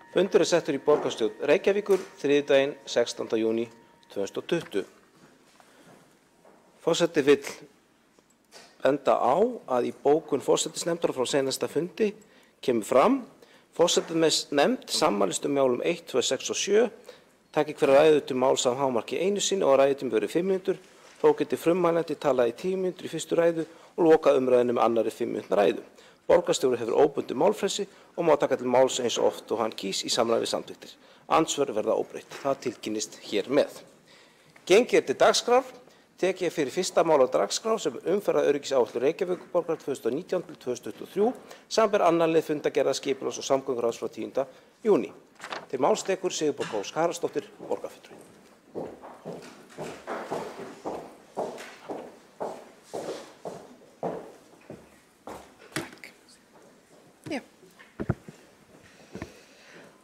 Fundur settur í borgarstjórn Reykjavíkur þriðjudaginn 16. júní 2020. Forseti vill benda á að í bókun forsætisnefndar frá seinasta fundi kemur fram: forsætisnefnd sammælist málum 1, 2, 6 og 7, taki hver ræðu til máls af hámarki einu sinni og ræðutími verði 5 mínútur. Þó geti frummælandi talað í 10 mínútur í fyrstu ræðu og loka umræðunni með annarri 5 mínútna ræðu. Borgarstjóri hefur óbundið málfrelsi og má taka til máls eins og oft og hann kýs í samræmi við samþykktir. Andsvör verða óbreytt. Það tilkynnist hér með. Gengið til dagskrár. Tek ég fyrir fyrsta mál á dagskrá sem umferðaröryggisáætlun Reykjavíkurborgar 2019–2023, samanber annan lið fundargerðar skipulags- og samgönguráðs frá 10. júní. Til máls tekur Sigurborg Ósk Haraldsdóttir, borgarfulltrúi.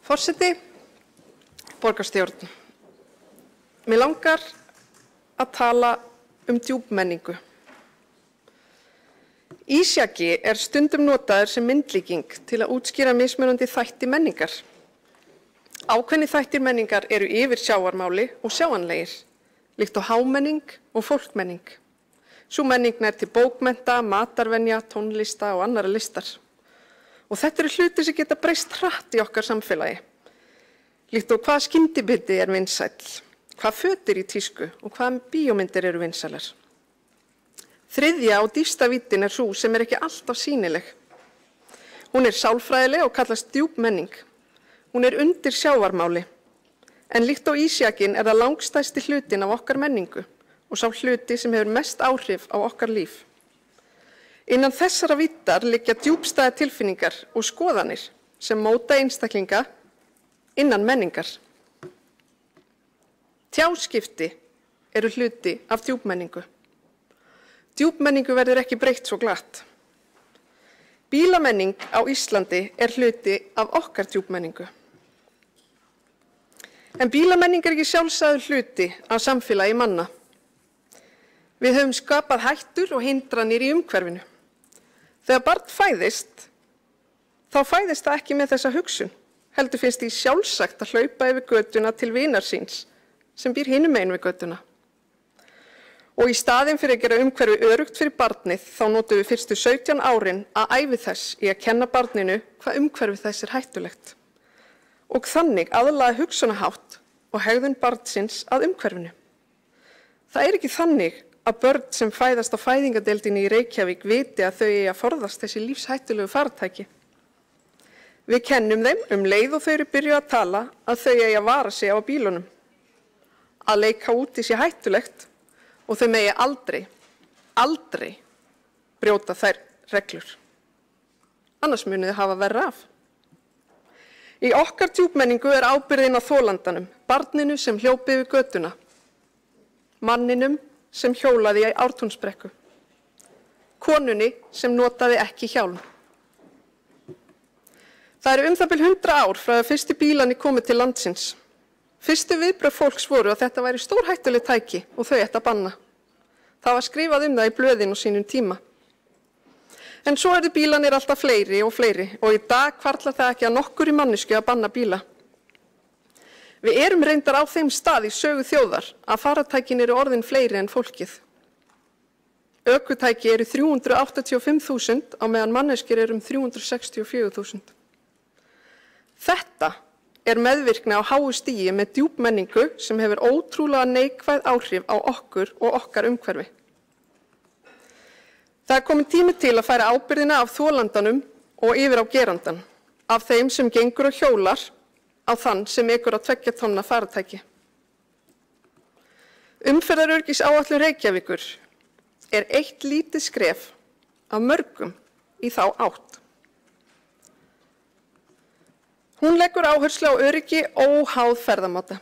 Forseti, borgarstjórn. Mig langar að tala djúpmenningu. Ísjaki stundum notaður sem myndlíking til að útskýra mismunandi þætti menningar. Ákveðnir þættir menningar eru yfir sjávarmáli og sjáanlegir, líkt á hámenning og fólkmenning. Sú menning nær til bókmennta, matarvenja, tónlista og annarra listar. Og þetta eru hlutir sem geta breyst hratt í okkar samfélagi. Líkt á hvað skyndibiti vinsæll, hvað föt í tísku og hvað bíómyndir eru vinsælar. Þriðja og dýpsta víddin sú sem ekki alltaf sýnileg. Hún sálfræðileg og kallast djúpmenning. Hún undir sjávarmáli. En líkt á ísjakinn það langstærsti hlutin af okkar menningu og sá hluti sem hefur mest áhrif á okkar líf. Innan þessara víddar liggja djúpstæðar tilfinningar og skoðanir sem móta einstaklinga innan menningar. Tjáskipti eru hluti af djúpmenningu. Djúpmenningu verður ekki breytt svo glatt. Bílamenning á Íslandi hluti af okkar djúpmenningu. En bílamenning ekki sjálfsagður hluti af samfélagi manna. Við höfum skapað hættur og hindranir í umhverfinu. Þegar barn fæðist, þá fæðist það ekki með þessa hugsun. Heldur finnst því sjálfsagt að hlaupa yfir götuna til vinar síns sem býr hinum megin við götuna. Og í staðinn fyrir að gera umhverfi öruggt fyrir barnið, þá notum við fyrstu 17 árin að ævi þess í að kenna barninu hvað umhverfi þess hættulegt. Og þannig aðlaga hugsunarhátt og hegðun barnsins að umhverfinu. Það ekki þannig að börn sem fæðast á fæðingadeildinni í Reykjavík viti að þau eigi að forðast þessi lífshættulegu farartæki. Við kennum þeim leið og þau eru byrjuð að tala að þau eigi að vara sig á bílunum. Að leika úti sé hættulegt og þau megi aldrei brjóta þær reglur. Annars munu þau hafa verra af. Í okkar djúpmenningu ábyrgðin á þolandanum, barninu sem hljópi yfir götuna, manninum sem hjólaði í Ártúnsbrekku, konunni sem notaði ekki hjálm. Það það bil 100 ár frá að fyrstu bílarnir komu til landsins. Fyrstu viðbrögð fólks voru að þetta væri stórhættuleg tæki og þau ættu að banna. Það var skrifað það í blöðin á sínum tíma. En svo bílarnir alltaf fleiri og í dag hvarflar það ekki að nokkurri manneskju að banna bíla. Við reyndar á þeim stað í sögu þjóðar að farartækin orðin fleiri en fólkið. Ökutæki 385.000 á meðan manneskjur 364.000. Þetta meðvirkni á háu stigi með djúpmenningu sem hefur ótrúlega neikvæð áhrif á okkur og okkar umhverfi. Það kominn tími til að færa ábyrgðina af þolandanum og yfir á gerandan, af þeim sem gengur og hjólar á þann sem ekur á 2 tonna farartæki. Umferðaröryggisáætlun Reykjavíkur eitt lítið skref af mörgum í þá átt. Hún leggur áherslu á öryggi óháð ferðamáta,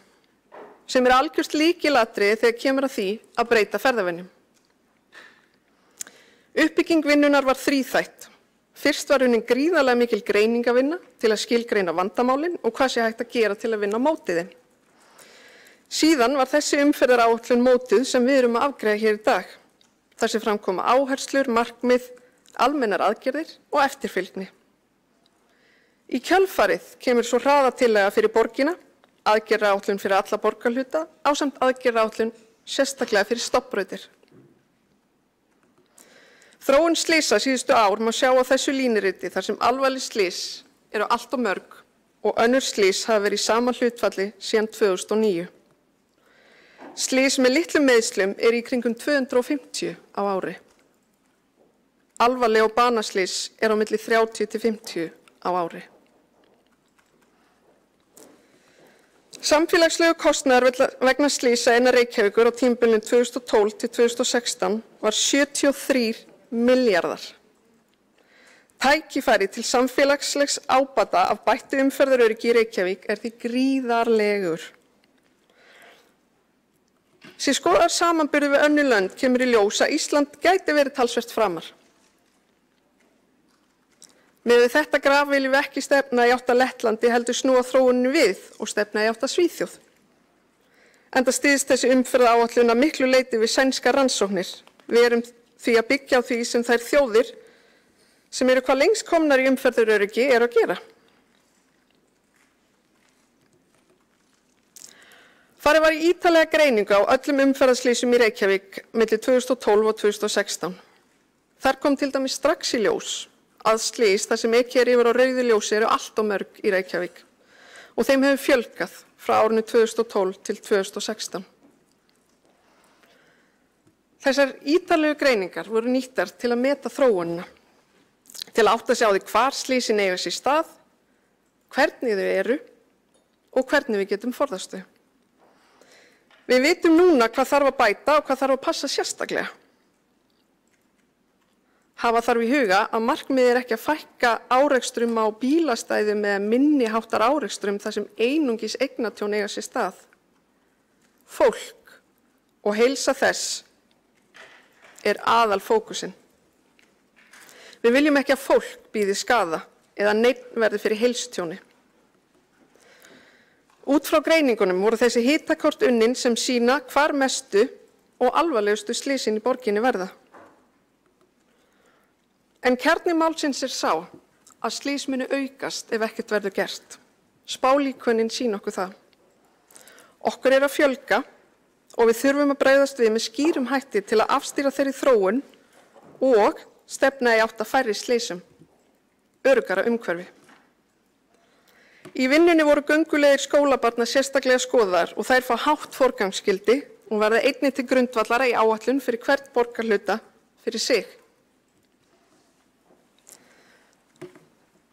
sem algjört lykilatriði þegar kemur að því að breyta ferðavenjum. Uppbygging vinnunnar var þríþætt. Fyrst var unnin gríðarlega mikil greiningavinna til að skilgreina vandamálin og hvað sé hægt að gera til að vinna á móti þeim. Síðan var þessi umferðaráætlun mótuð sem við að afgreiða hér í dag. Þar sem fram koma áherslur, markmið, almennar aðgerðir og eftirfylgni. Í kjölfarið kemur svo hraðatillaga fyrir borgina, aðgerðaáætlun fyrir alla borgarhluta, ásamt aðgerðaáætlun sérstaklega fyrir stofnbrautir. Þróun slysa síðustu ár má sjá á þessu línuriti þar sem alvarleg slys eru allt of mörg og önnur slys hafa verið í sama hlutfalli síðan 2009. Slys með litlum meiðslum eru í kringum 250 á ári. Alvarleg og banaslys eru á milli 30 til 50 á ári. Samfélagslegu kostnaður vegna slysa innan Reykjavíkur á tímabilinu 2012 til 2016 var 73 milljarðar. Tækifæri til samfélagslegs ábata af bættu umferðaröryggi í Reykjavík er því gríðarlegur. Sé skoðar samanburði við önnur lönd kemur í ljós að Ísland gæti verið talsvert framar. Með þetta graf viljum við ekki stefna í átt að Lettlandi heldur snúa þróuninu við og stefna í átt að Svíþjóð. Enda styðst þessi umferðaráætlun að miklu leyti við sænskar rannsóknir. Við erum því að byggja á því sem þær þjóðir sem eru hvað lengst komnar í umferðaröryggi eru að gera. Farið var í ítarlega greiningu á öllum umferðarslysum í Reykjavík milli 2012 og 2016. Þar kom til dæmis strax í ljós að slys þar sem ekið er yfir á rauðu ljósi eru allt of mörg í Reykjavík og þeim hefur fjölgað frá árinu 2012 til 2016. Þessar ítarlegu greiningar voru nýttar til að meta þróunina, til að átta sig á því hvar slysin eiga sér stað, hvernig þau eru og hvernig við getum forðast þau. Við vitum núna hvað þarf að bæta og hvað þarf að passa sérstaklega. Hafa þarf í huga að markmiðið er ekki að fækka árekstrum á bílastæðum eða minni háttar árekstrum þar sem einungis eignatjón eiga sér stað. Fólk og heilsa þess er aðal fókusinn. Við viljum ekki að fólk bíði skaða eða neinn verði fyrir heilsutjóni. Út frá greiningunum voru þessi hitakort unnin sem sýna hvar mestu og alvarlegustu slysin í borginni verða. En kjarni málsins er sá að slys muni aukast ef ekkert verður gert. Spálíkönnin sýna okkur það. Okkur er að fjölga og við þurfum að bregðast við með skýrum hætti til að afstýra þeirri þróun og stefna í átt að færri slysum, öruggara umhverfi. Í vinnunni voru göngulegir skólabarna sérstaklega skoðaðar og þær fá hátt forgangsgildi og verða einnig til grundvallara í áætlun fyrir hvert borgarhluta fyrir sig.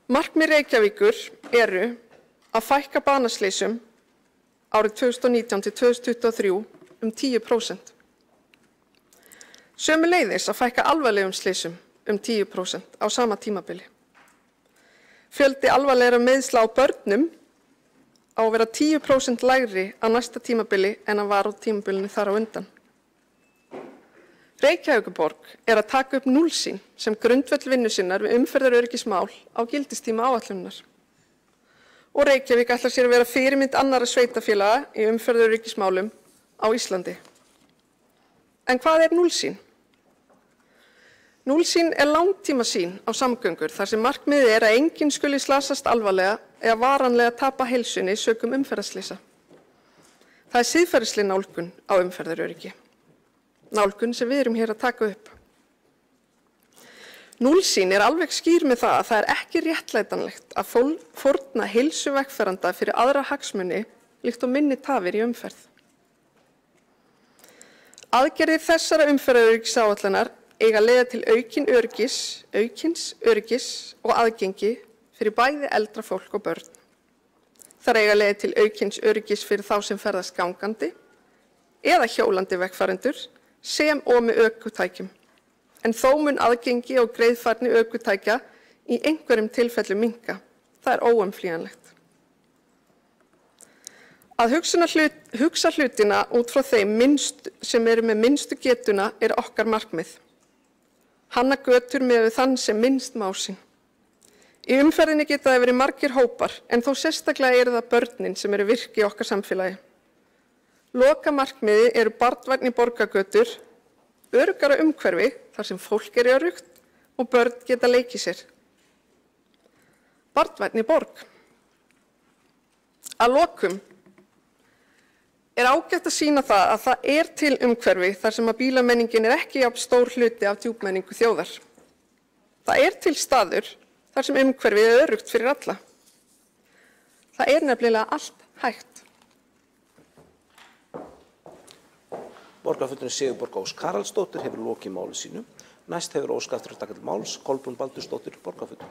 Markmið Reykjavíkur eru að fækka banaslysum árið 2019 til 2023 um 10%. Sömuleiðis að fækka alvarlegum slysum um 10% á sama tímabili. Fjöldi alvarlegra meiðsla á börnum á að vera 10% lægri á næsta tímabili en að var á tímabilinu þar á undan. Reykjavíkurborg er að taka upp núllsýn sem grundvöll vinnu sinnar við umferðaröryggismál á gildistíma áætlunar. Og Reykjavík ætlar sér að vera fyrirmynd annarra sveitarfélaga í umferðaröryggismálum á Íslandi. En hvað er núllsýn? Núllsýn er langtímasýn á samgöngur þar sem markmiðið er að enginn skuli slasast alvarlega eða varanlega tapa heilsunni sökum umferðarslysa. Það er siðferðisleg nálgun á umferðaröryggi. Nálgun sem við erum hér að taka upp. Núllsýn er alveg skýr með það að það er ekki réttlætanlegt að fórna heilsu vegfarenda fyrir aðra hagsmuni líkt og minni tafir í umferð. Aðgerðir þessara umferðaröryggisáætlunar eiga að leiða til aukins öryggis og aðgengi fyrir bæði eldra fólk og börn. Það eiga að leiða til aukins öryggis fyrir þá sem ferðast gangandi eða hjólandi vegfarendur sem og með ökutækjum. En þó mun aðgengi og greiðfærni ökutækja í einhverjum tilfellum minnka. Það er óumflýjanlegt. Að hugsa hlutina út frá þeim sem eru með minnstu getuna er okkar markmið. Hanna götur með þann sem minnst má sín. Í umferðinni geta það verið margir hópar, en þó sérstaklega eru það börnin sem eru virk í okkar samfélagi. Lokamarkmiði eru barnvænni borgargötur, öruggara umhverfi þar sem fólk er öruggt og börn geta leikið sér. barnvænni borg. Að lokum ágætt að sýna það að það til umhverfi þar sem að bílamenningin ekki jafn stór hluti af djúpmenningu þjóðar. Það til staður þar sem umhverfið öruggt fyrir alla. Það nefnilega allt hægt. Borgarfulltrúi Sigurborg Ósk Haraldsdóttir hefur lokið máli sínu. Næst hefur óskað eftir að taka til máls Kolbrún Baldursdóttir, borgarfulltrúi.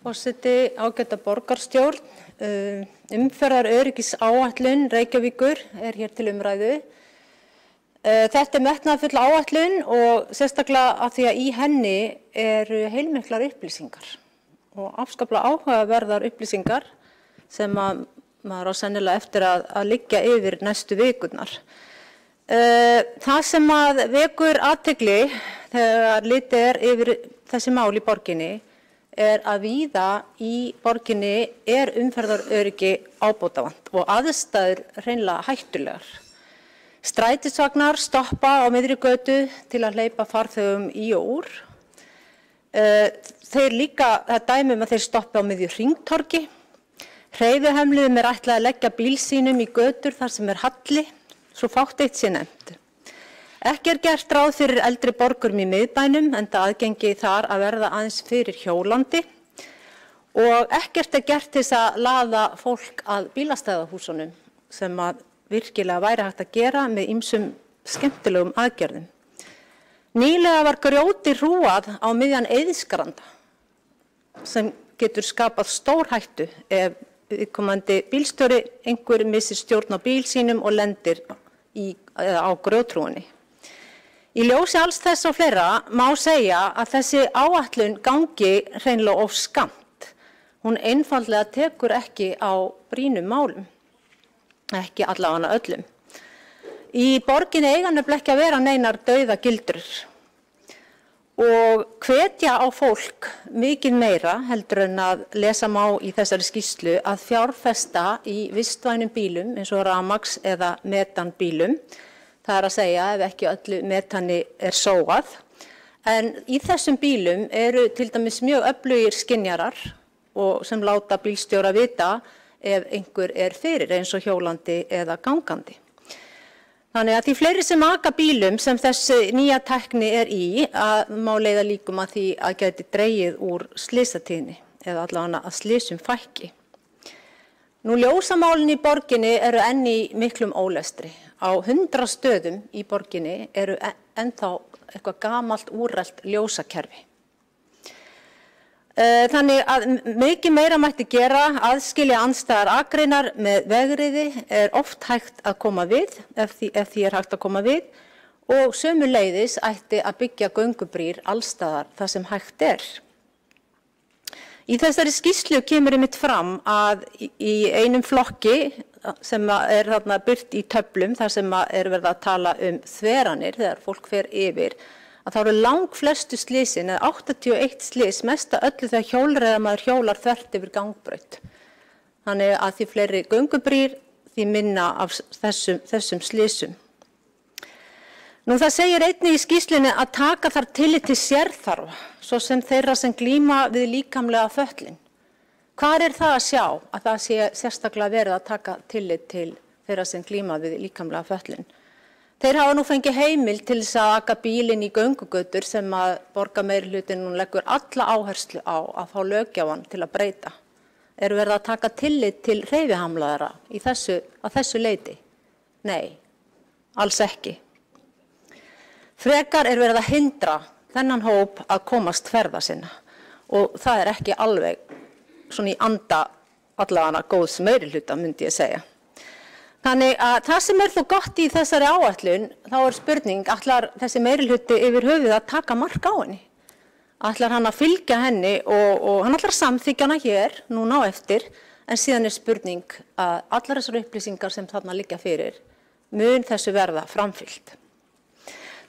Forseti, ágæta borgarstjórn, umferðaröryggisáætlun Reykjavíkur hér til umræðu. Þetta metnaðarfull áætlun og sérstaklega af því að í henni eru heilmiklar upplýsingar og afskaplega áhugaverðar upplýsingar sem maður á sennilega eftir að liggja yfir næstu vikurnar. Það sem að vekur athygli þegar litið yfir þessi mál í borginni að víða í borginni umferðaröryggi ábótavant og aðstæður hreinlega hættulegar. Strætisvagnar stoppa á miðri götu til að hleypa farþegum í og úr. Þeir líka, það dæmi að þeir stoppa á miðju hringtorgi. Hreyfihömluðum ætlað að leggja bíl sínum í götur þar sem halli, svo fátt eitt sé nefnt. Ekki gert ráð fyrir eldri borgurum í miðbænum, enda aðgengi þar að verða aðeins fyrir hjólandi og ekkert gert til þess að laða fólk að bílastæðahúsunum sem að virkilega væri hægt að gera með ýmsum skemmtilegum aðgerðum. Nýlega var grjóti hrúað á miðjan Eiðsgranda sem getur skapað stór hættu ef viðkomandi bílstjóri einhver missir stjórn á bíl sínum og lendir á grjóthrúgunni. Í ljósi alls þess og fleira má segja að þessi áætlun gangi hreinlega of skammt. Hún einfaldlega tekur ekki á brýnum málum, ekki allavega öllum. Í borginni eiga nefnilega ekki að vera neinar dauðagildrur og hvetja á fólk mikið meira heldur en að lesa má í þessari skýrslu að fjárfesta í vistvænum bílum eins og rafmagns- eða metanbílum. Það að segja ef ekki öllu metani sóað. En í þessum bílum eru til dæmis mjög öflugir skynjarar og sem láta bílstjóra vita ef einhver fyrir eins og hjólandi eða gangandi. Þannig að því fleiri sem aka bílum sem þessi nýja tækni í að má leiða líkum að því að geti dregið úr slysatíðni eða allavega að slysum fækki. Nú ljósamálin í borginni eru enn í miklum ólestri. Á 100 stöðum í borginni eru ennþá eitthvað gamalt úrelt ljósakerfi. Þannig að mikið meira mætti gera, aðskilja andstæðar akreinar með vegriði oft hægt að koma við, ef því hægt að koma við, og sömuleiðis ætti að byggja göngubrýr allstaðar þar sem hægt Í þessari skýrslu kemur einmitt fram að í einum flokki sem þarna birt í töflum þar sem verið að tala þveranir þegar fólk fer yfir, að þá eru langflestu slysin, eða 81 slys, mesta öllu þegar hjólreiðamaður hjólar þvert yfir gangbraut. Þannig að því fleiri göngubrýr, því minna af þessum slysum. Nú það segir einnig í skýrslunni að taka þar tillit til sérþarfa, svo sem þeirra sem glíma við líkamlega fötlun. Hvar það að sjá að það sé sérstaklega verið að taka tillit til þeirra sem glíma við líkamlega fötlun? Þeir hafa nú fengið heimild til þess að aka bílinn í göngugötur sem að borgarmeirihlutinn leggur alla áherslu á að fá löggjafann til að breyta. Verið að taka tillit til hreyfihamlaðra að þessu leyti? Nei, alls ekki. Frekar verið að hindra þennan hóp að komast ferða sinna og það ekki alveg svona í anda allavega góðs meirihluta myndi ég segja. Þannig að það sem þó gott í þessari áætlun, þá spurning, ætlar þessi meirihluti yfir höfuð að taka mark á henni? Ætlar hann að fylgja henni og hann ætlar að samþykkja hana hér núna á eftir, en síðan spurning að allar þessar upplýsingar sem þarna liggja fyrir mun þessu verða framfylgt.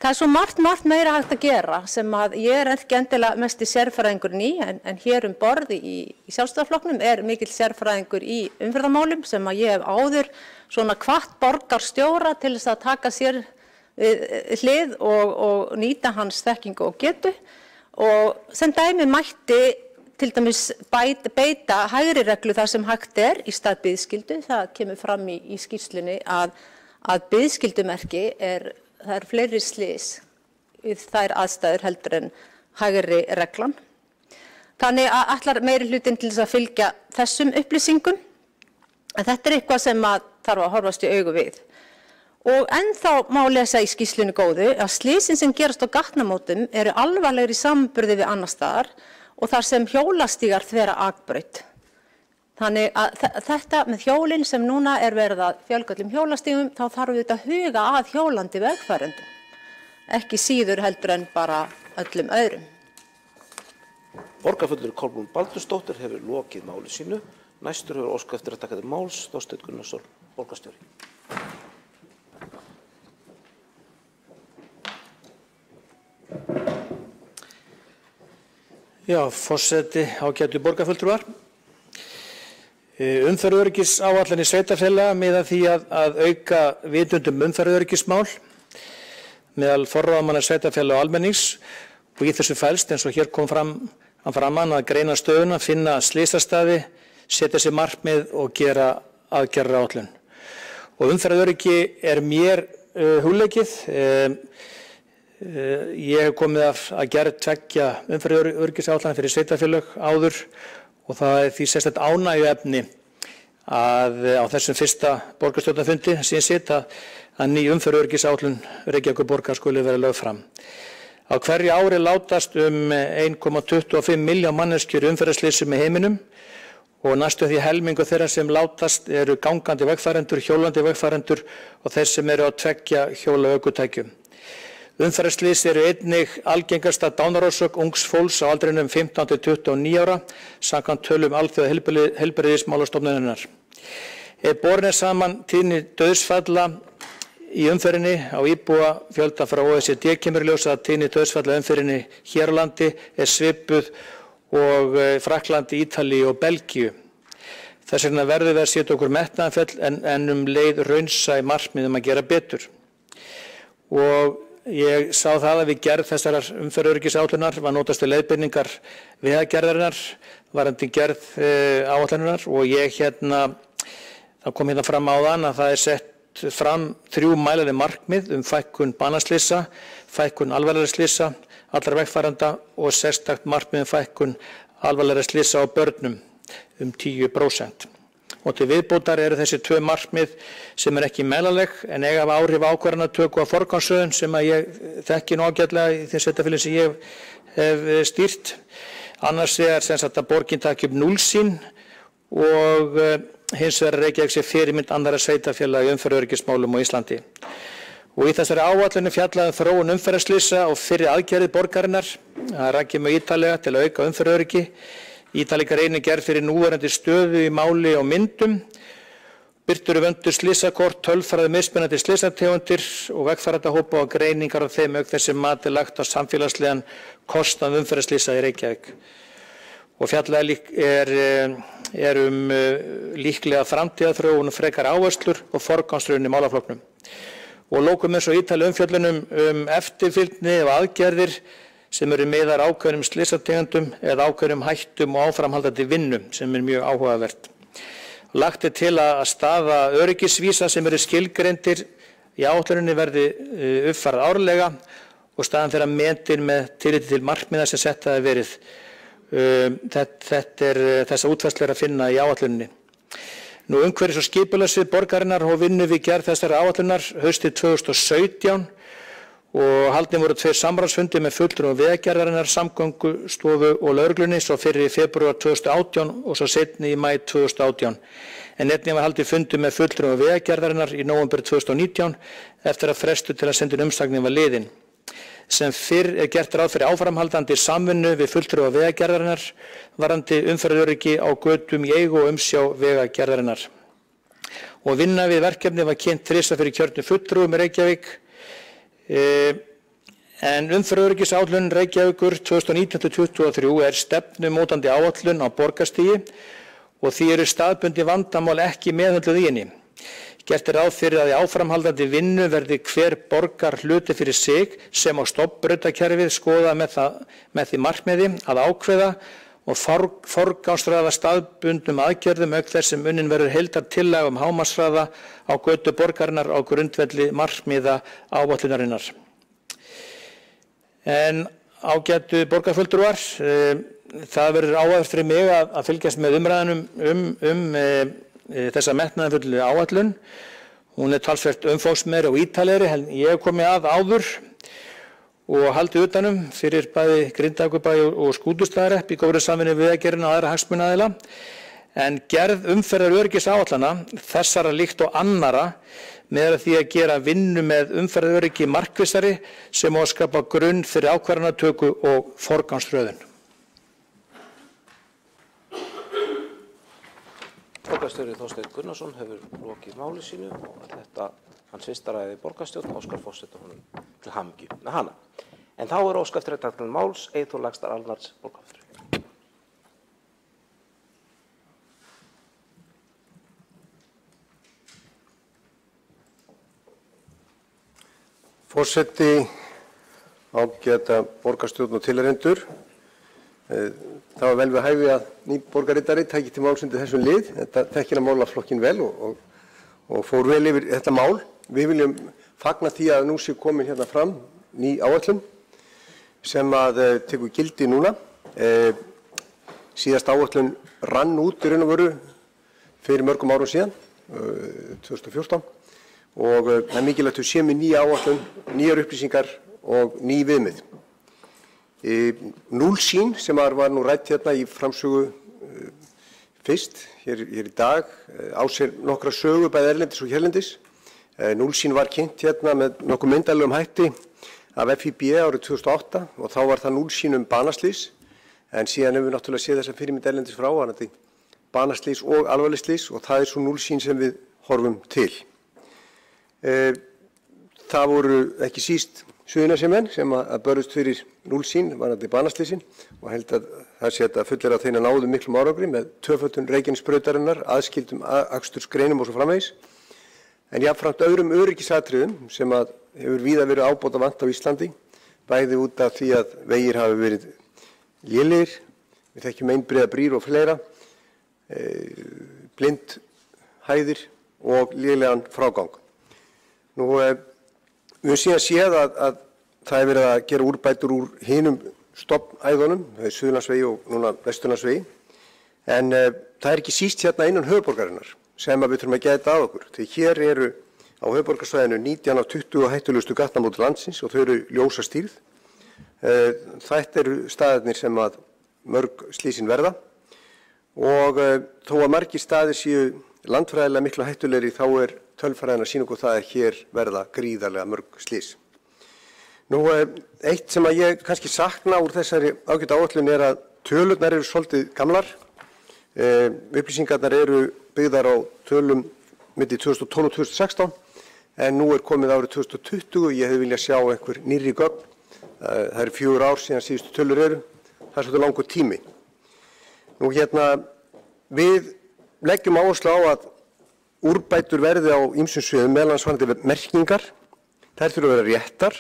Það svo margt meira hægt að gera sem að ég ekki endilega mesti sérfræðingurinn í, en hér borð í Sjálfstæðisflokknum mikill sérfræðingur í umferðarmálum sem að ég hef áður svona hvatt borgarstjóra til þess að taka sér hlið og nýta hans þekkingu og getu. Og sem dæmi mætti til dæmis beita hægri reglu þar sem hægt í stað biðskyldu. Það kemur fram í skýrslunni að biðskyldumerki það fleiri slys við þær aðstæður heldur en hægri reglan. Þannig að ætlar meiri hlutinn til þess að fylgja þessum upplýsingum. En þetta eitthvað sem að þarf að horfast í augu við. Og ennþá má lesa í skýrslunni góðu að slysin sem gerast á gatnamótum eru alvarlegri í samanburði við annars staðar og þar sem hjólastígar þvera akbraut. Þannig að þetta með hjólinn sem núna verið að fjölga öllum hjólastígum, þá þarf við að huga að hjólandi vegfarendum. Ekki síður heldur en bara öllum öðrum. Borgarfulltrúi Kolbrún Baldursdóttir hefur lokið máli sínu. Næstur hefur óskað eftir að taka til máls Þorsteinn Gunnarsson, borgarstjóri. Já, forseti, ágætu borgarfulltrúar. Umferðaröryggisáætlanir sveitarfélaga miða að því að auka vitund umferðaröryggismál meðal forráðamanna sveitarfélaga og almennings og í þessu felst eins og hér kom framan að greina stöðuna, finna slysastaði, setja sér markmið og gera aðgerðaáætlun. Og umferðaröryggi mér hugleikið. Ég hef komið að gera 2 umferðaröryggisáætlana fyrir sveitarfélög áður og það því sérstakt ánægjuefni að á þessum fyrsta borgarstjórnarfundi sem ég sit að ný umferðaröryggisáætlun Reykjavíkurborgar skuli vera lögð fram. Á hverju ári látast 1,25 milljón manneskjur í umferðarslysum í heiminum og næstum því helmingur þeirra sem látast eru gangandi vegfarendur, hjólandi vegfarendur og þeir sem eru á 2 hjóla ökutækjum. Umferðarslys eru einnig algengasta dánarorsök ungs fólks á aldrinum 15 til 29 ára, samkvæmt tölum Alþjóða heilbrigðismálastofnunarinnar. Borin saman tíðni dauðsfalla í umferðinni á íbúa fjölda frá OECD kemur í ljós að tíðni dauðsfalla umferðinni hér á landi svipuð og Frakklandi, Ítalíu og Belgíu. Þess vegna verðum við að setja okkur metnaðarfull en leið raunsæ markmið að gera betur. Og ég sá það að við gerð þessarar umferðaröryggisáætlunar var notast við leiðbeiningar vegagerðarinnar varðandi gerð áætlunarinnar og það kom fram áðan að það sett fram 3 mælanleg markmið fækkun banaslysa, fækkun alvarlegra slysa, allra vegfarenda og sérstakt markmið fækkun alvarlegra slysa á börnum 10%. Og til viðbótar eru þessi 2 markmið sem ekki mælanleg en eiga áhrif á ákvarðanatöku og forgangsröðun sem að ég þekki nú ágætlega í þeim sveitarfélögum sem ég hef stýrt. Annars sem sagt að borgin taki upp núllsýn og hins vegar Reykjavík sé fyrirmynd annarra sveitarfélaga í umferðaröryggismálum á Íslandi. Og í þessari áætlun fjallaði þróun umferðarslysa og fyrri aðgerðir borgarinnar. Það rakið mjög ítarlega til að auka umferðaröryggi. Ítarlegar gerð fyrir núverandi stöðu í máli og myndum, birtur vöndu slysakort, tölfræði mismunandi slysategundir og vegfarendahópa og greiningar á þeim auk þess sem mat lagt á samfélagslegan kostnað umferðarslysa í Reykjavík. Og fjallað líklega framtíðarþróun, frekar áherslur og forgangsröðun í málaflokknum. Og lokum eins og ítarleg umfjöllun eftirfylgni og aðgerðir sem eru miðar ákveðnum slysategundum eða ákveðnum hættum og áframhaldandi vinnu sem mjög áhugavert. Lagt til að staða öryggisvísa sem eru skilgreindir í áætluninni verði uppfærð árlega og staðan þeirra metin með tilliti til markmiða sem sett hafa verið. Þessa útfærslu að finna í áætluninni. Umhverfis- og skipulagssvið borgarinnar og vinnu við gerð þessara áætlunar haustið 2017 og haldin voru 2 samráðsfundir með fulltrúum vegagerðarinnar, Samgöngustofu og lögreglunni svo fyrir í febrúar 2018 og svo seinni í maí 2018. En einnig var haldið fundur með fulltrúum vegagerðarinnar í nóvember 2019 eftir að frestu til að senda umsagnin var liðin. Sem fyrr gert ráð fyrir áframhaldandi samvinnu við fulltrúa vegagerðarinnar varðandi umferðaröryggi á götum í eigu og umsjá vegagerðarinnar. Og vinna við verkefni var kynnt 3 fyrir kjörnum fulltrúum í Reykjavík En umferðaröryggisáætlun Reykjavíkur 2019-2023 stefnumótandi áætlun á borgarstigi og því eru staðbundin vandamál ekki meðhöndluð í henni. Gert ráð fyrir að í áframhaldandi vinnu verði hver borgar hluti fyrir sig sem á stofnbrautakerfið skoða með því markmiði að ákveða og forgangsraða staðbundnum aðgerðum auk þess sem unnin verður heildartillaga hámarkshraða á götu borgarinnar á grundvelli markmiða áætlunarinnar. En ágætu borgarfulltrúar, það verður áhugavert fyrir mig að fylgjast með umræðunum þessa metnaðarfullu áætlun. Hún talsvert umfangsmeiri og ítarlegri en ég hef komið að áður og haldið utanum fyrir bæði Grindavíkurbæ og Skútustaðahrepp í góðri samvinnu við Vegagerðina og aðra hagsmunaaðila. En gerð umferðaröryggisáætlana þessara líkt og annarra með því að gera vinnu með umferðaröryggi markvissari sem á að skapa grunn fyrir ákvarðanatöku og forgangsröðun. Borgarstjóri Þorsteinn Gunnarsson hefur lokið máli sínu og þetta hans fyrsta ræði borgarstjórn óskar forseta honum til hamingju með hana. En þá óskað eftir að taka máls Eyþór Laxdal Alnards borgarfulltrúi. Forseti, ágæta borgarstjórn og tilheyrendur. Það var vel við hæfi að ný borgarritari tæki til máls undir þessum lið. Þetta þekkir að málaflokkin vel og fór vel yfir þetta mál. Við viljum fagna því að nú sé komin hérna fram ný áætlun sem að tekur gildi núna. Síðast áætlun rann út í raun og veru fyrir mörgum árum síðan, 2014. Og það er mikilvægt að sé með nýja áætlun, nýjar upplýsingar og ný viðmið. Núllsýn sem var nú rætt hérna í framsögu fyrst, hér í dag, á sér nokkra sögu bæði erlendis og hérlendis. Núllsýn var kynnt hérna með nokkuð myndarlegum hætti af FIB árið 2008 og þá var það núllsýn banaslys. En síðan hefur við náttúrulega séð þessa fyrirmynd erlendis frá, varðandi banaslys og alvarleg slys og það er svo núllsýn sem við horfum til. Það voru ekki síst Suðurnesjamenn sem að börðust fyrir núllsýn varðandi banaslysin og held að það sé að fullera þeirna náðu miklum árangri með tvöföldun Reykjanesbrautarinnar, aðskildum akstursgreinum og svo framvegis. En jafnframt öðrum öryggisatriðum sem að hefur víða verið ábótavant á Íslandi, bæði út af því að vegir hafi verið lélegir, við þekkjum einbreiðar brýr og fleira, blindhæðir og lélegan frágang. Nú, við höfum síðan séð að það er verið að gera úrbætur úr hinum stofnæðunum, það er Suðurlandsvegi og núna Vesturlandsvegi, en það er ekki síst hérna innan höfuðborgarinnar sem við þurfum að gæta að okkur. Því hér eru á höfuðborgarsvæðinu 19 af 20 hættulegustu gatnamóta landsins og þau eru ljósastýrð. Þetta eru staðirnir sem að mörg slysin verða og þó að margir staðir séu landfræðilega miklu hættulegri þá er tölfræðin að sýna okkur það að hér verða gríðarlega mörg slys. Nú, eitt sem að ég kannski sakna úr þessari ágætu áætlun er að tölurnar eru svolítið gamlar. Upplýsingarnar eru byggðar á tölum milli 2012 og 2016 en nú er komið árið 2020 og ég hefði viljað sjá einhver nýrri gögn. Það eru 4 ár síðan síðustu tölur eru. Það er svolítið langur tími. Nú hérna, við leggjum áherslu á að úrbætur verði á ýmsum sviðum meðal annars varðandi merkingar. Þær þurfa að vera réttar,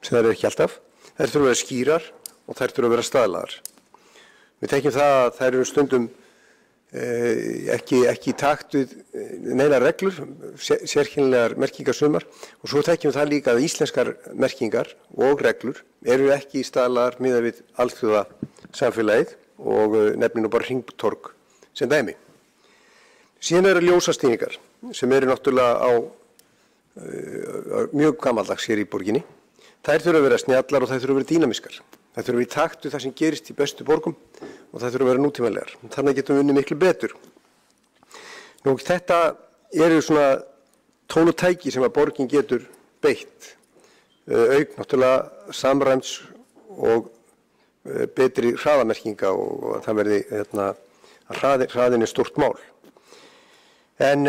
sem þær eru ekki alltaf. Þær þurfa að vera skýrar og þær þurfa að vera staðlaðar. Við þekkjum það að þær eru stundum ekki í takt við neina reglur, sérkennilegar merkingar sumar og svo þekkjum það líka að íslenskar merkingar og reglur eru ekki staðlaðar miðað við alþjóða samfélagið og nefnir nú bara hringtorg sem dæmi. Síðan eru ljósastýringar sem eru náttúrulega á mjög gamaldags hér í borginni. Þær þurfa að vera snjallar og þær þurfa að vera dýnamískar. Þær þurfa að vera í takt við það sem gerist í bestu borgum og þær þurfa að vera nútímalegar. Þannig getum við unnið miklu betur. Nú, þetta eru svona tól og tæki sem að borgin getur beitt. Auk náttúrulega samræms og betri hraðamerkinga og það verði hraðin er stórt mál. En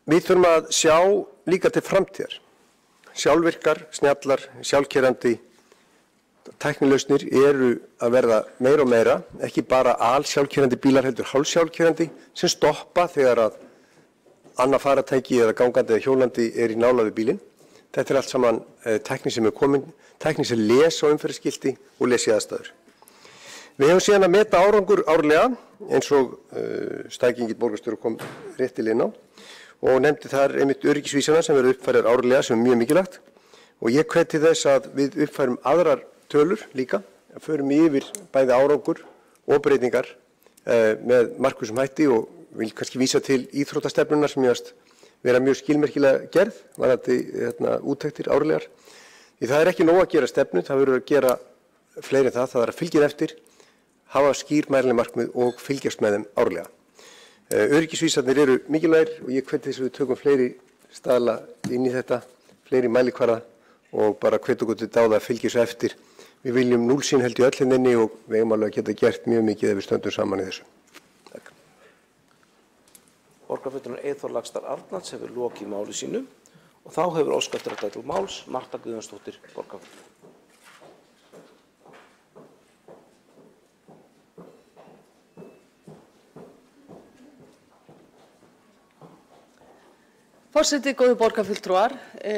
við þurfum að sjá líka til framtíðar. Sjálfvirkar, snjallar, sjálfkerandi tæknilausnir eru að verða meira og meira, ekki bara alsjálfkeyrandi bílar heldur hálfsjálfkeyrandi sem stoppa þegar að annað faratæki eða gangandi eða hjólandi er í nálægð við bílinn. Þetta er allt saman tækni sem er komin, tækni sem les á umferðarskilti og les í aðstæður. Við hefum síðan að meta árangur árlega eins og staðgengill borgarstjóri kom réttilega inn á og nefndi þar einmitt öryggisvísana sem verður uppfærðar árlega sem er mjög mikilvægt og ég hveti þess að við uppfærum aðrar tölur líka, að förum yfir bæði árangur og breytingar með markvissum hætti og vil kannski vísa til íþróttastefnunnar sem ég vera mjög skilmerkilega gerð, varðandi úttektir árlegar. Því það er ekki nóg að gera stefnu, það verður að gera fleiri en það, það er að fylgja eftir, hafa skýr mælanleg markmið og fylgjast með þeim árlega. Öryggisvísarnir eru mikilvægir og ég hveti þess að við tökum fleiri staðla inn í þetta, fleiri mælikvarða og bara hveti okkur til dáða að fylgja þessu eftir. Við viljum núllsýn held í öll henni og við eigum alveg að geta gert mjög mikið ef við stöndum saman í þessu. Takk. Borgarfulltrúinn Eyþór Laxdal Arnalds hefur lokið máli sínu og þá hefur óskað eftir að taka til máls Marta Guðjónsdóttir borgarfulltrúi. Forseti, góðu borgarfulltrúar,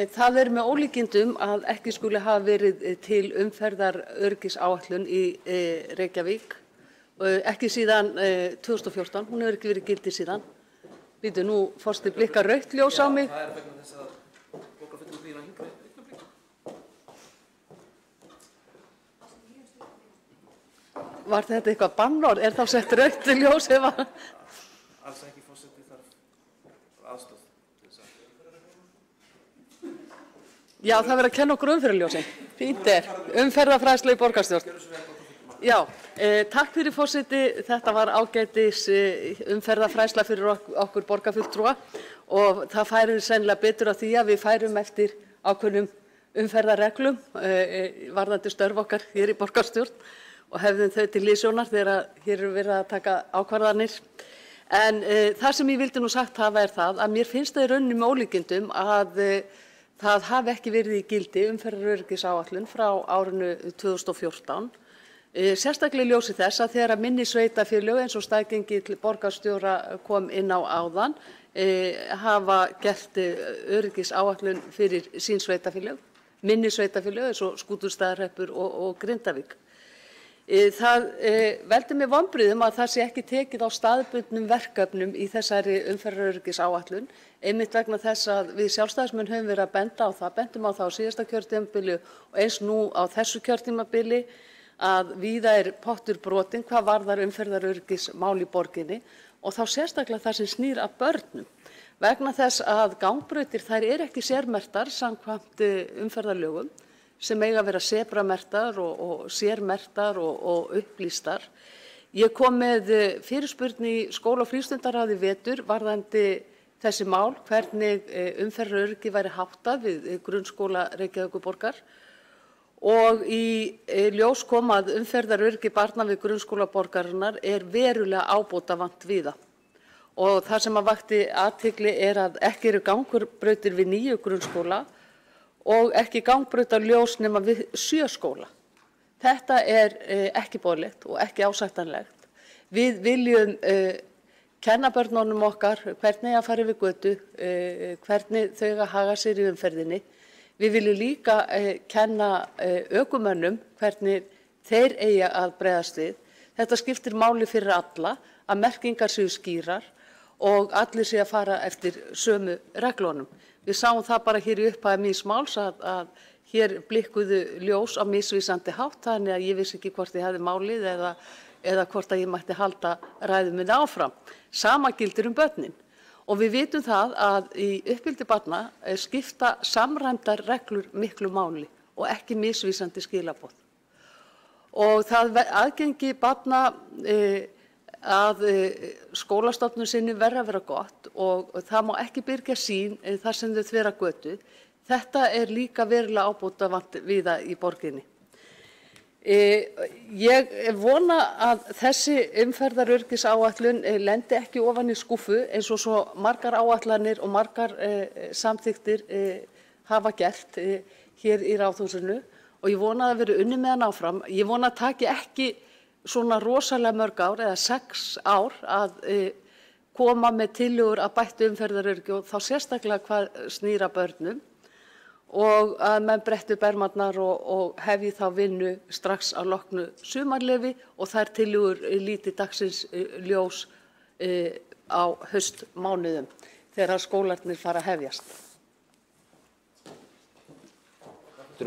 það er með ólíkindum að ekki skuli hafa verið til umferðaröryggisáætlun í Reykjavík, ekki síðan 2014, hún hefur ekki verið gildi síðan. Býtu, nú forseti blikkar rautt ljós á mig. Það vegna þess að borgarfulltrúinn býr á hingri augnablik. Var þetta eitthvað bannorð? Er þá sett rautt ljós ef að... Alls ekki, forseti, þarf aðstoð. Já, það verður að kenna okkur umferðarljósin. Fínt umferðarfræðsla í borgarstjórn. Já, takk fyrir forseti. Þetta var ágætis umferðarfræðsla fyrir okkur borgarfulltrúa og það færir sennilega betur á því að við færum eftir ákveðnum umferðarreglum varðandi störf okkar hér í borgarstjórn og hefðum þau til hliðsjónar þegar hér eru verið að taka ákvarðanir. En það sem ég vildi nú sagt hafa er það að mér finnst það í rauninni með ólíkindum að það hafi ekki verið í gildi umferðaröryggisáætlun frá árinu 2014. Sérstaklega í ljósi þess að þegar minni sveitarfélög eins og staðgengill borgarstjóra kom inn á áðan hafa gert öryggisáætlun fyrir sín sveitarfélög, minni sveitarfélög eins og Skútustaðahreppur og Grindavík. Það veldur mér vonbrigðum að það sé ekki tekið á staðbundnum verkefnum í þessari umferðaröryggisáætlun, einmitt vegna þess að við sjálfstæðismenn höfum verið að benda á það, bendum á það á síðasta kjörtímabili og eins nú á þessu kjörtímabili að víða er pottur brotinn hvað varðar umferðaröryggismál í borginni og þá sérstaklega það sem snýr að börnum. Vegna þess að gangbrautir þær eru ekki sérmerktar samkvæmt umferðarlögum sem eiga að vera sebramerktar og sérmerktar og upplýstar. Ég kom með fyrirspurn í skóla- og frístundaráði í vetur varðandi þessi mál, hvernig umferðaröryggi væri háttað við grunnskóla Reykjavíkurborgar og í ljós kom að umferðaröryggi barna við grunnskóla borgarinnar er verulega ábótavant víða. Og það sem að vakti athygli er að ekki eru gangbrautir við 9 grunnskóla og ekki gangbrautarljós nema við 7 skóla. Þetta er ekki boðlegt og ekki ásættanlegt. Við viljum kenna börnunum okkar hvernig að fara yfir götu, hvernig þau að haga sér í umferðinni. Við viljum líka kenna ökumönnum hvernig þeir eigi að bregðast við. Þetta skiptir máli fyrir alla að merkingar séu skýrar og allir séu að fara eftir sömu reglunum. Við sáum það bara hér í upphafi míns máls að hér blikkuðu ljós á misvísandi hátt, þannig að ég vissi ekki hvort ég hefði málið eða hvort að ég mætti halda ræðu minni áfram. Sama gildir börnin. Og við vitum það að í uppeldi barna skipta samræmdar reglur miklu máli og ekki misvísandi skilaboð. Og það aðgengi barna að skólastofnun sinni verður að vera gott og það má ekki byrgja sín þar sem þau þvera götu. Þetta er líka verulega ábótavant víða í borginni. Ég vona að þessi umferðaröryggisáætlun lendi ekki ofan í skúffu eins og svo margar áætlanir og margar samþykktir hafa gert hér í Ráðhúsinu og ég vona að það veri unnið með hann áfram. Ég vona að taki ekki svona rosalega mörg ár eða 6 ár að koma með tillögur að bættu umferðaröryggi og þá sérstaklega hvað snýr að börnum og að menn bretti upp ermarnar og hefji þá vinnu strax að loknu sumarleyfi og þær tillögur líti dagsins ljós á haustmánuðum þegar skólarnir fara að hefjast.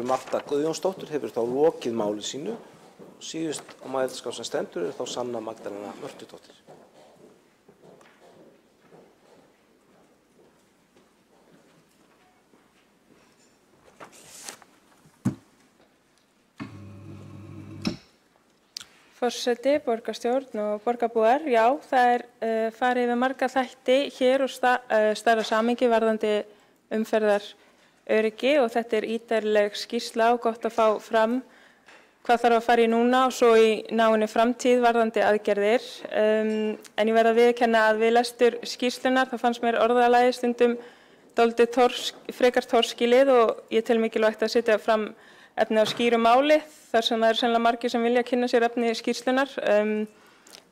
Marta Guðjónsdóttir hefur þá lokið máli sínu og síðust á mælendaskrá sem stendur þá Sanna Magdalena Mörtudóttir. Forseti, borgarstjórn og borgarbúar, já, það farið yfir marga þætti hér og stærra samhengi varðandi umferðaröryggi og þetta ítarleg skýrsla og gott að fá fram hvað þarf að fara í núna og svo í náinni framtíð varðandi aðgerðir. En ég verð að viðurkenna að við lestur skýrslunar, það fannst mér orðalagið stundum dálítið frekar torskilið og ég tel mikilvægt að setja fram efni á skýru máli, þar sem það sennilega margir sem vilja kynna sér efni skýrslunar.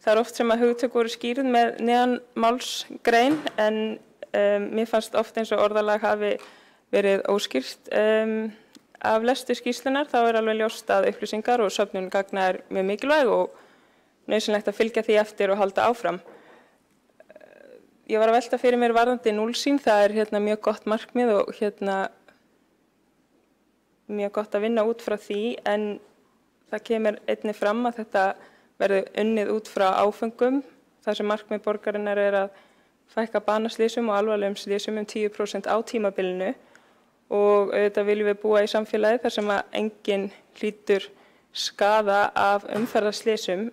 Það oft sem að hugtök voru skýrð með neðanmálsgrein, en mér fannst oft eins og orðalag hafi verið óskýrt. Af lestur skýrslunar þá alveg ljóst að upplýsingar og söfnun gagna mjög mikilvæg og nauðsynlegt að fylgja því eftir og halda áfram. Ég var að velta fyrir mér varðandi núllsýn, það mjög gott markmið og mjög gott að vinna út frá því, en það kemur einnig fram að þetta verður unnið út frá áföngum. Það sem markmið borgarinnar að fækka banaslysum og alvarlegum slysum 10% á tímabilinu og auðvitað viljum við búa í samfélagi þar sem að enginn hlýtur skaða af umferðarslysum,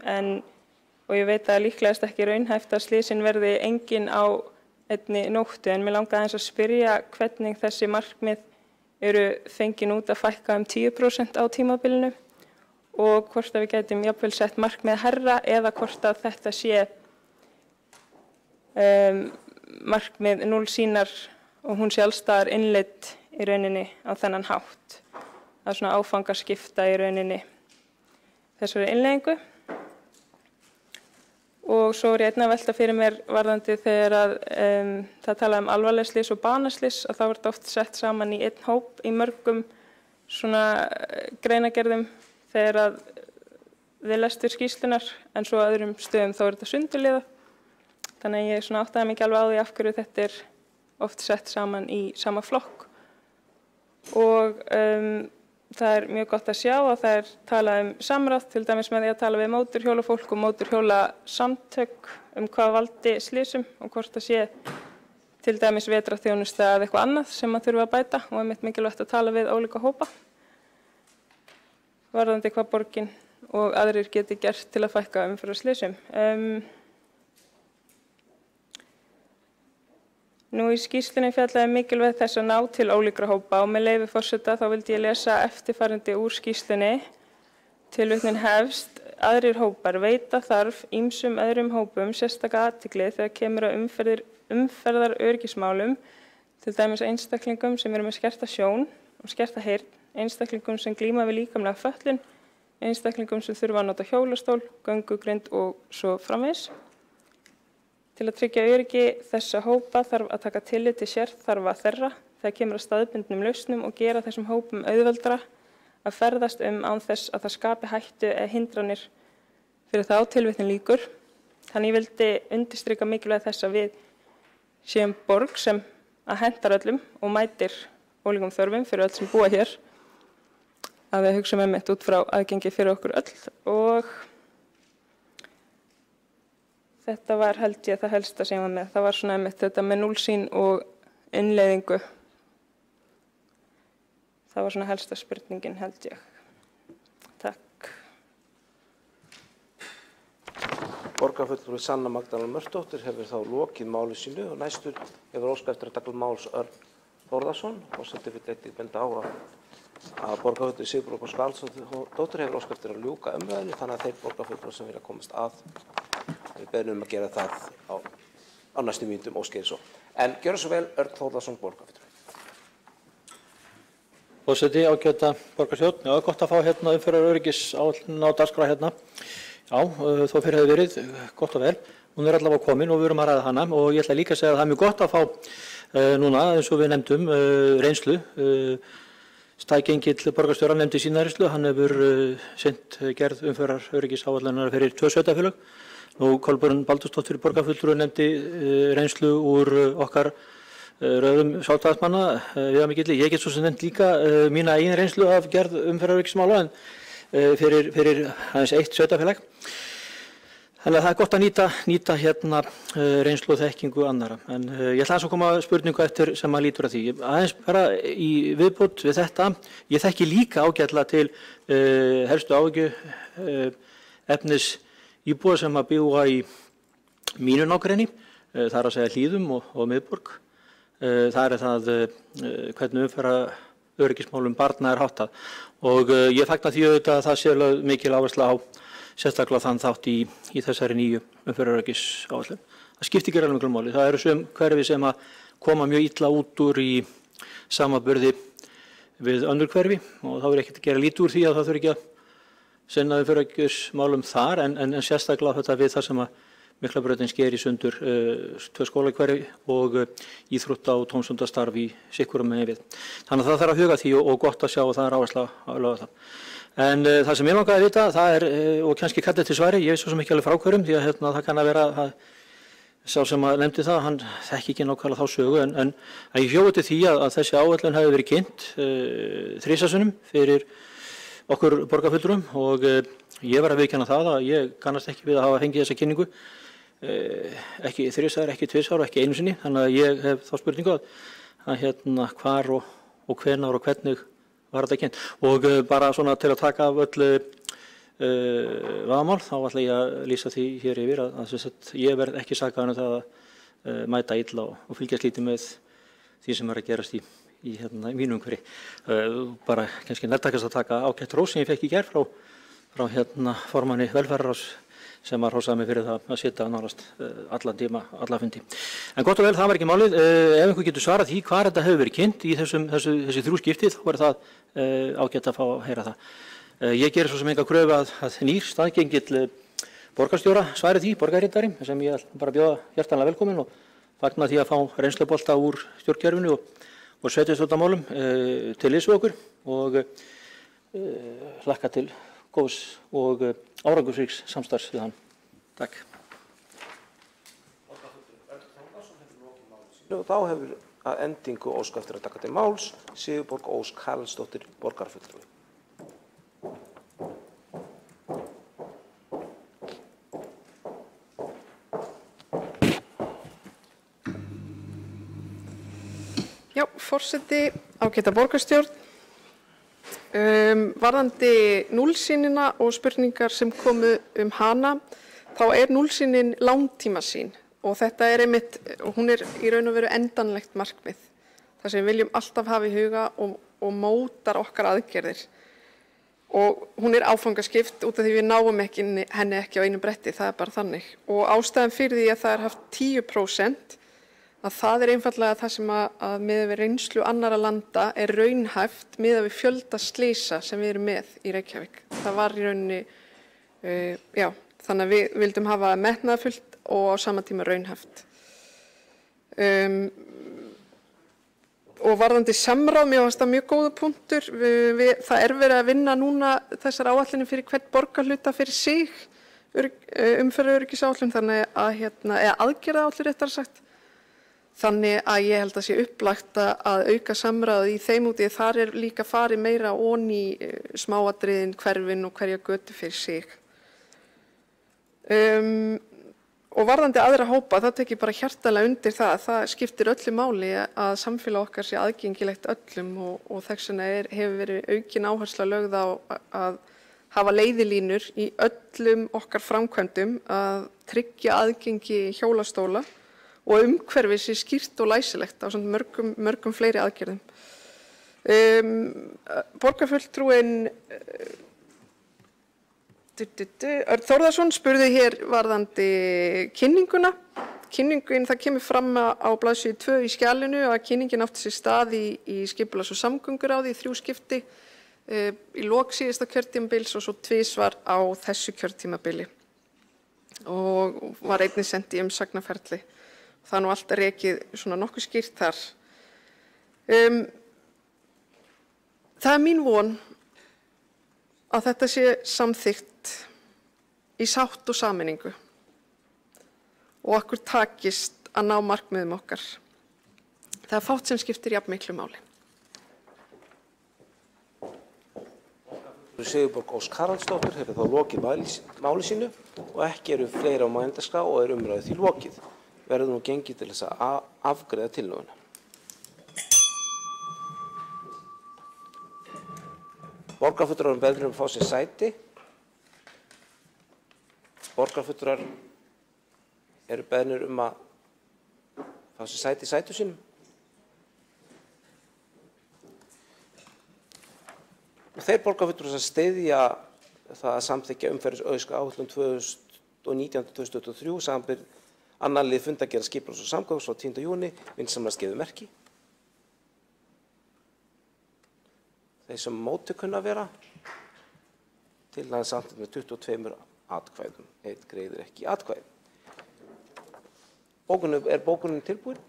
og ég veit að líklegast ekki raunhæft að slysin verði enginn á einni nóttu, en mér langaði aðeins að spyrja hvernig þessi markmið eru fengin út að fækka 10% á tímabilinu og hvort að við gætum jafnvel sett markmið hærra eða hvort að þetta sé markmið núllsýnar og hún sé allstaðar innleidd í rauninni á þennan hátt. Það er svona áfangaskipta í rauninni þessari innleiðingu. Og svo ég einnig að velta fyrir mér varðandi þegar að það talaði alvarleg slys og banaslys og þá var þetta oft sett saman í einn hóp í mörgum svona greinagerðum þegar að við lestur skýrslunar, en svo öðrum stöðum þá þetta sundurliða. Þannig að ég áttaði mig ekki alveg á því af hverju þetta oft sett saman í sama flokk. Og það mjög gott að sjá að það talað samráð, til dæmis með því að tala við mótorhjólafólk og mótorhjólasamtök hvað valdi slysum og hvort það sé til dæmis vetrarþjónusta eða eitthvað annað sem maður þurfa að bæta og einmitt mikilvægt að tala við ólíka hópa varðandi hvað borgin og aðrir geti gert til að fækka umferðarslysum. Nú í skýrslunni fjallaði mikilvægt þess að ná til ólíkra hópa og með leyfi forseta þá vildi ég lesa eftirfarandi úr skýrslunni. Tilvitnun hefst: aðrir hópar veita þarf ýmsum öðrum hópum sérstaka athygli þegar kemur að umferðaröryggismálum, til dæmis einstaklingum sem eru með skerta sjón og skerta heyrn, einstaklingum sem glíma við líkamlega fötlun, einstaklingum sem þurfa að nota hjólastól, göngugrind og svo framvegis. Til að tryggja öryggi þessa hópa þarf að taka tillit til sérþarfa þeirra þegar kemur að staðbundnum lausnum og gera þessum hópum auðveldara að ferðast án þess að það skapi hættu eða hindranir fyrir þá, tilvitnun lýkur. Þannig ég vildi undirstrika mikilvægi þess að við séum borg sem að hentar öllum og mætir ólíkum þörfum fyrir öll sem búa hér, að við hugsaum einmitt út frá aðgengi fyrir okkur öll og þetta var held ég það helsta sem ég var með. Það var svona einmitt þetta með núllsýn og innleiðingu. Það var svona helsta spurningin held ég. Takk. Borgarfulltrúi Sanna Magdalena Mörtudóttir hefur þá lokið máli sínu og næstur hefur óskað eftir að taka máls Örn Þórðarson. Forseti vill einnig benda á að borgarfulltrúi Sigurbjörg Skarlsdóttir hefur óskað eftir að ljúka umræðunni, þannig að þeir borgarfulltrúar sem vilja komast að við beðum að gera það á næstu mínútum óskeiði svo. En gjöra svo vel, Örn Þórðarson, borgarfulltrúi. Forseti, ágæta borgarstjórn. Já, gott að fá hérna umferðaröryggisáætlun á dagskrá hérna. Já, þó fyrir hefði verið gott og vel. Hún allavega komin og við erum að ræða hana og ég ætla líka að segja að það mjög gott að fá núna, eins og við nefndum, reynslu. Staðgengill borgarstjóra nefndi sína reynslu. Hann hefur sinnt gerð umferðaröryggisáætlunar fyrir 2 sveitarfélög. Nú Kolbrún Baldursdóttir borgarfulltrúi nefndi reynslu úr okkar röðum sjálfstæðismanna viðamikilli. Ég get svo sem nefnt líka mína eigin reynslu af gerð umferðaröryggismála en fyrir aðeins 1 sveitarfélag. Þannig að það er gott að nýta hérna reynslu og þekkingu annarra. En ég ætla að koma spurningu eftir sem að lítur að því. Aðeins bara í viðbót við þetta, ég þekki líka ágætlega til helstu áhyggju efnis íbúa sem að búa í mínu nágrenni, það er að segja Hlíðum og miðborg. Það er það hvernig umferðaröryggismálum barna er háttað og ég fagna því auðvitað að það sé lögð mikil áhersla á sérstaklega þann þátt í þessari nýju umferðaröryggisáætlun. Það skiptir ekki alveg miklu máli. Það eru sum hverfi sem að koma mjög illa út úr í samanburði við önnur hverfi og þá er ekkert að gera lítið úr því að það þurfi ekki að sinna umferðaröryggismálum þar en sérstaklega þetta við þar sem að Miklabrautin sker í sundur 2 skólahverfi og íþrótta- og tómstundastarf í sikkurum megin við. Þannig að það þarf að huga því og gott að sjá og það er áhersla að lögða það. En það sem ég langaði að vita, það er, og kannski kallið til svari, ég veist svo sem ekki alveg frá hverjum, því að það kann að vera að sá sem að nefndi það, hann þekki ekki nákvæmlega þá sögu, en ég hjóði til því að þessi áætlun hefði verið kynnt 3 sinnum fyrir okkur borgarfulltrúum og ég var að viðurkenna það að ég kannast ekki við að hafa fengið þessa kynningu, ekki 3 sinnum, ekki 2 sinnum, ekki 1 sinni, þannig að ég hef þá spurningu að hvar og hvenær og hvernig var þetta kynnt. Og bara svona til að taka af öll vaðamál, þá ætla ég að lýsa því hér yfir að ég verð ekki sakaður það að mæta illa og fylgjast lítið með því sem er að gerast í mínu umhverfi. Bara kannski nærtækast að taka ágætt rós sem ég fekk í gær frá formanni velferðarráðs sem að hrósaði mig fyrir það að sitja nánast allan tíma, alla fundi. En gott og vel, það var ekki málið. Ef einhver getur svarað því hvað þetta hefur verið kynnt í þessi 3 skipti, þá er það ágætt að fá að heyra það. Ég gerir svo sem enga kröfu að nýr staðgengill borgarstjóra svari því, borgarritari, sem ég bara bjóða hjartanlega velkomin og fagna því að fá reynslubolta úr stjórnkerfinu og sveitarstjórnarmálum til liðs við okkur og hlakka til góðs og árangursríks samstarfs við hann. Takk. Þá hefur að endingu ósk eftir að taka til máls Sigurborg Ósk Haraldsdóttir borgarfulltrúi. Já, forseti, ágæta borgarstjórn. Varðandi núllsýnina og spurningar sem komu hana, þá er núllsýnin langtímasýn og þetta er einmitt, hún er í raun og veru endanlegt markmið. Það sem við viljum alltaf hafa í huga og mótar okkar aðgerðir. Og hún er áfangaskipt út af því við náum henni ekki á einu bretti, það er bara þannig. Og ástæðan fyrir því að það er haft 10%, að það er einfallega það sem að miðað við reynslu annarra landa er raunhæft miðað við fjölda slysa sem við erum með í Reykjavík. Það var í rauninni, þannig að við vildum hafa metnaðarfullt og á sama tíma raunhæft. Og varðandi samráð, mér fannst það mjög góða punktur. Það er verið að vinna núna þessar áætlunum fyrir hvern borgarhluta fyrir sig, umferðaröryggisáætlun, þannig að eða aðgerðaáætlun réttara sagt. Þannig að ég held að sé upplagt að auka samráð í þeim úti. Þar er líka farið meira onni í smáatriðin, hverfin og hverja götu fyrir sig. Og varðandi aðra hópa, það tek ég bara hjartanlega undir það. Það skiptir öllu máli að samfélag okkar sé aðgengilegt öllum og þess vegna hefur verið aukin áhersla lögð á að hafa leiðilínur í öllum okkar framkvæmdum að tryggja aðgengi hjólastóla og umhverfið sé skýrt og læsilegt á mörgum fleiri aðgerðum. Borgarfulltrúinn Örn Þórðarson spurði hér varðandi kynninguna. kynningin, það kemur fram á blaðsíðu 2 í skjalinu að kynningin átti sér stað í skipulags- og samgönguráði í 3 skipti í lok síðasta kjörtímabils og svo tvisvar á þessu kjörtímabili og var einnig sent í umsagnaferli. Það nú allt rekið svona nokkuð skýrt þar. Það mín von að þetta sé samþykkt í sátt og sameiningu og okkur takist að ná markmiðum okkar. Það fátt sem skiptir jafn miklu máli. Sigurborg Ósk Haraldsdóttir hefur þá lokið máli sínu og ekki eru fleiri á mælendaskrá og umræðu því lokið. Verður nú gengið til þess að afgreiða tillöguna. Borgarfulltrúar beðnir að fá sér sæti. Borgarfulltrúar eru beðnir að fá sér sæti í sætum sínum. Þeir borgarfulltrúar sem styðja það að samþykkja umferðaröryggisáætlun 2019-2023 samanber 2. lið fundargerðar skipulags- og samgönguráðs frá 10. júní vinsamlegast gefið merki. Þeir sem móti kunna vera tillagan samþykkt með 22 atkvæðum. Einn greiðir ekki atkvæði. Er bókunin tilbúin?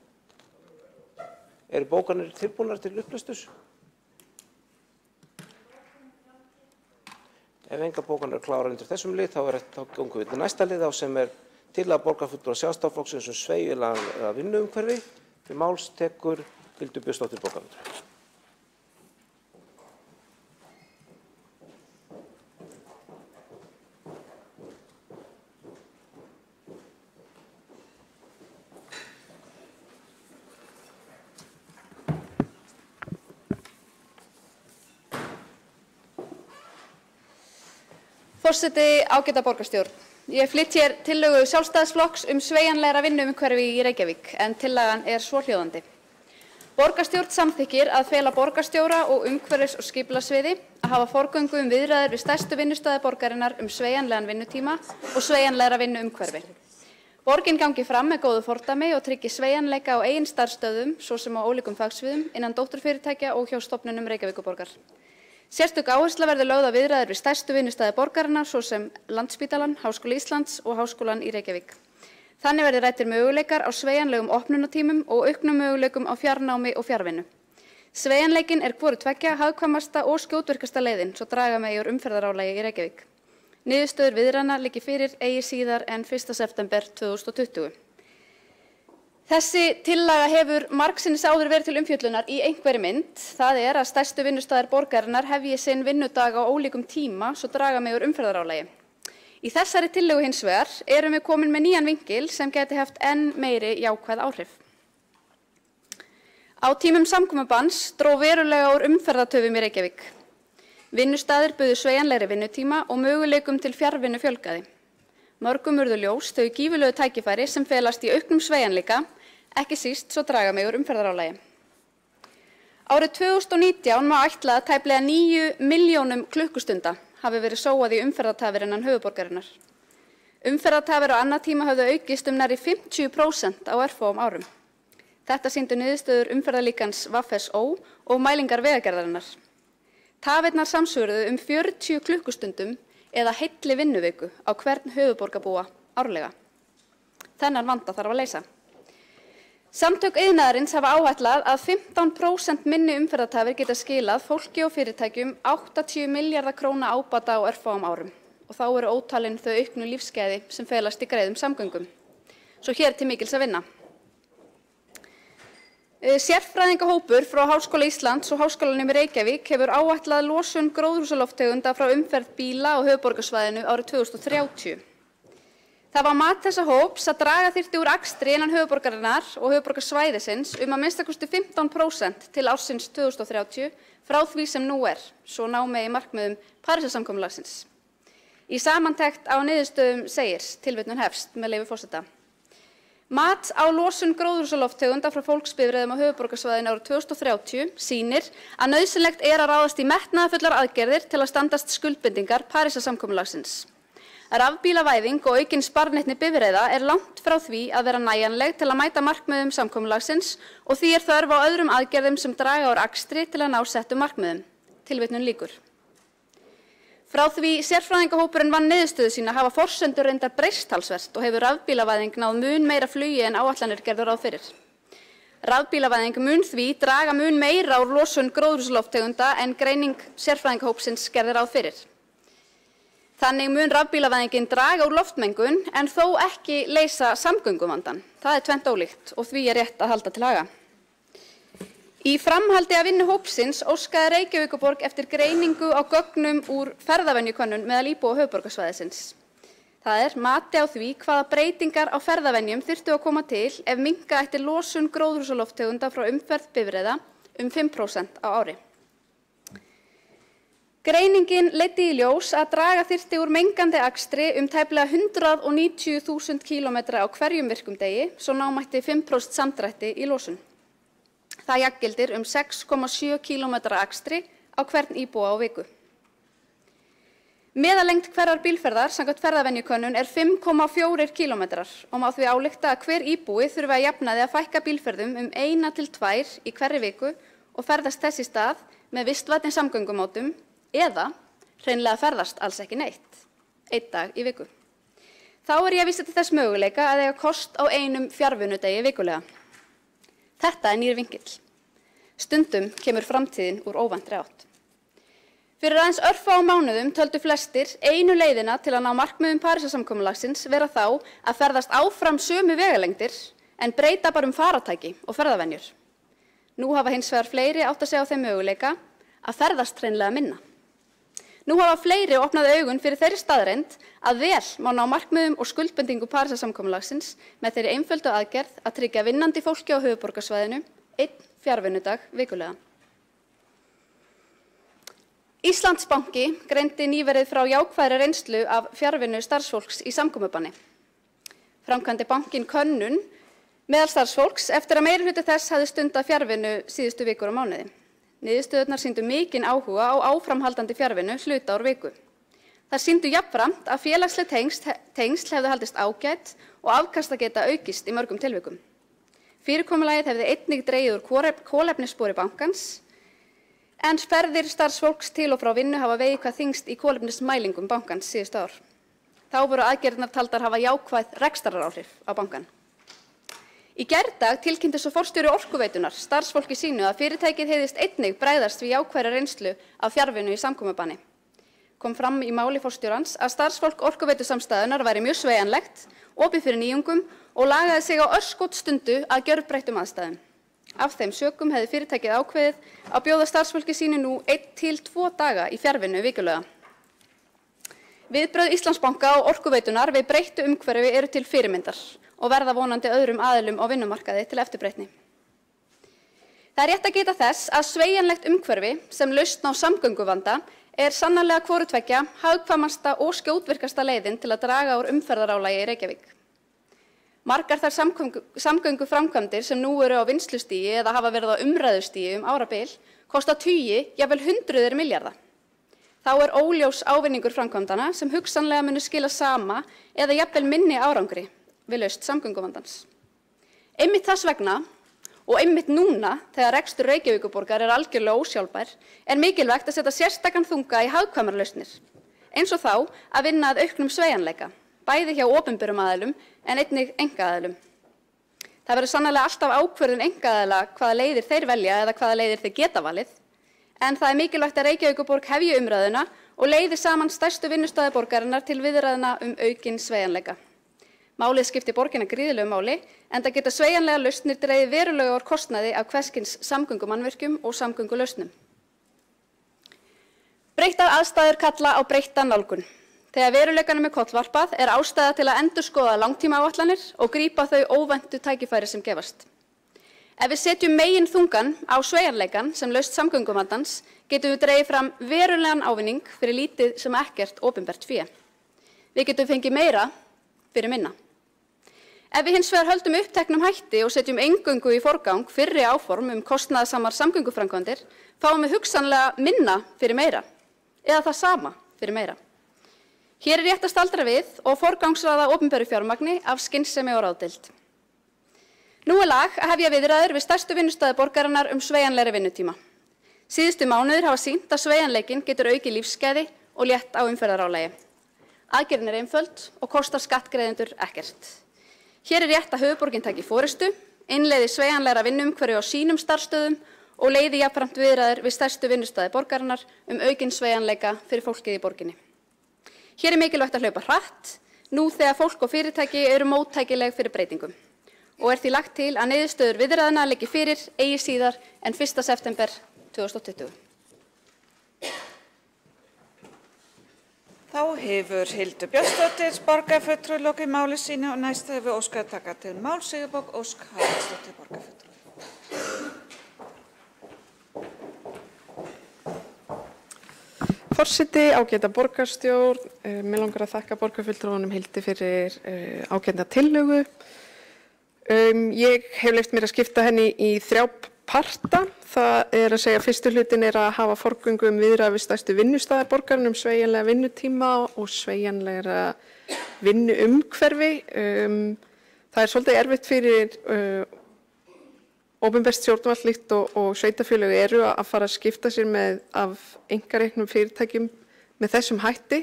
Eru bókanir tilbúnar til upplesturs? Ef engar bókanir klárar undir þessum lið, þá gangum við til næsta lið sem tillaga borgarfulltrúa Sjálfstæðisflokksins sveigjanlega vinnuumhverfi. Til máls tekur Hildur Björnsdóttir borgarfulltrúi. Forseti, ágæta borgarstjórn. Ég flyt hér tillögu Sjálfstæðisflokks sveigjanlegra vinnuumhverfi í Reykjavík en tillagan svohljóðandi. Borgarstjórn samþykkir að fela borgarstjóra og umhverfis- og skipulagssviði að hafa forgöngu viðræður við stærstu vinnustaði borgarinnar sveigjanlegan vinnutíma og sveigjanlegra vinnuumhverfi. Borgin gangi fram með góðu fordæmi og tryggi sveigjanleika á eigin starfsstöðvum, svo sem á ólíkum fagsviðum, innan dótturfyrirtækja og hjá stofnunum Reykjavíkurborgar. Sérstök áhersla verður lögð á viðræður við stærstu vinnustaði borgarinnar, svo sem Landspítalann, Háskóla Íslands og Háskólann í Reykjavík. Þannig verði ræddir möguleikar á sveigjanlegum opnunartímum og auknum möguleikum á fjarnámi og fjarvinnu. Sveigjanleikinn hvoru tveggja hagkvæmasta og skjótvirkasta leiðin, svo draga megi úr umferðarálagi í Reykjavík. Niðurstöður viðræðna liggi fyrir eigi síðar en 1. september 2020. Þessi tillaga hefur margsinnis áður verið til umfjöllunar í einhverri mynd. Það að stærstu vinnustaðir borgarinnar hefji sinn vinnudag á ólíkum tíma, svo draga megi úr umferðarálagi. Í þessari tillögu hins vegar erum við komin með nýjan vinkil sem geti haft enn meiri jákvæð áhrif. Á tímum samkomubanns dró verulega úr umferðartöfum í Reykjavík. Vinnustaðir buðu sveigjanlegri vinnutíma og möguleikum til fjarvinnu fjölgaði. Mörgum urðu ljós þau gífurlegu tækifæri sem felast í auknum sveigjanleika, ekki síst svo draga megi úr umferðarálagi. Árið 2019 má ætla að tæplega 9 milljónum klukkustunda hafi verið sóað í umferðartafir innan höfuðborgarinnar. Umferðartafir á annað tíma höfðu aukist nærri 50% á örfáum árum. Þetta sýndu niðurstöður umferðarlíkans VFSO og mælingar Vegagerðarinnar. Tafirnar samsvöruðu 40 klukkustundum eða heilli vinnuviku á hvern höfuðborgarbúa árlega. Þennan vanda þarf að leysa. Samtök iðnaðarins hafa áætlað að 15% minni umferðartafir geta skilað fólki og fyrirtækjum 80 milljarða króna ábata á örfáum árum og þá eru ótalin þau auknu lífsgæði sem felast í greiðum samgöngum. Svo hér til mikils að vinna. Sérfræðingahópur frá Háskóla Íslands og Háskólanum í Reykjavík hefur áætlað losun gróðurhúsalofttegunda frá umferð bíla á höfuðborgarsvæðinu árið 2030. Það var mat þessa hóps að draga þyrfti úr akstri innan höfuðborgarinnar og höfuðborgarsvæðisins að minnsta kosti 15% til ársins 2030 frá því sem nú svo ná megi markmiðum Parísarsamkomulagsins. Í samantekt á niðurstöðum segir, tilvitnun hefst með leyfi forseta. Mat á losun gróðurhúsalofttegunda frá fólksbifreiðum á höfuðborgarsvæðinu árið 2030 sýnir að nauðsynlegt að ráðast í metnaðarfullar aðgerðir til að standast skuldbindingar Parísarsamkomulagsins. Rafbílavæðing og aukin sparneytni bifreiða langt frá því að vera nægjanleg til að mæta markmiðum samkomulagsins og því þörf á öðrum aðgerðum sem draga úr akstri til að ná settum markmiðum. Tilvitnun lýkur. Frá því sérfræðingahópurinn vann niðurstöðu sína hafa forsendur reyndar breyst talsvert og hefur rafbílavæðing náð mun meira flugi en áætlanir gerðu ráð fyrir. Rafbílavæðing mun því draga mun meira úr losun gróðurhúsalofttegunda en greining sérfræðingahópsins gerði ráð fyrir. Þannig mun rafbílavæðingin draga úr loftmengun en þó ekki leysa samgönguvandann. Það tvennt ólíkt og því rétt að halda til haga. Í framhaldi af vinnu hópsins óskaði Reykjavíkurborg eftir greiningu á gögnum úr ferðavenjukönnun meðal íbúa höfuðborgarsvæðisins. Það mati á því hvaða breytingar á ferðavenjum þyrftu að koma til ef minnka ætti losun gróðurhúsalofttegunda frá umferð bifreiða 5% á ári. Greiningin leiddi í ljós að draga þyrfti úr mengandi akstri tæplega 190.000 kílómetra á hverjum virkum degi, svo ná mætti 5% samdrætti í losun. Það jafngildir 6,7 kílómetra akstri á hvern íbúa á viku. Meðallengd hverrar bílferðar samkvæmt ferðavenjukönnun 5,4 kílómetrar og má því álykta að hver íbúi þurfi að jafnaði að fækka bílferðum 1 til 2 í hverri viku og ferðast þess í stað með vistvænni samgöngumátum eða hreinlega ferðast alls ekki neitt, 1 dag í viku. Þá ég að vísa til þess möguleika að eiga kost á einum fjarvinnudegi vikulega. Þetta nýr vinkill. Stundum kemur framtíðin úr óvæntri átt. Fyrir aðeins örfáum mánuðum töldu flestir einu leiðina til að ná markmiðum Parísarsamkomulagsins vera þá að ferðast áfram sömu vegalengdir en breyta bara faratæki og ferðavenjur. Nú hafa hins vegar fleiri átt að segja á þeim möguleika að ferðast hreinlega minna. Nú hafa fleiri opnað augun fyrir þeirri staðreynd að vel má ná markmiðum og skuldbindingu Parísarsamkomulagsins með þeirri einföldu aðgerð að tryggja vinnandi fólki á höfuðborgarsvæðinu 1 fjarvinnudag vikulega. Íslandsbanki greindi nýverið frá jákvæðri reynslu af fjarvinnu starfsfólks í samkomubanni. Framkvæmdi bankinn könnun meðal starfsfólks eftir að meirihluti þess hafði stundað fjarvinnu síðustu vikur og mánuði. Niðurstöðurnar sýndu mikinn áhuga á áframhaldandi fjarvinnu hluta úr viku. Þær sýndu jafnframt að félagsleg tengsl hefðu haldist ágætt og afkastageta aukist í mörgum tilvikum. Fyrirkomulagið hefði einnig dregið úr kolefnisspori bankans en ferðir starfsfólks til og frá vinnu hafa vegið hvað þyngst í kolefnismælingum bankans síðustu ár. Þá voru aðgerðirnar taldar hafa jákvæð rekstraráhrif á bankann. Í gærdag tilkynnti svo forstjóri Orkuveitunnar starfsfólki sínu að fyrirtækið heiðist einnig bregðast við jákvæðri reynslu af fjarvinnu í samkomubanni. Kom fram í máli forstjórans að starfsfólk Orkuveitusamstæðunnar væri mjög sveigjanlegt, opið fyrir nýjungum og lagaði sig á örskotsstundu að gjörbreyttum aðstæðum. Af þeim sökum hefði fyrirtækið ákveðið að bjóða starfsfólki sínu nú 1 til 2 daga í fjarvinnu vikulega. Viðbrögð Íslandsbanka og Orkuveitunar við breyttu umhverfi eru til fyrirmyndar og verða vonandi öðrum aðilum á vinnumarkaði til eftirbreytni. Það rétt að geta þess að sveigjanlegt umhverfi sem lausn á samgönguvanda sannarlega hvoru tveggja hagkvæmasta og skjótvirkasta leiðin til að draga úr umferðarálagi í Reykjavík. Margar þær samgönguframkvæmdir sem nú eru á vinnslustigi eða hafa verið á umræðustigi árabil kosta tugi, jafnvel hundruðir milljarða. Þá óljós ávinningur framkvæmdana sem hugsanlega munu skila sama eða jafnvel minni árangri við lausn samgönguvandans. Einmitt þess vegna og einmitt núna þegar rekstur Reykjavíkurborgar algjörlega ósjálfbær mikilvægt að setja sérstakan þunga í hagkvæmar lausnir, eins og þá að vinna að auknum sveigjanleika, bæði hjá opinberum aðilum en einnig einkaaðilum. Það verður sannarlega alltaf ákvörðun einkaaðila hvaða leiðir þeir velja eða hvaða leiðir þeir geta valið, en það mikilvægt að Reykjavíkurborg hefji umræðuna og leiði saman stærstu vinnustaði borgarinnar til viðræðna aukinn sveigjanleika. Málið skiptir borgina gríðarlegu máli, enda geta sveigjanlegar lausnir dregið verulega úr kostnaði af hvers kyns samgöngumannvirkjum og samgöngulausnum. Breyttar aðstæður kalla á breytta nálgun. Þegar veruleikanum kollvarpað ástæða til að endurskoða langtímaáætlanir og grípa þau óvæntu tækifæri sem gefast. Ef við setjum megin þungan á sveigjanleikan sem lausn samgönguvandans, getum við dregið fram verulegan ávinning fyrir lítið sem ekkert opinbert fé. Við getum fengið meira fyrir minna. Ef við hins vegar höldum uppteknum hætti og setjum eingöngu í forgang fyrri áform kostnaðarsamar samgönguframkvæmdir, fáum við hugsanlega minna fyrir meira, eða það sama fyrir meira. Hér er rétt að staldra við og forgangsraða opinberu fjármagni af skynsemi og ráðdeild. Nú er lag að hefja viðræður við stærstu vinnustaði borgarinnar sveigjanlegri vinnutíma. Síðustu mánuðir hafa sýnt að sveigjanleikinn getur aukið lífsgæði og létt á umferðarálagi. Aðgerðin er einföld og kostar skattgreiðendur ekkert. Hér er rétt að höfuðborgin taki forystu, innleiði sveigjanlegra vinnuumhverfi á sínum starfsstöðum og leiði jafnframt viðræður við stærstu vinnustaði borgarinnar aukinn sveigjanleika fyrir fólkið í borginni. Hér er mikilvægt að hlaupa hratt, nú þegar fólk og fyrirtæki eru móttækileg fyrir breytingum. Og er því lagt til að niðurstöður viðræðna liggi fyrir eigi síðar en 1. september 2020. Þá hefur Hildur Björnsdóttir borgarfulltrúi lokið máli sínu og næst hefur óskað að taka til máls Sigurbjörg Ósk Haraldsdóttir borgarfulltrúi. Forseti, ágæta borgarstjórn, mig langar að þakka borgarfulltrúunum Hildi fyrir ágæta tillögu. Ég hef leyft mér að skipta henni í 3 parta. Það er að segja fyrstu hlutin er að hafa forgöngu viðræður við stærstu vinnustaðir borgarinnar sveigjanlega vinnutíma og sveigjanlegra vinnuumhverfi. Það er svolítið erfitt fyrir opinbert stjórnvald líkt og sveitarfélög eru að fara að skipta sér af einkareknum fyrirtækjum með þessum hætti.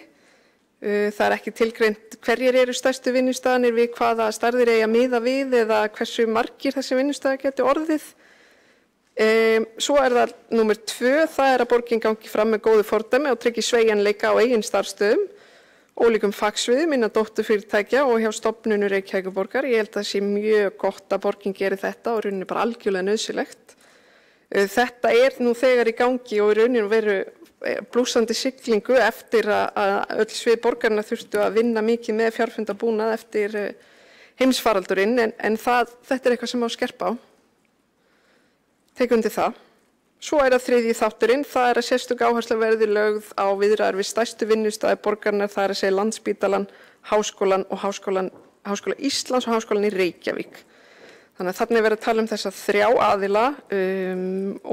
Það er ekki tilgreint hverjir eru stærstu vinnustaðir við hvaða stærðir eigi að miða við eða hversu margir þessi vinnustaðir geti orðið. Svo er það númer 2, það er að borgin gangi fram með góðu fordæmi og tryggi sveigjanleika á eigin starfsstöðum, ólíkum fagsviðum innan dótturfyrirtækja og hjá stofnunum Reykjavíkurborgar. Ég held að það sé mjög gott að borgin geri þetta og rauninni bara algjörlega nauðsynlegt. Þetta er nú þegar í gangi og í rauninni veru blúsandi siglingu eftir að öll svið borgarinnar þurftu að vinna mikið með fjarfundabúnað eftir heimsfaraldurinn en þetta er eitthvað sem á skerpa á. Tek undir það. Svo er það 3. þátturinn, það er að sérstök áhersla verði lögð á viðræður við stærstu vinnustaði borgarinnar, það er að segja Landspítalann, Háskólann og Háskóla Íslands og Háskólann í Reykjavík. Þannig að þarna er verið að tala þessa 3 aðila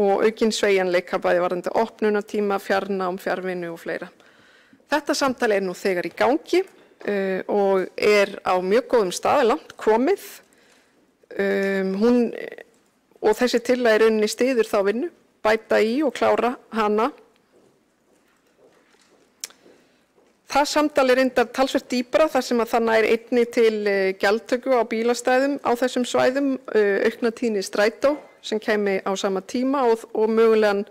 og aukinn sveigjanleika bæði varðandi opnunartíma, fjarnám, fjarvinnu og fleira. Þetta samtali er nú þegar í gangi og er á mjög góðum stað, langt komið. Og þessi tillaga í rauninni styður þá vinnu, bæta í og klára hana. Það samtal er reyndar talsvert dýpra þar sem að það nær einnig til gjaldtöku á bílastæðum á þessum svæðum, aukna tíðni strætó sem kæmi á sama tíma og mögulegan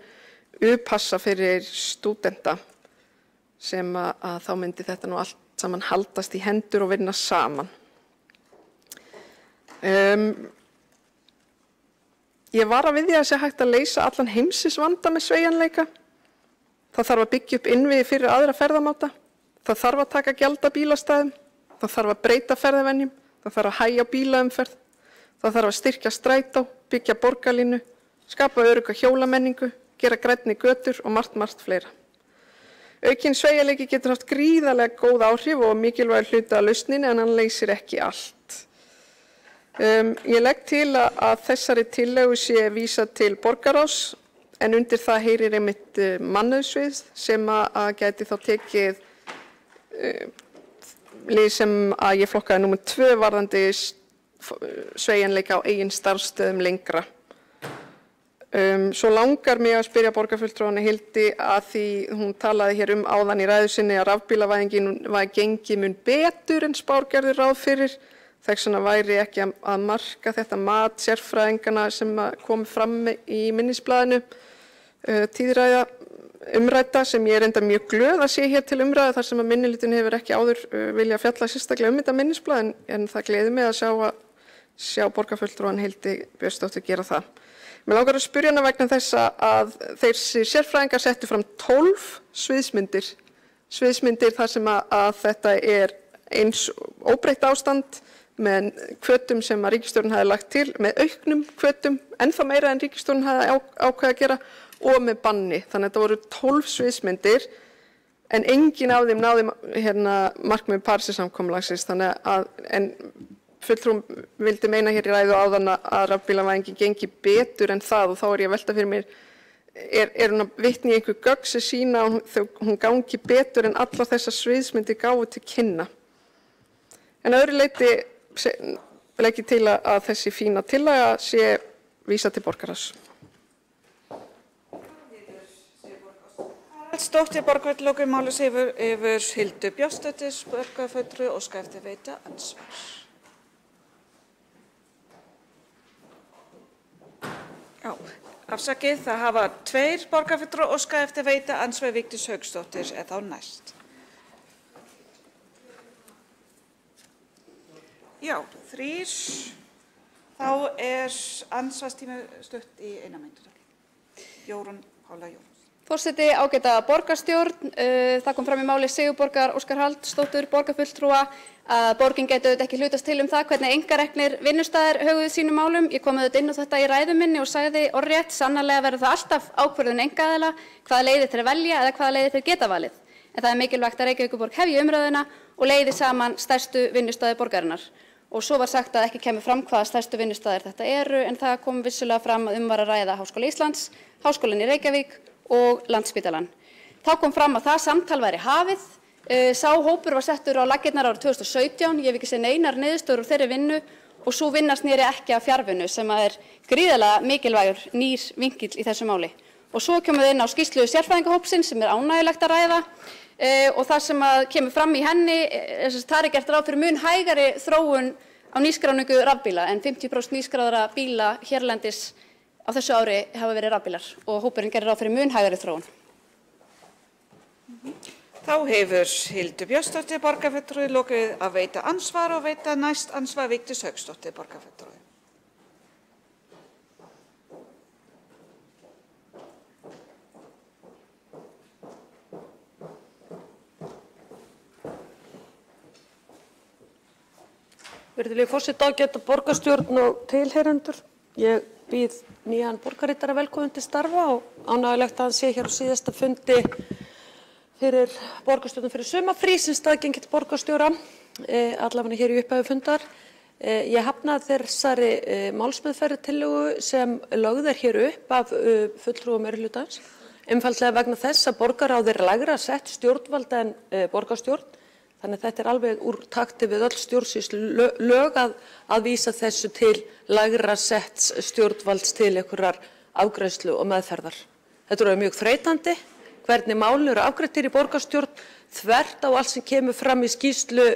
uppassa fyrir stúdenta sem að þá myndi þetta nú allt saman haldast í hendur og vinna saman. Ég var að við því að sé hægt að leysa allan heimsins vanda með sveigjanleika. Það þarf að byggja upp innviði fyrir aðra ferðamáta. Það þarf að taka gjald af bílastæðum. Það þarf að breyta ferðavenjum. Það þarf að hægja bílaumferð. Það þarf að styrkja strætó, byggja borgarlínu, skapa örugga hjólamenningu, gera grænni götur og margt fleira. Aukinn sveigjanleiki getur haft gríðarlega góð áhrif og mikilvægur hluti af lausninni en hann leysir ekki allt. Ég legg til að þessari tillögu sé vísað til borgarráðs en undir það heyrir einmitt mannauðssvið sem að gæti þá tekið lið sem að ég flokkaði númer 2 varðandi sveigjanleika á eigin starfsstöðum lengra. Svo langar mig að spyrja borgarfulltrúana Hildi að því hún talaði hér áðan í ræðu sinni að rafbílavæðingin gengi mun betur en spár gerðu ráð fyrir. Þess vegna væri ekki að marka þetta mat sérfræðingana sem komi fram í minnisblaðinu tíðræða umrædda sem ég er enda mjög glöð að sé hér til umræðu þar sem að minnihlutinn hefur ekki áður vilja fjalla sérstaklega þetta minnisblað en það gleður mig að sjá borgarfulltrúan Hildi Björnsdóttur gera það. Mig langar að spyrja hana vegna þess að þeir sérfræðingar settu fram 12 sviðsmyndir þar sem að þetta er eins óbreytt ástand með hvötum sem að ríkisstjórnin hafi lagt til, með auknum hvötum, ennþá meira en ríkisstjórnin hafi ákveðið að gera og með banni. Þannig að þetta voru 12 sviðsmyndir en engin af þeim náði markmið Parísarsamkomulagsins. En fulltrúum vildi meina hér í ræðu áðan að rafbílavæðingin gengi betur en það og þá er ég að velta fyrir mér hún að vitna í einhver gögn sem sýna að hún gangi betur en allar þessar sviðsmyndir gáfu til kynna. En að öðru leyti legg ég til að þessi fína tillaga sé vísað til borgarráðs. Haraldsdóttir, borgarfulltrúi, málshefur yfir Hildu Björnsdóttir, borgarfulltrúi, óska eftir veita andsvar. Já, afsakið, það hafa 2 borgarfulltrúar óskað eftir veita andsvar. Vigdís Hauksdóttir er þá næst. Já, 3. Þá er andsvarstími stutt í 1 mínútu. Jórunn Pála Jónas. Forseti, ágæta borgarstjórn, það kom fram í máli Sigurborgar Óskar Halldórsdóttur, borgarfulltrúa, að borgin gæti auðvitað ekki hlutast til það hvernig einkareknir vinnustaðir höguðu sínum málum. Ég kom auðvitað inn á þetta í ræðu minni og sagði orðrétt, sannarlega verður það alltaf ákvörðun einkaaðila hvaða leiðir þeir velja eða hvaða leiðir þeir geta valið. En það er mikilvægt að Reykjavíkurborg hefji umræðuna og leiði saman stærstu vinnustaði borgarinnar. Og svo var sagt að ekki kemur fram hvaða stærstu vinnustaðir þetta eru, en það kom vissulega fram að var að ræða Háskóla Íslands, Háskólann í Reykjavík og Landspítalann. Þá kom fram að það samtal væri hafið. Sá hópur var settur á laggirnar árið 2017. Ég hef ekki séð neinar niðurstöður úr þeirri vinnu og sú vinna sneri ekki að fjarvinnu sem er gríðarlega mikilvægur nýr vinkill í þessu máli. Og svo kemur við inn á skýrslu sérfræðingahópsins sem er ánægjulegt að ræða og það sem kemur fram í henni, það er gert ráð fyrir mun hægari þróun á nýskráningu rafbíla en 50% nýskráðra bíla hérlendis á þessu ári hafa verið rafbílar og hópurinn gerir ráð fyrir mun hægari þróun. Þá hefur Hildur Björnsdóttir, borgarfulltrúi, lokið að veita andsvar og veita næst andsvar Vigdís Hauksdóttir, borgarfulltrúi. Virðulegi forseti, ágæta borgarstjórn og tilheyrendur. Ég býð nýjan borgarritara velkominn til starfa og ánægjulegt að hann sé hér á síðasta fundi fyrir borgarstjórnum fyrir sumarfrí sem staðgengill borgarstjóra, allavega hér í upphafi fundar. Ég hafnaði þessari málsmeðferðartillögu sem lögð er hér upp af fulltrúum meirihlutans, einfaldlega vegna þess að borgarráð er lægra sett stjórnvald en borgarstjórn. Þannig að þetta er alveg úr takti við öll stjórnsýslulög að vísa þessu til lægra setts stjórnvalds til einhverjar afgreiðslu og meðferðar. Þetta er mjög þreytandi, hvernig mál eru afgreiddir í borgarstjórn, þvert á allt sem kemur fram í skýrslu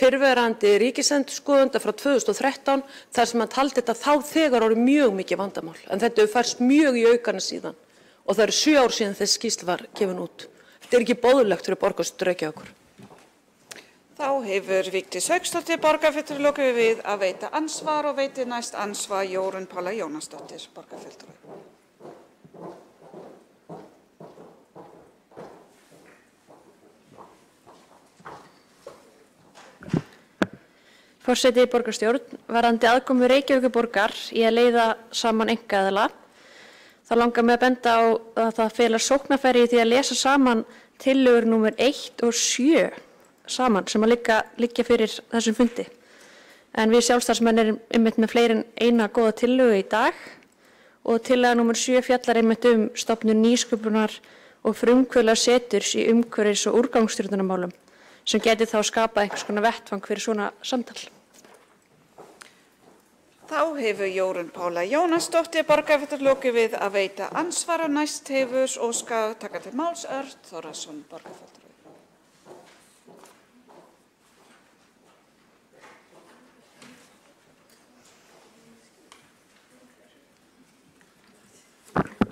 fyrrverandi ríkisendurskoðanda frá 2013, þar sem hann taldi þetta þá þegar orðið mjög mikið vandamál. En þetta hefur færst mjög í aukana síðan og það eru 7 ár síðan þessi skýrsla var gefin út. Þetta er ekki boðlegt fyrir borgarstjórn Reykjavíkur. Þá hefur Vigdís Hauksdóttir, borgarfulltrúi, lokið við að veita andsvar og veiti næst andsvar Jórunn Pála Jónasdóttir, borgarfulltrúi. Forseti borgarstjórn, varðandi aðkomu Reykjavíkurborgar í að leiða saman einkaaðila. Það langar mig að benda á að það felur sóknarfæri í því að lesa saman tillögur númer 1 og 7 saman sem að liggja fyrir þessum fundi. En við sjálfstæðismenn erum einmitt með fleiri en eina góða tillögu í dag og tillaga númer 7 fjallar einmitt stofnun nýsköpunar og frumkvöðlaseturs í umhverfis- og úrgangsstjórnunarmálum sem geti þá skapað einhvers konar vettvang fyrir svona samtal. Þá hefur Jórunn Pála Jónasdóttir, borgarfulltrúi, lokið við að veita andsvar og næst hefur óskað taka til máls Örn Þórðarson, borgarfulltrúi.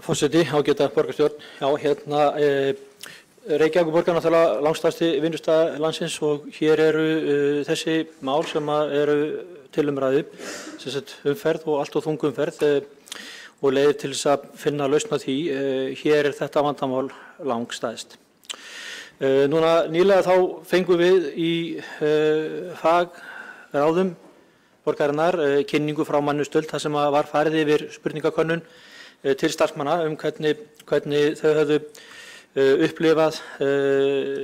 Forseti, ágæta borgarstjórn. Já, Reykjavíkurborg er náttúrulega langstærsti vinnustað landsins og hér eru þessi mál sem eru til umræðu, sem sagt umferð og allt og þung umferð og leiðir til þess að finna lausn á því. Hér er þetta vandamál langstæðst. Núna nýlega þá fengum við í fagráðum borgarinnar kynningu frá Mannustöld þar sem var farið yfir spurningakönnun til starfsmanna hvernig þau höfðu upplifað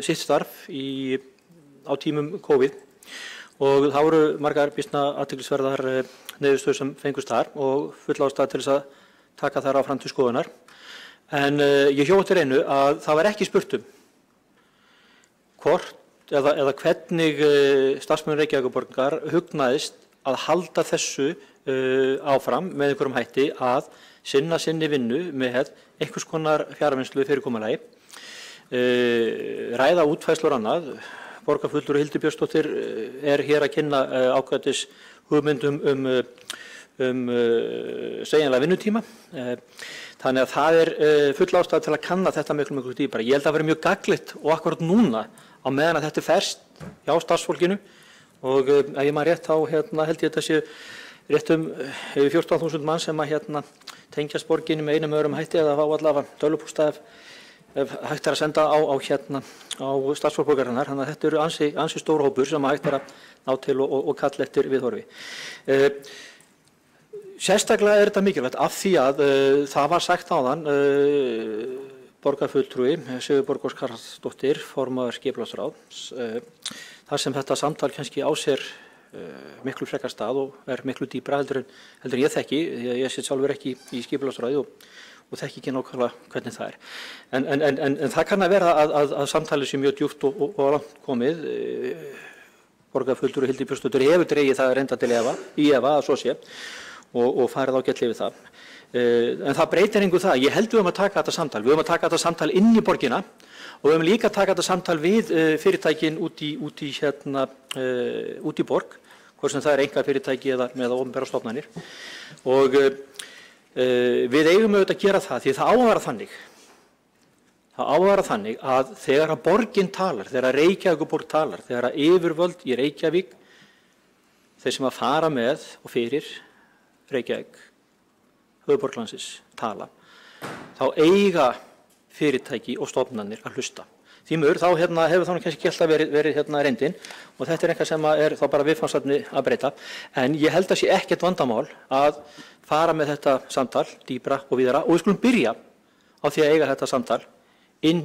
sitt starf á tímum COVID og það voru margar býsna athyglisverðar niðurstöður sem fengust þar og full ástæða til þess að taka þær áfram til skoðunar. En ég hjó eftir einu að það var ekki spurt hvort eða hvernig starfsmönnum Reykjavíkurborgar hugnaðist að halda þessu áfram með einhverjum hætti að sinna sinni vinnu með einhvers konar fjarvinnslu fyrirkomulagi, ræða útfærslur annað. Borgarfulltrúi Hildur Björnsdóttir hér að kynna ágætis hugmyndum sveigjanlega vinnutíma. Þannig að það full ástæða til að kanna þetta miklu dýpra. Ég held að það veri mjög gagnlegt og akkúrat núna á meðan að þetta ferst hjá starfsfólkinu og ef ég maður rétt þá held ég þetta sé rétt yfir 14.000 mann sem að tengjast borginni með einum öðrum hætti eða fá allavega tölvupósta ef hægt að senda á starfsfólk borgarinnar. Þannig að þetta ansi stór hópur sem hægt að ná til og kalla eftir viðhorfi. Sérstaklega þetta mikilvægt af því að það var sagt áðan borgarfulltrúi Sigurborg Óskarsdóttir, formaður skipulagsráðs, þar sem þetta samtal kannski á sér miklu frekar stað og miklu dýpra heldur en ég þekki. Ég sit sjálfur ekki í skipulagsráði og þekki ekki nákvæmlega hvernig það En það kann að vera að samtalið sé mjög djúpt og langt komið. Borgarfulltrúi Hildur Björnsdóttir hefur dregið það reynda til í efa að svo sé og farið ágætlega við það. En það breytir engu það. Ég held við að taka þetta samtal. Við að taka þetta samtal inn í borgina og við líka að taka þetta samtal við fyrirtækin út í borg, hvort sem það einkafyrirtæki eða opinberar stofnanir. Og við eigum auðvitað að gera það því það á að vera þannig. Það á að vera þannig að þegar að borgin talar, þegar að Reykjavíkurborg talar, þegar að yfirvöld í Reykjavík, þeir sem að fara með og fyrir Reykjavík, höfuðborg landsins, tala, þá eiga fyrirtæki og stofnanir að hlusta. Því miður þá hefur það kannski ekki alltaf verið reyndin og þetta eitthvað sem þá bara viðfangsefni að breyta. En ég held að sé ekkert vandamál að fara með þetta samtal dýpra og víðara og við skulum byrja á því að eiga þetta samtal inn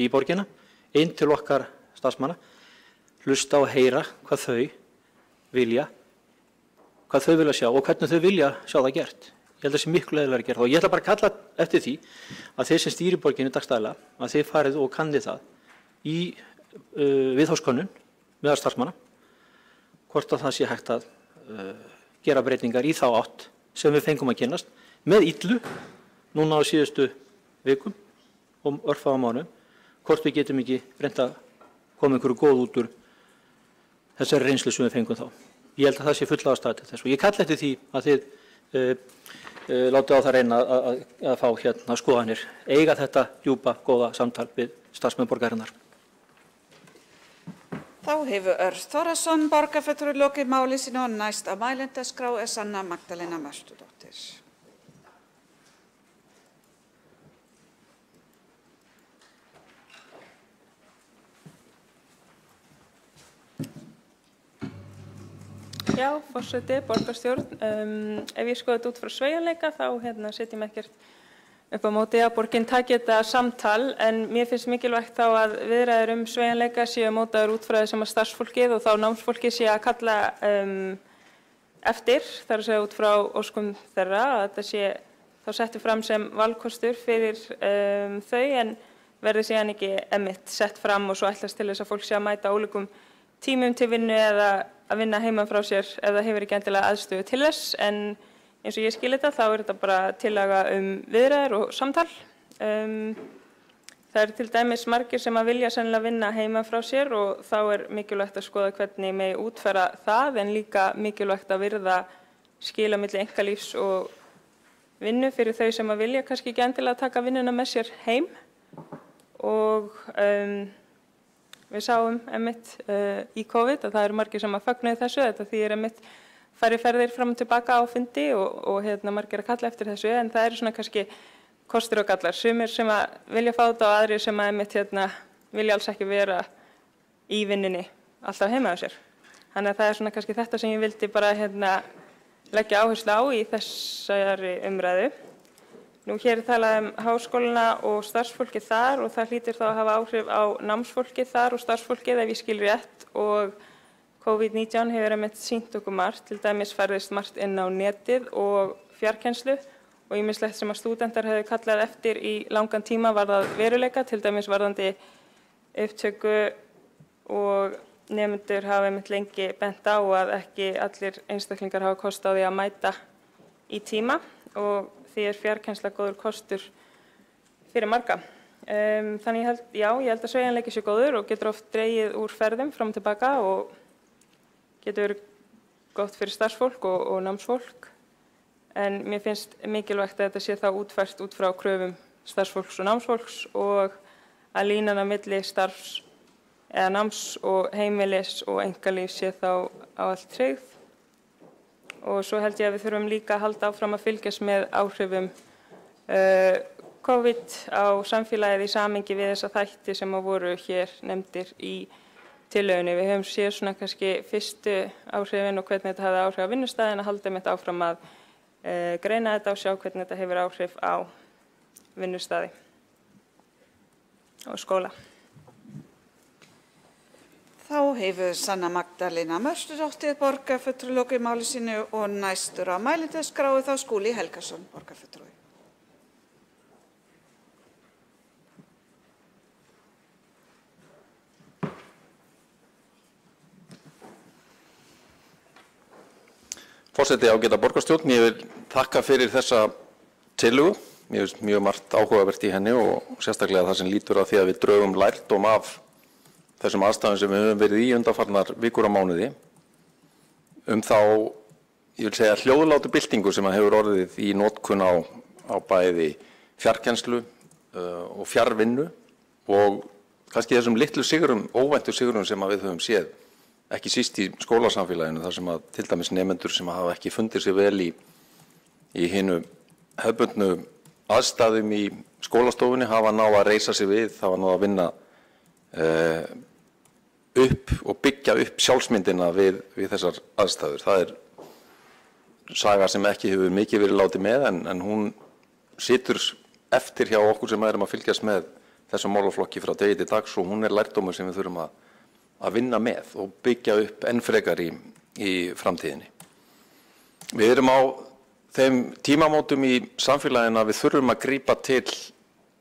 í borgina, inn til okkar starfsmanna, hlusta og heyra hvað þau vilja sjá og hvernig þau vilja sjá það gert. Ég held að það sé miklu leiðilega gert og ég ætla bara að kalla eftir því að þeir sem stýri borginni dagstæðlega að þeir farið og kannið það í viðhorfskönnun meðal starfsmanna hvort að það sé hægt að gera breytingar í þá átt sem við fengum að kynnast með illu núna á síðustu vikum og örfáum mánuðum, hvort við getum ekki reynt að koma einhverju góð út úr þessari reynslu sem við fengum þá. Ég held að það sé full ástæða til þess og ég kalla eftir því að þið látið á það reyna að fá skoðanir, eiga þetta djúpa, góða samtal við starfsmenn borgarinnar. Þá hefur Örn Þórðarson borgarfulltrúi lokið máli sínu og næst á mælendaskrá Sanna Magdalena Mörtudóttir. Já, forseti, borgarstjórn. Ef ég skoði þetta út frá sveigjanleika þá setjum ekkert upp á móti að borgin taki þetta samtal en mér finnst mikilvægt þá að viðræður sveigjanleika séu mótaðar út frá þessum að starfsfólkið og þá námsfólki sé að kalla eftir, þar að segja út frá óskum þeirra, að þetta sé þá settu fram sem valkostur fyrir þau en verði síðan ekki einmitt sett fram og svo ætlast til þess að fólk sé að mæta ólíkum tímum til vinnu eða að vinna heima frá sér ef það hefur ekki endilega aðstöðu til þess en eins og ég skil þetta þá þetta bara tillaga viðræður og samtal. Það til dæmis margir sem að vilja sennilega vinna heima frá sér og þá mikilvægt að skoða hvernig megi útfæra það en líka mikilvægt að virða skil á milli einkalífs og vinnu fyrir þau sem að vilja kannski ekki endilega taka vinnuna með sér heim og við sáum einmitt í COVID að það margir sem að fagnuðu þessu, þetta þýðir einmitt færri ferðir fram og tilbaka á fundi og margir að kalla eftir þessu en það svona kannski kostur og gallar, sumir sem að vilja fá þetta og aðrir sem að einmitt vilja alls ekki vera í vinninni alltaf heima á sér. Þannig að það svona kannski þetta sem ég vildi bara leggja áherslu á í þessari umræðu. Nú hér talað háskólana og starfsfólki þar og það hlýtur þá að hafa áhrif á námsfólki þar og starfsfólkið ef ég skil rétt og COVID-19 hefur einmitt sýnt okkur margt, til dæmis færðist margt inn á netið og fjarkennslu og og ýmislegt sem að stúdentar hefðu kallað eftir í langan tíma varðað veruleika, til dæmis varðandi upptöku, og nemendur hafa einmitt lengi bent á að ekki allir einstaklingar hafa kost á því að mæta í tíma og því fjarkennsla góður kostur fyrir marga. Þannig ég held að sveigjanleiki sé góður og getur oft dregið úr ferðum fram og tilbaka og getur verið gott fyrir starfsfólk og námsfólk. En mér finnst mikilvægt að þetta sé þá útfært út frá kröfum starfsfólks og námsfólks og að línan á milli starfs eða náms og heimilis og einkalífs sé þá á allt tryggð. Og svo held ég að við þurfum líka að halda áfram að fylgjast með áhrifum COVID á samfélagið í samhengi við þessa þætti sem voru hér nefndir í tillögunni. Við höfum séð svona kannski fyrstu áhrifin og hvernig þetta hafði áhrif á vinnustæðin, að halda mitt áfram að greina þetta og sjá hvernig þetta hefur áhrif á vinnustæði og skóla. Þá hefur Sanna Magdalena Möstudóttir borgarfulltrúi lokið máli sínu og næstur á mælendaskrá þá Skúli Helgason borgarfulltrúi. Forseti, ágæta borgarstjórn, ég vil þakka fyrir þessa tillögu. Mér finnst mjög margt áhugavert í henni og sérstaklega það sem lýtur að því að við drögum lærdóm af þessum aðstæðum sem við höfum verið í undanfarnar vikur og mánuði. Þá, ég vil segja, hljóðlátu byltingu sem hefur orðið í notkun á bæði fjarkennslu og fjarvinnu og kannski þessum litlu sigurum, óvæntu sigurum sem við höfum séð, ekki síst í skólasamfélaginu, þar sem að til dæmis nemendur sem hafa ekki fundið sér vel í hinu hefðbundnu aðstæðum í skólastofunni hafa náð að reisa sig við, hafa náð að vinna upp og byggja upp sjálfsmyndina við þessar aðstæður. Það saga sem ekki hefur mikið verið látið með en hún situr eftir hjá okkur sem erum að fylgjast með þessum málaflokki frá degi til dags og hún lærdómur sem við þurfum að vinna með og byggja upp enn frekar í framtíðinni. Við erum á þeim tímamótum í samfélaginu að við þurfum að grípa til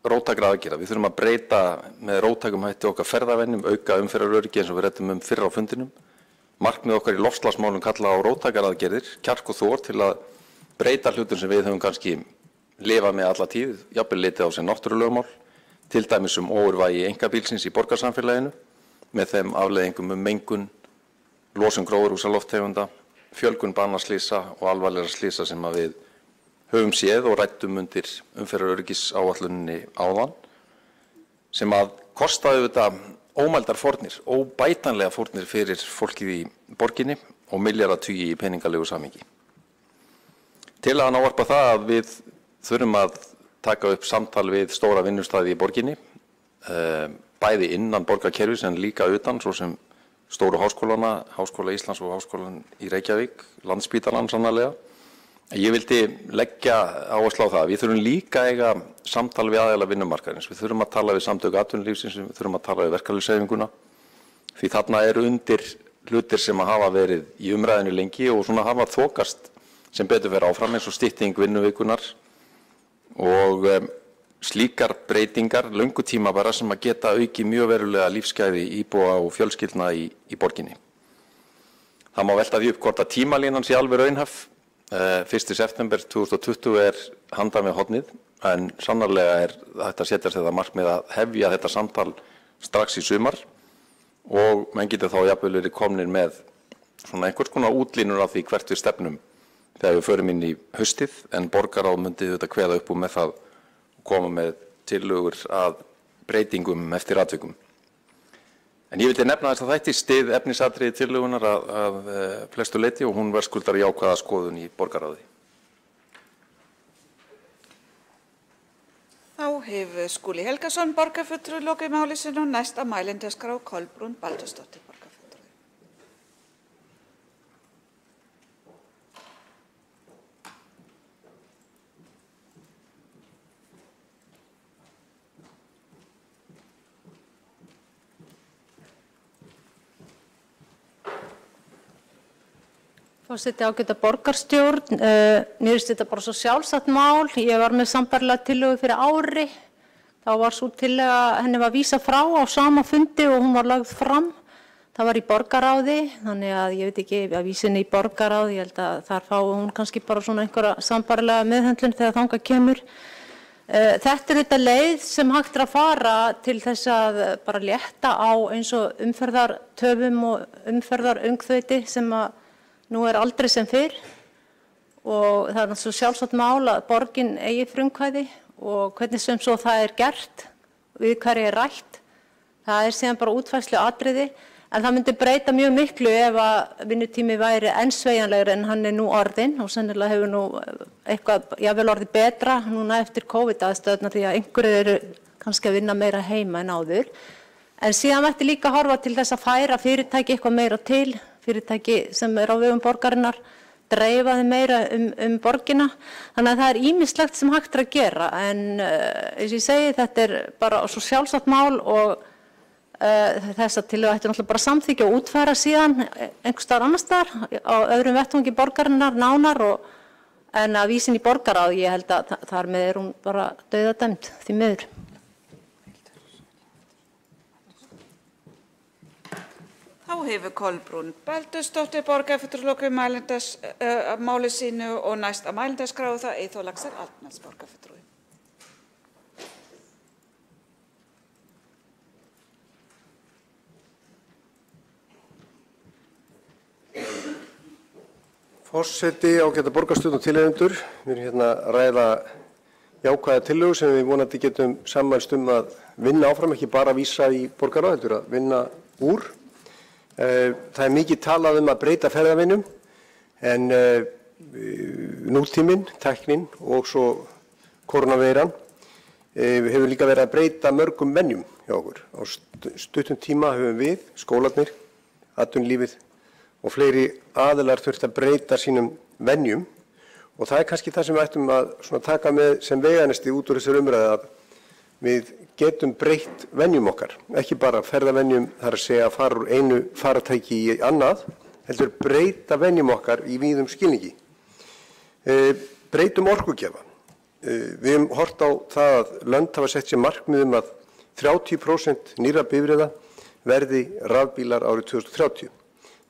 róttækra aðgerða. Við þurfum að breyta með róttækum hætti okkar ferðavenjum, auka umferðaröryggi eins og við ræddum fyrr á fundinum. Markmið okkar í loftslagsmálum kalla á róttækar aðgerðir, kjark og þor til að breyta hlutum sem við höfum kannski lifað með alla tíð, jafnvel litið á sem náttúrulögmál, til dæmis óurvægi einkabílsins í borgarsamfélaginu, með þeim afleiðingum mengun, losun gróðurhúsalofttegunda, fjölgun banaslysa og alvarlegra slysa sem við höfum séð og ræddum undir umferðaröryggisáætluninni áðan, sem að kostaði þetta ómældar fórnir, óbætanlega fórnir fyrir fólkið í borginni og milljarðatugi í peningalegu samhengi. Til að ávarpa það að við þurfum að taka upp samtal við stóra vinnustæði í borginni, bæði innan borgarkerfis en líka utan, svo sem stóru háskólana, Háskóla Íslands og Háskólan í Reykjavík, Landspítalann sannarlega. Ég vildi leggja áherslu á það. Við þurfum líka að eiga samtal við aðila vinnumarkaðarins. Við þurfum að tala við samtök atvinnulífsins, við þurfum að tala við verkalýðshreyfinguna. Því þarna undir hlutir sem hafa verið í umræðinu lengi og svona hafa þokast sem betur vera áfram eins og stytting vinnuvikunar og slíkar breytingar löngu tímabæra sem að geta auki mjög verulega lífsgæði íbúa og fjölskyldna í borginni. Það má velta því upp hvort að tímalínan sé alveg raunhæf. 1. september 2020 handan við hornið en sannarlega hægt að setja þetta markmið að hefja þetta samtal strax í sumar og menn getur þá jafnvel verið komnir með svona einhvers konar útlínur af því hvert við stefnum þegar við förum inn í haustið en borgarráð myndi þetta kveða upp með það koma með tillögur að breytingum eftir atvikum. En ég vildi nefna þess að þætti styð efnisatriði tillögunar að flestu leyti og hún verðskuldar jákvæða skoðun í borgarráði. Þá hefur Skúli Helgason borgarfulltrúi lokið máli sínu og næst á mælendaskrá Kolbrún Baldursdóttir borgarfulltrúi. Forseti, ágæta borgarstjórn, mér finnst þetta bara svo sjálfsagt mál. Ég var með sambærilega tillögu fyrir ári. Þá var svo tillaga, henni var vísað frá á sama fundi og hún var lögð fram. Það var í borgarráði, þannig að ég veit ekki að vísinni í borgarráði, ég held að þar fái hún kannski bara svona einhverja sambærilega meðhöndlun þegar þangað kemur. Þetta þetta leið sem hægt að fara til þess að bara létta á eins og umferðartöfum og umferðaröngþveiti sem að nú aldrei sem fyrr og það svo sjálfsagt mál að borgin eigi frumkvæði og hvernig sem svo það gert, við hverju rætt, það síðan bara útfærslu atriði. En það myndi breyta mjög miklu ef að vinnutími væri enn sveigjanlegri en hann nú orðinn og sennilega hefur nú eitthvað jafnvel orðið betra núna eftir COVID-aðstöðuna því að einhverjir eru kannski að vinna meira heima en áður. En síðan mætti líka horfa til þess að færa fyrirtæki eitthvað meira til, fyrirtæki sem á vegum borgarinnar, dreifa þeim meira borgina. Þannig að það ýmislegt sem hægt að gera en eins og ég segi þetta bara svo sjálfsagt mál og þess að tillögu ætti náttúrulega bara samþykkja og útfæra síðan einhvers staðar annars staðar á öðrum vettvangi borgarinnar nánar en að vísin í borgarráð ég held að þar með hún bara dauðadæmd því miður. Þá hefur Kolbrún Baldursdóttir borgarfulltrúi máli sínu og næst að mælendaskrá það Eyþór Laxar Arnalds borgarfulltrúi. Forseti, ágæta borgarstjórn og tilheyrendur, við erum hérna að ræða jákvæða tillögu sem við vonandi getum sammælst að vinna áfram, ekki bara vísa í borgarráð, heldur að vinna úr. Það mikið talað að breyta ferðavinum en nútíminn, tæknin og svo koronaveiran hefur líka verið að breyta mörgum venjum hjá okkur. Á stuttum tíma höfum við, skólarnir, atvinnulífið og fleiri aðilar þurft að breyta sínum venjum og það kannski það sem við ættum að taka með sem veganesti út úr þessari umræðu að við getum breytt venjum okkar, ekki bara ferðavenjum þar að segja að fara úr einu farartæki í annað, heldur breyta venjum okkar í víðum skilningi. Breytum orkugjafa. Við höfum hort á það að lönd hafa sett sér markmið að 30% nýrra bifreiða verði rafbílar árið 2030.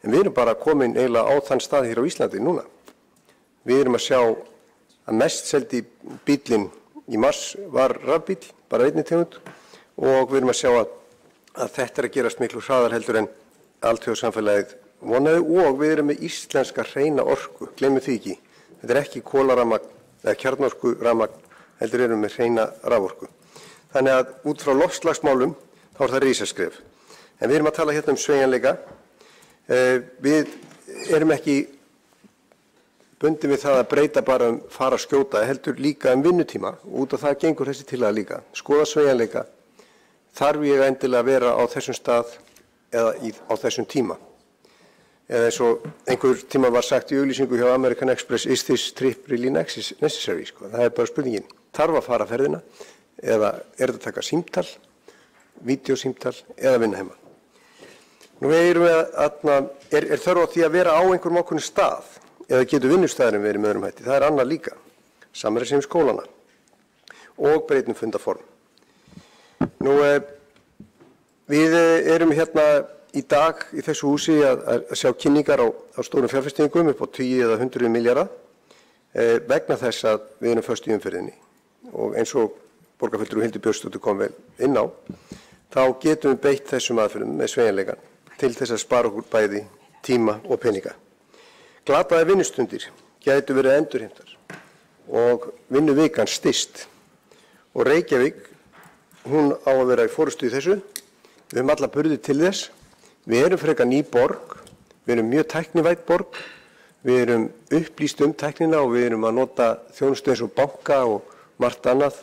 En við erum bara komin eiginlega á þann stað hér á Íslandi núna. Við erum að sjá að mest seldi bílinn í mars var rafbíll, bara einni tegund og við erum að sjá að þetta að gerast miklu hraðar heldur en alþjóðasamfélagið vonaði og við erum með íslenska hreina orku, gleymum því ekki. Þetta ekki kólarafmagn eða kjarnorkurafmagn, heldur erum með hreina raforku. Þannig að út frá loftslagsmálum þá það risaskref. En við erum að tala hérna sveigjanleika. Við erum ekki bundin við það að breyta bara fara að skjóta, heldur líka vinnutíma og út af það gengur þessi tillaga líka. Skoða sveigjanleika, þarf ég endilega að vera á þessum stað eða á þessum tíma. Eða eins og einhver tíma var sagt í auglýsingu hjá American Express, is this trip really necessary? Það bara spurningin, þarf að fara ferðina eða þetta að taka símtal, vídeosímtal eða vinna heima. Nú erum við þörf á því að vera á einhverjum ákveðnum stað eða getur vinnustæðurinn verið með öðrum hætti. Það annað líka, samræðis sem skólana og breytum fundaform. Nú við erum hérna í dag í þessu húsi að sjá kynningar á stórum fjárfestingum upp á 10 eða 100 milljarða vegna þess að við erum föst í umferðinni og eins og borgarfulltrúi Hildur Björnsdóttir kom vel inn á, þá getum við beitt þessum aðferðum með sveigjanleikann til þess að spara okkur bæði tíma og peninga. Glataðar vinnustundir gætu verið endurheimtar og vinnuvikan styst og Reykjavík, hún á að vera í forystu í þessu. Við höfum alla burði til þess. Við erum frekar ný borg, við erum mjög tæknivædd borg, við erum upplýst tæknina og við erum að nota þjónustu eins og banka og margt annað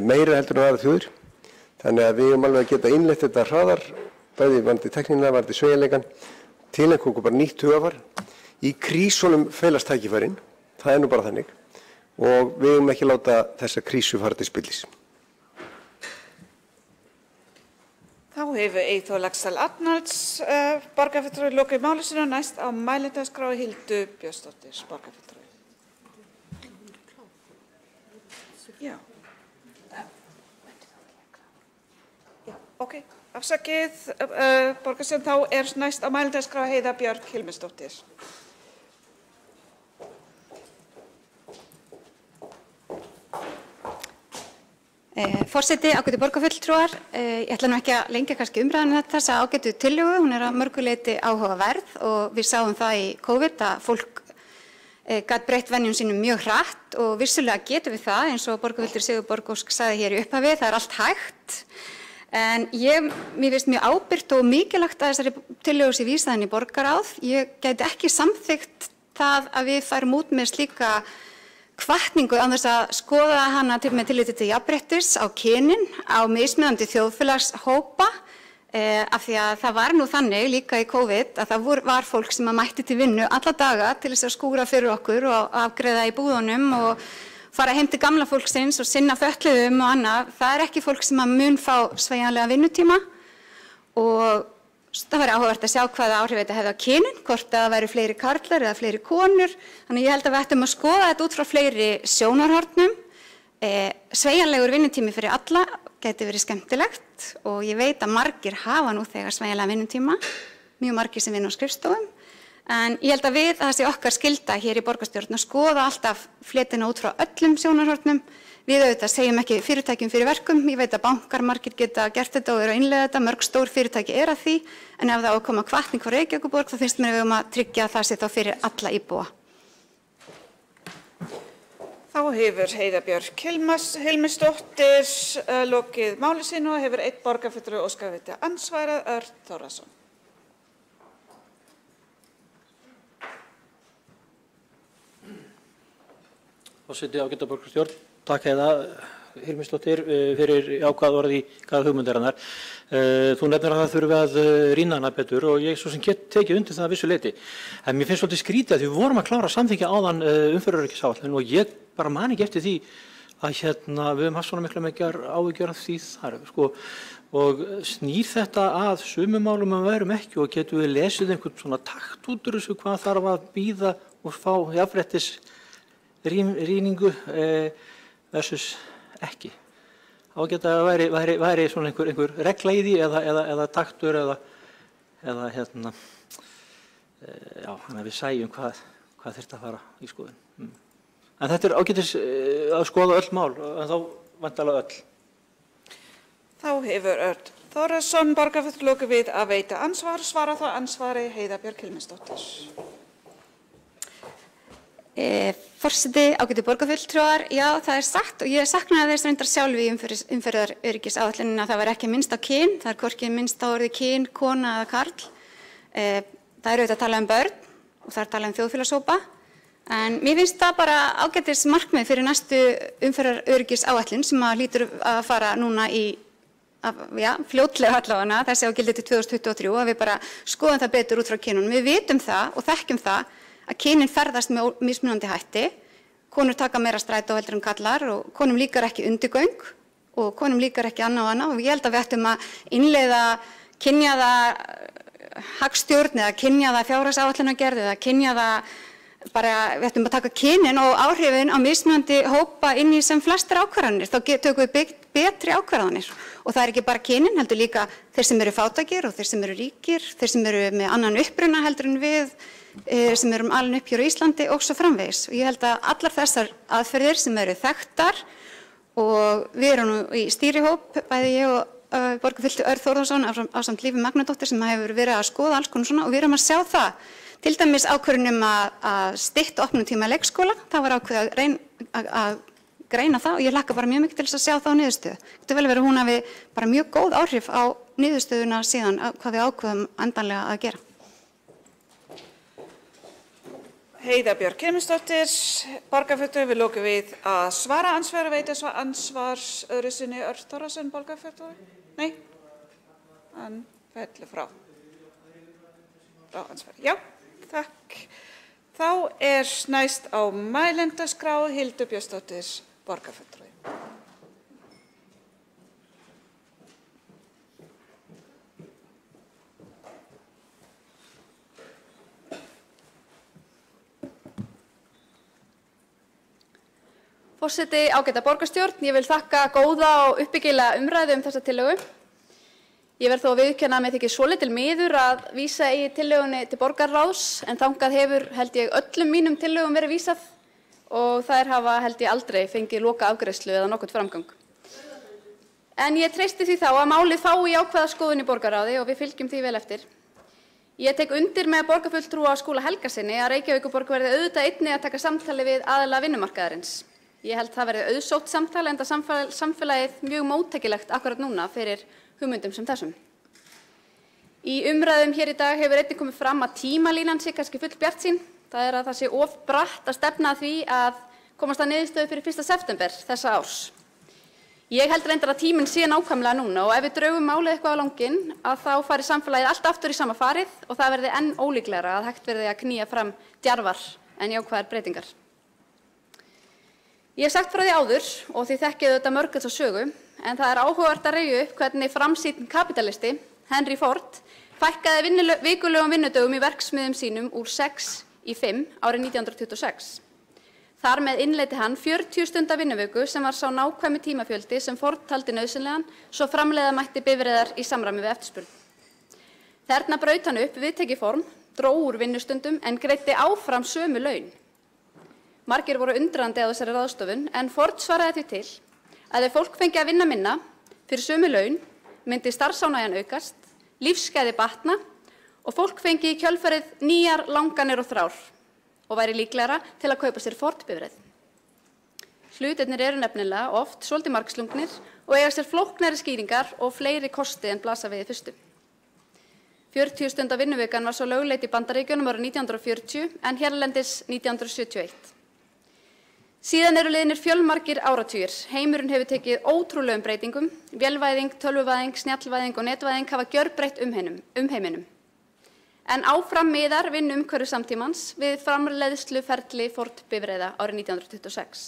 meira heldur en aðrar þjóðir. Þannig að við erum alveg að geta innleitt þetta hraðar, bæði varðandi tæknina, varðandi sveigjanleikann, tileinka okkur bara nýtt hugafar. Í krísunum felast tækifærin, það nú bara þannig, og við höfum ekki láta þessa krísu fara til spillis. Þá hefur Eyþór Laxdal Arnalds, borgarfulltrúi, lokið máli sínu og næst á mælendaskrá Hildu Björnsdóttir, borgarfulltrúi. Já. Ok, afsakið, borgarstjórn, þá næst á mælendaskrá Heiða Björk Hilmisdóttir. Forseti, ágætu borgarfulltrúar, ég ætla nú ekki að lengja kannski umræðan þessa ágætu tillögu, hún að mörgu leyti áhugaverð og við sáum það í COVID að fólk gat breytt venjum sínum mjög hratt og vissulega getum við það eins og borgarfulltrúi Sigurborg Ósk sagði hér í upphafi, það allt hægt. En mér finnst mjög ábyrgt og mikilvægt að þessari tillögu sé vísað inn í borgarráð. Ég gæti ekki samþykkt það að við færum út með slíka hvatningu án þess að skoða hana með tilliti til jafnréttis á kynin, á mismunandi þjóðfélagshópa, af því að það var nú þannig líka í COVID að það var fólk sem mætti til vinnu alla daga til þess að skúra fyrir okkur og afgreiða í búðunum og fara heim til gamla fólksins og sinna fötluðum og annað. Það ekki fólk sem mun fá sveigjanlega vinnutíma og það væri áhugavert að sjá hvaða áhrif þetta hefði á kynin, hvort það væri fleiri karlar eða fleiri konur. Þannig ég held að við ættum að skoða þetta út frá fleiri sjónarhornum. Sveigjanlegur vinnutími fyrir alla gæti verið skemmtilegt og ég veit að margir hafa nú þegar sveigjanlega vinnutíma, mjög margir sem vinna á skrifstofum. En ég held að það sé okkar skylda hér í borgarstjórn að skoða alltaf fletina út frá öllum sjónarhornum. Við auðvitað segjum ekki fyrirtækjum fyrir verkum, ég veit að bankar margir geta gert þetta og eru að innleiða þetta, mörg stór fyrirtæki að því, en ef það á að koma hvatning frá Reykjavíkurborg þá finnst mér við að tryggja að það sé þá fyrir alla íbúa. Þá hefur Heiða Björk Hilmisdóttir lokið máli sínu og hefur einn borgarfulltrúi óskað eftir andsvara, Örn Þórðarson. Forseti, ágæta borgarstjórn, takk Heiða Hilmisdóttir fyrir jákvæð orð í hvaða hugmyndir hennar. Þú nefnir að það þurfi að rýna hana betur og ég svo sem get tekið undir það að vissu leyti. En mér finnst svolítið skrítið að við vorum að klára samþykkja áðan umferðaröryggisáætlun og ég bara man ekki eftir því að við höfum haft svona miklar áhyggjur af því þar. Og snýr þetta að sumumálum að verum ekki og getum við lesið einhvern svona takt út úr þessu hvað þarf að bíða og fá jafnréttis rýningu versus ekki. Þá geta væri svona einhver regla í því eða taktur eða þannig að við sæjum hvað þyrfti að fara í skoðun. En þetta ágætis að skoða öll mál, en þá væntanlega öll. Þá hefur Örn Þórðarson borgarfulltrúi lokið við að veita ansvar, svara þá ansvari Heiða Björk Hilmisdóttir. Forseti, ágætu borgarfulltrúar, já það satt og ég saknaði þess reyndar sjálf í umferðaröryggisáætluninni að það var ekki minnst á kyn, það hvorki minnst á orðið kyn, kona eða karl. Það auðvitað að tala börn og það tala þjóðfélagshópa, en mér finnst það bara ágætis markmið fyrir næstu umferðaröryggisáætlun sem hlýtur að fara núna í fljótlega allavega, þessi á gildi til 2023, að við bara skoðum það betur út frá kynunum. Við vitum það og þekkjum það að kynin ferðast með mismunandi hætti. Konur taka meira strætó heldur en karlar og konum líkar ekki undirgöng og konum líkar ekki annað og annað og ég held að við ættum að innleiða kynjaða hagstjórn eða kynjaða fjárhagsáætlunargerð eða kynjaða við ættum að taka kynin og áhrifin á mismunandi hópa inn í sem flestar ákvarðanir. Þá tökum við betri ákvarðanir og það ekki bara kynin, heldur líka þeir sem eru fátækir og þeir sem eru ríkir, þeir sem eru með annan uppruna heldur en við, sem erum alin upp hér á Íslandi og svo framvegis. Og ég held að allar þessar aðferðir sem eru þekktar og við erum nú í stýrihóp, bæði ég og borgarfulltrúi Örn Þórðarson ásamt Lífi Magnadóttir sem hefur verið að skoða alls konar svona og við erum að sjá það. Til dæmis ákvörðun að stytta opnunartíma leikskóla, það var ákveðið að greina það og ég hlakka bara mjög mikið til þess að sjá það á niðurstöðu. Þetta vel verið hún hafi bara mjög góð áhrif á niðurstöðuna síðan hvað við ákveðum endanlega að gera. Heiða Björk Hilmisdóttir, borgarfulltrúi, við lokum við að svara ansvar og veita svo ansvar öðru sinni Örn Þórðarson, borgarfulltrúi? Nei? Hann fellur frá. Frá ansvar. Já, takk. Þá næst á mælendaskrá Hildur Björnsdóttir, borgarfulltrúi. Forseti, ágæta borgarstjórn, ég vil þakka góða og uppbyggilega umræðu þessa tillögu. Ég verð þó að viðurkenna að mér þykir svolítil miður að vísa í tillögunni til borgarráðs, en þangað hefur, held ég, öllum mínum tillögum verið vísað og þær hafa, held ég, aldrei fengið loka afgreiðslu eða nokkurn framgang. En ég treysti því þá að málið fái jákvæða skoðun í borgarráði og við fylgjum því vel eftir. Ég tek undir með borgarfulltrúa Skúla Helgasyni að Reykjavíkurborg verði auðvitað einnig að taka samtali við aðila vinnumarkaðarins. Ég held það verði auðsótt samtali enda samfélagið mjög móttækilegt akkurat núna fyrir hugmyndum sem þessum. Í umræðum hér í dag hefur einnig komið fram að tímalínan sé kannski full bjartsýn. Það er að það sé of bratt að stefna að því að komast að niðurstöðu fyrir 1. september þessa árs. Ég held reyndar að tíminn sé nákvæmlega núna og ef við draugum málið eitthvað á langinn að þá fari samfélagið allt aftur í sama farið og það verði enn ólíklegra að hægt verði að knýja fram djarfar en jákvæðar breytingar. Ég hef sagt frá því áður og þið þekkið auðvitað mörg þessa sögu, en það er áhugavert að rifja upp hvernig framsýnn kapítalisti, Henry Ford, fækkaði vikulegum vinnudögum í verksmiðjum sínum úr 6 í 5 árið 1926. Þar með innleiddi hann 40 stunda vinnuviku sem var sá nákvæmi tímafjöldi sem Ford taldi nauðsynlegan svo framleiða mætti bifreiðar í samræmi við eftirspurn. Þarna braut hann upp viðtekið form, dró úr vinnustundum en greiddi áfram sömu laun. Margir voru undrandi á þessari ráðstofun en Ford svaraði því til að ef fólk fengi að vinna minna fyrir sömu laun myndi starfsánægjan aukast, lífsgæði batna og fólk fengi í kjölfarið nýjar langanir og þrár og væri líklegra til að kaupa sér Ford-bifreið. Hlutirnir eru nefnilega oft svolítið margslungnir og eiga sér flóknari skýringar og fleiri kosti en blasa við í fyrstu. 40 stunda vinnuvikan var svo lögleidd í Bandaríkjunum árið 1940 en hérlendis 1971. Síðan eru liðnir fjölmargir áratugir. Heimurinn hefur tekið ótrúlegum breytingum. Vélvæðing, tölvuvæðing, snjallvæðing og netvæðing hafa gjörbreytt umheiminum. En áfram miðar vinnuumhverfi samtímans við framleiðsluferli Ford-bifreiða árið 1926.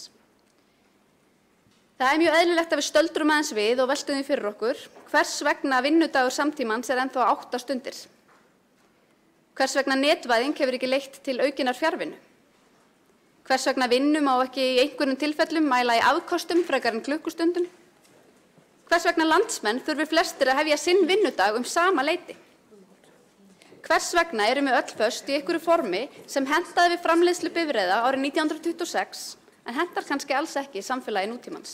Það er mjög eðlilegt að við stöldrum aðeins við og veltum því fyrir okkur hvers vegna vinnudagur samtímans er ennþá 8 stundir. Hvers vegna netvæðing hefur ekki leitt til aukinnar fjarvinnu. Hvers vegna vinnu má ekki í einhverjum tilfellum mæla í afkostum frekar en klukkustundum. Hvers vegna landsmenn þurfi flestir að hefja sinn vinnudag sama leyti. Hvers vegna erum við öll föst í einhverju formi sem hentaði við framleiðslu bifreiða árið 1926 en hentar kannski alls ekki í samfélagi nútímans.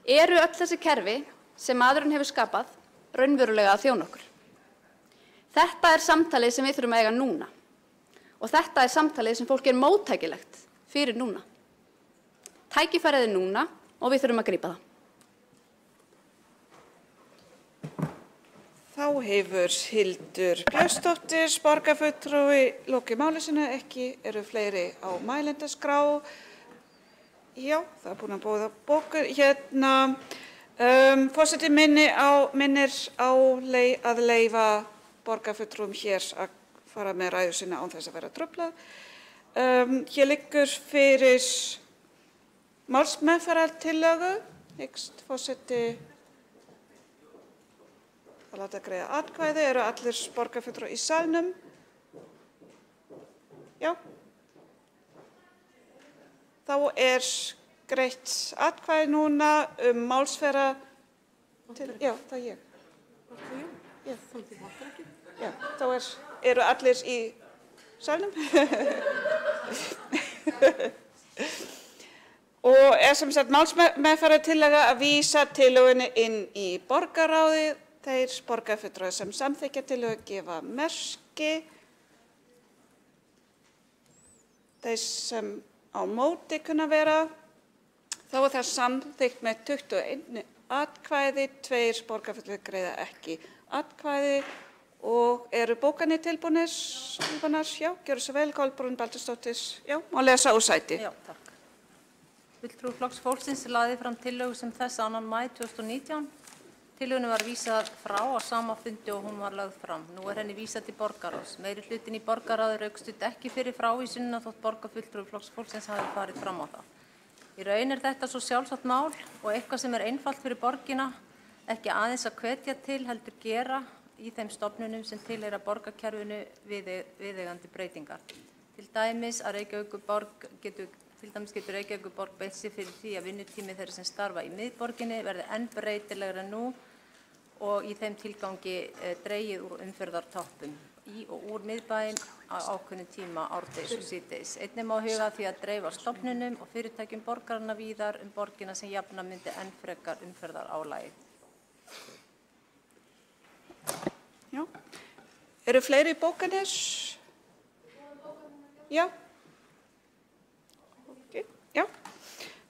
Eru öll þessi kerfi sem maðurinn hefur skapað raunverulega að þjóna okkur? Þetta er samtalið sem við þurfum að eiga núna. Og þetta er samtalið sem fólk er móttækilegt fyrir núna. Tækifærið er núna og við þurfum að grípa það. Þá hefur Hildur Björnsdóttir, borgarfulltrúi, lokið máli sínu. Ekki eru fleiri á mælendaskrá. Já, það er búin að bóða bókur. Forseti minnir á að leyfa borgarfulltrúum hér að fara með ræðu sína án þess að vera truflað. Hér liggur fyrir málsmeðferðartillögu. Hyggst forseti að láta greiða atkvæði. Eru allir borgarfulltrúar í salnum? Já. Þá er greitt atkvæði núna málsmeðferðar. Já, það er ég. Já, þá eru allir í salnum. Og sem sagt málsmeðferðartillaga að vísa tillögunni inn í borgarráðið. Þeir borgarfulltrúar sem samþykkja tillögu gefa merki. Þeir sem á móti kunna vera. Þá er það samþykkt með 21 atkvæði. 2 borgarfulltrúar greiða ekki atkvæði. Og eru bókanir tilbúnar? Já, gjörðu svo vel, Kolbrún Baldursdóttir. Já, má lesa úr sæti. Já, takk. Fulltrúi Flokks fólksins lagði fram tillögu sem þess 2. maí 2019. Tillögunni var vísað frá á sama fundi og hún var lögð fram. Nú er henni vísað til borgarráðs. Meirihlutin í borgarráði rökstudd ekki fyrir frávísunina þótt borgarfulltrúi Flokks fólksins hafi farið fram á það. Í raun er þetta svo sjálfsagt mál og eitthvað sem er einfalt fyrir borgina, ekki aðeins að hvetja til heldur gera í þeim stofnunum sem tilheyra borgarkerfinu viðeigandi breytingar. Til dæmis að Reykjavíkurborg getur Til dæmis getur Reykjavíkurborg beitt sér fyrir því að vinnutími þeirra sem starfa í miðborginni verði enn breytilegra en nú og í þeim tilgangi dregið úr umferðartoppum í og úr miðbæinn á ákveðnum tíma árdegis og síðdegis. Einnig má huga því að dreifa stofnunum og fyrirtækjum borgaranna víðar borgina sem jafna myndi enn frekar umferðarálagi. Já. Eru fleiri bókanir? Já. Já.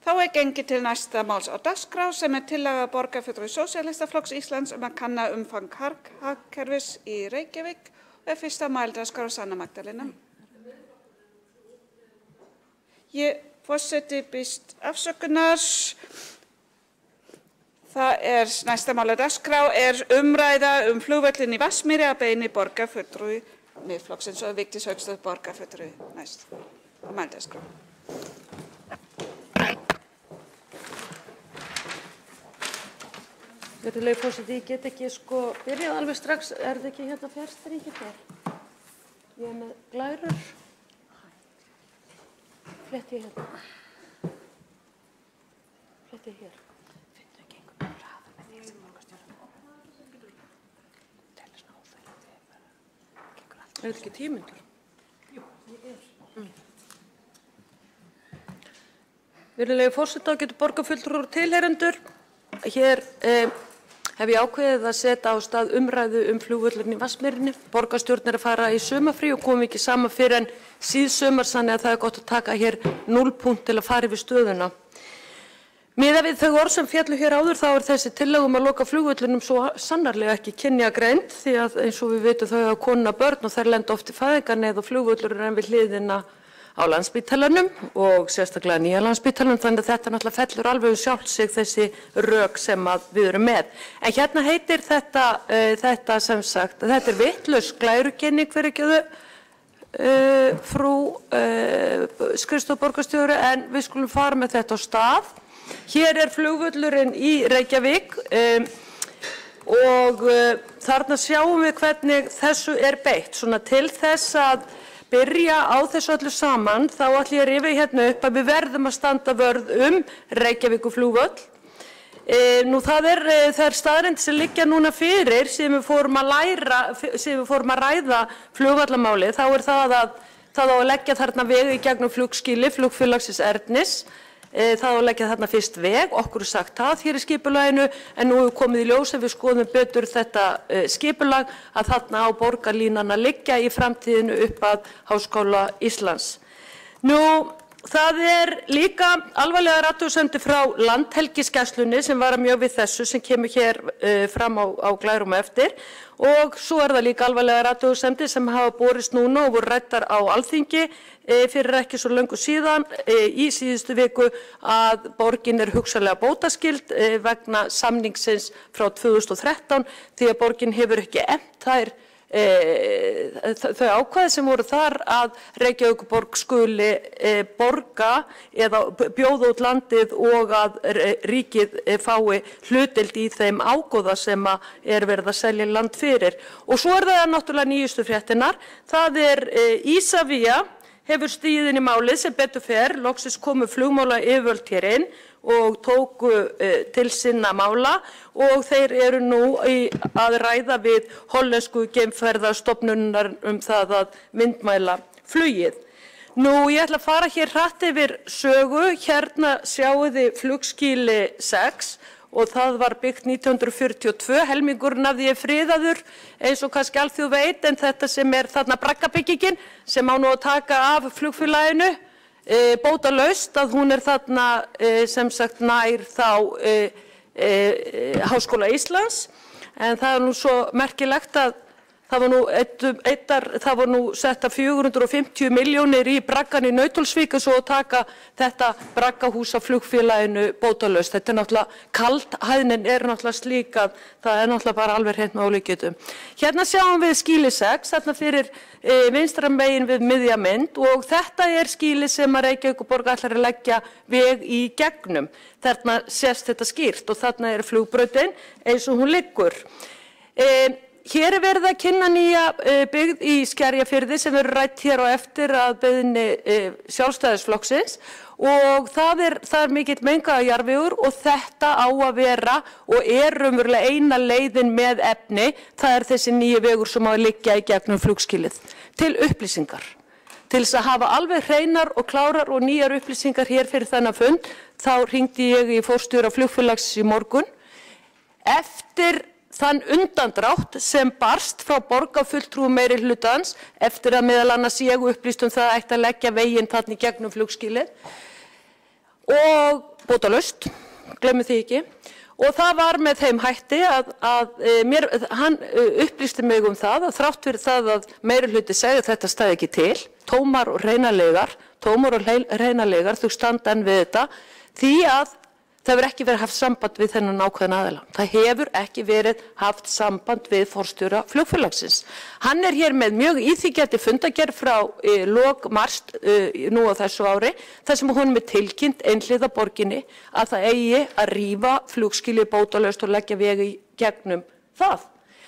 Þá gengið til næsta máls á dagskrá sem tillaga borgarfulltrúa Sósíalistaflokks Íslands að kanna umfang hagkerfis í Reykjavík og fyrsta mældagskrá Sanna Magdalena. Forseti biðst afsökunar. Næsta mál á dagskrá umræða flugvöllinn í Vatnsmýri að beiðni borgarfulltrúa Miðflokksins og Vigdís Hauksdóttir borgarfulltrúi næst á mældagskrá. Virðulegi forseti, ég get ekki byrjað alveg strax, það ekki hérna fjarstýringin þar? Ég með glærur. Fletti ég hérna. Fletti ég hér. Er þetta ekki 10 mínútur? Jú, ég Virðulegi forseti, ágætu borgarfulltrúar og tilheyrendur. Hér hef ég ákveðið að setja á stað umræðu flugvöllinn í Vatnsmýrinni. Borgarstjórn að fara í sumarfrí og kom ekki saman fyrir en síðsumars, þannig að það gott að taka hér 0 punkt til að fara yfir stöðuna. Miðað við þau orð sem féllu hér áður þá þessi tillaga að loka flugvöllinum svo sannarlega ekki kynjagreind því að eins og við vitum þau hafa konuna börn og þær lenda oft í fæðingarneyð og flugvöllur en við hliðina á Landspítalanum og sérstaklega nýja Landspítalanum, þannig að þetta náttúrulega fellur alveg sjálft sig þessi rök sem við erum með. En hérna heitir þetta sem sagt, þetta vitlaus glærukenning fyrirgefðu, frú skrifstofborgarstjóri, en við skulum fara með þetta á stað. Hér flugvöllurinn í Reykjavík og þarna sjáum við hvernig þessu beitt. Svona til þess að byrja á þessu öllu saman, þá ætla ég að rifja hérna upp að við verðum að standa vörð Reykjavíkurflugvöll. Nú það staðreynd sem liggja núna fyrir sem við fórum að ræða flugvallarmálið, þá það að það á að leggja þarna veg í gegnum flugskýli flugfélagsins Ernis. Það á að leggja þarna fyrst veg, okkur sagt það hér í skipulaginu, en nú hefur komið í ljós ef við skoðum betur þetta skipulag að þarna á borgarlínan að liggja í framtíðinu upp að Háskóla Íslands. Nú, það líka alvarlegar athugasemdir frá Landhelgisgæslunni sem vara mjög við þessu sem kemur hér fram á glærum á eftir og svo það líka alvarlegar athugasemdir sem hafa borist núna og voru ræddar á Alþingi fyrir ekki svo löngu síðan í síðustu viku að borgin hugsanlega bótaskyld vegna samningsins frá 2013 því að borgin hefur ekki efnt þau ákvæði sem voru þar að Reykjavíkurborg skuli borga eða bjóða út landið og að ríkið fái hlutdeild í þeim ágóða sem verið að selja land fyrir. Og svo það náttúrulega nýjustu fréttirnar, það Isavia hefur stigið inn í málið sem betur fer, loksins komu flugmála yfirvöld hér inn og tóku til sinna mála og þeir nú að ræða við hollensku geimferðastofnunar það að myndmæla flugið. Nú, ég ætla að fara hér hratt yfir sögu, hérna sjáu þið flugskýli 6 og það var byggt 1942, helmingurinn af því friðaður eins og kannski alþjóð veit, en þetta sem þarna braggabyggingin sem á nú að taka af flugfélaginu, bótalaust að hún þarna sem sagt nær þá Háskóla Íslands, en það nú svo merkilegt að það var nú setta 450 milljónir í braggan í Nauthólsvík og svo að taka þetta braggahús af flugfélaginu bótalaust. Þetta náttúrulega kaldhæðnin náttúrulega slík að það náttúrulega bara alveg hreint með ólíkindum. Hérna sjáum við skýli 6, þarna fyrir vinstra megin við miðja mynd og þetta skýli sem að Reykjavíkurborg ætlar að leggja veg í gegnum. Þarna sést þetta skýrt og þarna flugbrautin eins og hún liggur. Hér verið að kynna nýja byggð í Skerjafirði sem verður rætt hér á eftir að beiðni Sjálfstæðisflokksins og það er mikill mengaður jarðvegur og þetta á að vera og raunverulega eina leiðin með efni, það þessi nýji vegur sem á að liggja í gegnum flugskilið. Til upplýsingar, til þess að hafa alveg hreinar og klárar og nýjar upplýsingar hér fyrir þennan fund, þá hringdi ég í forstjóra flugfélagsins í morgun eftir þann undandrátt sem barst frá borgarfulltrúum meirihlutans eftir að meðal annars ég upplýst það ætti að leggja veginn þarna í gegnum flugskilið og bótalaust, gleymum því ekki. Og það var með þeim hætti að hann upplýsti mig það að þrátt fyrir það að meirihluti segði að þetta stæði ekki til, tómar og hreinalegar, þau standa enn við þetta, því að það hefur ekki verið haft samband við þennan ákveðna aðila. Það hefur ekki verið haft samband við forstjóra flugfélagsins. Hann hér með mjög íþyngjandi fundargerð frá lok mars nú á þessu ári, þar sem honum tilkynnt einhliða borginni að það eigi að rífa flugskilið bótalaust og leggja vegi gegnum það.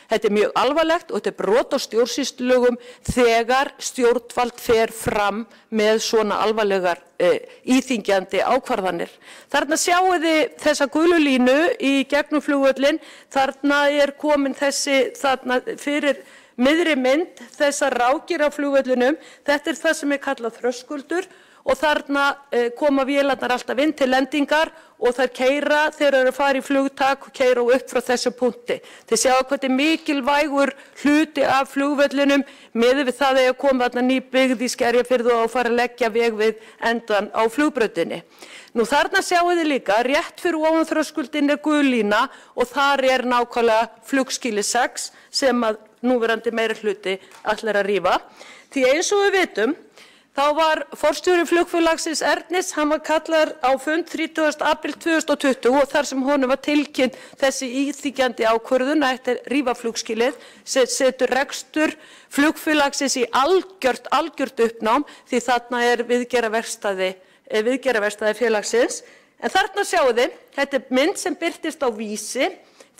Þetta mjög alvarlegt og þetta brot á stjórnsýslulögum þegar stjórnvald fer fram með svona alvarlegar íþyngjandi ákvarðanir. Þarna sjáið þið þessa gulu línu í gegnum flugvöllin, þarna komin þessi þarna fyrir miðri mynd þessar rákir á flugvöllinum, þetta það sem kallað þröskuldur og þarna koma vélarnar alltaf inn til lendingar og þær keyra þegar eru að fara í flugtak og keyra upp frá þessu punkti. Þið sjáu hvað þetta mikilvægur hluti af flugvellinum miðað við það að koma þarna ný byggð í Skerjafirði og fara að leggja veg við endan á flugbrautinni. Nú þarna sjáu þið líka rétt fyrir ofan þröskuldin gul lína og þar nákvæmlega flugskýli 6 sem að núverandi meirihluti ætlar að rífa. Því eins og við vitum þá var forstjóri flugfélagsins Ernis, hann var kallaður á fund 30. apríl 2020 og þar sem honum var tilkynnt þessi íþyngjandi ákvörðun að þetta rífa flugskilið, setur rekstur flugfélagsins í algjört uppnám því þarna viðgerðarverkstæði félagsins. En þarna sjáu þið, þetta mynd sem birtist á Vísi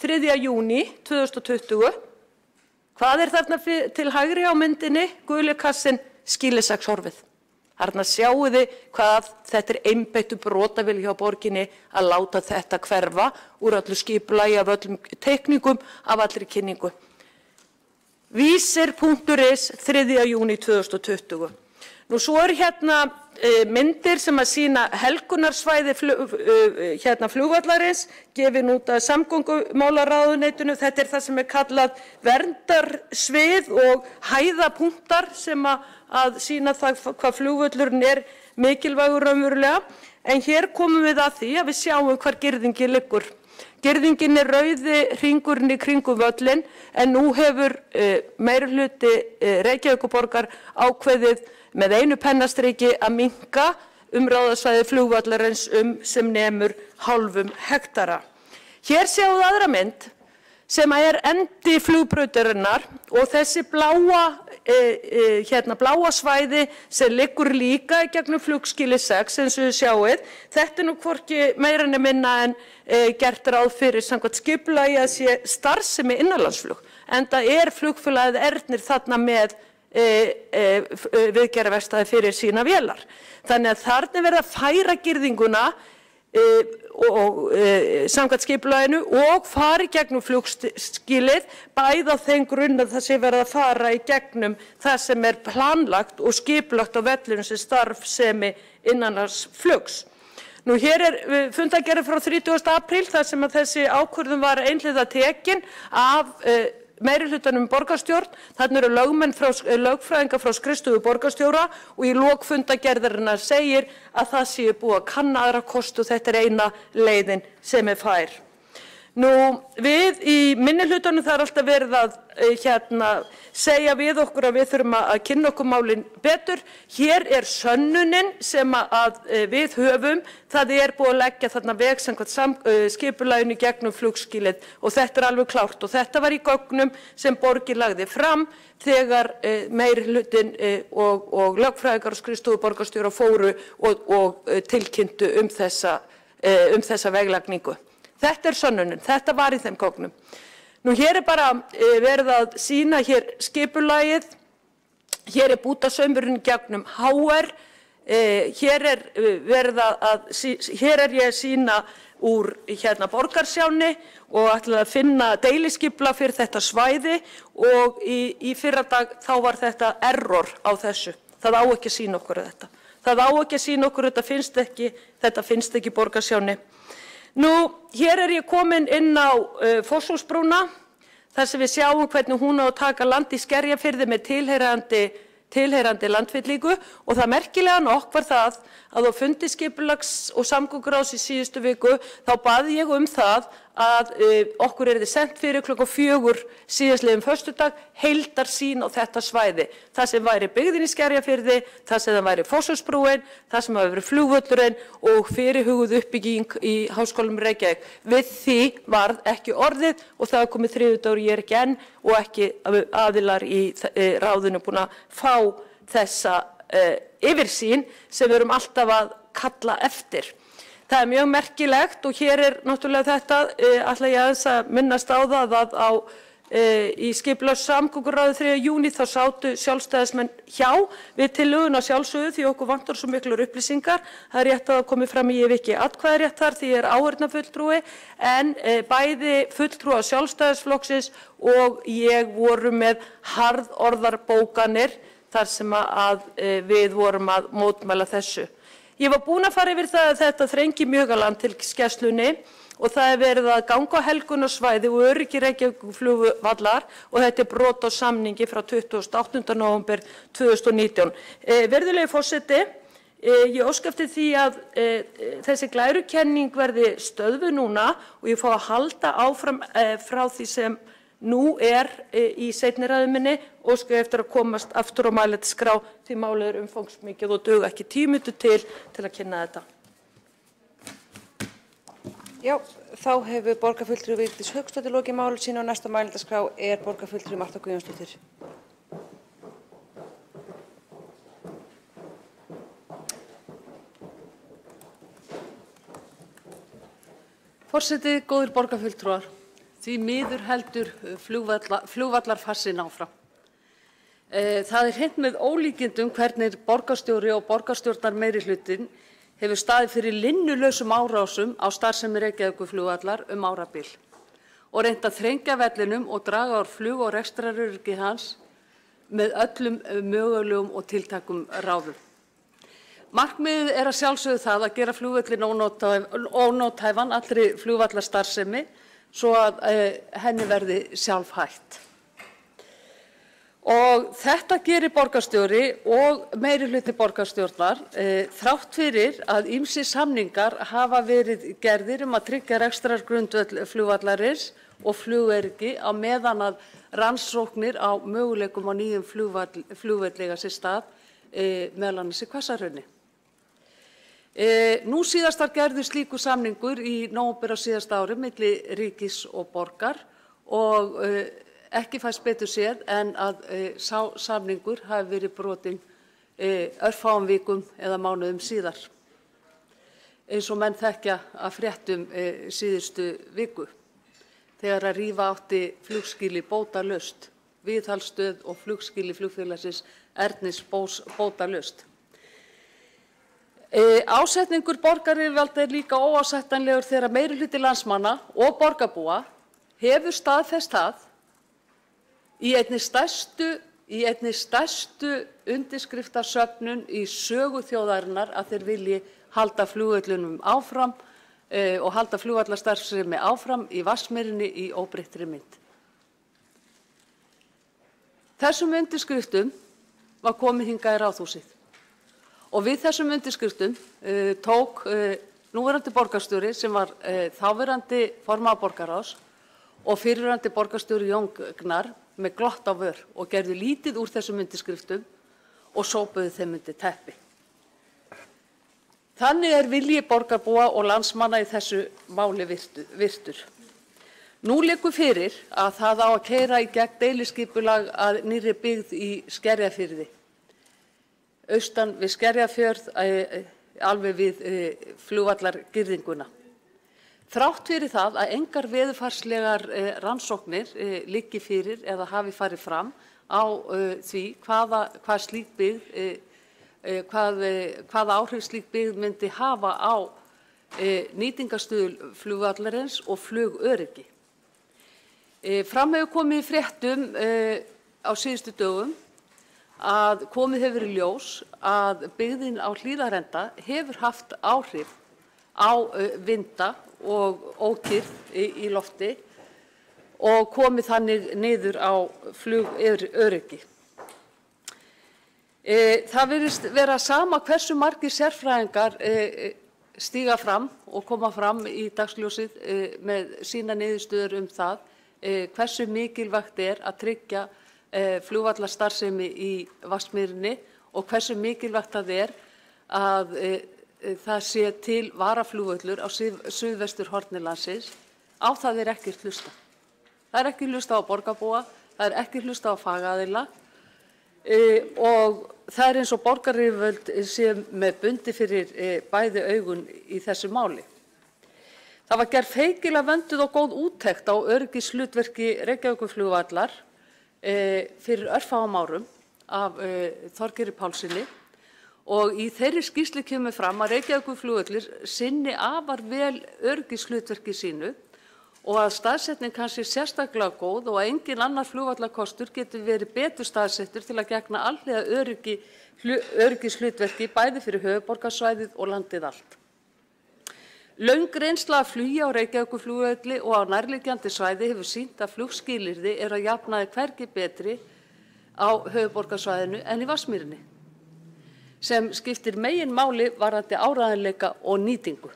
3. júní 2020. Hvað þarna til hægri á myndinni? Guli kassinn, skýli 6 horfið. Þarna sjáu þið hvað þetta einbeittur brotavilji hjá borginni að láta þetta hverfa úr öllu skipulagi af öllum teikningum af allri kynningu. Vísir.is 3. júní 2020. Nú svo hérna myndir sem að sýna helgunarsvæði flugvallarins gefin út af samgöngumálaráðuneytinu. Þetta það sem kallað verndarsvið og hæðapunktar sem að sýna það hvað flugvöllurinn mikilvægur raunverulega. En hér komum við að því að við sjáum hvar girðingin liggur. Girðingin rauði hringurinn í kringum völlin en nú hefur meirihluti Reykjavíkurborgar ákveðið með einu pennastriki að minnka umráðasvæði flugvallarins sem nemur hálfum hektara. Hér sjáum við aðra mynd sem endi flugbrautarinnar og þessi bláa svæði sem liggur líka í gegnum flugskýli 6 eins og þið sjáið. Þetta nú hvorki meira né minna en gert ráð fyrir samkvæmt skipulagi að sé starfsemi innanlandsflug. Enda flugfélagið Ernir þarna með viðgerðarverkstæði fyrir sína vélar. Þannig að þarna verið að færa girðinguna samkvæmt skipulaginu og fara í gegnum flugskýlið bæði á þeim grunn að það sé verið að fara í gegnum það sem planlagt og skipulagt á vellinum sem starfsemi innanlandsflugs. Nú hér fundargerð frá 30. apríl þar sem að þessi ákvörðun var einhliða tekin af meirihlutanum borgarstjórn. Þarna eru lögfræðingar frá skrifstofu borgarstjóra og í lok fundargerðarinnar segir að það sé búið að kanna aðra kosti og þetta eina leiðin sem fær. Nú við í minnihlutanum það alltaf verið að segja við okkur að við þurfum að kynna okkur málin betur. Hér sönnunin sem að við höfum, það búið að leggja þarna veg samkvæmt skipulaginu í gegnum flugskýlið og þetta alveg klárt og þetta var í gögnum sem borgin lagði fram þegar meirihlutin og lögfræðingar og skrifstofu borgarstjóra fóru og tilkynntu þessa veglagningu. Þetta sönnunin, þetta var í þeim gögnum. Nú hér bara verið að sýna hér skipulagið, hér bútasaumurinn gegnum HR, hér er ég að sýna úr Borgarsjáni og ætlaði að finna deiliskipula fyrir þetta svæði og í fyrradag þá var þetta error á þessu. Það á ekki að sýna okkur þetta. Það á ekki að sýna okkur, þetta finnst ekki Borgarsjáni. Nú, hér er ég komin inn á Fossvogsbrúna, þar sem við sjáum hvernig hún á að taka land í Skerjafirði með tilheyrandi landfyllingu og það merkilega nokk var það að á fundi skipulags- og samgönguráðs í síðustu viku þá bað ég það að okkur yrði sent fyrir klukkan 4 síðastliðinn föstudag heildarsýn á þetta svæði. Það sem væri byggðin í Skerjafirði, það sem væri Fossvogsbrúin, það sem hafi verið flugvöllurinn og fyrirhuguð uppbygging í Háskólanum Reykjavík. Við því varð ekki orðið og það er komið þriðjudagur, ég er ekki enn og ekki aðilar í ráðinu búin að fá þessa yfirsýn sem við erum alltaf að kalla eftir. Það er mjög merkilegt og hér er náttúrulega þetta, ætla ég aðeins að minnast á það að í skipulags- og samgönguráði 3. júní þá sátu sjálfstæðismenn hjá við tillöguna sjálfsögðu því okkur vantar svo miklar upplýsingar. Það er rétt að það komi fram ég hef ekki atkvæðarétt þar því ég er áheyrnarfulltrúi en bæði fulltrúar Sjálfstæðisflokksins og ég voru með harðorðarbókanir þar sem að við vorum að mótmæla þessu. Ég var búin að fara yfir það að þetta þrengi mjög að landhelgisgæslunni og það er verið að ganga á helgunarsvæði og öryggi Reykjavíkurflugvallar og þetta er brot á samningi frá 28. nóvember 2019. Virðulegi forseti, ég óska eftir því að þessi glærukenning verði stöðvuð núna og ég fá að halda áfram frá því sem nú í seinni ræðu minni og óska eftir að komast aftur á mælendaskrá því málið er umfangsmikið og duga ekki 10 mínútur til að kynna þetta. Já, þá hefur borgarfulltrúi Vigdís Hauksdóttir lokið máli sínu og næsta mælendaskrá er borgarfulltrúi Marta Guðjónsdóttir. Forseti, góðir borgarfulltrúar. Því miður heldur flugvallarfarsinn áfram. Það er hreint með ólíkindum hvernig borgarstjóri og borgarstjórnarmeirihlutinn hefur staðið fyrir linnulausum árásum á starfsemi Reykjavíkurflugvallar árabil og reynt að þrengja vellinum og draga úr flug- og rekstraröryggi hans með öllum mögulegum og tiltækum ráðum. Markmiðið er að sjálfsögðu það að gera flugvöllinn ónothæfan allri flugvallarstarfsemi svo að henni verði sjálfhætt. Og þetta gerir borgarstjóri og meirihluti borgarstjórnar þrátt fyrir að ýmsir samningar hafa verið gerðir að tryggja rekstrargrundvöll flugvallarins og flugöryggi á meðan að rannsóknir á möguleikum á nýjum flugvelli eiga sér stað meðal annars í Hvassahrauni. Nú síðast var gerður slíkur samningur í nóvember á síðasta ári milli ríkis og borgar og ekki fæst betur séð en að sá samningur hafi verið brotinn örfáum vikum eða mánuðum síðar. Eins og menn þekkja að fréttum síðustu viku þegar að rífa átti flugskýli bótalaust, viðhaldsstöð og flugskýli flugfélagsins Ernis bótalaust. Ásetningur borgaryfirvalda er líka óásættanlegur þegar meirihluti landsmanna og borgarbúa hefur staðfest það í einni stærstu undirskriftasöfnun í sögu þjóðarinnar að þeir vilji halda flugvöllunum áfram og halda flugvallarstarfsemi áfram í Vatnsmýrinni í óbreyttri mynd. Þessum undirskriftum var komið hingað í Ráðhúsið. Og við þessum undirskriftum tók núverandi borgarstjóri sem var þáverandi formaður borgarráðs og fyrrverandi borgarstjóri Jón Gnarr með glott á vör og gerðu lítið úr þessum undirskriftum og sópuðu þeim undir teppi. Þannig er vilji borgarbúa og landsmanna í þessu máli virtur. Nú liggur fyrir að það á að keyra í gegn deiliskipulag að nýrri byggð í Skerjafirði. Austan við Skerjafjörð, alveg við flugvallargirðinguna. Þrátt fyrir það að engar veðurfarslegar rannsóknir liggi fyrir eða hafi farið fram á því hvaða áhrif slík byggð myndi hafa á nýtingarstöðu flugvallarins og flugöryggi. Fram hefur komið í fréttum á síðustu dögum að komið hefur í ljós að byggðin á Hlíðarenda hefur haft áhrif á vinda og ókyrrð í lofti og komið þannig niður á flugöryggi. Það virðist vera sama hversu margir sérfræðingar stíga fram og koma fram í dagsljósið með sína niðurstöður það hversu mikilvægt að tryggja flugvallarstarfsemi í Vatnsmýrinni og hversu mikilvægt það að það sé til varaflugvöllur á suðvesturhorni landsins. Á það ekkert hlustað. Það ekki hlustað á borgarbúa, það ekki hlustað á fagaðila og það eins og borgaryfirvöld sé með bundi fyrir bæði augun í þessu máli. Það var gerð feikilega vönduð og góð úttekt á öryggishlutverki Reykjavíkurflugvallar fyrir örfáum árum af Þorgeiri Pálssyni og í þeirri skýrslu kemur fram að Reykjavíkurflugvöllur sinni afar vel öryggishlutverki sínu og að staðsetning hans sé sérstaklega góð og að engin annar flugvallarkostur getur verið betur staðsettur til að gegna alhliða öryggishlutverki bæði fyrir höfuðborgarsvæðið og landið allt. Löng reynsla af flugi á Reykjavíkurflugvelli og á nærliggjandi svæði hefur sýnt að flugskilyrði að jafnaði hvergi betri á höfuðborgarsvæðinu en í Vatnsmýrinni, sem skiptir meginmáli varðandi áreiðanleika og nýtingu.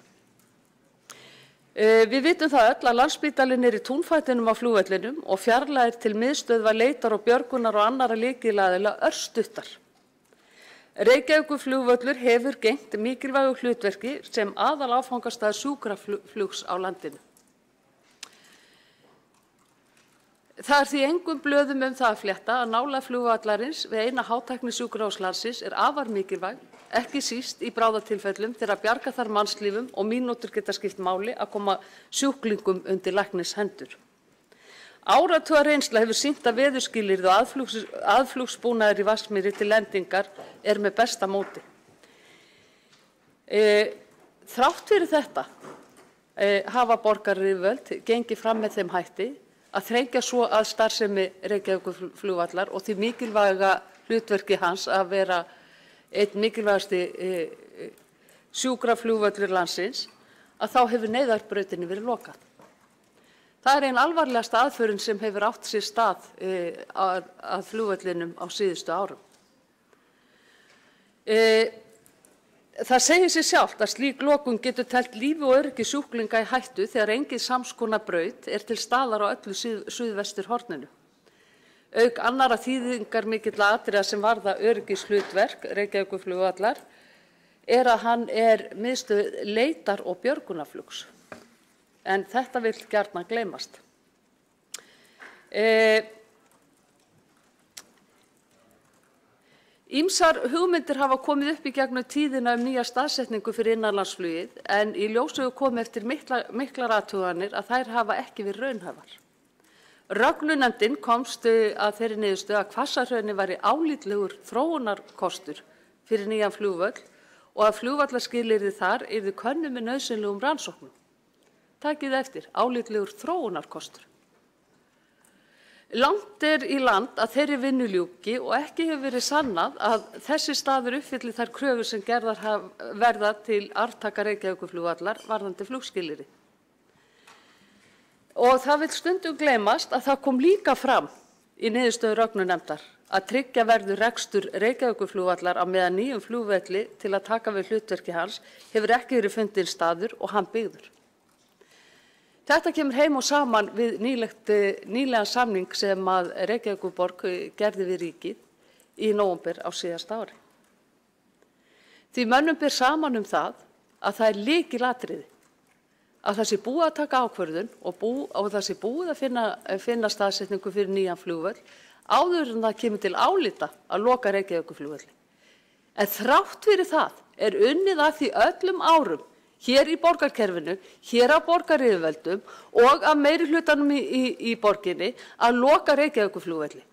Við vitum það öll að Landspítalinn í túnfætinum á flugvellinum og fjarlægðir til miðstöðva leitar og björgunar og annarra lykilaðila örstuttar. Reykjavíkurflugvöllur hefur gegnt mikilvægu hlutverki sem aðaláfangastaður sjúkraflugs á landinu. Það því engum blöðum það að flétta að nálægð flugvallarins við eina hátæknisjúkrahús landsins afar mikilvæg, ekki síst í bráðatilfellum þegar bjarga þarf mannslífum og mínútur geta skipt máli að koma sjúklingum undir læknishendur. Áratuga reynsla hefur sýnt að veðurskilyrði og aðflugsbúnaður í Vatnsmýri til lendingar með besta móti. Þrátt fyrir þetta hafa borgaryfirvöld gengið fram með þeim hætti að þrengja svo að starfsemi Reykjavíkurflugvallar og því mikilvæga hlutverki hans að vera einn mikilvægasti sjúkraflugvöllur landsins, að þá hefur neyðarbrautinni verið lokað. Það ein alvarlegasta aðförin sem hefur átt sér stað að flugvellinum á síðustu árum. Það segir sig sjálft að slík lokun getur teflt lífi og öryggi sjúklinga í hættu þegar engin samskonar braut til staðar á öllu suðvesturhorninu. Auk annarra þýðingarmikilla atriða sem varða öryggishlutverk Reykjavíkurflugvallar að hann miðstöð leitar- og björgunarflugs. En þetta vill gjarnan gleymast. Ýmsar hugmyndir hafa komið upp í gegnum tíðina nýja staðsetningu fyrir innanlandsflugið en í ljós hefur komið eftir miklar athuganir að þær hafa ekki verið raunhæfar. Rögnunefndin komst að þeirri niðurstöðu að Hvassahrauni væri álitlegur þróunarkostur fyrir nýjan flugvöll og að flugvallarskilyrði þar yrðu könnuð með nauðsynlegum rannsóknum. Takið eftir, álitlegur þróunarkostur. Langt í land að þeirri vinnu ljúki og ekki hefur verið sannað að þessi staður uppfylli þær kröfur sem gerðar verða til arftaka Reykjavíkurflugvallar varðandi flugskilyrði. Og það vill stundum gleymast að það kom líka fram í niðurstöðu Rögnunefndar að tryggja verður rekstur Reykjavíkurflugvallar á meðan nýjum flugvelli til að taka við hlutverki hans hefur ekki verið fundinn staður og hann byggður. Þetta kemur heim og saman við nýlegan samning sem að Reykjavíkurborg gerði við ríkið í nóvember á síðasta ári. Því mönnum ber saman það að það lykilatriði að það sé búið að taka ákvörðun og það sé búið að finna staðsetningu fyrir nýjan flugvöll áður en það kemur til álita að loka Reykjavíkurflugvelli. En þrátt fyrir það unnið að því öllum árum hér í borgarkerfinu, hér á borgaryfirvöldum og af meiri hlutanum í borginni að loka Reykjavíkurflugvelli.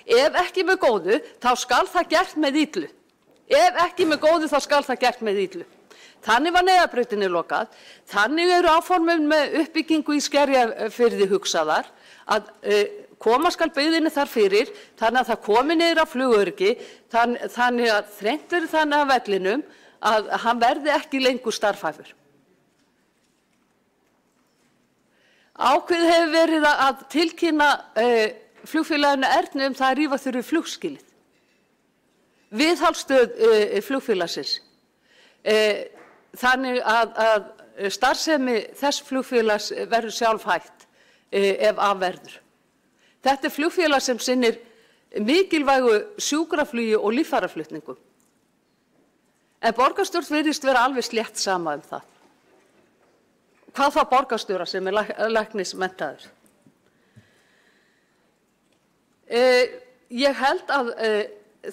Ef ekki með góðu, þá skal það gert með illu. Ef ekki með góðu, þá skal það gert með illu. Þannig var Neyðarbrautinni lokað, þannig eru áformum með uppbyggingu í Skerjafirði hugsaðar, að koma skal byggðinni þar fyrir, þannig að það komi niður á flugöryggi, þannig að þrengt verður þannig af vellinum að hann verði ekki lengur starfhæfur. Ákveðið hefur verið að tilkynna flugfélaginu Ernu það að rífa þurfi flugskilið. Viðhaldsstöð flugfélagsins. Þannig að starfsemi þess flugfélags verður sjálfhætt ef af verður. Þetta flugfélag sem sinnir mikilvægu sjúkraflugi og líffæraflutningum. En borgarstjórn virðist vera alveg slétt sama það. Hvað þá borgarstjóra sem læknismenntaður? Ég held að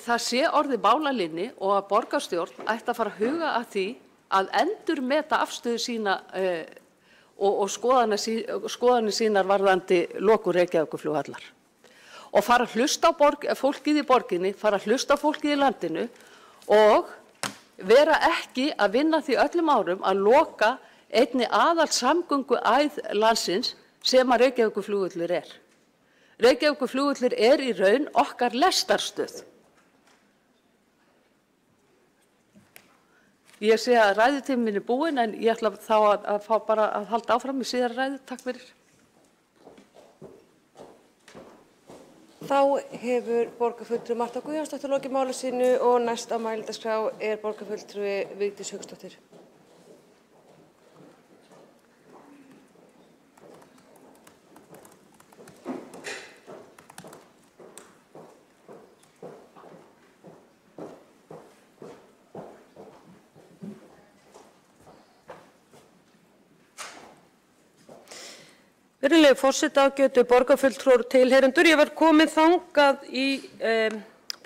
það sé orðið málalinni og að borgarstjórn ætti að fara að huga að því að endurmeta afstöðu sína og skoðanir sínar varðandi lokun Reykjavíkurflugvallar. Og fara að hlusta á fólkið í borginni, fara að hlusta á fólkið í landinu og vera ekki að vinna því öllum árum að loka einni aðalsamgönguæð landsins sem að Reykjavíkurflugvöllur er. Reykjavíkurflugvöllur er í raun okkar lestarstöð. Ég sé að ræðutíminn minn er búinn en ég ætla þá að fá bara að halda áfram í síðara ræðu. Takk fyrir. Þá hefur borgarfulltrúi Marta Guðjónsdóttir lokið máli sínu og næst á mælendaskrá er borgarfulltrúi Vigdís Hauksdóttir. Virðulegi forseti, ágætu borgarfulltrúar og tilheyrendur, ég var komin þangað í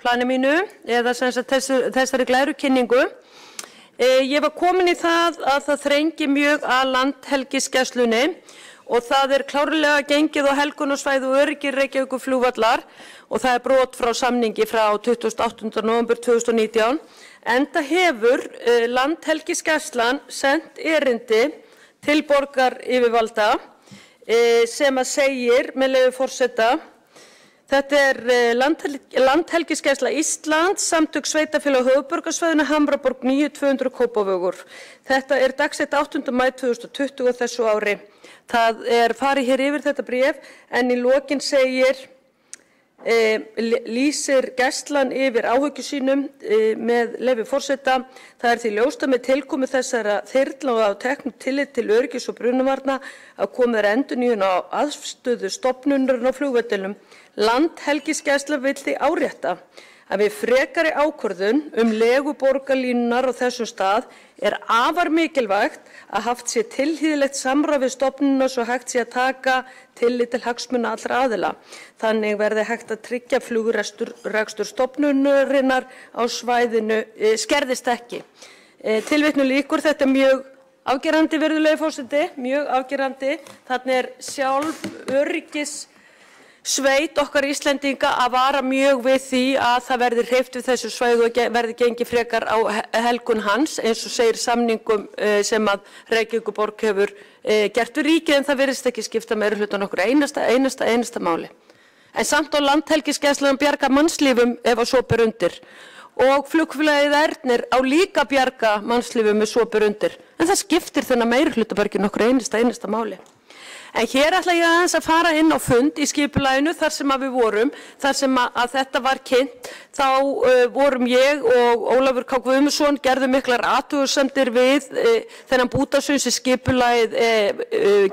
plani mínu eða sem sagt þessari glærukynningu. Ég var komin í það að það þrengi mjög að landhelgisgæslunni og það er klárlega gengið á helgunarsvæði og öryggi Reykjavíkurflugvallar og það er brot frá samningi frá 28. nóvember 2019. Enda hefur landhelgisgæslan sendt erindi til borgaryfirvalda sem að segir, með leyfi forseta, þetta er Landhelgisgæsla Íslands, Samtök sveitarfélaga á höfuðborgarsvæðinu, Hamraborg 9200 Kópavogur. Þetta er dagsett 8. maí 2020 á þessu ári. Það er farið hér yfir þetta bréf en í lokin segir, lýsir gæslan yfir áhyggjum sínum með leyfi forseta. Það er því ljóst að með tilkomu þessara þyrla og á teknu tillit til öryggis og brunavarna að komið er endurnýjun á aðstöðu stofnunarinnar á flugvellinum. Landhelgisgæsla vill því árétta að við frekari ákvörðun legu borgarlínunnar á þessum stað er afar mikilvægt að haft sé tilhlýðilegt samráð við stofnunina svo hægt sé að taka tillit til hagsmuna allra aðila. Þannig verði hægt að tryggja flugrekstur stofnunarinnar á svæðinu skerðist ekki. Tilvitnun lýkur, þetta er mjög afgerandi, virðulegi forseti, mjög afgerandi. Þannig er sjálf öryggissveit okkar Íslendinga að vara mjög við því að það verði hreyft við þessu svæði og verði gengið frekar á helgun hans eins og segir samningum sem að Reykjavíkurborg hefur gert við ríkið en það virðist ekki skipta meirihluta nokkur einasta máli. En samt á Landhelgisgæslan bjarga mannslífum ef að svo ber undir og flugfélagið Ernir á líka bjarga mannslífum ef svo ber undir. En það skiptir þennan meirihluta bara ekki nokkur einasta máli. En hér ætla ég aðeins að fara inn á fund í skipulaginu þar sem að við vorum, þar sem að þetta var kynnt, þá vorum ég og Ólafur K. Guðmundsson gerðum miklar athugasemdir við þennan bútasaum sem skipulagið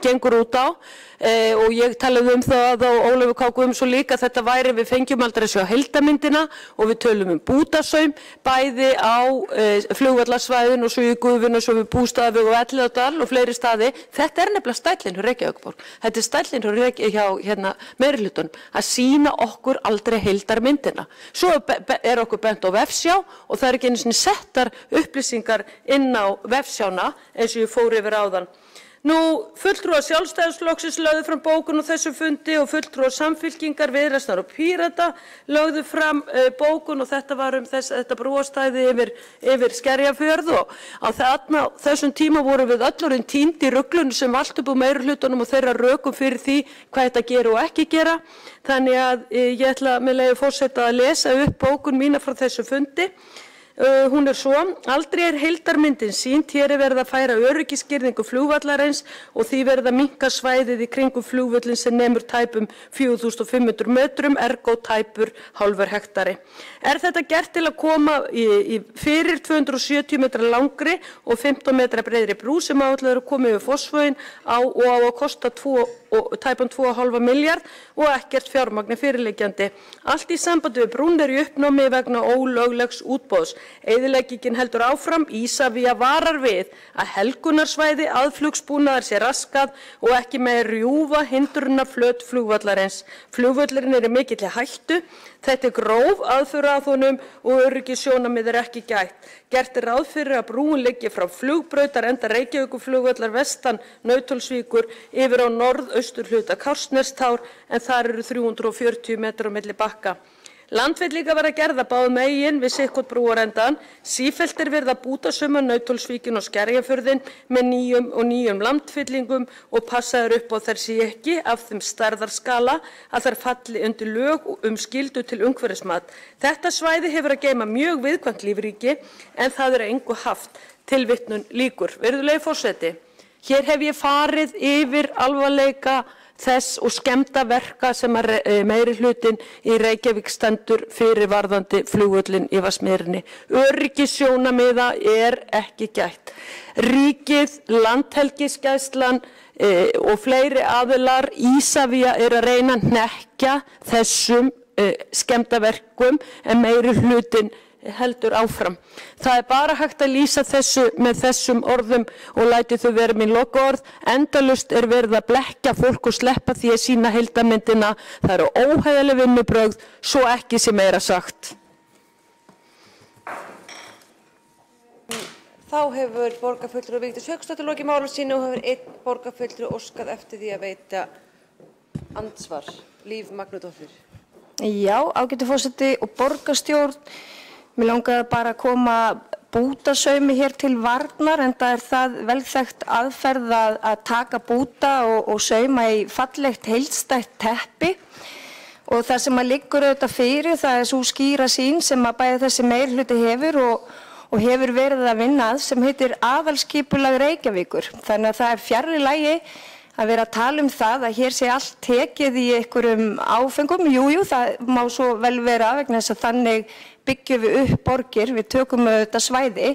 gengur út á. og ég talaði það og Ólafur K. Guðmundsson líka, þetta væri, við fengjum aldrei að sjá heildarmyndina og við tölum bútasaum, bæði á flugvallarsvæðinu og svo í Gufinu og svo við Bústaðaveg og Elliðaárdal og fleiri staði. Þetta nefnilega stællinn hjá Reykjavíkurborg. Þetta stællinn hjá meirihlutanum að sýna okkur aldrei heildarmyndina. Svo okkur bent á vefsjá og það ekki einu sinni settar upplýsingar inn á vefsjána eins og ég fór yfir áðan. Nú, fulltrúar Sjálfstæðisflokksins lögðu fram bókun á þessum fundi og fulltrúar Samfylkingar, Viðreisnar og Pírata lögðu fram bókun og þetta var þetta brúarstæði yfir Skerjafjörð og á þessum tíma vorum við öll orðin týnd í ruglunu sem allt upp á meirihlutanum og þeirra rökum fyrir því hvað þetta gera og ekki gera. Þannig að ég ætla með leyfi forseta að lesa upp bókun mína frá þessu fundi. Hún svo, aldrei heildarmyndin sýnt, hér verið að færa öryggisgirðingu flugvallarins og því verið að minnka svæðið í kringum flugvöllin sem nemur tæpum 4.500 metrum, ergo tæpur hálfur hektari. Þetta gert til að koma fyrir 270 metra langri og 15 metra breiðri brú sem áætlað að koma yfir Fossvoginn og á að kosta tæpan 2,5 milljarð og ekkert fjármagni fyrirliggjandi. Allt í sambandi við brún í uppnámi vegna ólöglegs útboðs. Eyðileggingin heldur áfram, Isavia varar við að helgunarsvæði aðflugsbúnaðar sé raskað og ekki með rjúfa hindrunarflöt flugvallarins. Flugvöllurinn í mikilli hættu. Þetta gróf aðför að honum og öryggissjónarmið ekki gætt. Gert ráð fyrir að brúin liggi frá flugbrautar enda Reykjavíkurflugvallar vestan Nauthólsvíkur yfir á norðausturhluta Kársnestár en þar eru 340 metrar á milli bakka. Landfyllingar verða gerðar báðum megin við sitthvort brúarendan. Sífellt verið að bútasauma Nauthólsvíkin og Skerjafjörðinn með nýjum landfyllingum og passaður upp á þær sé ekki af þeim stærðarskala að þær falli undir lög skyldu til umhverfismat. Þetta svæði hefur að geyma mjög viðkvæmt lífríki en það engu haft. Tilvitnun lýkur. Virðulegi forseti, hér hef ég farið yfir alvarleika þess og skemmdarverka sem meirihlutin í Reykjavík stendur fyrir varðandi flugvöllinn í Vatnsmýrinni. Öryggissjónarmiða ekki gætt. Ríkið, Landhelgisgæslan og fleiri aðilar, Isavia að reyna að hnekkja þessum skemmdarverkum en meirihlutin heldur áfram. Það bara hægt að lýsa þessu með þessum orðum og læti þau vera mín lokaorð. Endalaust verið að blekkja fólk og sleppa því að sýna heildarmyndina. Það eru óheiðarleg vinnubrögð, svo ekki sé meira sagt. Þá hefur borgarfulltrúi Vigdís Hauksdóttir lokið máli sínu og hefur einn borgarfulltrúi óskað eftir því að veita andsvar. Líf Magnúsdóttir. Já, ágæti forseti og borgarstjórn. Mér langaði bara að koma bútasaumi hér til varnar en það velþekkt aðferð að taka búta og sauma í fallegt heildstætt teppi og það sem liggur auðvitað fyrir það svo skýra sýn sem að bæði þessi meirihluti hefur og hefur verið að vinna að sem heitir aðalskipulag Reykjavíkur. Þannig að það fjarri lagi að vera að tala það að hér sé allt tekið í einhverjum áfengum. Jú, það má svo vel vera vegna þess að þannig byggjum við upp borgir, við tökum þetta svæði,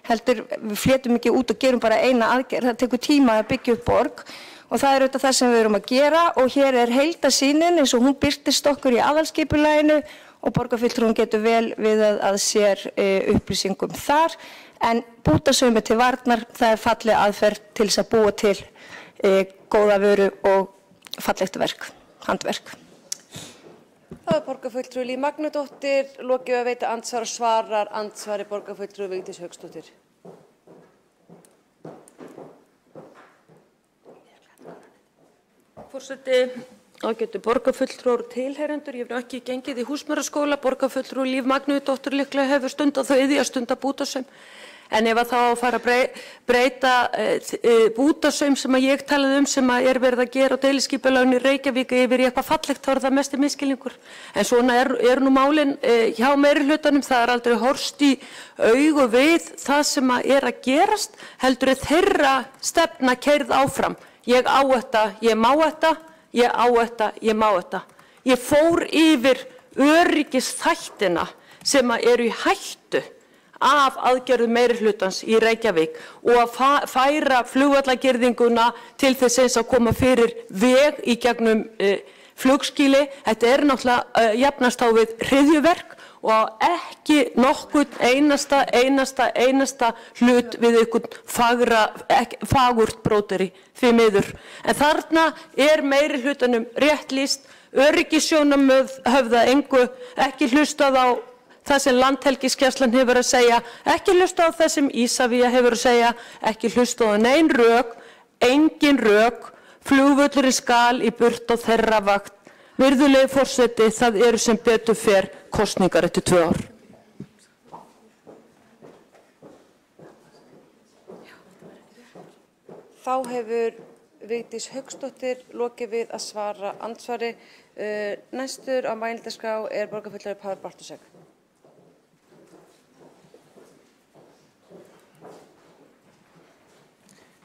heldur við flétum ekki út og gerum bara eina aðgerð, það tekur tíma að byggja upp borg og það auðvitað það sem við erum að gera og hér heildarsýnin eins og hún birtist okkur í aðalskipulaginu og borgarfulltrúinn getur vel við að sér upplýsingum þar en bútasaumi til varnar, það falleg aðferð til þess að búa til góða vöru og fallegt verk, handverk. Það er borgarfulltrúi Líf Magnúsdóttir, lokið að veita andsvar og svarar andsvari borgarfulltrúi Vigdís Hauksdóttir. Forseti, ágætu borgarfulltrúar og tilheyrendur, ég hef ekki gengið í húsmæðraskóla, borgarfulltrúi Líf Magnúsdóttir líklega hefur stundað þau í að stunda bútasaum. En ef að þá fara að breyta bútasaum sem að ég talaði sem að verið að gera á deiliskipulaginu í Reykjavík yfir í eitthvað fallegt, þá það mesti misskilningur. En svona nú málin hjá meirihlutanum, það aldrei horfst í augu við það sem að gerast, heldur þeirra stefna keyrð áfram. Ég á þetta, ég má þetta, ég á þetta, ég má þetta. Ég fór yfir öryggisþættina sem að eru í hættu af aðgerðum meirihlutans í Reykjavík og að færa flugvallagirðinguna til þess eins að koma fyrir veg í gegnum flugskýli. Þetta náttúrulega jafnast á við hryðjuverk og ekki nokkurn einasta hlut við einhvern fagurt bróteri því miður. En þarna meirihlutanum rétt lýst, öryggissjónarmið höfða engu, ekki hlustað á það sem Landhelgisgæslan hefur að segja, ekki hlustað á það sem Isavia hefur að segja, ekki hlustað á nein rök, engin rök, flugvöllurinn skal í burt á þeirra vakt. Virðulegi forseti, það eru sem betur fer kosningar eftir 2 ár. Þá hefur Vigdís Hauksdóttir lokið við að svara andsvari. Næstur á mælendaskrá borgarfulltrúi Páll Bartósek.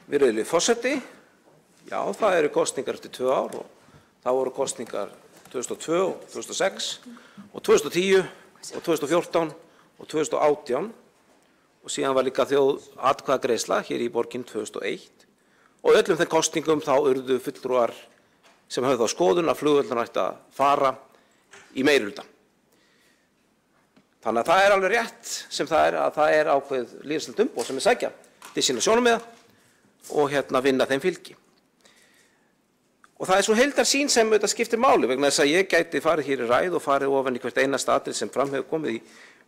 Virðulegi forseti, já, það eru kosningar eftir 2 ár og það voru kosningar 2002 og 2006 og 2010 og 2014 og 2018 og síðan var líka þjóðatkvæðagreiðsla hér í borgin 2001 og öllum þeim kosningum þá urðu fulltrúar sem höfðu þá skoðun að flugvöllurinn ætti að fara í meirihluta. Þannig að það alveg rétt sem það að það ákveðið lýðræðislegt umboð sem sækja til sína sjónarmiða og vinna þeim fylgi. Og það svo heildarsýn sem þetta skiptir máli vegna þess að ég gæti farið hér í ræðu og farið ofan í hvert einasta atriði sem fram hefur komið í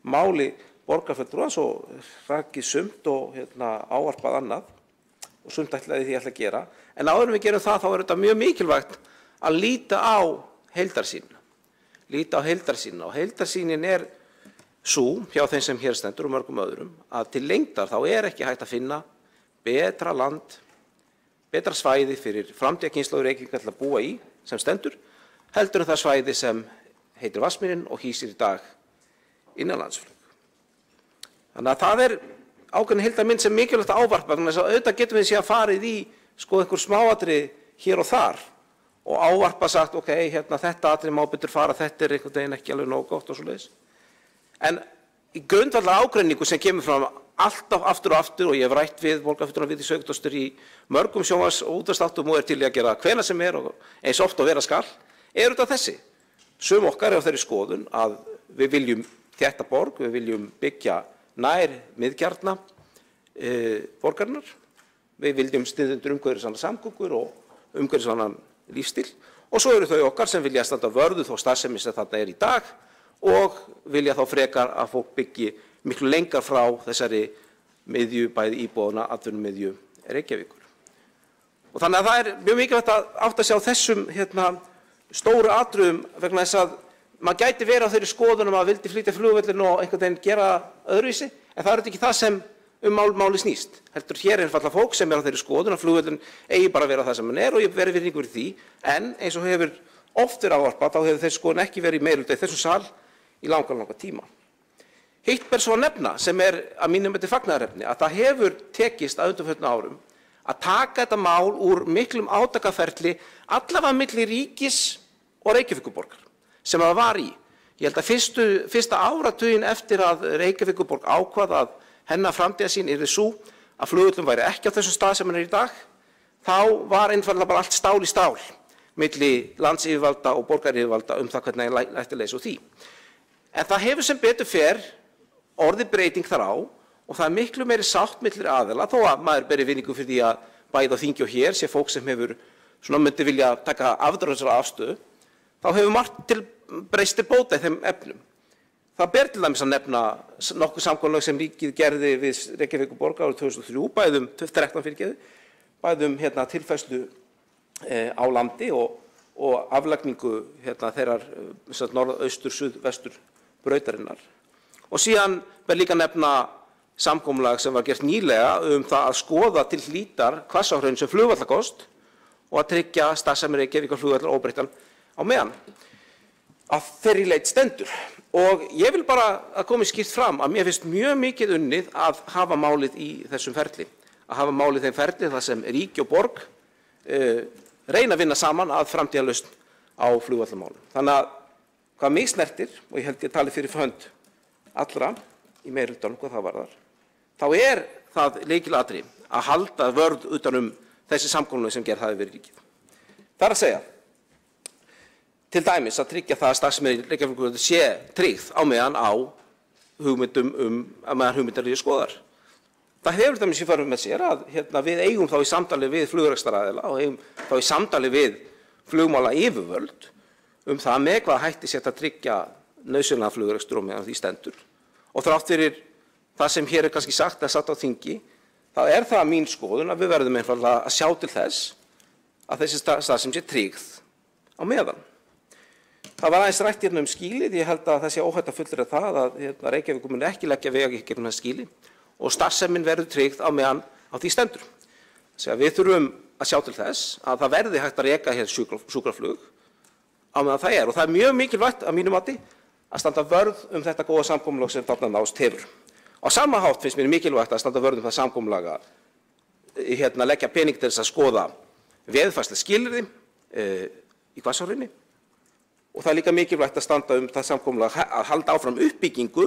máli borgarfulltrúans og rakið sumt og ávarpað annað og sumt ætlaði því ég ætla að gera. En áður en við gerum það þá þetta mjög mikilvægt að líta á heildarsýnina. Líta á heildarsýnina og heildarsýnin sú hjá þeim sem hér stendur og mörgum öðrum að til lengdar þá ekki hægt að finna betra land, betra svæði fyrir framtíðarkynslóðir Reykjavíkur til að búa í sem stendur, heldur en það svæði sem heitir Vatnsmýrin og hýsir í dag innanlandsflug. Þannig að það ákveðin heildarmynd sem mikilvægt að ávarpa, vegna þess að auðvitað getum við síðan farið í einhver smáatriði hér og þar og ávarpa sagt, ok, þetta atriði má betur fara, þetta einhvern veginn ekki alveg nógu gott og svoleiðis. En í grundvallar ágreiningu sem kemur fram alltaf aftur og aftur og ég hef rætt við borgarfulltrúann Vigdísi Hauksdóttur í mörgum sjónvarps- og útvarpsþáttum og til í að gera hvenær sem og eins oft og vera skal, þetta þessi. Sum okkar á þeirri skoðun að við viljum þétta borg, við viljum byggja nær miðkjarna borgarinnar, við viljum styðja undir umhverfisvænar samgöngur og umhverfisvænan lífstíl og svo þau okkar sem vilja standa vörðu þó starfsemi sem þarna í dag og vilja þá frekar að fólk byggi miklu lengar frá þessari miðju bæði íbúðana atvinnumiðju Reykjavíkur. Og þannig að það mjög mikilvægt að átta sig á þessum stóru atriðum vegna þess að maður gæti verið á þeirri skoðun að maður vildi flytja flugvöllinn og einhvern veginn gera öðruvísi, en það ekki það sem máli snýst. Heldur hér einfaldlega fólk sem á þeirri skoðun að flugvöllinn eigi bara að vera það sem hann og ég verið virðingu fyrir því, en eins og hefur oft verið ávarpað þá hefur þessi skoðun ekki verið í meirihluta í þessum sal í langan tíma. Hitt ber svo að nefna sem að mínum mati fagnaðarefni að það hefur tekist að undanförnum árum að taka þetta mál úr miklum átakaferli allavega milli ríkis og Reykjavíkurborgar sem það var í. Ég held að fyrsta áratuginn eftir að Reykjavíkurborg ákvað að hennar framtíðarsýn yrði sú að flugvöllurinn væri ekki á þessum stað sem hann í dag, þá var einfaldlega bara allt stál í stál milli landsyfirvalda og borgaryfirvalda það hvernig ætti að leysa úr því. En það hefur sem betur fer orðið breyting þar á og það miklu meiri sátt milli aðila þó að maður beri virðingu fyrir því að bæði á þingi og hér sé fólk sem hefur myndi vilja taka afdráttarlausari afstöðu, þá hefur margt breyst til bóta í þeim efnum. Það ber til dæmis að nefna nokkuð samkomulag sem ríkið gerði við Reykjavíkurborg árið 2003, bæðum tilfærslu á landi og aflagningu þeirrar norðaustur, suðvestur brautarinnar. Og síðan ber líka nefna samkomulag sem var gert nýlega það að skoða til hlítar Hvassahraun sem flugvallakost og að tryggja starfsemi Reykjavíkurflugvallar óbreyttan á meðan. Að þeirri leit stendur. Og ég vil bara að komi skýrt fram að mér finnst mjög mikið unnið að hafa málið í þessum ferli. Að hafa málið þeim ferli þar sem ríki og borg reyna að vinna saman að framtíðarlausn á flugvallarmálum. Þannig að hvað mig snertir, og ég held ég tali fyrir hönd allra í meirihlutanum hvað það varðar, þá það lykilatriði að halda vörð utan þessi samkomulag sem gerð hafi verið ríkið. Það að segja, til dæmis að tryggja það að starfsemi Reykjavíkurflugvallar sé tryggð á meðan hugmyndir eru skoðar. Það hefur það í för með sér að við eigum þá í samtali við flugrekstraraðila og eigum þá í samtali við flugmálayfirvöld það með hvaða hætti sé að tryggja nauðsynlegan flugrekstur og meðan því stendur. Og þrátt fyrir það sem hér kannski sagt eða satt á þingi, þá það mín skoðun að við verðum einfaldlega að sjá til þess að þessi starfsemi sé tryggð á meðan. Það var aðeins rætt hérna skýlið, ég held að það sé óhætt að fullyrða það að Reykjavíkur muni ekki leggja veg í gegnum það skýli og starfsemin verður tryggð á meðan á því stendur. Þess að við þurfum að sjá til þess að það verði hægt að reka hér sjúkraflug á meðan það og það er mjög mikilvægt að mínu mati að standa vörð þetta góða samkomulag sem þarna nást hefur. Á sama hátt finnst mér mikilvægt að standa vörð það samkomulag að leggja pening til þess að skoða veðurfarsleg skilyrði í Hvassahrauni og það er líka mikilvægt að standa það samkomulag að halda áfram uppbyggingu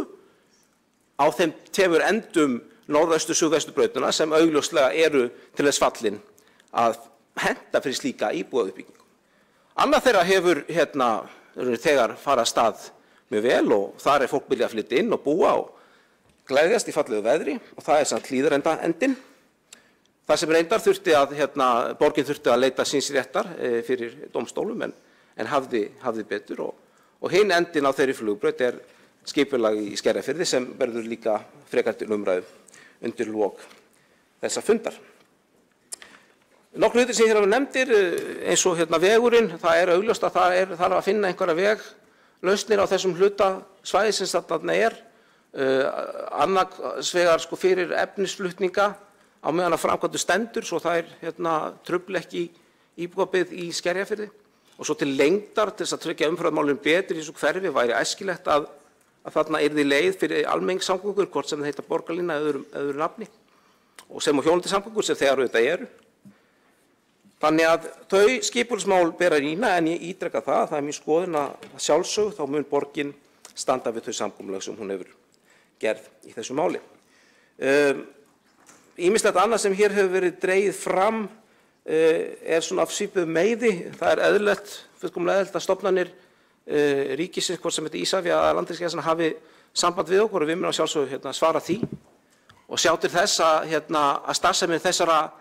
á þeim tveimur endum norðaustur-suðvesturbrautana sem augljóslega eru til þess fallin að henta fyrir slíka íbúðauppbyggingu. Annað þeirra hefur þegar fara af stað mjög vel og þar fólk byrjað að flytja inn og búa og gleðjast í fallegu veðri og það samt Hlíðarenda endinn. Það sem reyndar þurfti að borgin þurfti að leita síns réttar fyrir dómstólum en hafði betur og hinn endinn á þeirri flugbraut skipulag í Skerjafirði sem verður líka frekar til umræðu undir lok þessa fundar. Nokkru hlutir sem hér hafa nefndir eins og vegurinn, það augljóst að það þarf að finna einhverja veglausnir á þessum hluta svæðisins þarna annars vegar fyrir efnisflutninga á meðan að framkvæmdur stendur svo það trufli ekki íbúabyggð í Skerjafirði og svo til lengdar til þess að tryggja umferðarmálin betur í þessu hverfi væri æskilegt að þarna yrði leið fyrir almenningssamgöngur, hvort sem það heita borgarlína eða öðru nafni og sem á hjónundasamgöngur sem þegar auðvitað eru. Þannig að þau skipulagsmál bera rýna en ég ítreka það er mín skoðun að sjálfsögðu þá mun borgin standa við þau samkomulag sem hún hefur gerð í þessu máli. Ýmislegt annað sem hér hefur verið dregið fram svona af svipuðu meiði. Það eðlilegt, fullkomlega eðlilegt að stofnanir ríkisins, hvort sem þetta Ísafja eða Landhelgisgæslan hafi samband við okkur og við munum sjálfsögðu svara því og sjá til þess að starfsemi þessara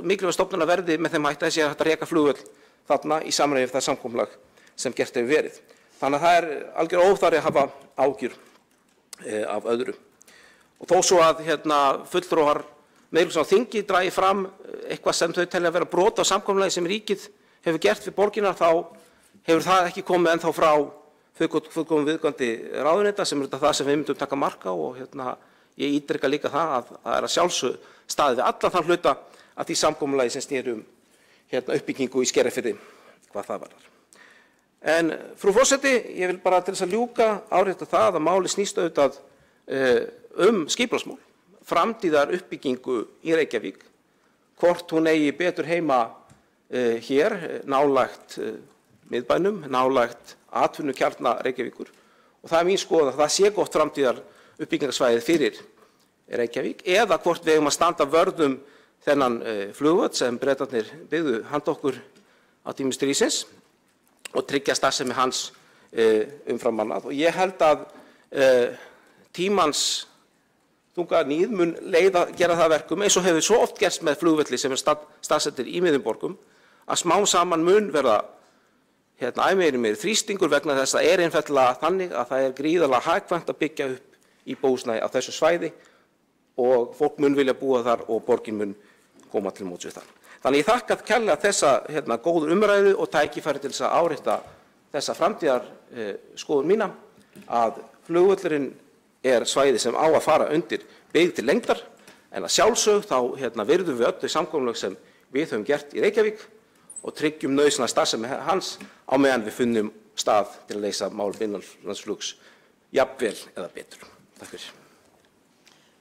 mikilvæga stofnana verði með þeim hætti að sé hægt að reka flugvöll þarna í samræmi við það samkomulag sem gert hefur verið. Þannig að það algjör óþarfi að hafa áhyggjur af öðru. Og þó svo að fulltrúar meirihluta á þingi dragi fram eitthvað sem þau telja að vera brot á samkomulagi sem ríkið hefur gert við borgina þá hefur það ekki komið ennþá frá fullkomum viðgandi ráðuneyta sem það sem við myndum taka mark á og ég ítreka líka það að það að sjálfsögðu staðið við allan þann hluta að því samkomulagi sem snýr uppbyggingu í Skerjafirði hvað það varðar. En frú forseti, ég vil bara til þess að ljúka árétta það að máli snýst auðvitað skipulagsmál, framtíðar uppbyggingu í Reykjavík, hvort hún eigi betur heima hér nálægt miðbænum, nálægt atvinnukjarna Reykjavíkur og það mín skoðun að það sé gott framtíðar uppbyggingarsvæðið fyrir Reykjavík eða hvort við eigum að standa vörð þennan flugvöll sem Bretarnir byggðu handa okkur á tímum stríðsins og tryggja starfsemi hans umfram annað. Og ég held að tímans þunga nýð mun gera það verkum eins og hefur svo oft gerst með flugvelli sem staðsettir í miðjum borgum að smám saman mun verða meiri þrýstingur vegna þess að það einfaldlega þannig að það gríðarlega hagkvæmt að byggja upp íbúðarhúsnæði á þessu svæði og fólk mun vilja búa þar og borgin mun koma til móts við það. Þannig ég þakka kærlega þessa góðu umræðu og tækifæri til þess að árétta þessa framtíðar skoðun mína að flugvöllurinn svæði sem á að fara undir byggð til lengdar en að sjálfsögðu þá virðum við öll þau samkomulag sem við höfum gert í Reykjavík og tryggjum nauðsynlega starfsemi hans á meðan við finnum stað til að leysa mál innanlandsflugs jafnvel eða betur. Takk fyrir.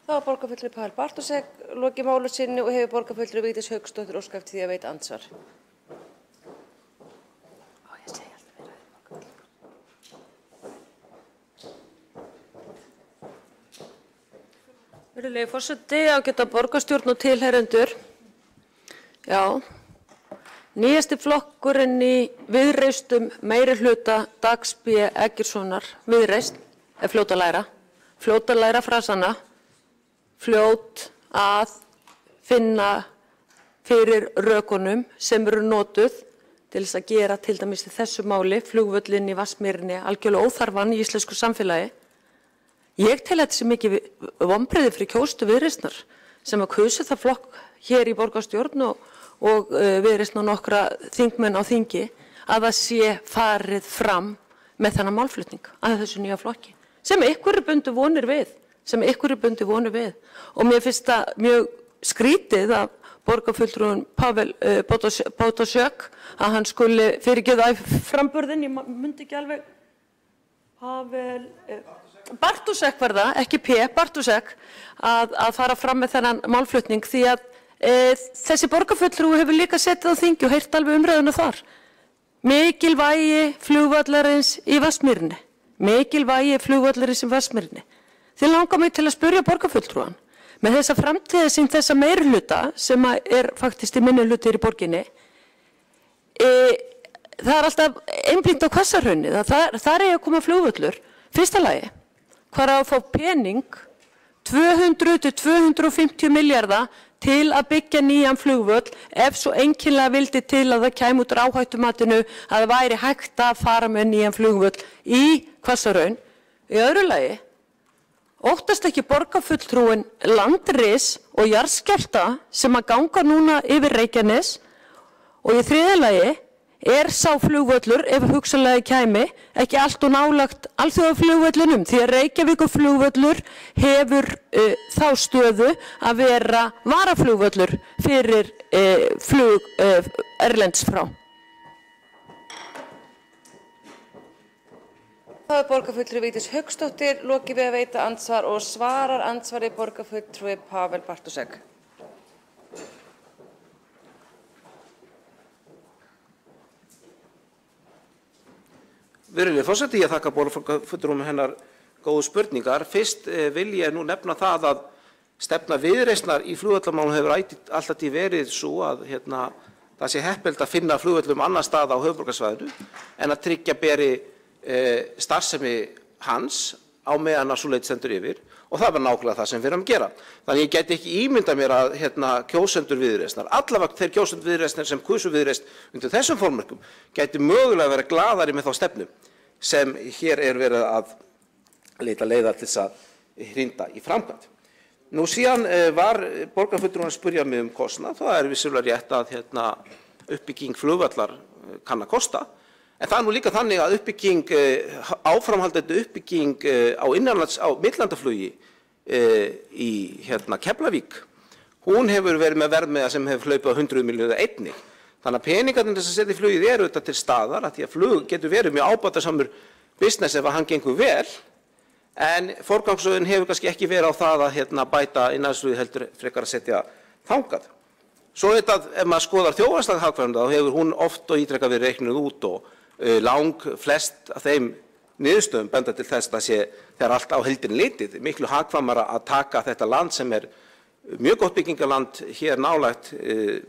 Þá var borgarfulltrúi Páll Bartósek lokið máli sinni og hefur borgarfulltrúi Vigdís Hauksdóttir óskað eftir því að veita andsvar. Virðulegi forseti, ágæta borgarstjórn og tilheyrendur. Já, nýjasti flokkurinn í Viðreistum meirihluta Dags B. Eggertssonar, Viðreisn, er fljót að læra frasana, fljót að finna fyrir rökunum sem eru notuð til þess að gera til dæmis í þessu máli flugvöllinn í Vatnsmýrinni algjörlega óþarfan í íslensku samfélagi. Ég tel þetta sem mikið vonbrigði fyrir kjósendur Viðreisnar sem að kusu það flokk hér í borgarstjórn og Viðreisn og nokkra þingmenn á þingi að það sé farið fram með þennan málflutning að þessu nýja flokki sem ykkur er bundu vonir við. Og mér finnst það mjög skrítið að borgarfulltrúinn Pavel Bartoszek að hann skuli fyrirgefa framburðinn, ég myndi ekki alveg Pavel Bartoszek var það, ekki P, Bartoszek að fara fram með þennan málflutning því að þessi borgarfulltrúi hefur líka setið á þingi og heyrt alveg umræðuna þar. Mikilvægi flugvallarins í Vatnsmýrinni. Þið langar mig til að spyrja borgarfulltrúan með þessa framtíðarsýn þessa meirihluta sem er faktist í minnihluti í borginni. Það er alltaf einblínt á Hvassahrauni, þar eigi að koma flugvöllur. Fyrsta lagi, hvar á að fá pening 200 til 250 milljarða til að byggja nýjan flugvöll ef svo einkennilega vildi til að það kæmi út úr áhættumatinu að það væri hægt að fara með nýjan flugvöll í Hvassahraun. Í öðru lagi, óttast ekki borgarfulltrúinn landris og jarðskjálfta sem að ganga núna yfir Reykjanes og í þriðja lagi er sá flugvöllur, ef hugsanlega kæmi, ekki allt og nálagt alþjóðaflugvöllunum því að Reykjavíkurflugvöllur hefur þá stöðu að vera varaflugvöllur fyrir flug erlends frá. Það er borgarfulltrúi Vigdís Hauksdóttir, lokið við að veita andsvar og svarar andsvari borgarfulltrúi Pavel Bartoszek. Virðulegi forseti, ég þakka borgarfulltrúum hennar góðu spurningar. Fyrst vil ég nú nefna það að stefna Viðreisnar í flugvallarmálum hefur alltaf verið svo að það sé heppilegt að finna flugvöllum annar stað á höfuðborgarsvæðinu en að tryggja beri starfsemi hans á meðan að sú leit stendur yfir og það var nákvæmlega það sem við erum að gera. Þannig ég gæti ekki ímyndað mér að kjósendur Viðreisnar, allavega þeir kjósendur Viðreisnar sem kusu Viðreisn undir þessum formörkum, gæti mögulega verið glaðari með þá stefnu sem hér er verið að leita leiða til þess að hrinda í framkvæmd. Nú síðan var borgarfulltrúinn að spyrja mig um kostnað. Það er vissulega rétt að uppbygging flugvallar kann að kosta. En það er nú líka þannig að áframhaldandi uppbygging á millilandaflugi í Keflavík, hún hefur verið með verðmiða sem hefur hlaupið á 100 milljónir einnig. Þannig að peningarnir þess að setja í flugið eru auðvitað til staðar, að því að flug getur verið mjög ábatasamur business ef hann gengur vel, en forgangsröðin hefur kannski ekki verið á það að bæta innanlandsflugið heldur frekar að setja þangað. Svo ef maður skoðar þjóðhagslega hagkvæmni þá hefur hún oft og ítrekað verið reiknuð út og langflest af þeim niðurstöðum benda til þess að sé þegar allt á heildina litið miklu hagkvæmara að taka þetta land sem er mjög gott byggingarland hér nálægt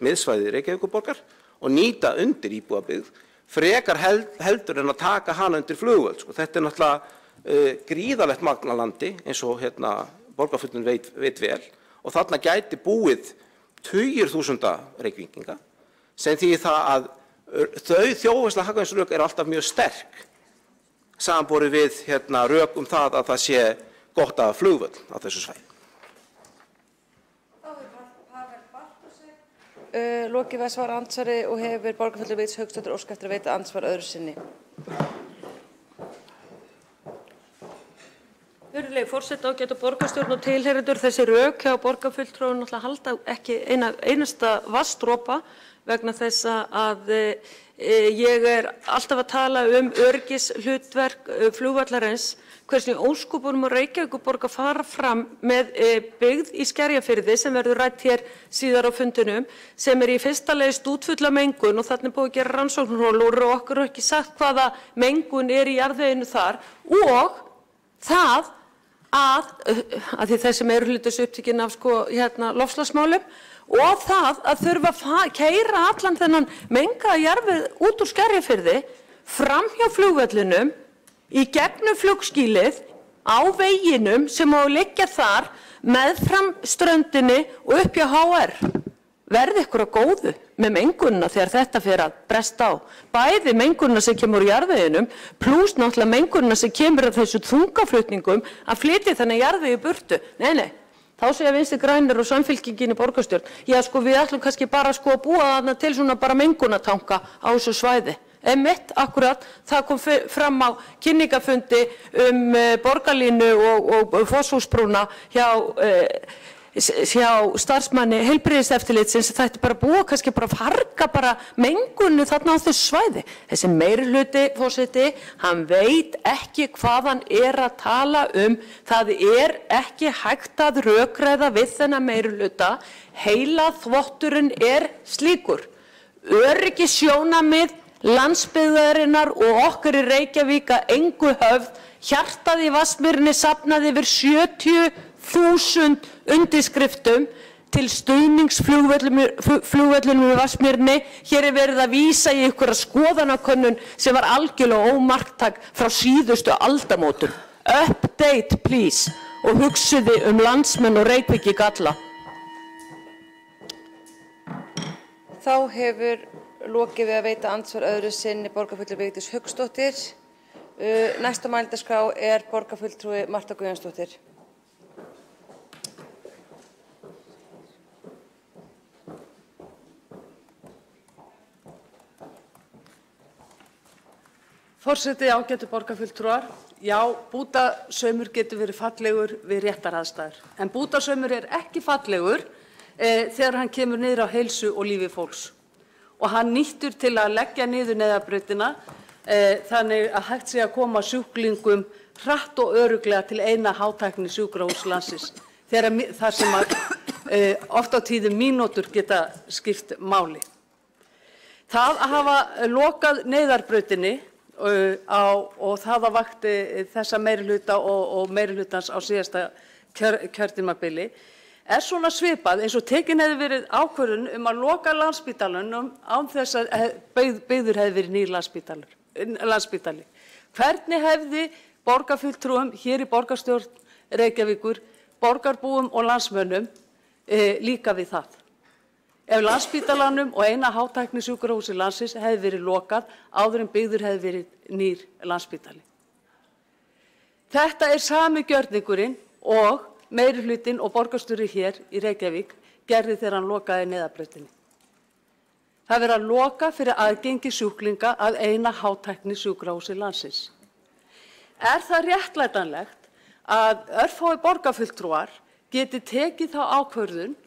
miðsvæði Reykjavíkurborgar og nýta undir íbúabyggð frekar heldur en að taka hana undir flugvöll. Þetta er náttúrulega gríðarlegt magn af landi eins og borgarfulltrúinn veit vel og þarna gæti búið tugir þúsunda Reykvíkinga sem þýðir það að þau þjóðhagslega hagkvæmnisrök eru alltaf mjög sterk samanborið við rök það að það sé gott að hafa flugvöll á þessu svæði. Lokið við að svara andsvari og hefur borgarfulltrúi Vigdís Hauksdóttir óskað eftir að veita andsvar öðru sinni. Virðulegi forseti, ágæta borgarstjórn og tilheyrendur, þessi rök hjá borgarfulltrúum náttúrulega halda ekki einasta vatnsdropa vegna þess að ég er alltaf að tala um öryggishlutverk flugvallarins, hvernig ósköpunum á Reykjavíkurborg að fara fram með byggð í Skerjafirði sem verður rædd hér síðar á fundinum, sem er í fyrsta lagi stútfulla mengun og þarna er búið að gera rannsóknarholur og okkur er ekki sagt hvaða mengun er í jarðveginu þar og það að því þessi meirihluti upptekinn af loftslagsmálum og það að þurfa að keyra allan þennan mengaða jarðveg út úr Skerjafirði fram hjá flugvellinum í gegnum flugskýlið á veginum sem á að liggja þar meðfram ströndinni og upp hjá HR. Verði ykkur að góðu með mengunina þegar þetta fer að bresta á. Bæði mengunina sem kemur úr jarðveginum pluss náttúrulega mengunina sem kemur af þessu þungaflutningum að flytja þennan jarðvegi í burtu. Nei. Þá segja Vinstri grænir og Samfylkingin í borgarstjórn. Já, við ætlum kannski bara að búa þarna til svona bara mengunatanka á þessu svæði. Einmitt, akkurat, það kom fram á kynningafundi borgarlínu og Fossvogsbrúna hjá starfsmanni heilbrigðiseftirlitsins að þetta bara búa kannski bara farga bara mengunni þarna á þessu svæði. Þessi meirihluti, forseti, hann veit ekki hvað hann að tala Það ekki hægt að rökræða við þennan meirihluta. Heila þvotturinn slíkur. Öryggissjónarmið landsbyggðarinnar og okkar í Reykjavík að engu höfð. Hjartað í Vatnsmýrinni safnaði yfir 70.000 undirskriftum til stuðningsflugvöllunum í Vatnsmýrinni. Hér verið að vísa í einhverja skoðanakönnun sem var algjörlega ómarktæk frá síðustu aldamótum. Update, please, og hugsiði landsmenn og Reykvík alla. Þá hefur lokið við að veita andsvar öðru sinni borgarfulltrúi Vigdís Hauksdóttir. Næst á mælendaskrá borgarfulltrúi Marta Guðjónsdóttir. Forseti, ágætu borgarfulltrúar. Já, bútasaumur getur verið fallegur við réttar aðstæður. En bútasaumur ekki fallegur þegar hann kemur niður á heilsu og lífi fólks. Og hann nýttur til að leggja niður neyðarbrautina þannig að hægt sé að koma sjúklingum hratt og örugglega til eina hátækni sjúkrahúss landsins. Þar sem oft á tíðum mínútur geta skipt máli. Það að hafa lokað neyðarbrautinni og það að vakti þessa meirihluta og meirihlutans á síðasta kjörtímabili svona svipað eins og tekin hefði verið ákvörðun að loka Landspítalanum án þess að byggður hefði verið nýr Landspítali. Hvernig hefði borgarfulltrúum hér í borgarstjórn Reykjavíkur, borgarbúum og landsmönnum líka við það? Ef Landspítalanum og eina hátækni sjúkrahúsi landsins hefði verið lokað áður en byggður hefði verið nýr Landspítali. Þetta sami gjörningurinn og meirihlutinn og borgarstjóri hér í Reykjavík gerði þegar hann lokaði neyðarbrautinni. Það verið að loka fyrir aðgengi sjúklinga að eina hátækni sjúkrahúsi landsins. Það réttlætanlegt að örfáir borgarfulltrúar geti tekið þá ákvörðun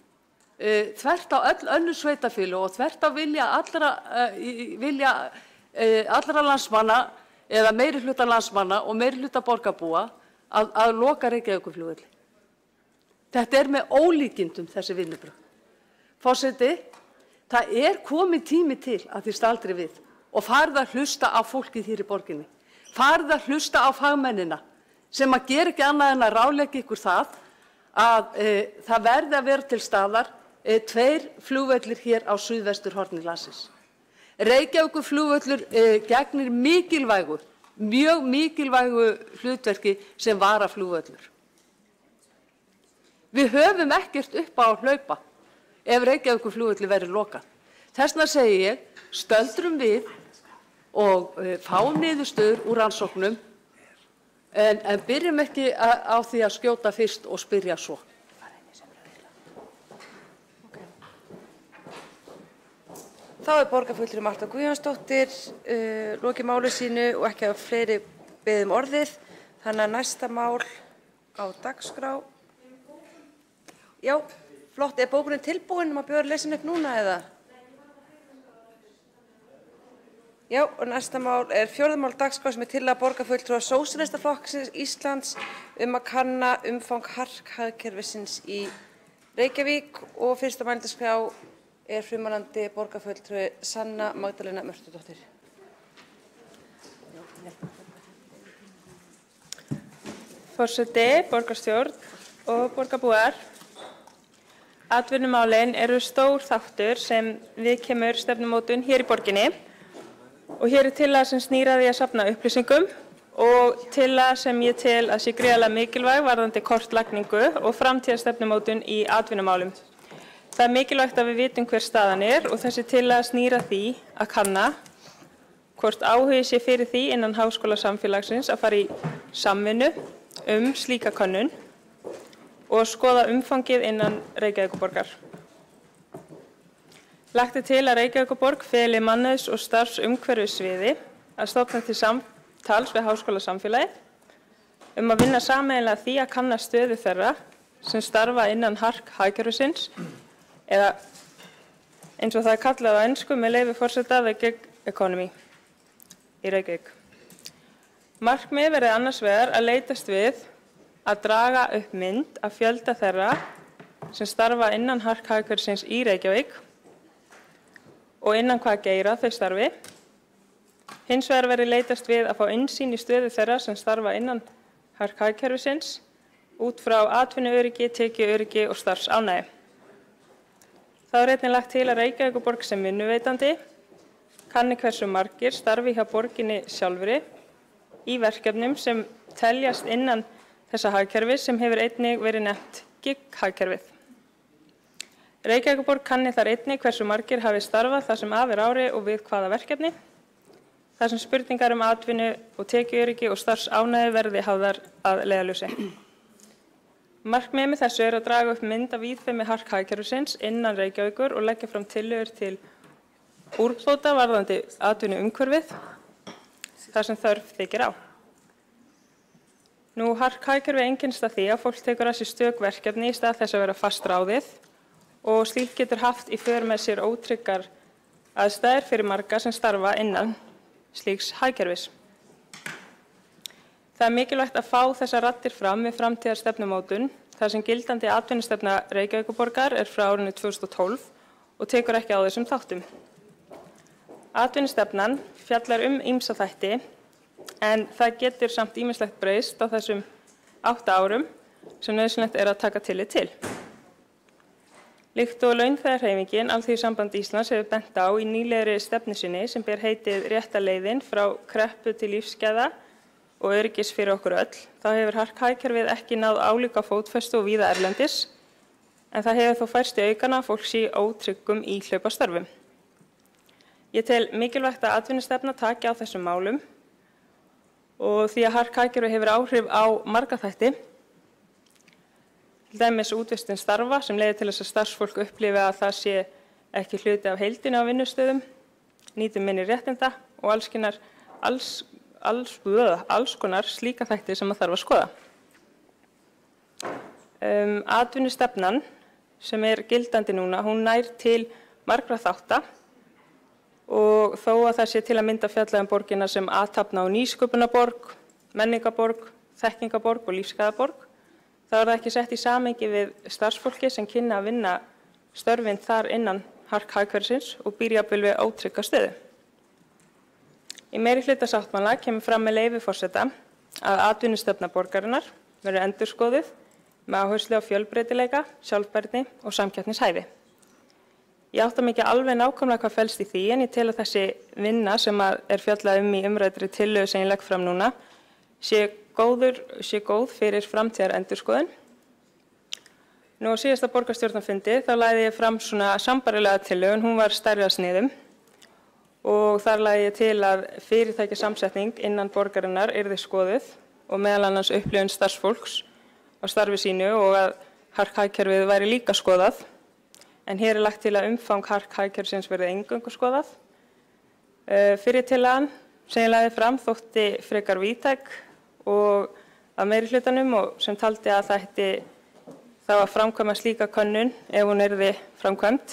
þvert á öll önnur sveitarfélög og þvert á vilja allra landsmanna eða meirihluta landsmanna og meirihluta borgarbúa að loka Reykjavíkurflugvelli? Þetta með ólíkindum þessi vinnubrögð. Forseti, það kominn tími til að þið staldri við og farið að hlusta á fólkið hér í borginni. Farið að hlusta á fagmennina sem gera ekki annað en að ráðleggja ykkur það að það verði að vera til staðar 2 flugvellir hér á suðvesturhorni landsins. Reykjavíkurflugvöllur gegnir mjög mikilvægu hlutverki sem varaflugvöllur. Við höfum ekkert upp á að hlaupa ef Reykjavíkurflugvelli verður lokað. Þess vegna segi ég, stöldrum við og fáum niðurstöður úr rannsóknum en byrjum ekki á því að skjóta fyrst og spyrja svo. Þá borgarfulltrúi Marta Guðjónsdóttir lokið máli sínu og ekki að fleiri beðið orðið. Þannig að næsta mál á dagskrá. Já, flott. Bókunin tilbúin að bjóða lesin upp núna eða? Já, og næsta mál 4. mál dagskrá sem tillaga borgarfulltrúa Sósíalistaflokksins Íslands að kanna umfang hagkerfisins í Reykjavík og fyrsta mælendaskrá frummælandi borgarfulltrúi Sanna Magdalena Mörtudóttir. Forseti, borgarstjórn og borgarbúar. Atvinnumálin eru stór þáttur sem viðkemur stefnumótun hér í borginni og hér er tillaga sem snýr að því að safna upplýsingum og tillaga sem ég tel að sé gríðarlega mikilvæg varðandi kortlagningu og framtíðarstefnumótun í atvinnumálum. Það er mikilvægt að við vitum hver staðan er og þessi tillaga snýr að því að kanna hvort áhugi sé fyrir því innan háskólasamfélagsins að fara í samvinnu slíka könnun og skoða umfangið innan Reykjavíkurborgar. Lagt er til að Reykjavíkurborg feli mannauðs- og starfsumhverfissviði að stofna til samtals við háskólasamfélagið að vinna sameiginlega að því að kanna stöðu þeirra sem starfa innan hagkerfisins eða eins og það er kallað á ensku með leyfi forseta the gig economy í Reykjavík. Markmið verði annars vegar að leitast við að draga upp mynd af fjölda þeirra sem starfa innan hagkerfisins í Reykjavík og innan hvað geira þau starfi. Hins vegar verði leitast við að fá innsýn í stöðu þeirra sem starfa innan hagkerfisins út frá atvinnuöryggi, tekjuöryggi og starfsánægju. Þá er einnig lagt til að Reykjavíkurborg sem vinnuveitandi kanni hversu margir starfi hjá borginni sjálfri í verkefnum sem teljast innan þessa hagkerfis sem hefur einnig verið nefnt gig-hagkerfið. Reykjavíkurborg kanni þar einnig hversu margir hafi starfað þar sem af er ári og við hvaða verkefni, þar sem spurningar atvinnu og tekjuöryggi og starfsánægju verði hafðar að leiðarljósi. Markmiðið með þessu er að draga upp mynd af víðfeðmi hagkerfisins innan Reykjavíkur og leggja fram tillögur til úrbóta varðandi atvinnuumhverfið þar sem þörf þykir á. Hagkerfi einkennist af því að fólk tekur að sér stök verkefni í stað þess að vera fast ráðið og slíkt getur haft í för með sér ótryggar aðstæður fyrir marga sem starfa innan slíks hagkerfis. Það er mikilvægt að fá þessar raddir fram við framtíðarstefnumótun þar sem gildandi atvinnustefna Reykjavíkurborgar er frá árinu 2012 og tekur ekki á þessum þáttum. Atvinnustefnan fjallar ýmsa þætti en það getur samt ýmislegt breyst á þessum 8 árum sem nauðsynlegt er að taka tillit til. Líkt og launþegahreyfingin Alþýðusamband Íslands hefur bent á í nýlegri stefnu sinni sem ber heitið Rétta leiðin frá kreppu til lífsgæða og öryggis fyrir okkur öll, þá hefur hagkerfið ekki náð álíka fótfestu og víða erlendis, en það hefur þó færst í aukana að fólk sé ótryggum í hlaupastörfum. Ég tel mikilvægt að atvinnustefna taki á þessum málum og því að hagkerfið hefur áhrif á marga þætti, til dæmis útvistun starfa sem leiðir til þess að starfsfólk upplifi að það sé ekki hluti af heildina á vinnustöðum, nýti minni réttinda og alls konar slíka þætti sem þarf að skoða. Atvinnustefnan sem er gildandi núna, hún nær til margra þátta og þó að það sé til að mynda fjalla borgina sem athafna- og nýsköpunarborg, menningarborg, þekkingarborg og lífsgæðaborg, þá er það ekki sett í samhengi við starfsfólki sem kynna að vinna störfin þar innan hagkerfisins og býr jafnvel við ótrygga stöðu. Í meirihlutasáttmála kemur fram með leyfi forseta að atvinnustefna borgarinnar verður endurskoðuð með áherslu á fjölbreytileika, sjálfbærni og samkeppnishæfi. Ég átta mig ekki alveg nákvæmlega hvað felst í því en ég tel að þessi vinna sem er fjallað í umræddri tillögu sem ég legg fram núna sé góð fyrir framtíðar endurskoðun. Á síðasta borgarstjórnarfundi þá lagði ég fram svona sambærilega tillögu en hún var stærri að sniðum og þar lagði ég til að fyrirtækjasamsetning innan borgarinnar yrði skoðuð og meðal annars upplifun starfsfólks á starfi sínu og að hagkerfið væri líka skoðað. En hér er lagt til að umfang hagkerfisins verði eingöngu skoðað. Fyrri tillagan sem ég lagði fram þótti frekar víðtæk og af meirihlutanum og sem taldi að það ætti þá að framkvæma slíka könnun ef hún yrði framkvæmd,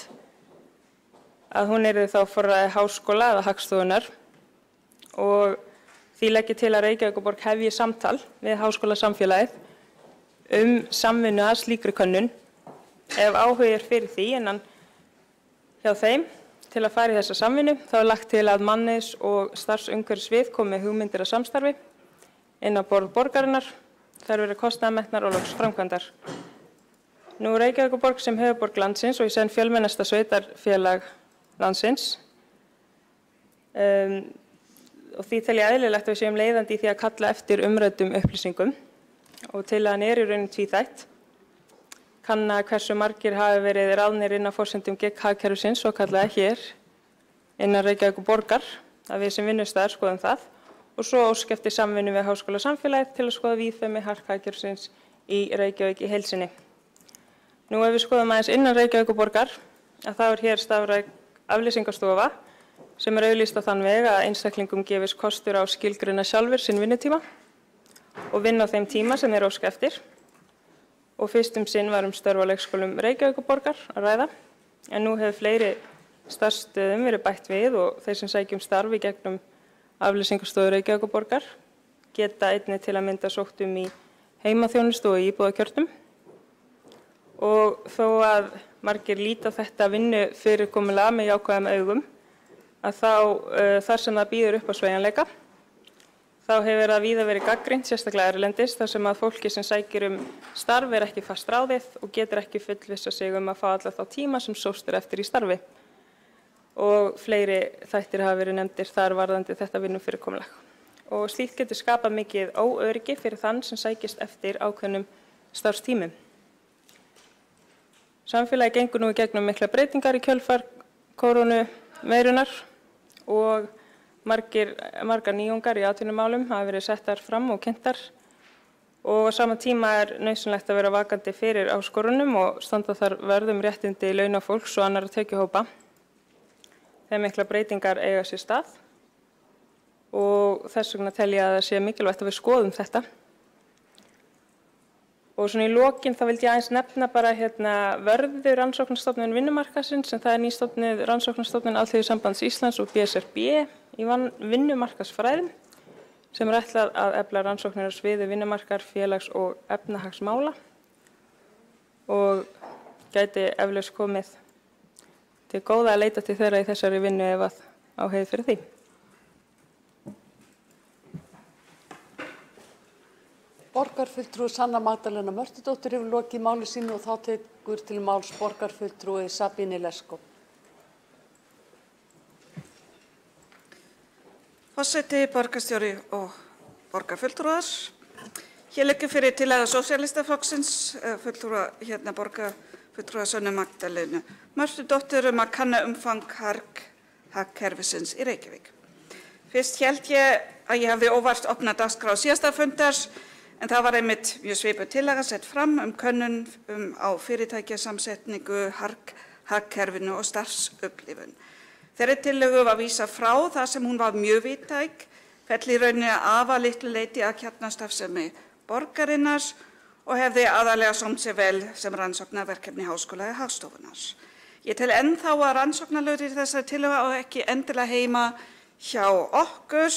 að hún yrði þá forræði háskóla eða hagstofunnar og því legg ég til að Reykjavíkurborg hefji samtal við háskólasamfélagið samvinnu að slíkri könnun. Ef áhugi er fyrir því innan hjá þeim til að fara í þessa samvinnu, þá er lagt til að mannauðs- og starfsumhverfissvið komi með hugmyndir að samstarfi inn á borð borgarinnar Þær verða kostnaðarmetnar og loks framkvæmdar. Nú Reykjavíkurborg sem höfuðborg landsins og í senn fjölmennasta sveitarfélag landsins og því tel ég eðlilegt að við séum leiðandi í því að kalla eftir umræddum upplýsingum og tillagan í rauninni tvíþætt. Kanna hversu margir hafi verið ráðnir inn á forsendum gegn hagkerfisins og kallaði hér innan Reykjavíkurborgar, að við sem vinnustaðar skoðum það og svo óska eftir samvinnu við Háskóla samfélagið til að skoða víðfeðmi hagkerfisins í Reykjavík í heild sinni. Nú ef við skoðum aðeins innan Reykjavíkurborgar að þá hér stafræn aflýsingarstofa sem auglýst á þann veg að einstaklingum gefist kostur á skilgreina sjálfir sinn vinnutíma og vinna á þeim tíma sem þeir óska eftir. Og fyrst sinn var störf á leikskólum Reykjavíkurborgar að ræða, en nú hefur fleiri starfsstöðum verið bætt við og þeir sem sækjum starf í gegnum aflýsingarstofu Reykjavíkurborgar geta einnig til að mynda sótt í heimaþjónustu og íbúðakjörnum. Og þó að margir líta þetta vinnu fyrirkomulag með jákvæðum augum, að þá þar sem það býður upp á sveigjanleika, þá hefur það víða verið gagnrýnt, sérstaklega erlendis, þar sem að fólki sem sækir starf ekki fast ráðið og getur ekki fullvissa sig að fá alla þá tíma sem sóst eftir í starfi. Og fleiri þættir hafa verið nefndir þar varðandi þetta vinnufyrirkomulag. Og slíkt getur skapað mikið óöryggi fyrir þann sem sækist eftir ákveðnum starfstímum. Samfélagið gengur nú í gegnum mikla breytingar í kjölfar kórónuveirunar og margar nýjungar í atvinnumálum hafa verið settar fram og kynntar og á sama tíma nauðsynlegt að vera vakandi fyrir áskorunum og standa þar vörð réttindi launafólks og annarra tekjuhópa. Þegar mikla breytingar eiga sér stað og þess vegna tel ég að það sé mikilvægt að við skoðum þetta. Og svona í lokin þá vildi ég aðeins nefna bara vörður rannsóknarstofnun vinnumarkaðsins en það nýstofnuð rannsóknarstofnun Alþýðusambands Íslands og BSRB í vinnumarkaðsfræðum sem ætlað að efla rannsóknir á sviði vinnumarkaðar, félags- og efnahagsmála og gæti eflaust komið til góða að leita til þeirra í þessari vinnu ef að á heiði fyrir því. Borgarfulltrúi Sanna Magdalena Mörtudóttir hefur lokið máli sínu og þá tekur til máls borgarfulltrúi Sabine Lesko. Forseti, borgarstjóri og borgarfulltrúar. Hér liggur fyrir tillaga Sósíalistaflokksins fulltrúa borgarfulltrúa Sannu Magdalenu Mörtudóttir að kanna umfang hagkerfisins í Reykjavík. Fyrst held ég að ég hafði óvart opnað dagskrá síðasta fundar en það var einmitt mjög svipuð tillaga sett fram könnun á fyrirtækjasamsetningu, hagkerfinu og starfsupplifun. Þeirri tillögu var vísað frá þar sem hún var mjög víðtæk, féll í rauninni afar litlu leyti að kjarnastarfsemi borgarinnar og hefði aðallega sómt sér vel sem rannsóknarverkefni Háskóla Hagstofunnar. Ég tel ennþá að rannsóknarlögin í þessari tillögu á ekki endilega heima hjá okkur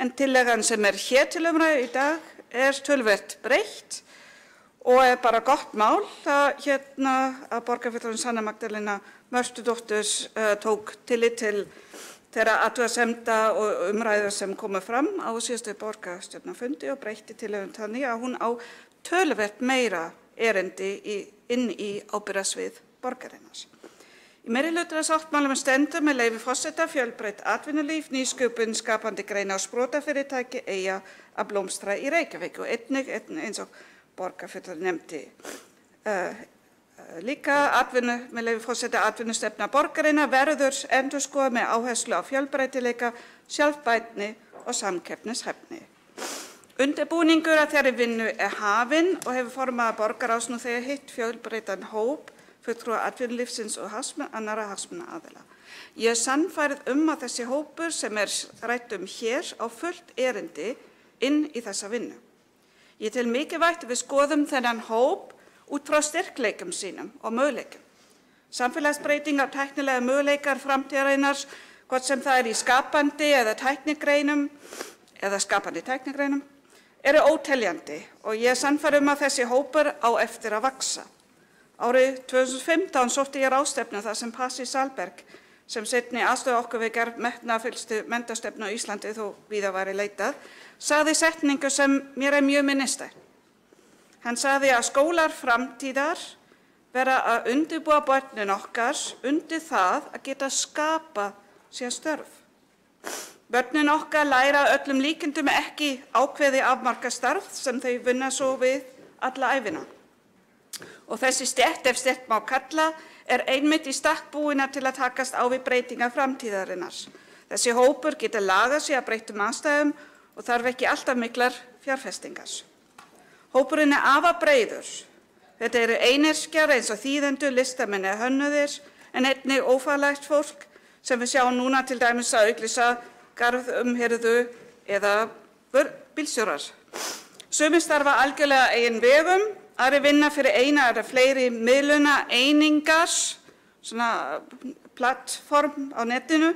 en tillagan sem hér til umræðu í dag töluvert breytt og bara gott mál að borgarfulltrúinn Sanna Magdalena Mörtudóttir tók tillit til þeirra athugasemda og umræðu sem komu fram á síðustu borgarstjórnarfundi og breytti tillögunni þannig að hún á töluvert meira erindi inn í ábyrgðarsvið borgarinnar. Í meirihlutasáttmálanum stendur með leyfi forseta fjölbreytt atvinnulíf, nýsköpun, skapandi greina og sprotafyrirtæki eiga að blómstra í Reykjavík og einnig eins og borgarfulltrúi nefndi líka með leyfi forseta atvinnustefna borgarinnar verður endurskoðuð með áherslu á fjölbreytileika, sjálfbærni og samkeppnishæfni. Undirbúningur að þeirri vinnu hafinn og hefur formaður borgarráðs nú þegar hitt fjölbreyttan hóp fulltrúa atvinnulífsins og annarra hagsmunaaðila. Ég sannfærð að þessi hópur sem rætt hér á fullt erindi inn í þessa vinnu. Ég tel mikilvægt að við skoðum þennan hóp út frá styrkleikum sínum og möguleikum. Samfélagsbreytingar, tæknilega möguleikar framtíðarinnar, hvort sem það í skapandi eða tæknigreinum eða skapandi tæknigreinum, eru óteljandi og ég sannfærð að þessi hópur á eftir að vaxa. Árið 2015 sótti ég ráðstefnu þar sem Pasi Salberg, sem seinni aðstoðaði okkur við gerð metnaðarfyllstu menntastefnu á Íslandi þó víða væri leitað, sagði setningu sem mér mjög minnisstæð. Hann sagði að skólar framtíðar vera að undirbúa börnin okkar undir það að geta skapa sér störf. Börnin okkar læra öllum líkindum ekki ákveði afmarka starf sem þau vinna svo við alla æfina. Og þessi stétt, ef stétt má kalla, einmitt í stakk búina til að takast á við breytingar framtíðarinnar. Þessi hópur getur lagað sig að breyttum aðstæðum og þarf ekki alltaf miklar fjárfestingar. Hópurinn afar breiður. Þetta eru einyrkjar eins og þýðendur, listamenn eða hönnuðir, en einnig ófaglært fólk sem við sjáum núna til dæmis að auglýsa garðumhirðu eða bílstjórar. Sumir starfa algjörlega eigin vegum, aðrir vinna fyrir eina eða fleiri miðluna einingar, svona plattform á netinu,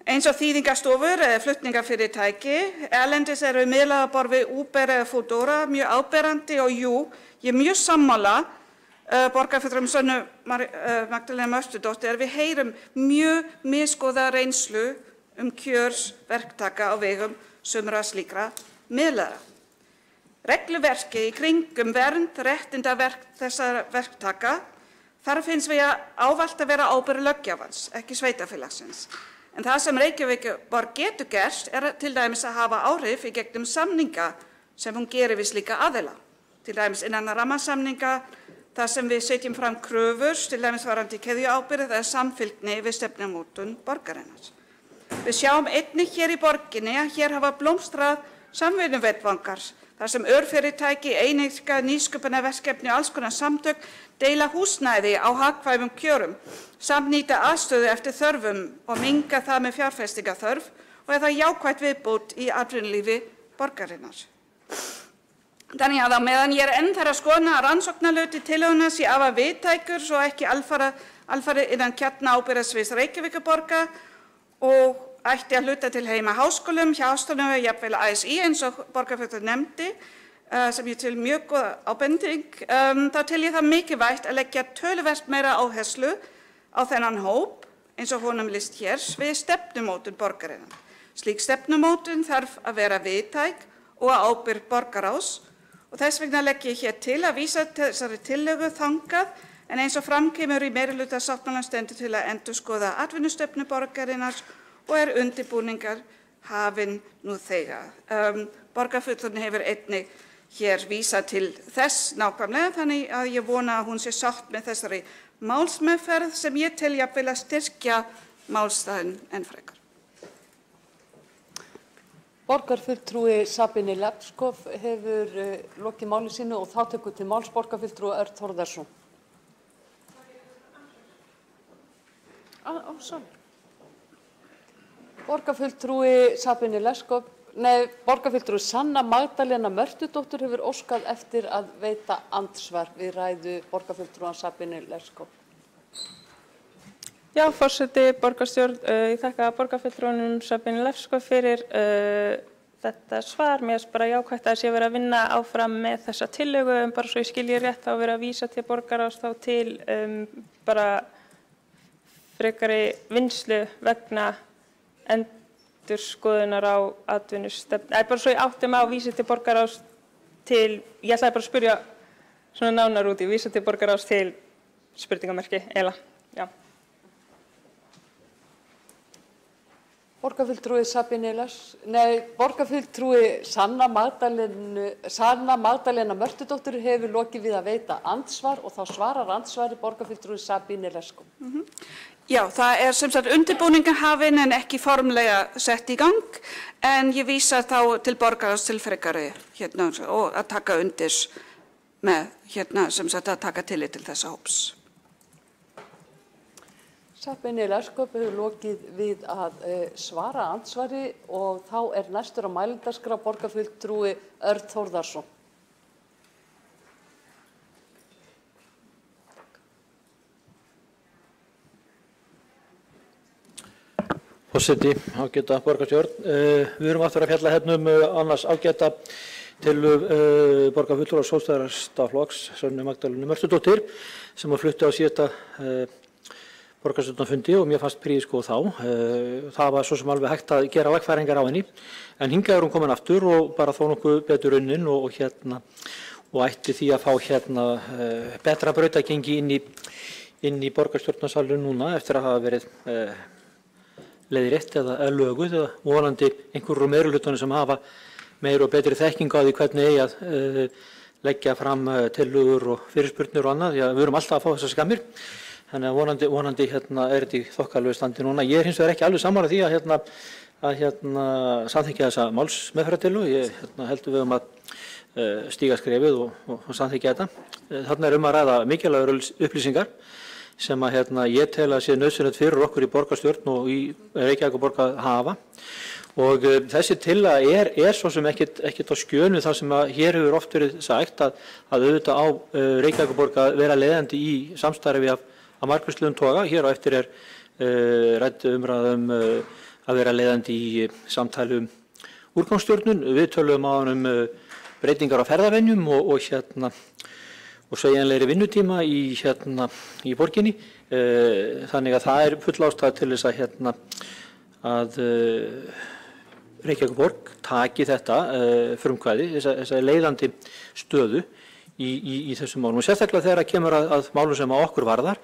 eins og þýðingastofur eða flutningafyrirtæki. Erlendis eru miðlaðar á borð við Uber eða Foodora mjög áberandi og jú, ég mjög sammála borgarfulltrúum Sönnu Magdalenu Mörtudóttur. Við heyrum mjög misgóða reynslu kjör verktaka á vegum sumra slíkra miðlara. Regluverki í kringum vernd réttinda þessara verktaka þarf hins vegar ávallt að vera ábyrgð löggjafans, ekki sveitarfélagsins. En það sem Reykjavíkurborg getur gert til dæmis að hafa áhrif í gegnum samninga sem hún gerir við slíka aðila. Til dæmis innan rammasamninga þar sem við setjum fram kröfur, til dæmis varðandi keðjuábyrgð eða samfylgni við stefnumótun borgarinnar. Við sjáum einnig hér í borginni að hér hafa blómstrað samvinnuvettvangar þar sem örfyrirtæki, einyrkja, nýsköpunarverkefni og alls konar samtök deila húsnæði á hagkvæmum kjörum, samnýta aðstöðu eftir þörfum og minnka það með fjárfestingarþörf og er það jákvætt viðbót í atvinnulífi borgarinnar. Þannig að á meðan ég enn þar að skoða að rannsóknarhluti tillögunnar sé afar víðtækur svo ekki alfarið innan kjarnaábyrgðarsviðs Reykjavíkurborgar og ætti að hluta til heima háskólum, hjá háskólum og jafnvel ASÍ eins og borgarfulltrúi nefndi, sem ég til mjög góð ábending, þá tel ég það mikilvægt að leggja töluvert meira áherslu á þennan hóp, eins og honum lýst hér, við stefnumótun borgarinnar. Slík stefnumótun þarf að vera víðtæk og á ábyrgð borgarráðs og þess vegna legg ég hér til að vísa þessari tillögu þangað, en eins og fram kemur í meirihlutasáttmálanum stendur til að endurskoða atvinnustefnu borgarinnar og undirbúningar hafin nú þegar. Borgarfulltrúinn hefur einnig hér vísað til þess nákvæmlega, þannig að ég vona að hún sé sátt með þessari málsmeðferð sem ég tel jafnvel að styrkja málstaðinn enn frekar. Borgarfulltrúi Sabine Lepskov hefur lokið máli sínu og þá tekur til máls borgarfulltrúi Örn Þórðarson. Borgarfulltrúi Sabine Lepskov, borgarfulltrúi Sanna Magdalena Mörtudóttur hefur óskað eftir að veita andsvar við ræðu borgarfulltrúan Sabine Lepskov. Já, forseti, borgarstjórn, ég þakka borgarfulltrúanum Sabine Lepskov fyrir þetta svar. Mér finnst bara jákvætt að sé verið að vinna áfram með þessa tillögu, bara svo ég skilji rétt þá verið að vísa til borgarráðs þá til bara frekari vinnslu vegna endurskoðunar á atvinnustefnu. Bara svo ég átti mig á vísa til borgarráðs til, ég ætlaði bara að spyrja svona nánar út í, vísa til borgarráðs til spurningamerki, eiginlega, já. Borgarfulltrúi borgarfulltrúi Sanna Magdalena Mörtudóttur hefur lokið við að veita andsvar og þá svarar andsvari borgarfulltrúi Sabine Lepskov. Já, það sem sagt undirbúningur hafin en ekki formlega sett í gang, en ég vísa þá til borgarráðs til frekari og að taka undir með sem sagt að taka tillit til þessa hóps. Sabine Lepskov hefur lokið við að svara andsvari og þá næstur á mælendaskrá borgarfulltrúi Örn Þórðarson. Forseti, ágæta borgarstjórn. Við erum aftur að fjalla hérna annars ágæta borgarfulltrúa Sósíalistaflokks Sönnu Magdalenu Mörtudóttur sem flutti á síðasta borgarstjórnarfundi og mér fannst príðis góð þá. Það var svo sem alveg hægt að gera lagfæringar á henni, en hingað hún komin aftur og bara þó nokkuð betur unnin og og ætti því að fá betra brautagengi inn í borgarstjórnarsalinn núna eftir að hafa verið leiðrétt eða löguð eða vonandi einhverjum úr meirihlutanum sem hafa meiri og betri þekking á því hvernig eigi að leggja fram tillögur og fyrirspurnir og annað, því að við erum alltaf að fá þessar skammir. Þannig að vonandi er þetta í þokkalegu standi núna. Ég hins vegar ekki alveg sammála því að samþykkja þessa málsmeðferðartillögu. Ég heldur við að stíga skrefið og samþykkja þetta. Þarna er að ræða mikilvægar upplýsingar sem ég tel að sé nauðsynlegt fyrir okkur í borgarstjórn og í Reykjavíkurborg að hafa. Og þessi tillaga er svo sem ekkert á skjönu þar sem að hér hefur oft verið sagt að auðvitað á Reykjavíkurborg að vera leiðandi í samstarfi af margvíslegum toga. Hér á eftir er rædd umræða að vera leiðandi í samtali úrgangsstjórnun. Við töluðum á breytingar á ferðavenjum og sveigjanlegri vinnutíma í borginni. Þannig að það er full ástæða til þess að Reykjavíkurborg taki þetta frumkvæði, þessa leiðandi stöðu í þessum málum. Og sérstaklega þegar kemur að málum sem á okkur varðar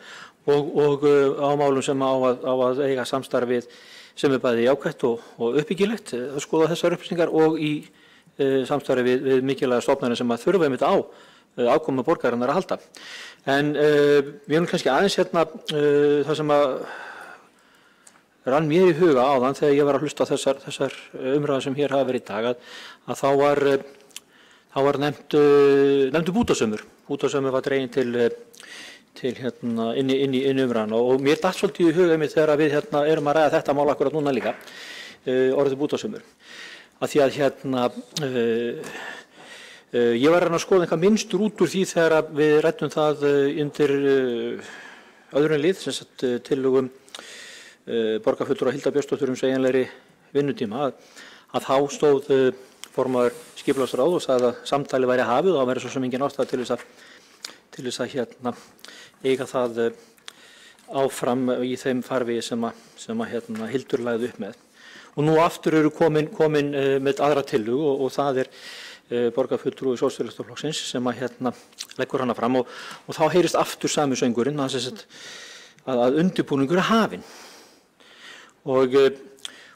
og á málum sem á að eiga samstarfið sem er bæði jákvætt og uppbyggilegt, að skoða þessar upplýsingar og í samstarfi við mikilvæga stofnanir sem að þurfa einmitt á ákomu borgarinnar að halda. En við erum kannski aðeins það sem að rann mér í huga áðan þegar ég var að hlusta á þessar umræður sem hér hafa verið í dag að þá var nefndu bútasaumur. Bútasaumur var dreginn til inn í umræðuna og mér datt svolítið í huga einmitt þegar við erum að ræða þetta mál akkurat núna líka, orðið bútasaumur. Af því að ég var að skoða eitthvað minnstur út úr því þegar við ræddum það undir öðrum lið, sem sagt tillögum borgarfulltrúa Hildar Björnsdóttur sveigjanlegri vinnutíma, að þá stóð formaður skipulagsráðs og sagði að samtali væri hafið og það væri svo sem engin ástæða til þess að eiga það áfram í þeim farvegi sem Hildur lagði upp með. Og nú aftur eru komin með aðra tillögu og það er borgarfulltrúi Sósíalistaflokksins sem leggur hana fram og þá heyrist aftur sami söngurinn að undirbúningur er hafinn. Og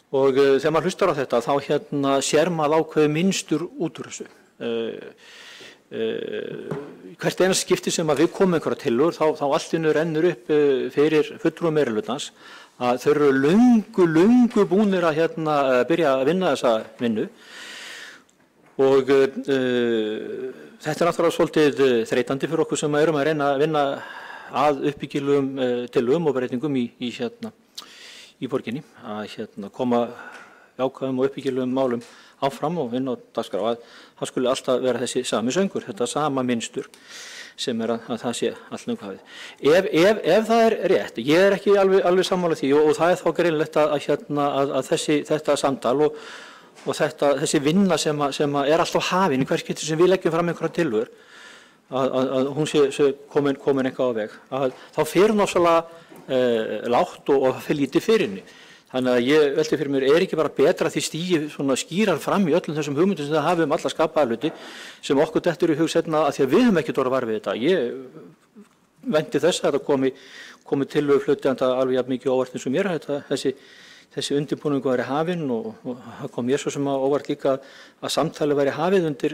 þegar maður hlustar á þetta þá sér maður ákveðið minnstur út úr þessu. Hvert einasta skipti sem við komum einhverja tillögur þá allt í einu rennur upp fyrir fulltrúa meirihlutans að þau eru löngu búnir að byrja að vinna þessa vinnu. Og þetta er náttúrulega svolítið þreytandi fyrir okkur sem erum að reyna að vinna að uppbyggilegum tillögum og breytingum í borginni, að koma jákvæðum og uppbyggilegum málum áfram og inn á dagskrá, að það skulle alltaf vera þessi sami söngur, þetta sama minnstur sem er að það sé allt umhverfið. Ef það er rétt, ég er ekki alveg sammála því og það er þá greinlegt að þetta samtal og þessi vinna sem er alltaf hafin í hvers skipti sem við leggjum fram einhverja tillögur, að hún sé komin eitthvað á veg, að þá fer hún ofsalega lágt og það fer lítið fyrir henni. Þannig að ég velti fyrir mér, er ekki bara betra því stígi skýrar fram í öllum þessum hugmyndum sem það hafi alla skapaða hluti sem okkur dettur í hug seinna að því að við höfum ekkert orðið var við þetta. Ég vænti þess að þetta komi tillögur fljótandi alveg jafn mikið óvart eins og mér þessi undirbúningur væri hafinn og það kom mér svo sem óvart líka að samtali væri hafið undir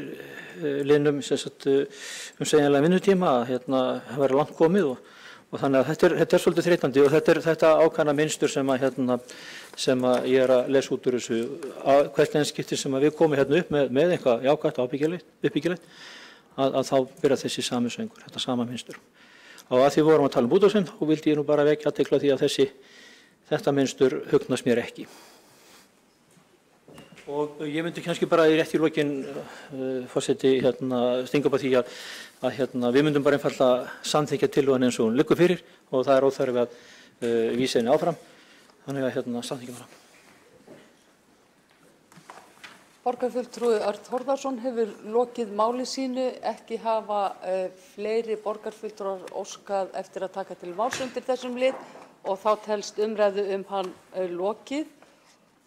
liðnum sveigjanlega vinnutíma að það væri langt komið og þannig að þetta er svolítið þreytandi og þetta ákveðna mynstur sem ég er að lesa út úr þessu hvert einskipti sem við komum upp með eitthvað jákvætt og uppbyggilegt að þá byrja þessi sami söngur, þetta sama mynstur. Og að því vorum að tala bútasaum þá vildi ég nú bara vekja athygli á því að þetta mynstur hugnast mér ekki. Og ég myndi kannski bara rétt í lokin forseti stinga upp á því að við myndum bara einfaldlega samþykkja tillöguna eins og hún liggur fyrir og það er óþarfi að vísa henni áfram. Þannig að samþykkja bara. Borgarfulltrúi Örn Þórðarson hefur lokið máli sínu, ekki hafa fleiri borgarfulltrúar óskað eftir að taka til máls undir þessum lið og þá telst umræðu hann lokið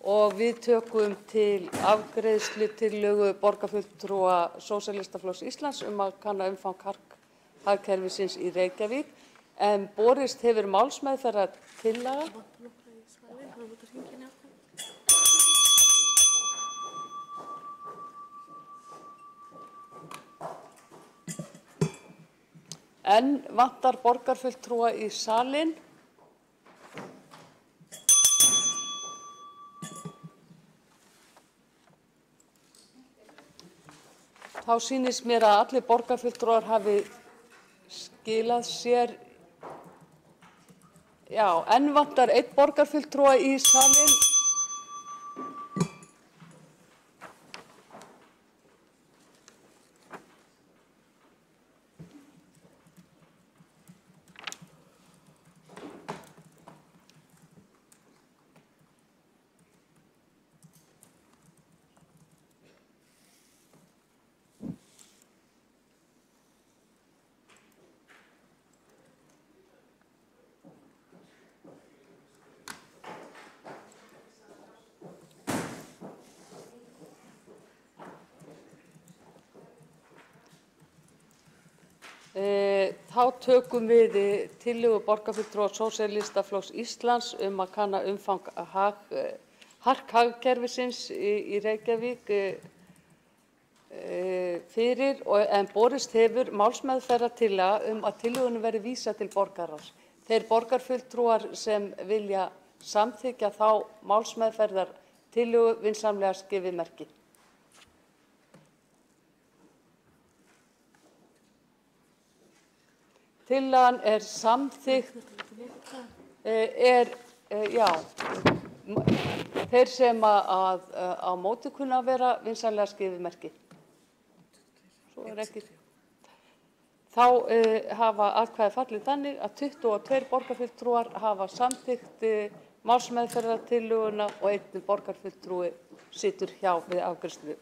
og við tökum til afgreiðslu tillögu borgarfulltrúa Sósíalistaflokks Íslands að kanna umfang hagkerfisins í Reykjavík, en borist hefur málsmeðferðartillaga. En vantar borgarfulltrúa í salinn. Þá sýnist mér að allir borgarfulltrúar hafi skilað sér. Já, enn vantar einn borgarfulltrúa í salinn. Þá tökum við tillögu borgarfulltrúa Sósíalistaflokks Íslands að kanna umfang hagkerfisins í Reykjavík fyrir, en borist hefur málsmeðferðartillaga að tillögunni verði vísað til borgarráðs. Þeir borgarfulltrúar sem vilja samþykkja þá málsmeðferðartillögu vinsamlegast gefi merki. Tillagan er samþykkt, þeir sem á móti kunna að vera vinsamlega skrifið merki. Svo er ekki. Þá hafa atkvæði fallið þannig að 22 borgarfulltrúar hafa samþykkt málsmeðferðartillöguna og einn borgarfulltrúi situr hjá við afgreiðslu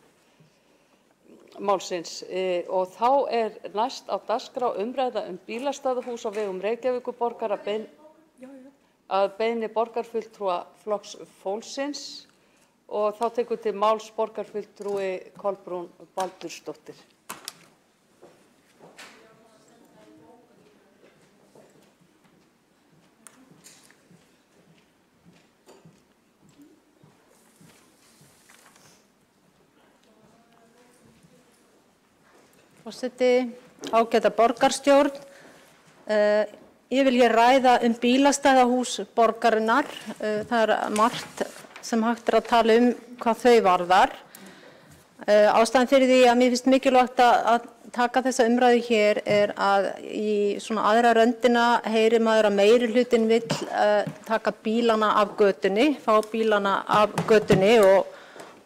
málsins. Og þá er næst á dagskrá umræða bílastæðahús á vegum Reykjavíkurborgar að beiðni borgarfulltrúa Flokks fólksins, og þá tekur til máls borgarfulltrúi Kolbrún Baldursdóttir. Forseti, ágæta borgarstjórn. Ég vil hér ræða bílastæðahús borgarinnar. Það er margt sem hægt er að tala hvað þau varðar. Ástæðan fyrir því að mér finnst mikilvægt að taka þessa umræðu hér er að í svona aðra röndina heyrir maður að meirihlutinn vill taka bílana af götunni, fá bílana af götunni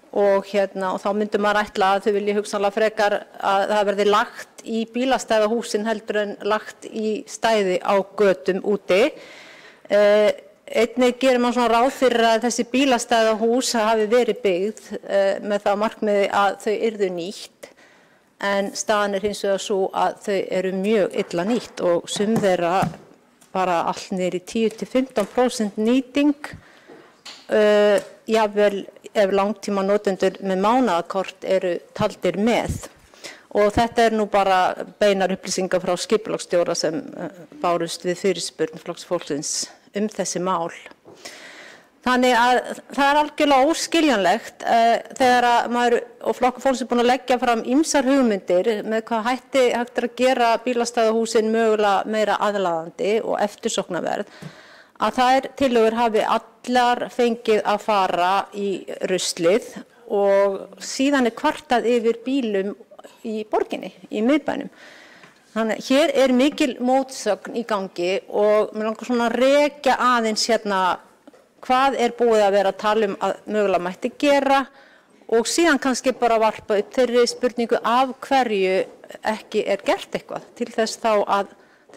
og þá myndi maður ætla að þau vilji hugsanlega frekar að það verði lagt í bílastæðahúsin heldur en lagt í stæði á götum úti. Einnig gerir maður svona ráð fyrir að þessi bílastæðahús hafi verið byggð með það markmiði að þau yrðu nýtt, en staðan er hins vegar svo að þau eru mjög illa nýtt og sum þeirra bara allt niður í 10–15% nýting, jafnvel ef langtíma notendur með mánaðarkort eru taldir með. Og þetta er nú bara beinar upplýsingar frá skipulagsstjóra sem bárust við fyrirspurn Flokks fólksins þessi mál. Þannig að það er algjörlega óskiljanlegt þegar að maður og Flokkur fólksins er búin að leggja fram ýmsar hugmyndir með hvað hægt er að gera bílastæðahúsin mögulega meira aðlaðandi og eftirsóknarverð, að þær tillögur hafi allar fengið að fara í ruslið og síðan er kvartað yfir bílum í borginni, í miðbænum. Þannig hér er mikil mótsögn í gangi og mér langar svona að rekja aðeins hérna hvað er búið að vera að tala að mögulega mætti gera og síðan kannski bara varpa upp þeirri spurningu af hverju ekki er gert eitthvað til þess þá að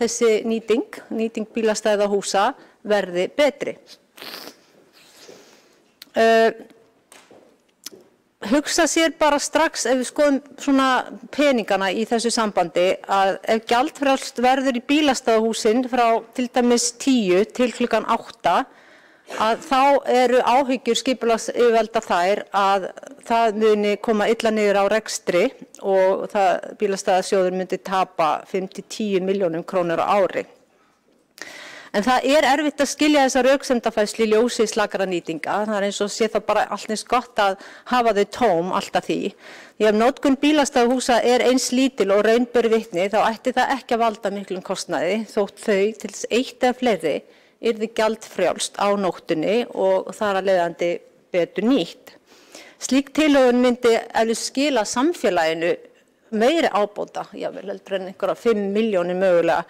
þessi nýting bílastæðahúsa verði betri. Hugsa sér bara strax ef við skoðum svona peningana í þessu sambandi að ef gjaldfrjálst verður í bílastæðahúsin frá til dæmis 10 til klukkan 8 að þá eru áhyggjur skipulagsyfirvalda þær að það muni koma illa niður á rekstri og bílastæðasjóður myndi tapa 5–10 milljónum krónur á ári. En það er erfitt að skilja þessa röksemdafærslu í ljósi slakara nýtinga. Það er eins og sé það bara allt eins gott að hafa þau tóm alltaf því. Því ef notkun bílastæðahúsa er eins lítil og raun ber vitni þá ætti það ekki að valda miklum kostnaði þótt þau til þess eitt eða fleiri yrði gjaldfrjálst á nóttunni og þar að leiðandi betur nýtt. Slík tilhögun myndi skila samfélaginu meiri ábóta, jafnvel heldur en einhverja 5 milljónir mögulega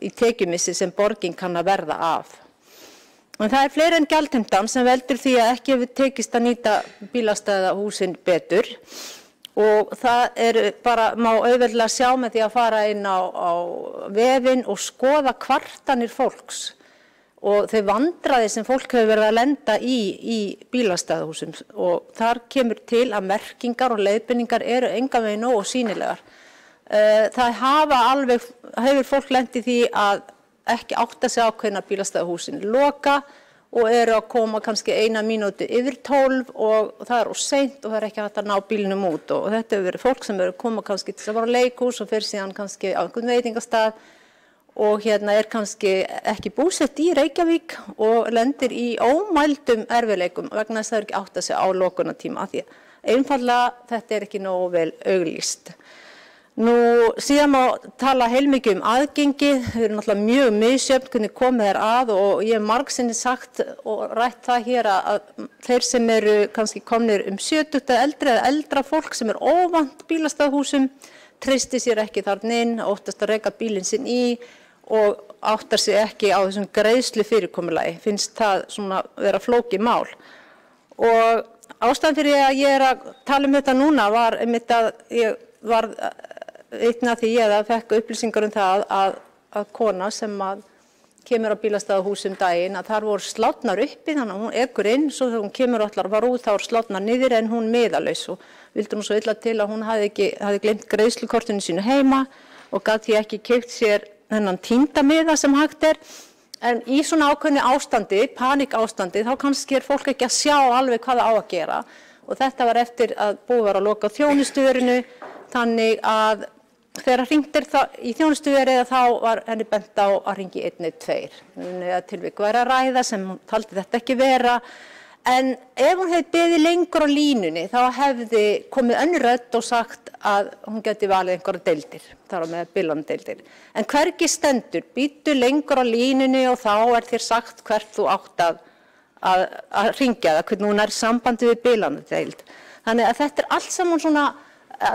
í tekjumissi sem borgin kann að verða af. En það er fleiri en gjaldheimtan sem veldur því að ekki hefur tekist að nýta bílastæðahúsin betur og það má auðveldlega sjá með því að fara inn á vefinn og skoða kvartanir fólks og þau vandræði sem fólk hefur verið að lenda í bílastæðahúsum og þar kemur til að merkingar og leiðbeiningar eru engan veginn nógu sýnilegar. Það hefur fólk lent í því að ekki átta sig á hvenær bílastæðahúsin loka og eru að koma kannski 1 mínútu yfir 12 og það er of seint og það er ekki hægt að ná bílnum út og þetta hefur verið fólk sem eru að koma kannski til að fara á leikhús og fer síðan kannski á einhvern veitingastað og er kannski ekki búsett í Reykjavík og lendir í ómældum erfiðleikum vegna þess að það er ekki átta sig á lokunartíma því einfaldlega þetta er ekki nógu vel auglýst. Nú síðan má tala heilmikið aðgengi, þau eru náttúrulega mjög misjöfn hvernig komið er að og ég hef margsinnis sagt og rætt það hér að þeir sem eru kannski komnir 70 eða eldra fólk sem er óvant bílastæðahúsum treysti sér ekki þarna inn, óttast að reka bílinn sinn í og áttar sig ekki á þessum greiðslu fyrirkomulagi, finnst það svona vera flókið mál. Og ástæðan fyrir að ég er að tala þetta núna var einmitt að ég var vitni að því að fekk upplýsingar það að kona sem kemur á bílastæðahúsum daginn að þar voru slátnar uppi þannig að hún ekur inn svo þegar hún kemur og ætlar að fara út þá er slátnar niður en hún miðalaus og vildi nú svo illa til að hún hafði gleymt greiðslukortinu sínu heima og gat því ekki keypt sér þennan týnda miða sem hægt er en í svona ákveðnu ástandi, paníkástandi þá kannski er fólk ekki að sjá alveg hvað það á að gera og þetta var eftir að búið var að loka þjónustuverinu þannig að þegar hringt í þjónustuverið þá var henni bent á að hringi 112. Tilvik væri að ræða sem hún taldi þetta ekki vera en ef hún hefði beðið lengur á línunni þá hefði komið önnur rödd og sagt að hún geti valið einhverja deildir, þar á með bilandeildir. En hvergi stendur, býttu lengur á línunni og þá er þér sagt hvert þú átt að hringja það, hvernig hún er sambandi við bilandeild. Þannig að þetta allt saman svona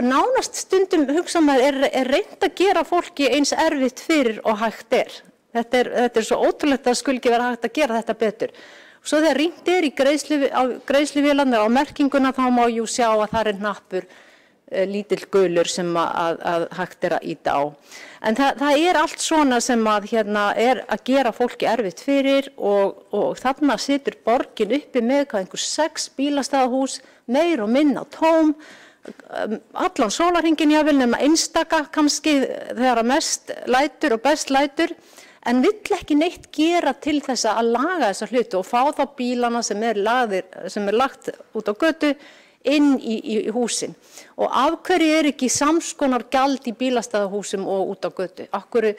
nánast stundum hugsa maður er reynt að gera fólki eins erfitt fyrir og hægt er. Þetta er svo ótrúlegt að skuli ekki vera hægt að gera þetta betur. Svo þegar hringt í greiðsluvélarnar á merkinguna þá má jú sjá að það er hnappur lítill gulur sem að hægt er að ýta á. En það er allt svona sem að er að gera fólki erfitt fyrir og þarna situr borgin uppi með einhver 6 bílastæðahús meir og minna tóm allan sólarhringinn jafnvel nema einstaka kannski þegar mest lætur og best lætur en vill ekki neitt gera til þess að laga þessa hluti og fá þá bílana sem er lagt út á götu inn í húsin og af hverju ekki samskonar gjald í bílastæðahúsum og út á götu af hverju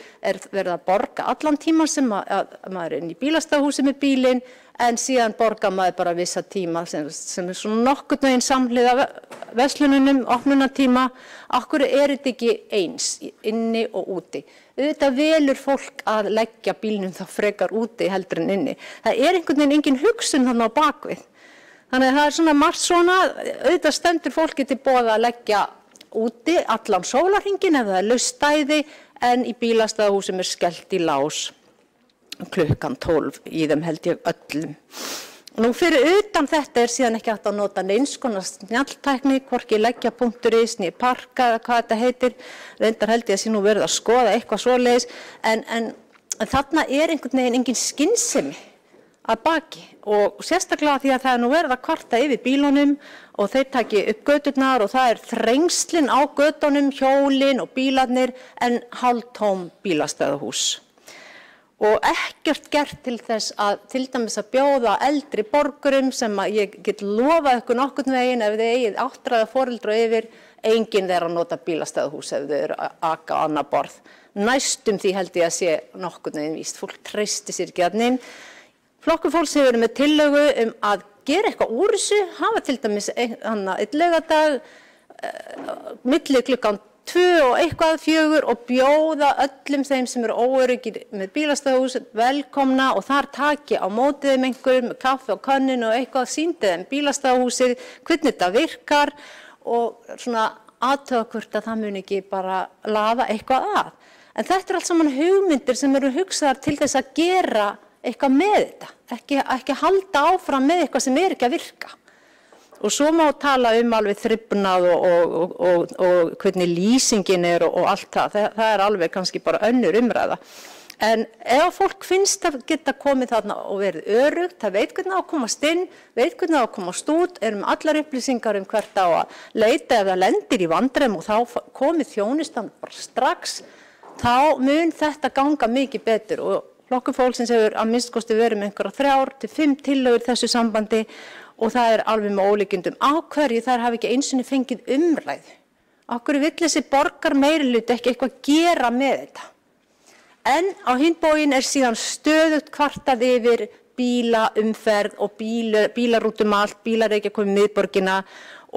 verið að borga allan tíman sem maður er inn í bílastæðahúsi með bílinn en síðan borgar maður bara vissa tíma sem er svona nokkurn veginn samhliða verslununum, opnunartíma af hverju þetta ekki eins inni og úti. Auðvitað velur fólk að leggja bílnum þá frekar úti heldur en inni. Það einhvern veginn engin hugsun þarna á bakvið. Þannig að það svona margt svona, auðvitað stendur fólki til boða að leggja úti allan sólarhringinn ef það er laust stæði en í bílastæðahúsum skellt í lás klukkan 12 í þeim held ég öllum. Nú fyrir utan þetta síðan ekki hægt að nota neins konar snjalltækni, hvorki leggja.is, né parka eða hvað þetta heitir. Reyndar held ég að sé nú verið að skoða eitthvað svoleiðis en þarna einhvern veginn engin skynsemi að baki og sérstaklega því að það nú verið að kvarta yfir bílunum og þeir taki upp göturnar og það þrengslin á götunum, hjólin og bílarnir en hálftóm bílastæðahús. og ekkert gert til þess að til dæmis að bjóða eldri borgurum sem að ég get lofað ykkur nokkurn veginn ef þið eigið áttræða foreldra yfir, enginn þeirra að nota bílastæðahús ef þau eru að aka á annað borð. Næstum því held ég að sé nokkurn veginn víst, fólk treysti sér ekki að neinn. Flokkur fólks hefur verið með tillögu að gera eitthvað úr þessu, hafa til dæmis einn laugardag milli klukkan 2 og eitthvað 4 og bjóða öllum þeim sem eru óöruggir með bílastæðahús velkomna og þar taki á móti þeim einhverjum með kaffi og könnun og eitthvað, sýndi þeim bílastæðahúsið, hvernig þetta virkar og svona athuga hvort að það muni ekki bara laða eitthvað að. En þetta allt saman hugmyndir sem eru hugsaðar til þess að gera eitthvað með þetta, ekki halda áfram með eitthvað sem ekki að virka. Og svo má tala alveg þrifnað og hvernig lýsingin og allt það. Það alveg kannski bara önnur umræða. En ef fólk finnst að geta komið þarna og verið örugt, það veit hvernig á að komast inn, veit hvernig á að komast út, með allar upplýsingar hvert á að leita ef það lendir í vandræðum og þá komið þjónustan bara strax, þá mun þetta ganga mikið betur og Flokkur fólksins hefur að minnsta kosti verið með einhverjar 3 til 5 tillögur þessu sambandi og það alveg með ólíkindum. Á hverju þær hafi ekki einu sinni fengið umræðu. Á hverju vill þessi borgarmeirihluti ekki eitthvað gera með þetta. En á hinn bóginn síðan stöðugt kvartað yfir bílaumferð og bílar út allt, bílar ekki að koma í miðborgina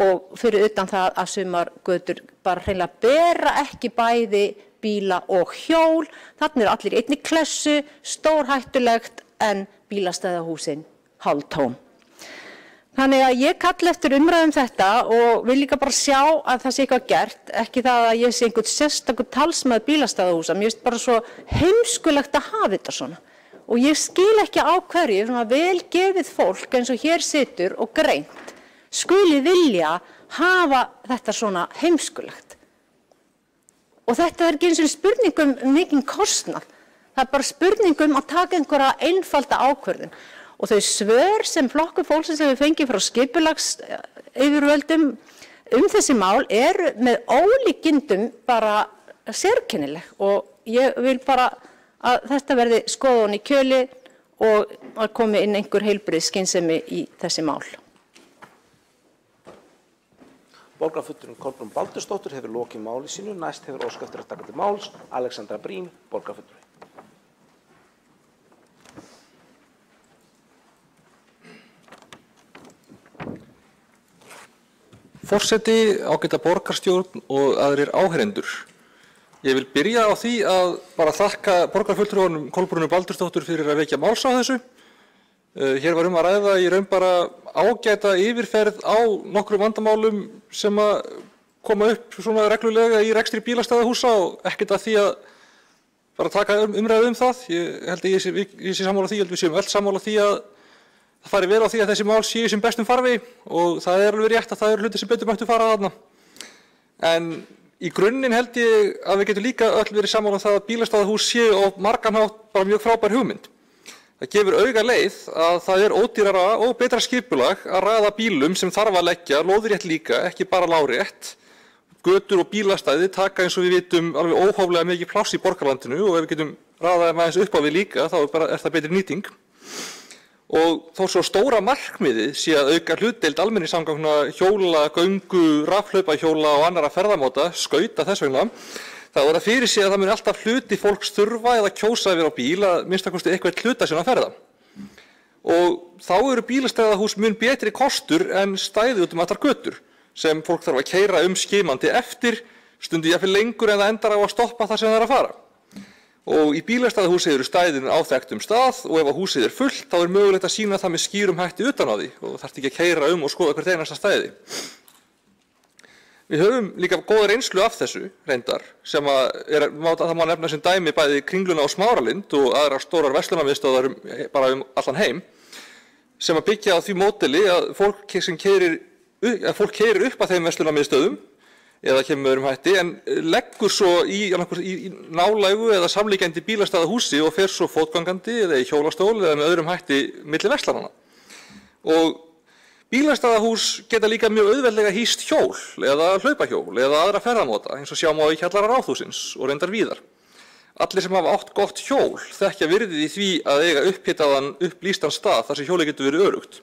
og fyrir utan það að sumar götur bara hreinlega bera ekki bæði bíla og hjól. Þarna allir í einni klessu, stórhættulegt en bílastæðahúsin hálftóm. Þannig að ég kalla eftir umræðum þetta og vil líka bara sjá að það sé eitthvað gert, ekki það að ég sé einhvern sérstakur talsmaður bílastæðahúsa. Mér finnst bara svo heimskulegt að hafa þetta svona. Og ég skil ekki á hverju svona vel gefið fólk eins og hér situr og greint skuli vilja hafa þetta svona heimskulegt. Og þetta ekki eins og spurning mikinn kostnað. Það bara spurning að taka einhverja einfalda ákvörðun. Og þau svör sem Flokkur fólksins hefur fengið frá skipulagsyfirvöldum þessi mál með ólíkindum bara sérkennileg og ég vil bara að þetta verði skoðað ofan í kjöli og að komi inn einhver heilbrigð skynsemi í þessi mál. Borgarfulltrúinn Kolbrún Baldursdóttir hefur lokið máli sínu. Næst hefur óskað eftir að taka til máls Alexandra Brím, borgarfulltrúi. Forseti, ágæta borgarstjórn og aðrir áheyrendur. Ég vil byrja á því að bara þakka borgarfulltrúanum Kolbrúnu Baldursdóttur fyrir að vekja máls á þessu. Hér var að ræða í raun bara ágæta yfirferð á nokkrum vandamálum sem að koma upp svona reglulega í rekstri bílastæðahúsa og ekkert að því að bara taka umræðu það. Ég held að ég sé sammála því, ég held að við séum öll sammála því að það fari vel á því að þessi mál séu sem bestum farvegi og það alveg rétt að það hlutir sem betur mættu fara þarna. En í grunninn held ég að við getum líka öll verið sammála það að bílastæðahús séu á margan hátt bara mjög frábær hugmynd. Það gefur auga leið að það ódýrara og betra skipulag að raða bílum sem þarf að leggja lóðrétt líka, ekki bara lárétt. Götur og bílastæði taka eins og við vitum alveg óhóflega mikið pláss í borgarlandinu og ef við getum raðað þeim aðeins upp á við líka þá það betri nýting. Og þó svo stóra markmiðið sé að auka hlutdeild almenningssamgangna hjóla, göngu, rafhlaupahjóla og annarra ferðamáta, skauta þess vegna, þá það fyrir sig að það muni alltaf hluti fólks þurfa eða kjósa að vera á bíl að minnsta kosti eitthvað hluta sinna ferða. Og þá eru bílastæðahús mun betri kostur en stæði út allar götur sem fólk þarf að keyra skimandi eftir, stundum jafnvel lengur en það endar á að stoppa þar sem það er að fara. Og í bílastæðahúsi eru stæðin á þekktum stað og ef húsið fullt þá mögulegt að sýna það með skýrum hætti utan á því og þarf ekki að keyra og skoða hvert einasta stæði. Við höfum líka góða reynslu af þessu reyndar sem það má nefna sem dæmi bæði Kringluna og Smáralind og aðrar stórar verslunarmiðstöðvar bara allan heim sem að byggja á því módeli að fólk keyrir upp að þeim verslunarmiðstöðum eða kemur með öðrum hætti en leggur svo í nálægu eða samlíkjandi bílastæðahúsi og fer svo fótgangandi eða í hjólastól eða með öðrum hætti milli verslananna. Og bílastæðahús geta líka mjög auðveldlega hýst hjól eða hlaupahjól eða aðra ferðamáta eins og sjá má í kjallara Ráðhússins og reyndar víðar. Allir sem hafa átt gott hjól þekkja virðið í því að eiga upphitaðan, upplýstan stað þar sem hjólið getur verið öruggt.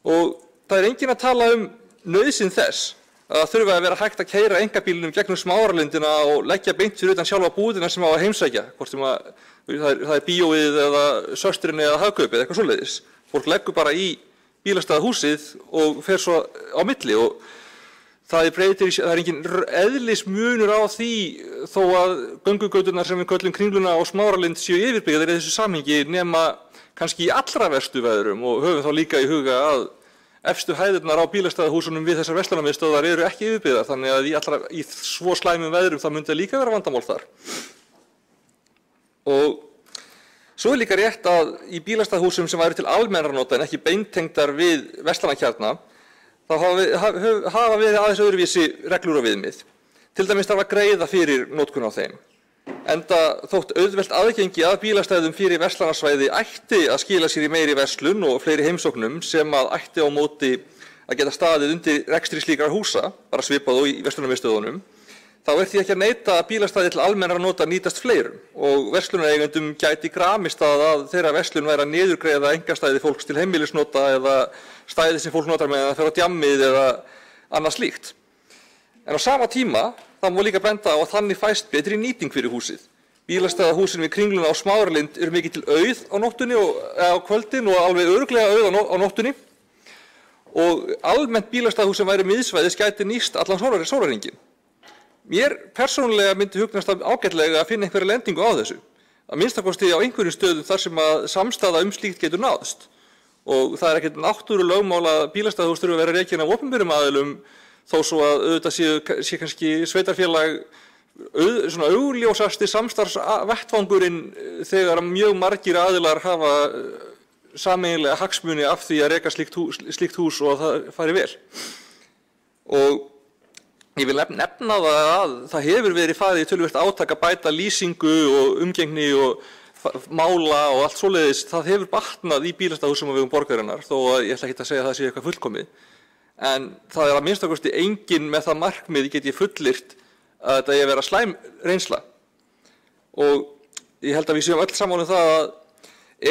Og það enginn að tala nauðsyn þess að það þurfi að vera hægt að keyra einkabílnum gegnum Smáralindina og leggja beint fyrir utan sjálfa búðina sem á að heimsækja, hvort sem það er bíóið eða söstrinni eða hagkaupið, eitthvað svoleiðis. Fólk leggur bara í bílastæðahúsið og fer svo á milli og það er engin eðlismunur á því þó að göngugöturnar sem við köllum Kringluna og Smáralind séu yfirbyggðar í þessu samhengi nema kannski í allra verstu veðrum og höfum þá líka í huga að efstu hæðirnar á bílastæðahúsunum við þessar verslunarmiðstöðvar eru ekki yfirbyggðar þannig að í svo slæmum veðrum það myndi líka vera vandamál þar. Og svo er líka rétt að í bílastæðahúsum sem væru til almennra nota en ekki beintengdar við verslanakjarna þá hafa verið aðeins öðruvísi reglur og viðmið. Til dæmis þarf að greiða fyrir notkun á þeim. Enda þótt auðvelt aðgengi að bílastæðum fyrir verslanarsvæði ætti að skila sér í meiri verslun og fleiri heimsóknum sem að ætti á móti að geta staðið undir rekstri slíkra húsa, bara svipað og í verslunarmiðstöðunum, þá er því ekki að neita að bílastæði til almennra nota nýtast fleirum og verslunareigendum gæti gramist að þeirra verslun væri að niðurgreiða einkastæði fólks til heimilisnota eða stæði sem fólk notar meðan það fer á djammið eða annað slíkt. En á sama tíma þá má líka benda á að þannig fæst betri nýting fyrir húsið. Bílastæðahúsin við Kringluna á Smáralind eru mikið til auð á nóttunni á kvöldin og alveg örugglega auð á nóttunni. Og almennt bílastæðahús sem væri miðsvæðis gæti nýst allan sólarhringinn. Mér persónulega myndi hugnast ágætlega að finna einhverja lendingu á þessu. Að minnsta kosti á einhverjum stöðum þar sem að samstaða slíkt getur náðst. Og það er ekkert náttúrulögmál að bílastæðahús þurfi að vera rekin af opinberum aðilum þó svo að auðvitað sé kannski sveitarfélag svona augljósasti samstarfsvettvangurinn þegar mjög margir aðilar hafa sameiginlega hagsmuni af því að reka slíkt hús og að það fari vel. Og ég vil nefna að það hefur verið farið í töluvert átak að bæta lýsingu og umgengni og mála og allt svoleiðis. Það hefur batnað í bílastæðahúsum á vegum borgarinnar þó að ég ætla ekki að segja að það sé eitthvað fullkomið. En það að minnsta kosti enginn með það markmið get ég fullyrt að þetta eigi að vera slæm reynsla. Og ég held að við séum öll sammála það að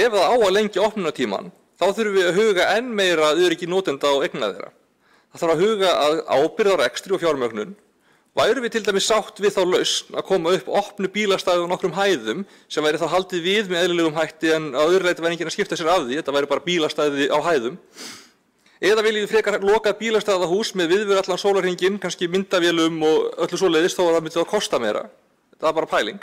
ef það á að lengja opnunartímann þá þurfum við að huga enn meira að öryggi notenda og eigna þeirra. Það þarf að huga að ábyrgð á rekstri og fjármögnun. Værum við til dæmis sátt við þá lausn að koma upp opnu bílastæði á nokkrum hæðum sem væri þá haldið við með eðlilegum hætti en að öðru leyti væri enginn að skipta sér af því, þetta væri bara bílastæði á hæðum. Eða viljum við frekar lokað bílastæðahús með viðveru allan sólarhringinn, kannski myndavélum og öllu svoleiðis þó að það myndi þá kosta meira. Það var bara pæling.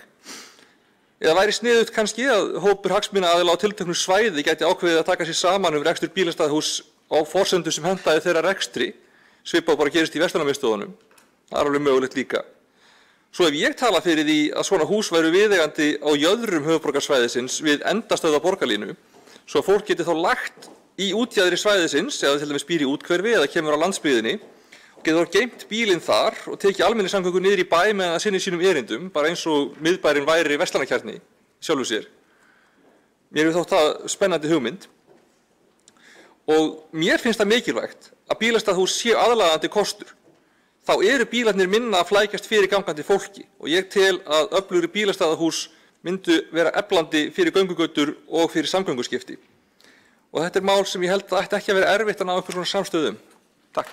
Eða væri sniðugt kannski að hópur hagsmunaaðila á tilteknu svæði gæti ákveðið að taka sér saman rekstur bílastæðahús á forsendum sem hentaði þeirra rekstri, svipað bara gerist í verslunarmiðstöðunum. Það er alveg mögulegt líka. Svo ef ég tala fyrir því að svona hús væru viðeigandi á jöðrum höfuðborgarsvæðisins við endastöð á borgarlínu, svo að fólk geti þá lagt í útjaðri svæðisins, eða til dæmis býr í úthverfi eða kemur á landsbyggðinni og getur þá geymt bílinn þar og tekið almenningssamgöngur niður í bæ meðan það sinnir sínum erindum, bara eins og miðbærinn væri verslanakjarni sjálfu sér. Mér hefur þótt það spennandi hugmynd. Og mér finnst það mikilvægt að bílastæðahús séu aðlaðandi kostur. Þá eru bílarnir minna að flækjast fyrir gangandi fólki og ég tel að öflugri bílastæðahús myndu vera eflandi fyrir göngugötur og fyrir samgönguskipti. Og þetta er mál sem ég held að ætti ekki að vera erfitt að ná einhvers svona samstöðum. Takk.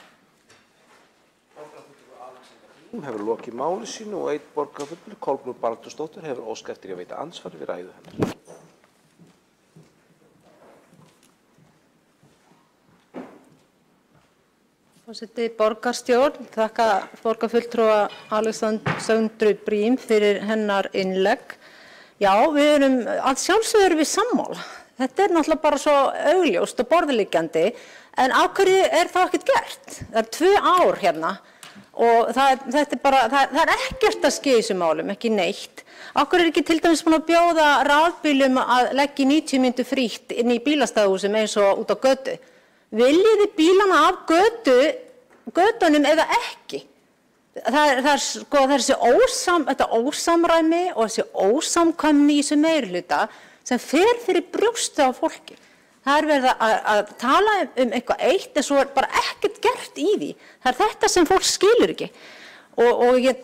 Hefur lokið máli sínu og einn borgarfulltrúi, Kolbrún Baldursdóttir, hefur óskað eftir að veita andsvar við ræðu hennar. Forseti borgarstjórn, þakka borgarfulltrúa Alexandru Brím fyrir hennar innlegg. Já, við erum að sjálfsögðu við sammála. Þetta er náttúrulega bara svo augljóst og borðliggjandi, en af hverju er það ekkert gert? Það er 2 ár hérna og það er ekkert að ske í þessum málum, ekki neitt. Af hverju er ekki til dæmis búin að bjóða rafbílum að leggja 90 mínútur frítt inn í bílastæðahúsum eins og út á götu? Viljið þið bílana af götunum eða ekki? Það er þetta ósamræmi og þessi ósamkvæmni í þessu meirihluta sem fer fyrir brjóstu á fólki. Það er verið að tala eitthvað eitt en svo er bara ekkert gert í því. Það er þetta sem fólk skilur ekki. Og ég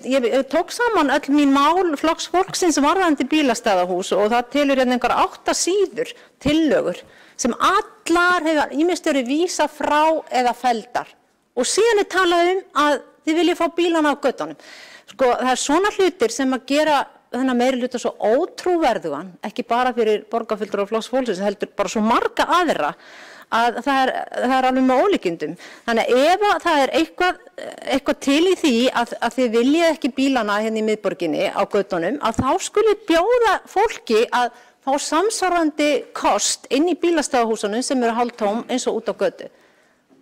tók saman öll mín mál Flokks fólksins varðandi bílastæðahús og það telur hérna einhver 8 síður tillögur sem allar hefur ýmist verið vísað frá eða felldar. Og síðan talað að þið viljið fá bílana á göttunum. Sko, það svona hlutir sem að gera þennan meirihluta svo ótrúverðugan, ekki bara fyrir borgarfulltrúa Flokks fólksins, heldur bara svo marga aðra, að það er alveg með ólíkindum. Þannig að ef það er eitthvað til í því að þið viljið ekki bílana hérna í miðborginni á göttunum, að þá skuli bjóða fólki að fá samsvarandi kost inn í bílastæðahúsunum sem eru hálftóm eins og út á götu.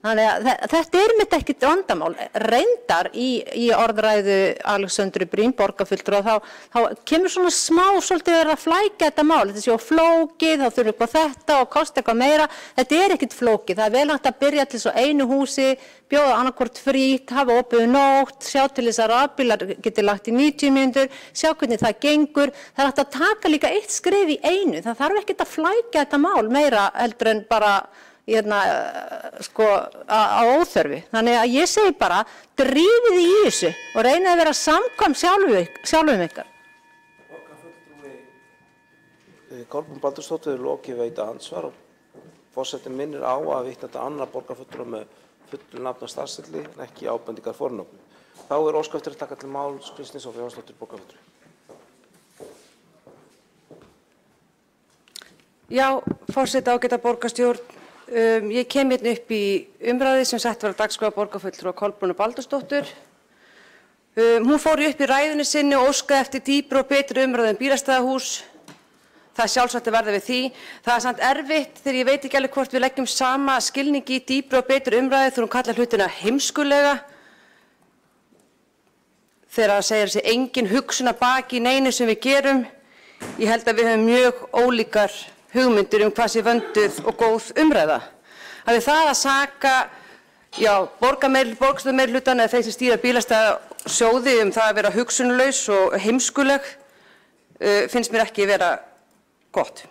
Þannig að þetta mitt ekkert vandamál. Reyndar í orðræðu Alexöndru Brím, borgarfulltrúa, þá kemur svona smá svolítið verið að flækja þetta mál. Þetta sé á flókið, þá þurfum eitthvað þetta og kosta eitthvað meira. Þetta ekkert flókið. Það vel hægt að byrja til svo einu húsi, bjóða annarkvort frítt, hafa opið nótt, sjá til þess að rafbílar geti lagt í 90 mínútur, sjá hvernig það gengur. Það hægt að taka líka eitt skref í einu. Það þarf ekkert að flækja þetta mál meira heldur en bara á óþörfi. Þannig að ég segi bara, drífið í þessu og reynið að vera samkvæm sjálfum ykkar. Kolbrún Baldursdóttir lokið veita ansvar og forsetinn minnir á að vitna til annarra borgarfulltrúa með fullu nafn og starfstilli en ekki ábendingar fornöfnum. Þá óskað eftir að taka til máls Kristín Soffía Jónsdóttir, borgarfulltrúi. Já, forseti, ágæta borgarstjórn. Ég kem hérna upp í umræði sem sett var á dagskrá borgarfulltrúa Kolbrúnu Baldursdóttur. Hún fór upp í ræðunni sinni og óskaði eftir dýpri og betri umræðu bílastæðahús. Það sjálfsagt að verða við því. Það samt erfitt þegar ég veit ekki alveg hvort við leggjum sama skilningi í dýpri og betri umræðu þegar hún kallar hlutina heimskulega. Þegar það segir þessi engin hugsun að baki í neinu sem við gerum. Ég held að við höfum mjög ólíkar hugmyndir hvað sé vönduð og góð umræða. Það að saka borgarstjórnarmeirihlutann eða þeir sem stýra bílastæðasjóði það að vera hugsunlaus og heimskuleg finnst mér ekki vera gott.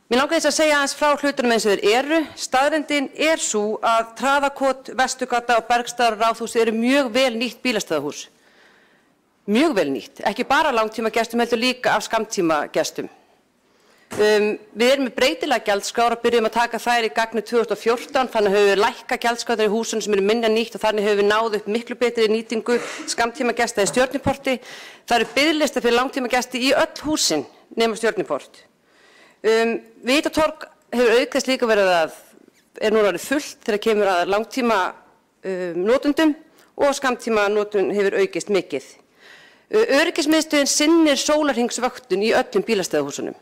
Mér langar þess að segja aðeins frá hlutunum eins og þeir eru. Staðreyndin sú að Traðarkot, Vesturgata og Bergstaðar og Ráðhús eru mjög vel nýtt bílastæðahús. Mjög vel nýtt. Ekki bara langtímagestum heldur líka af skammtímagestum. Við erum með breytilega gjaldskrár og byrjum að taka þær í gagni 2014, þannig höfum við lækkað gjaldskrátar í húsunum sem eru minna nýtt og þannig höfum við náð upp miklu betri nýtingu skammtímagesta í Stjörnuporti. Það eru biðlistar fyrir langtímagesti í öll húsin nema Stjörnuport. Vitatorg hefur aukast líka verið er núna orðið fullt þegar kemur að langtíma notendum og skammtíma notun hefur aukist mikið. Öryggismiðstöðin sinnir sólarhringsvöktun í öllum bílastæðahúsunum.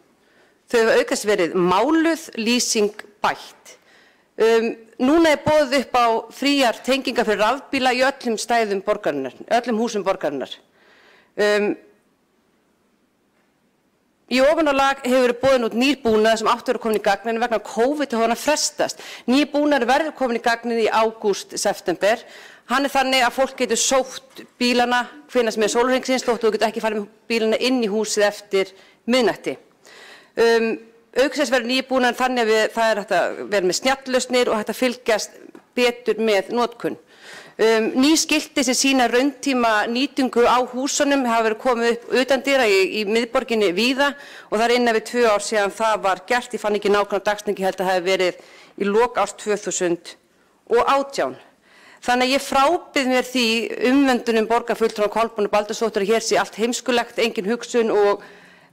Þau hefur aukast verið máluð, lýsing bætt. Núna boðið upp á fríar tengingar fyrir rafbíla í öllum stæðum borgarinnar, öllum húsum borgarinnar. Í ofanálag hefur verið boðin út nýr búnaður sem áttu að vera komin í gagn en vegna COVID hefur hann að frestast. Nýr búnaður verður komin í gagnið í ágúst, september. Hann þannig að fólk getur sótt bílana hvenær sem sólarhringsins þótt þú getur ekki farið með bílana inn í húsið eftir miðnætti. Auk þess verður nýr búnaður þannig að það hægt að vera með snjalllausnir og hægt að fylgjast betur með notkun. Ný skilti sem sýna rauntíma nýtingu á húsunum hafa verið komið upp utandyra í miðborginni víða og það innan við 2 ár síðan það var gert. Ég fann ekki nákvæmlega dagsningi, held að það hefði verið í lok árs 2018. Þannig að ég frábið mér því umvöndunum borgarfulltrúa Kolbrúnu Baldursdóttur að hér sé allt heimskulegt, engin hugsun og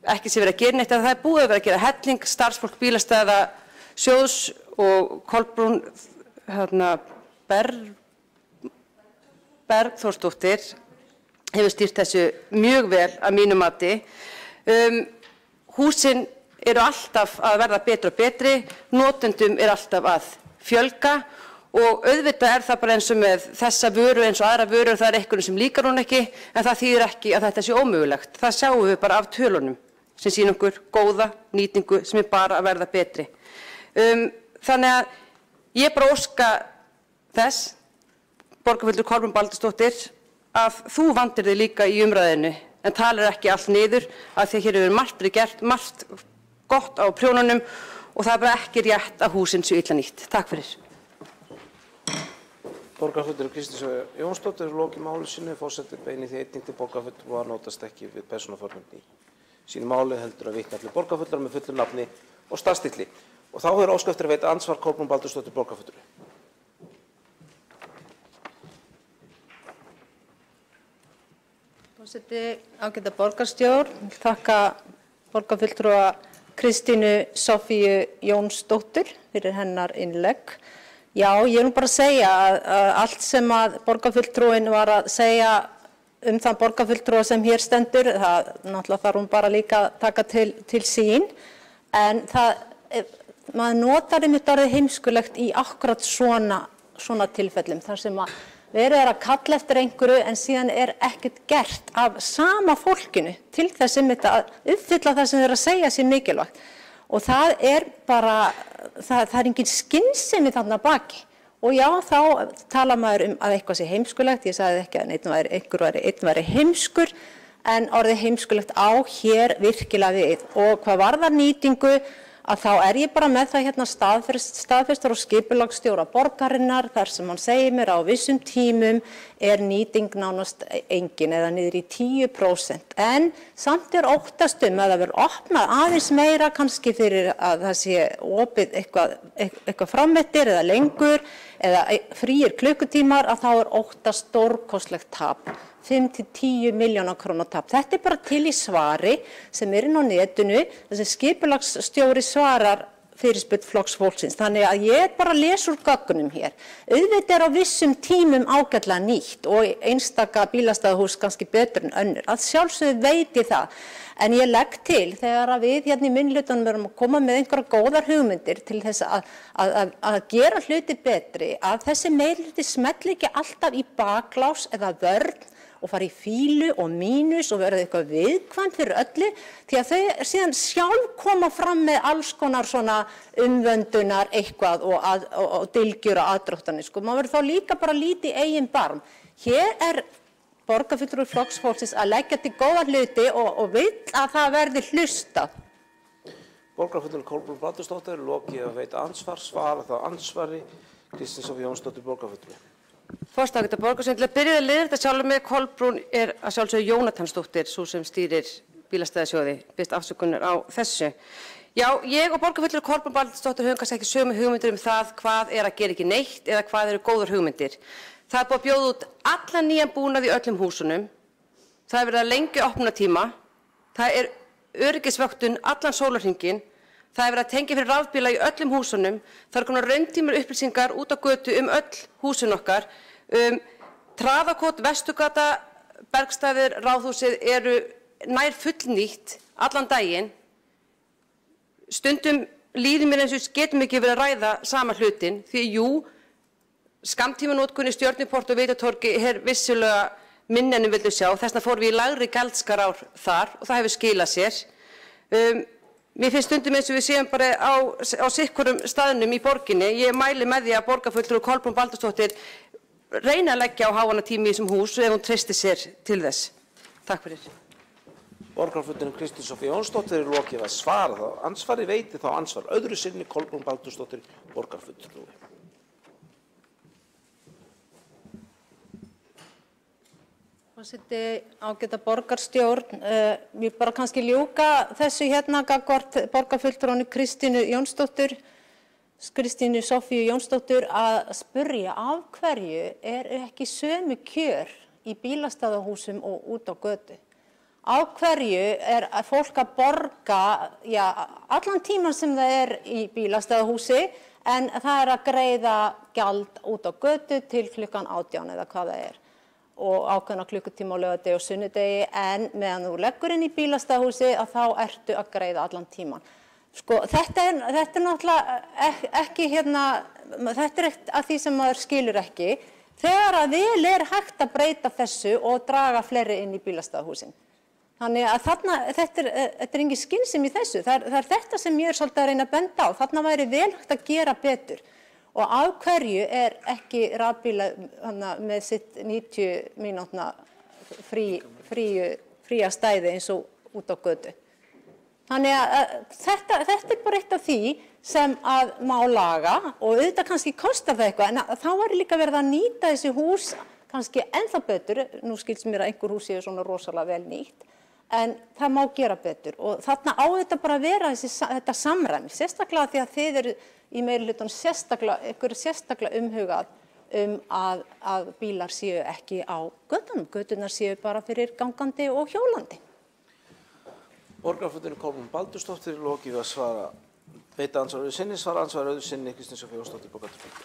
ekki sé verið að gera neitt, en það er búið að vera að gera helling. Starfsfólk bílastæðasjóðs og Kolbrún Bergþórsdóttir hefur stýrt þessu mjög vel að mínu mati. Húsin eru alltaf að verða betri og betri, notendum alltaf að fjölga og auðvitað það bara eins og með þessa vöru eins og aðra vörur, það einhverjum sem líkar hún ekki, en það þýðir ekki að þetta sé ómögulegt. Það sjáum við bara af tölunum sem sýna okkur góða nýtingu sem bara að verða betri. Þannig að ég bara óska þess, borgarfulltrúi Kolbrún Baldursdóttir, að þú vandir þig líka í umræðinu en talar ekki allt niður að því hér hefur margt verið gert, margt gott á prjónunum og það er bara ekki rétt að húsin séu illa nýtt. Takk fyrir. Borgarfulltrúi Kristín Jónsdóttir hefur lokið máli sínu. Forseti beinir því einnig til borgarfulltrúa að notast ekki við persónuförnum í sínu máli heldur að vitna allir borgarfulltrúar með fullu nafni og starfstilli. Og þá er óskað eftir að veita andsvar Kolbrún Baldursdóttir borgarfulltrúi. Forseti, ágæta borgarstjórn, þakka borgarfulltrúa Kristínu Soffíu Jónsdóttur fyrir hennar innlegg. Já, ég vil bara segja að allt sem að borgarfulltrúin var að segja þann borgarfulltrúa sem hér stendur, það náttúrulega þarf hún bara líka að taka til sín, en maður notar einmitt orðið heimskulegt í akkurat svona tilfellum, þar sem að verið að kalla eftir einhverju en síðan ekkert gert af sama fólkinu til þess að uppfylla það sem þeir að segja sé mikilvægt. Og það bara, það engin skynsemi þarna baki. Og já, þá tala maður að eitthvað sé heimskulegt, ég sagði ekki að einn væri heimskur, en orðið heimskulegt á hér virkilega við. Og hvað varðar nýtingu, að þá ég bara með það hérna staðfestur og skipulagsstjóra borgarinnar þar sem hann segir mér á vissum tímum nýting nánast engin eða niður í 10%. En samt óttast að það verður opnað aðeins meira kannski fyrir að það sé opið eitthvað frammettir eða lengur eða fríir klukkutímar að þá óttast stórkostlegt tap. 5 til 10 milljóna króna tap. Þetta bara til í svari sem inn á netinu, þess að skipulagsstjóri svarar fyrirspurn Flokks fólksins. Þannig að ég bara les úr gögnum hér. Auðvitað á vissum tímum ágætlega nýtt og einstaka bílastæðahús kannski betur en önnur. Að sjálfsögðu veit ég það. En ég legg til þegar að við hérna í minnihlutanum erum að koma með einhverja góðar hugmyndir til þess að gera hluti betri, að þessi meirihluti smelli ekki alltaf í baklás eða vörn og fara í fílu og mínus og verða eitthvað viðkvæmt fyrir öllu því að þau síðan sjálf koma fram með alls konar svona umvöndunar eitthvað og dylgjur og aðdróttanir. Maður verður þá líka bara lítið í eigin barm. Hér borgarfulltrúi Flokks fólksins að leggja til góða hluti og vill að það verði hlustað. Borgarfulltrúi Kolbrún Baldursdóttir lokið að veita ansvar, svara þá ansvari Kristín Soffía Jónsdóttir borgarfulltrúi. Forseti, ágæta borgarstjórn, til að byrja að leiða þetta sjálfur með Kolbrún að sjálfsögðu Jónatansdóttir, sú sem stýrir bílastæðasjóði, biðst afsökunar á þessu. Já, ég og borgarfulltrúi Kolbrún Baldursdóttir höfum kannski ekki sömu hugmyndir það hvað að gera ekki neitt eða hvað eru góðar hugmyndir. Það búið að bjóða út allan nýjan búnað í öllum húsunum. Það verið að lengja opnunartíma. Það öryggisvöktun allan sólarhringinn. Það verið að tengja fyrir rafbíla í öllum húsunum. Það konar rauntímar upplýsingar út á götu öll húsin okkar. Traðakot, Vestugata, Bergstaðir, Ráðhúsið eru nær fullnýtt allan daginn. Stundum líður mér eins og getum ekki verið að ræða sama hlutin því skammtímanotkun í Stjörnuport og Vitatorgi vissulega minni en við vildum sjá. Þess vegna fórum við í lægri gjaldskrár þar og það hefur skilað sér. Mér finnst stundum eins og við séum bara á sikkurum staðnum í borginni. Ég mæli með því að borgarfulltrúi Kolbrún Baldursdóttir reyna að leggja á háannatími í þessum hús ef hún treystir sér til þess. Takk fyrir. Borgarfulltrúi Kristín Soffía Jónsdóttir lokið að svara þá ansvari, veiti þá ansvar öðru sinni Kolbrún Baldursdóttir borgarfulltrúi. Forseti, ágæta borgarstjórn, ég bara kannski ljúka þessu hérna gagnvart borgarfulltrúanni Kristínu Soffíu Jónsdóttir að spyrja af hverju ekki sömu kjör í bílastæðahúsum og út á götu. Af hverju fólk að borga allan tíman sem það í bílastæðahúsi en það að greiða gjald út á götu til klukkan 18 eða hvað það og ákveðna klukkutíma á laugardegi og sunnudegi en meðan þú leggur inn í bílastæðahúsi að þá ertu að greiða allan tíman. Þetta náttúrulega ekki þetta eitt af því sem maður skilur ekki þegar að vel hægt að breyta þessu og draga fleiri inn í bílastæðahúsin. Þannig að þetta engin skynsemi í þessu. Það þetta sem ég svolítið að reyna að benda á. Þarna væri vel hægt að gera betur. Og af hverju ekki rafbíla með sitt 90 mínútna fría stæði eins og út á götu? Þannig að þetta er bara eitt af því sem að má laga og auðvitað kannski kostar það eitthvað, en þá var líka verið að nýta þessi hús kannski ennþá betur. Nú skilst mér að einhver hús séu svona rosalega vel nýtt, en það má gera betur og þarna á þetta bara að vera þetta samræmi, sérstaklega því að þið eru í meirihlutanum sérstaklega umhugað að bílar séu ekki á götunum. Göturnar séu bara fyrir gangandi og hjólandi. Borgarfulltrúi Kolbrún Baldursdóttir lokið við að svara veita andsvar öðru sinni, svara andsvar öðru sinni, Kristín Soffía Jónsdóttir, borgarfulltrúi.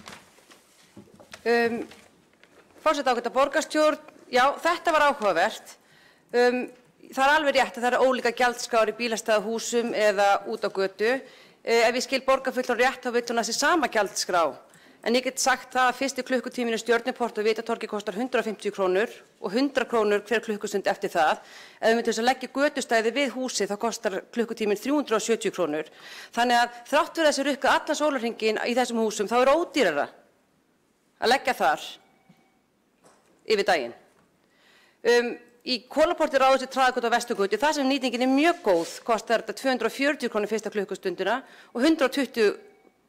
Forseti, ágæta borgarstjórn, já, þetta var áhugavert. Það er alveg rétt að það eru ólíka gjaldskrár í bílastæðahúsum eða út á götu. Ef ég skil borgarfulltrúa rétt, þá vill hún að sé sama gjaldskrá. En ég get sagt það að fyrsti klukkutíminn í Stjörnuport og Vitatorgi kostar 150 krónur og 100 krónur hver klukkustund eftir það. Ef við myndum að leggja götustæði við húsið þá kostar klukkutíminn 370 krónur. Þannig að þrátt fyrir þessi rukka allan sólarhringinn í þessum húsum þá er ódýrara að leggja þar yfir daginn. Í Kolaporti ráðist við Traðargötu og Vesturgötu, þar sem nýtingin er mjög góð, kostar þetta 240 krónur fyrsta klukkustundina og 120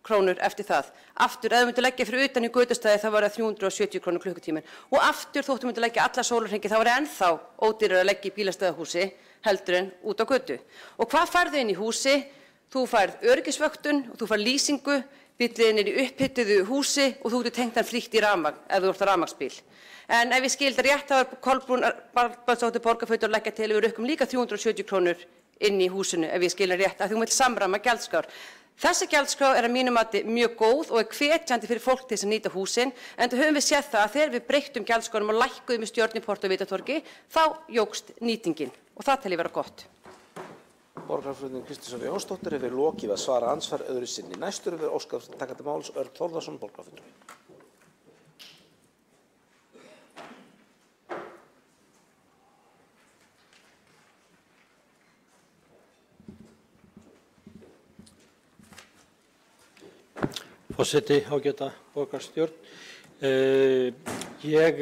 krónur eftir það. Aftur, ef þú myndir leggja fyrir utan í götustæði þá var það 370 krónur klukkutíminn. Og aftur, þóttu myndir leggja alla sólarhringi þá var það ennþá ódýrara að leggja í bílastæðahúsi heldur en út á götu. Og hvað færðu inn í húsi? Þú færð öryggisvöktun og þú færð lýsingu, bíllinn er í upphituðu húsi og þú getur tengt hann frítt í rafmagn ef þú ert á rafmagnsbíl. En ef ég skil þetta rétt þá er Kolbrún Baldursdóttir borgarfulltrúi að leggja til við rukkum líka 370 krónur inn í húsinu ef ég skil það rétt, að þú vilt samræma gjaldskrár. Þessi gjaldskrá er að mínum mati mjög góð og er hvetjandi fyrir fólk til þess að nýta húsin, en það höfum við séð það að þegar við breyttum gjaldskrárum og lækkuðum í Stjörnuport og Vitatorgi, þá jókst nýtingin og það tel ég vera gott. Borgarfulltrúi Kristín Soffía Jónsdóttir hefur lokið við að svara andsvar öðru sinni. Næstur hefur óskað takandi máls Örn Þórðarson, borgarfulltrúi. Forseti, ágæta borgarstjórn. Ég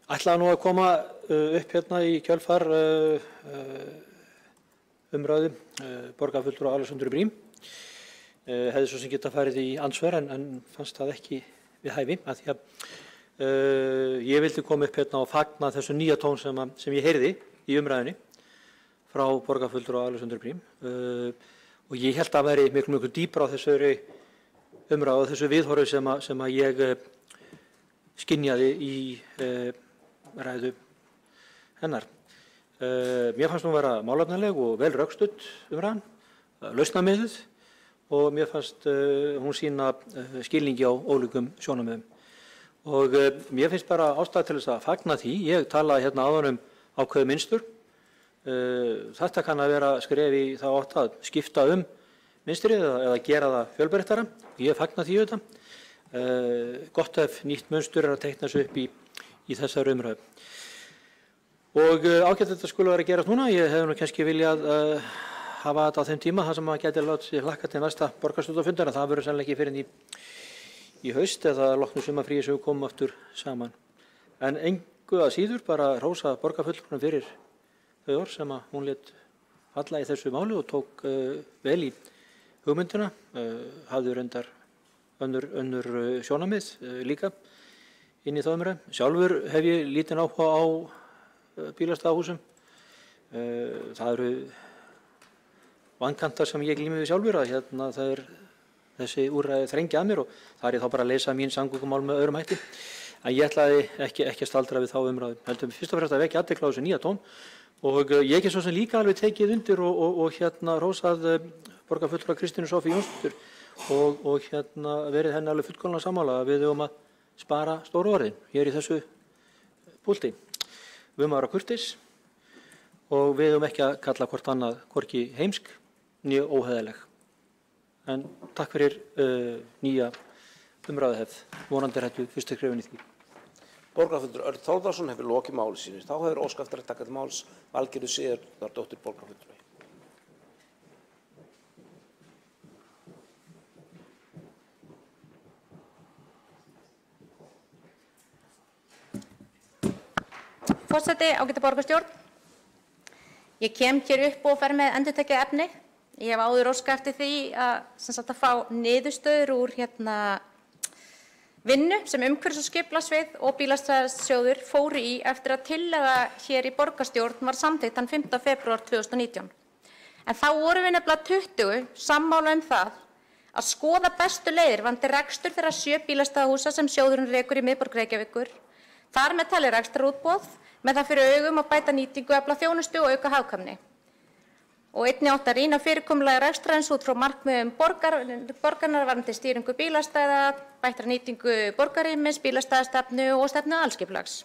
ætlaði nú að koma upp hérna í kjölfar umræðu borgarfulltrúa Alexandru Briem. Hefði svo sem geta farið í andsvar en fannst það ekki við hæfi af því að ég vildi koma upp hérna og fagna þessu nýja tón sem ég heyrði í umræðunni frá borgarfulltrúa Alexandru Briem og ég held að veri miklu dýpra á þessari umræðu og þessu viðhorfi sem að ég skynjaði í ræðu hennar. Mér fannst hún vera málefnaleg og vel rökstudd umræðan, lausnamiðuð og mér fannst hún sýna skilningi á ólíkum sjónarmiðum. Og mér finnst bara ástæða til þess að fagna því. Ég talaði hérna áðan ákveðið mynstur. Þetta kann að vera skref í þá átt að skipta mynstrið eða gera það fjölbreyttara. Ég fagna því auðvitað. Gott ef nýtt munstur er að teikna sig upp í þessari umræðu. Og ágætt þetta skulle vera að gerast núna. Ég hefði nú kannski viljað hafa þetta á þeim tíma þar sem maður gæti látið hlakka til næsta borgarstjórnarfundar en það verður sennilega ekki fyrr en í haust eða loknu sumarfríi sem við komum aftur saman. En engu að síður bara hrósa borgarfulltrúanum fyrir þau orð sem að hún lét falla í þessu máli og tók vel í hugmyndina, hafði reyndar önnur sjónarmið líka inn í þá umræðu. Sjálfur hef ég lítinn áhuga á bílastæðahúsum. Það eru vankantar sem ég glími við sjálfur að hérna það er þessi úrræði þrengja að mér og það er ég þá bara að leysa mín samgöngumál með öðrum hætti. En ég ætlaði ekki að staldra við þá umræðu. Heldur fyrst og fremst að vekja athygli á þessu nýja tón og ég ekki svo sem líka alveg tekið undir og hérna hrósað borgarfulltrúa Kristínu Soffíu Jónsdóttur og hérna verið henni alveg fullkomlega sammála að við höfum að spara stóru orðin hér í þessu púlti. Við höfum að vera kurteis og við höfum ekki að kalla hvort annað hvorki heimsk né óheiðarleg. En takk fyrir nýja umræðuhefð. Vonandi er þetta fyrstu skrefin í því. Borgarfulltrúi Örn Þórðarson hefur lokið máli sínu. Þá hefur óskað eftir að taka til máls Valgerður Sigurðardóttir, borgarfulltrúi. Forseti, ágæta borgarstjórn. Ég kem hér upp og fer með endurtekið efni. Ég hef áður óskað eftir því að fá niðurstöður úr vinnu sem umhverfis- og skipulagssvið og bílastæðasjóður fóru í eftir að tillaga hér í borgarstjórn var samþykkt þann 5. febrúar 2019. En þá vorum við nefnilega 20 sammála það að skoða bestu leiðir varðandi rekstur þeirra 7 bílastæðahúsa sem sjóðurinn rekur í miðborg Reykjavíkur. Þar með talið rekstrarútboð með það fyrir augum að bæta nýtingu, efla þjónustu og auka hagkvæmni. Og einnig átti að rýna fyrirkomulagi rekstrarins út frá markmiðum borgarinnar varðandi stýringu bílastæða, bættra nýtingu borgarrýmis, bílastæðastefnu og stefnu aðalskipulags.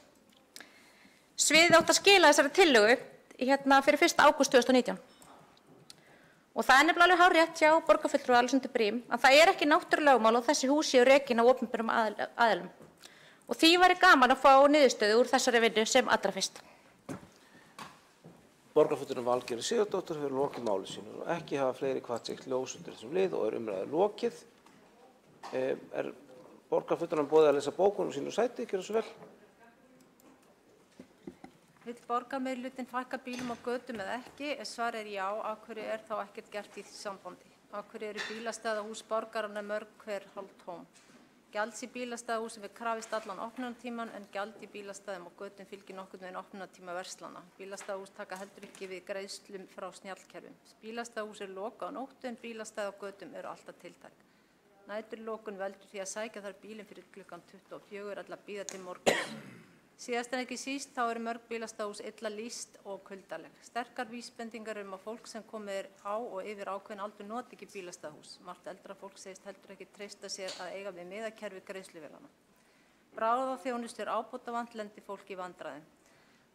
Sviðið átti að skila þessari tillögu fyrir 1. ágúst 2019. Og það er nefnilega alveg hárrétt hjá borgarfulltrúa Alexöndru Briem að það er ekki náttúrulögmál og þessi hús séu rekin af opinberum aðilum. Og því væri gaman að fá niðurstöðu úr þessari vinnu sem allra fyrst. Borgarfulltrúinn Valgerður Sigurðardóttir hefur lokið máli sínu og ekki hafa fleiri kvatt sig ljós undir þessum lið og umræðu lokið. Er borgarfulltrúinn boðið að lesa bókunum sínu sæti? Gjörðu svo vel. Vill borgarmeirihlutinn fækka bílum á götum eða ekki? Svar er já. Af hverju er þá ekkert gert í því sambandi? Af hverju eru bílastæðahús borgarinnar mörg hver hálftóm? Gjalds í bílastæðahúsum er krafist allan opnunartíman en gjald í bílastæðum og götum fylgir nokkurn veginn opnunartíma verslana. Bílastæðahús taka heldur ekki við greiðslum frá snjallkerfum. Bílastæðahús eru lokað á nóttu en bílastæði á götum eru alltaf tiltæk. Næturlokun veldur því að sækja þar bílinn fyrir klukkan 24 eða bíða til morguns. Síðast en ekki síst þá eru mörg bílastæðahús illa lýst og kuldaleg. Sterkar vísbendingar að fólk sem komið er á og yfir ákveðin aldur noti ekki bílastæðahús. Margt eldra fólk segist heldur ekki treysta sér að eiga við miðakerfi greiðsluvélana. Bráðaþjónustu er ábótavant lendi fólk í vandræðum.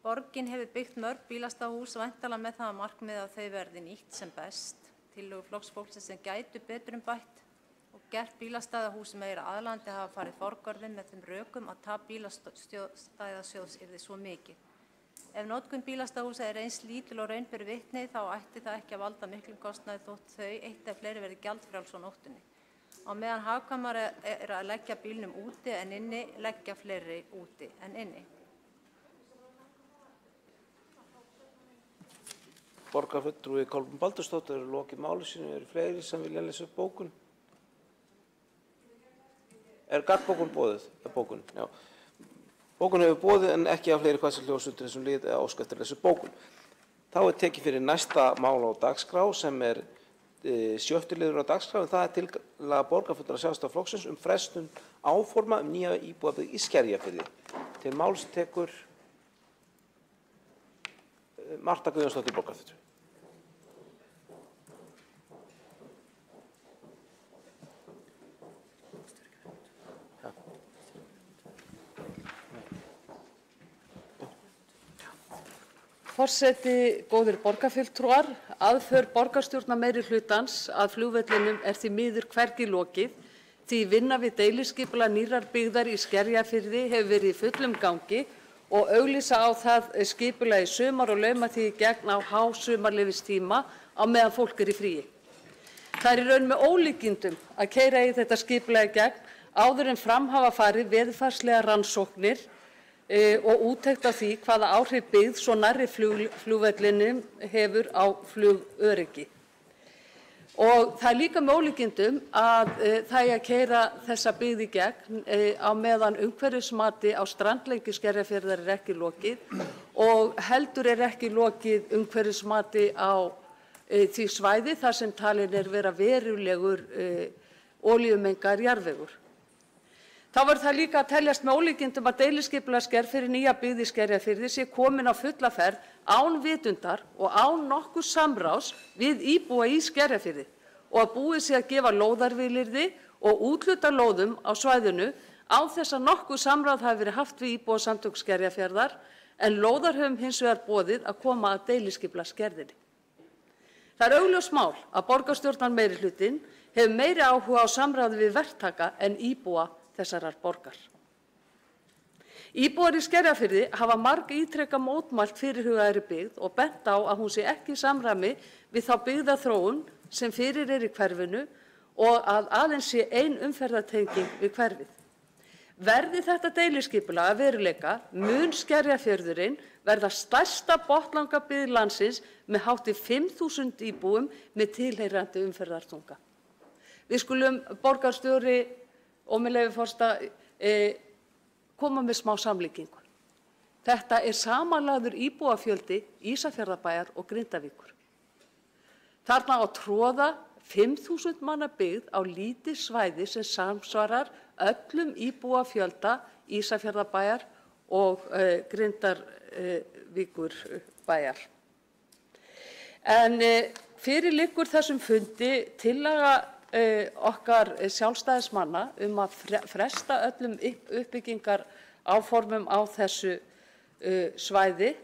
Borgin hefur byggt mörg bílastæðahús væntanlega með það að markmiði að þau verði nýtt sem best. Tillögur Flokks fólksins sem gætu betur bætt og gert bílastæðahús meira aðlaðandi hafa farið forgörðum með þeim rökum að tap bílastæðasjóðs yrði svo mikið. Ef notkun bílastæðahúsa er eins lítil og raun ber vitni þá ætti það ekki að valda miklum kostnaði þótt þau eitt eða fleiri verði gjaldfrjáls á nóttunni. Á meðan hagkvæmara er að leggja bílnum úti en inni, leggja fleiri úti en inni. Borgarfulltrúi Kolbrún Baldursdóttir hefur lokið máli sínu. Eru fleiri sem vilja lesa upp bókun? Er gagnbókun boðið? Bókun, já. Bókun hefur boðið en ekki af fleiri kvatt sig ljós undir þessum lið eða óskað eftir að lesa upp bókun. Þá er tekið fyrir næsta mál á dagskrá sem er 7. liður á dagskrá en það er tillaga borgarfulltrúa Sjálfstæðisflokksins frestun áforma nýja íbúðabyggð í Skerjafirði. Til máls tekur Marta Guðjónsdóttir borgarfulltrúi. Forseti, góðir borgarfulltrúar, aðför borgarstjórnarmeirihlutans að flugvellinum er því miður hvergi lokið því vinna við deiliskipulag nýrrar byggðar í Skerjafirði hefur verið í fullum gangi og auglýsa á það skipulagi sumar og lauma því í gegn á hásumarleyfistíma á meðan fólk er í fríi. Það er í raun með ólíkindum að keyra í þetta skipulagi gegn áður en fram hafa farið veðurfarslegar rannsóknir og úttekt á því hvaða áhrif byggð svo nærri flugvellinum hefur á flugöryggi. Og það er líka með ólíkindum að það er að keyra þessa byggð í gegn á meðan umhverfismati á strandlengi Skerjafjarðar er ekki lokið og heldur er ekki lokið umhverfismati á því svæði þar sem talin er vera verulegur olíumengaður jarðvegur. Þá var það líka að teljast með ólíkindum að deiliskipulagsgerð fyrir nýja byggð í Skerjafirði sé komin á fulla ferð án vitundar og án nokkurs samráðs við íbúa í Skerjafirði og að búið sé að gefa lóðarvilyrði og úthluta lóðum á svæðinu án þess að nokkuð samráð hafi verið haft við íbúasamtök Skerjafjarðar en lóðarhöfum hins vegar boðið að koma að deiliskipulagsgerðinni. Það er augljóst mál að borgarstjórnarmeirihlutinn hefur meiri áhuga á samráði við verktaka en íbúa þessarar borgar. Íbúar í Skerjafirði hafa margítrekað mótmælt fyrirhugaðri byggð og bent á að hún sé ekki í samræmi við þá byggðaþróun sem fyrir er í hverfinu og að aðeins sé ein umferðartenging við hverfið. Verði þetta deiliskipulag að veruleika mun Skerjafjörðurinn verða stærsta botnlangabyggð landsins með hátt í 5.000 íbúum með tilheyrandi umferðarþunga. Við skulum, borgarstjóri og með leyfi forseta, koma með smá samlíkingu. Þetta er samanlagður íbúafjöldi Ísafjarðarbæjar og Grindavíkur. Þarna á tróða 5.000 manna byggð á lítið svæði sem samsvarar öllum íbúafjölda Ísafjarðarbæjar og Grindavíkurbæjar. En fyrir liggur þessum fundi tillaga okkar sjálfstæðismanna að fresta öllum uppbyggingaráformum á þessu svæði,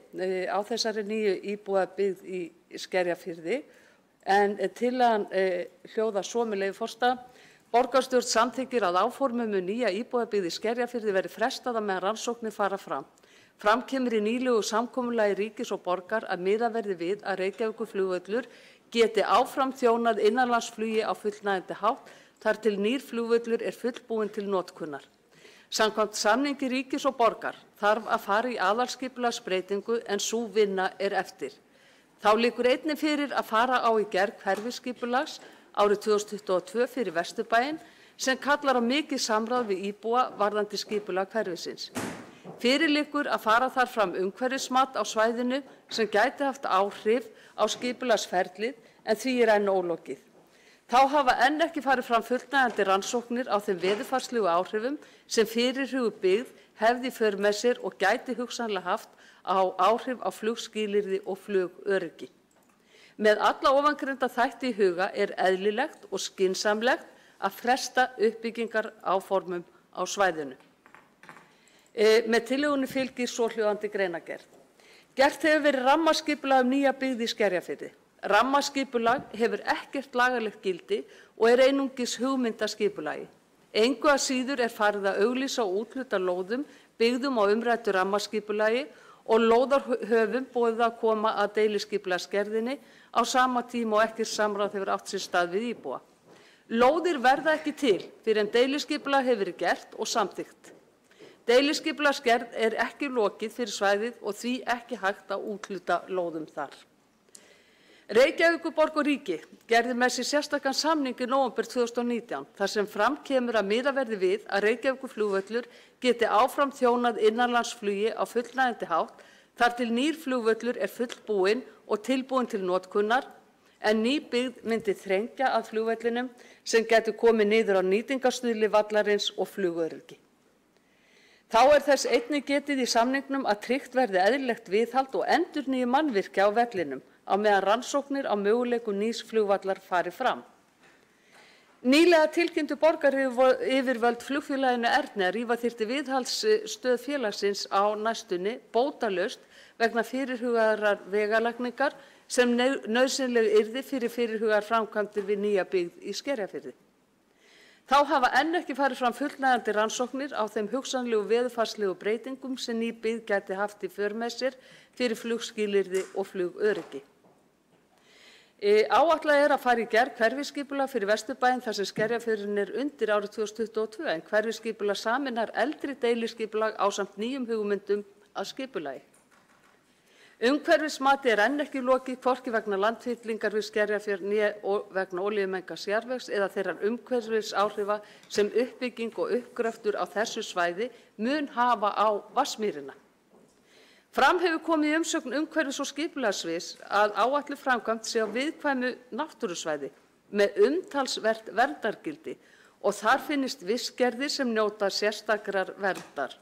á þessari nýju íbúabyggð í Skerjafirði. En tillagan hljóðar svo, með leyfi forseta: Borgarstjórn samþykkir að áformum nýja íbúabyggð í Skerjafirði verði frestað á meðan rannsóknir fara fram. Fram kemur í nýlegu samkomulagi ríkis og borgar að miðað verði við að Reykjavíkurflugvöllur geti áfram þjónað innanlandsflugi á fullnægjandi hátt þar til nýr flugvöllur er fullbúinn til notkunar. Samkvæmt samningi ríkis og borgar þarf að fara í aðalskipulagsbreytingu en sú vinna er eftir. Þá liggur einnig fyrir að fara á í gerð hverfisskipulags árið 2022 fyrir Vesturbæinn sem kallar á mikið samráð við íbúa varðandi skipulag hverfisins. Fyrir liggur að fara þar fram umhverfismat á svæðinu sem gæti haft áhrif á skipulagsferlið en því er enn ólokið. Þá hafa enn ekki farið fram fullnægjandi rannsóknir á þeim veðurfarslegu áhrifum sem fyrirhuguð byggð hefði í för með sér og gæti hugsanlega haft áhrif á flugskilyrði og flugöryggi. Með alla ofangreinda þætti í huga er eðlilegt og skynsamlegt að fresta uppbyggingaráformum á svæðinu. Með tillögunni fylgir svohljóðandi greinargerð. Gert hefur verið rammaskipulag nýja byggð í Skerjafirði. Rammaskipulag hefur ekkert lagalegt gildi og er einungis hugmyndaskipulagi. Engu að síður er farið að auglýsa og úthluta lóðum byggðum á umræddu rammaskipulagi og lóðarhöfum boðið að koma að deiliskipulagsgerðinni á sama tíma og ekkert samráð hefur átt sér stað við íbúa. Lóðir verða ekki til fyrir en deiliskipulag hefur verið gert og samþykkt. Deiliskipulagsgerð er ekki lokið fyrir svæðið og því ekki hægt að úthluta lóðum þar. Reykjavíkurborg og ríki gerði með sér sérstakan samning í nóvember 2019 þar sem fram kemur að miða verði við að Reykjavíkurflugvöllur geti áfram þjónað innanlandsflugi á fullnægjandi hátt þar til nýr flugvöllur er fullbúinn og tilbúinn til notkunar en ný byggð myndi þrengja að flugvellinum sem geti komið niður á nýtingarstuðli vallarins og flugöryggi. Þá er þess einnig getið í samningnum að tryggt verði eðlilegt viðhald og endurnýju mannvirkja á vellinum á meðan rannsóknir á möguleikum nýs flugvallar fari fram. Nýlega tilkynntu borgaryfirvöld flugfélaginu Erni að rífa þyrfti viðhaldsstöð félagsins á næstunni bótalaust vegna fyrirhugaðrar vegalagningar sem nauðsynleg yrði fyrir fyrirhugaðar framkvæmdir við nýja byggð í Skerjafirði. Þá hafa enn ekki farið fram fullnægjandi rannsóknir á þeim hugsanlegu veðurfarslegu breytingum sem ný byggð gæti haft í för með sér fyrir flugskilyrði og flugöryggi. Áætlað er að fara í gerð hverfisskipulag fyrir Vesturbæinn þar sem Skerjafjörðinn er undir árið 2022 en hverfisskipulag sameinar eldri deiliskipulag ásamt nýjum hugmyndum að skipulagi. Umhverfismati er enn ekki lokið hvorki vegna landfyllingar við Skerjafjörð né vegna olíumengaðs jarðvegs eða þeirrar umhverfisáhrifa sem uppbygging og uppgröftur á þessu svæði mun hafa á Vatnsmýrina. Fram hefur komið í umsögn umhverfis- og skipulagssviðs að áætluð framkvæmd sé á viðkvæmu náttúrusvæði með umtalsvert verndargildi og þar finnist vistgerðir sem njóta sérstakrar verndar.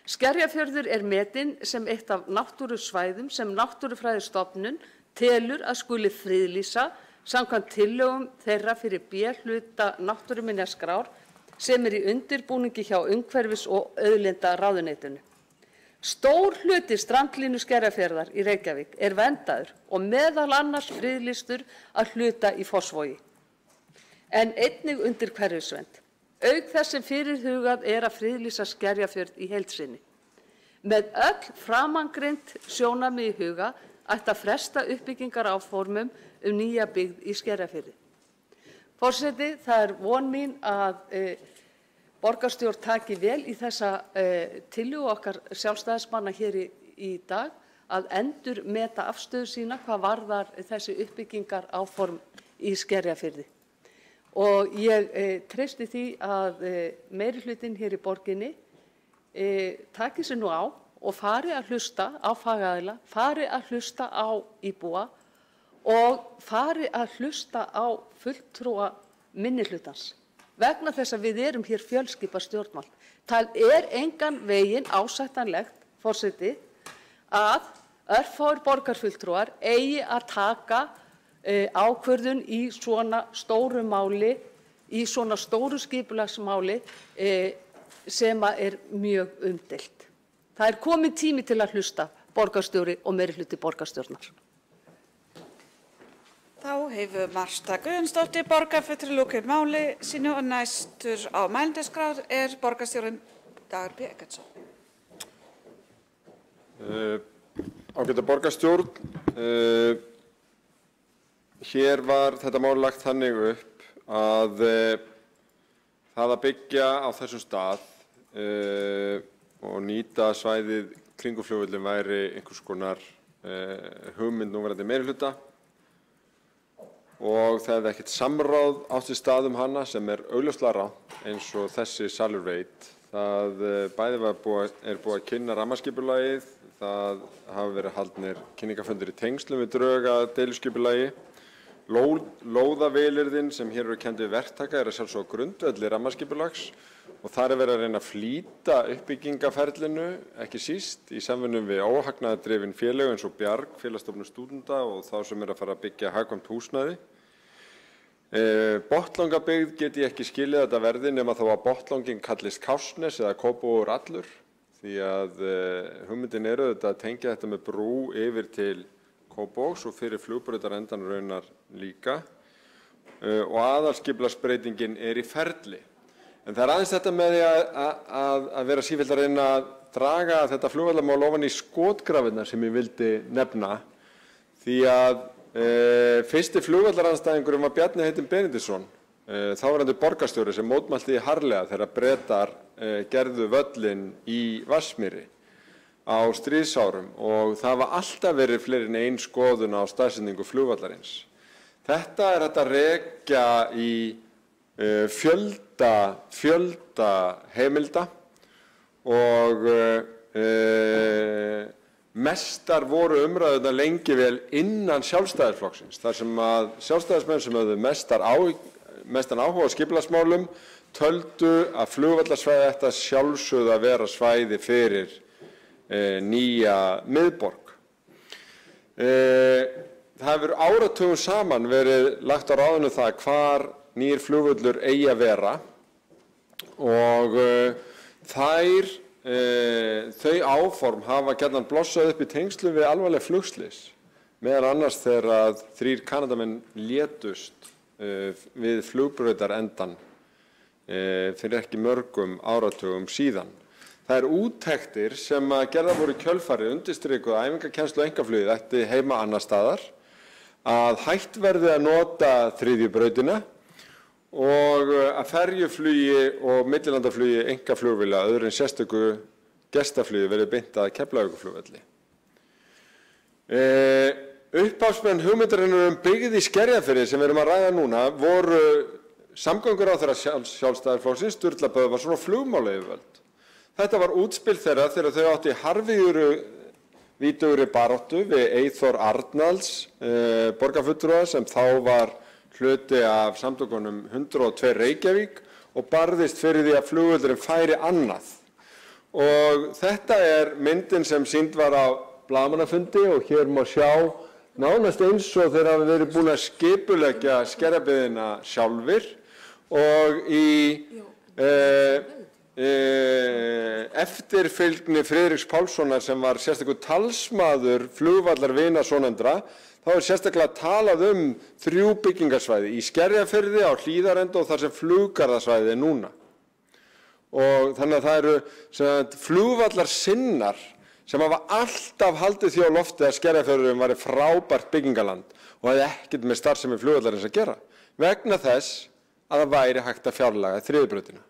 Skerjafjörður er metinn sem eitt af náttúrusvæðum sem Náttúrufræðistofnun telur að skuli friðlýsa samkvæmt tillögum þeirra fyrir B-hluta náttúruminjaskrár sem er í undirbúningi hjá umhverfis- og auðlindaráðuneytinu. Stór hluti strandlínu Skerjafjarðar í Reykjavík er verndaður og meðal annars friðlýstur að hluta í Fossvogi, en einnig undir hverfisvernd. Auk þess sem fyrirhugað er að friðlýsa Skerjafjörð í heild sinni. Með öll framangreind sjónarmið í huga ætti að fresta uppbyggingaráformum nýja byggð í Skerjafirði. Forseti, það er von mín að borgarstjórn taki vel í þessa tillögu okkar sjálfstæðismanna hér í dag að endurmeta afstöðu sína hvað varðar þessi uppbyggingar áform í Skerjafirði. Og ég treysti því að meirihlutinn hér í borginni taki sig nú á og fari að hlusta á fagaðila, fari að hlusta á íbúa og fari að hlusta á fulltrúa minnihlutans. Vegna þess að við erum hér fjölskipað stjórnvald. Það engan veginn ásættanlegt, forseti, að örfáir borgarfulltrúar eigi að taka ákvörðun í svona stóru máli, í svona stóru skipulagsmáli sem mjög umdeilt. Það kominn tími til að hlusta borgarstjóri og meirihluti borgarstjórnar. Þá hefur Marta Guðjónsdóttir borgarfulltrúi lokið máli sínu og næstur á mælendaskrá borgarstjórinn Dagur B. Eggertsson. Ágæta borgarstjórn, hér var þetta mál lagt þannig upp að það að byggja á þessum stað og nýta svæðið kringum flugvöllinn væri einhvers konar hugmynd núverandi meirihluta og það hefði ekkert samráð átt sér stað hana sem augljóslega rangt eins og þessi salur veit. Það bæði búið að kynna rammaskipulagið, það hafa verið haldnir kynningarfundir í tengslum við drög að deiluskipulagi. Lóðavilyrðin sem hér eru kennd við verktaka að sjálfsögðu á grundvelli rammaskipulags og þar verið að reyna að flýta uppbyggingaferlinu, ekki síst í samvinnu við óhagnaðardrifin félög eins og Bjarg, Félagsstofnun stúdenta og þá sem að fara að byggja hagkvæmt húsnæði. Botnlangabyggð get ég ekki skilið þetta verði nema þó að Botnlanginn kallist Kársnes eða Kópavogur allur því að hugmyndin auðvitað að tengja þetta með brú yfir til Kópavogs og fyrir flugbrautarendan raunar líka og aðalskipulagsbreytingin í ferli. En það aðeins þetta með því að vera sífellt að reyna að draga þetta flugvallarmál ofan í skotgrafirnar sem ég vildi nefna því að fyrsti flugvallarandstæðingurinn var Bjarni heitinn Benediktsson, þáverandi borgarstjóri sem mótmælti harðlega þegar Bretar gerðu völlinn í Vatnsmýri á stríðsárum og það var alltaf verið fleiri en ein skoðun á staðsetningu flugvallarins. Þetta hægt að rekja í fjölda heimilda og mestar voru umræðurnar lengi vel innan Sjálfstæðisflokksins þar sem að sjálfstæðismenn sem höfðu mestan áhuga á skipulagsmálum töldu að flugvallarsvæði ætti að sjálfsögðu að vera svæði fyrir nýja miðborg. Það hefur áratugum saman verið lagt á ráðinu það hvar nýr flugvöllur eigi að vera og þau áform hafa gjarnan blossað upp í tengslum við alvarleg flugslys, meðal annars þegar að 3 Kanadamenn létust við flugbrautarendan fyrir ekki mörgum áratugum síðan. Það úttektir sem að gerðar voru í kjölfarið undirstrikuð að æfingakennslu og einkaflugið ætti heima annars staðar, að hætt verði að nota 3. brautina og að ferjuflugi og millilandaflugi einkaflugvéla öðru en sérstöku gestaflugi verið beint að Keflavíkurflugvelli. Upphafsmenn hugmyndarinnar byggð í Skerjafirði sem við erum að ræða núna voru samgönguráðherra Sjálfstæðisflokksins Sturla Böðvarsson og flugmálayfirvöld. Þetta var útspil þeirra þegar þau áttu í harðvígri vítugri baráttu við Eyþór Arnalds borgarfulltrúa sem þá var hluti af samtökunum 102 Reykjavík og barðist fyrir því að flugvöllurinn færi annað. Og þetta myndin sem sýnd var á blaðamannafundi og hér má sjá nánast eins og þeir hafa verið búin að skipuleggja Skerjabyggðina sjálfir og í eftirfylgni Friðriks Pálssonar sem var sérstakur talsmaður flugvallarvina svonefndra, þá sérstaklega talað 3 byggingarsvæði í Skerjafirði, á Hlíðarenda og þar sem fluggarðasvæði núna. Og þannig að það eru flugvallarsinnar sem hafa alltaf haldið því á lofti að Skerjafjörðurinn væri frábært byggingaland og hefði ekkert með starfsemi flugvallarins að gera, vegna þess að það væri hægt að fjárlaga 3. brautina.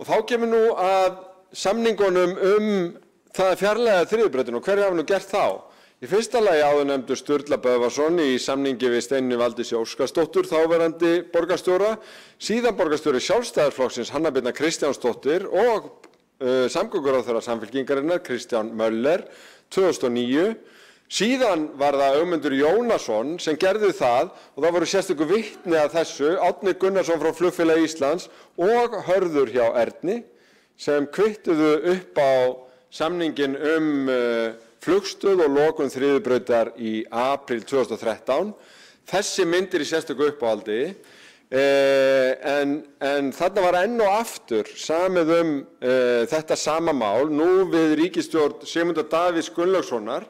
Og þá kemur nú að samningunum það er fjarlæga þriðjubrautin og hverju hafa nú gert þá? Í fyrsta lagi áðurnefndur Sturla Böðvarsson í samningi við Steinunni Valdísi Óskarsdóttur, þáverandi borgarstjóra, síðan borgarstjóri Sjálfstæðisflokksins Hanna Birna Kristjánsdóttir og samgönguráðherra Samfylkingarinnar Kristján Möller 2009. Síðan var það Ögmundur Jónasson sem gerði það og það voru sérstöku vitni að þessu, Árni Gunnarsson frá Flugfélagi Íslands og Hörður hjá Erni sem kvittuðu upp á samningin flugstöð og lokun þriðjubrautar í apríl 2013. Þessi myndir í sérstöku uppáhaldi, en þarna var enn og aftur samið þetta sama mál, nú við ríkisstjórn Sigmundar Davíðs Gunnlaugssonar.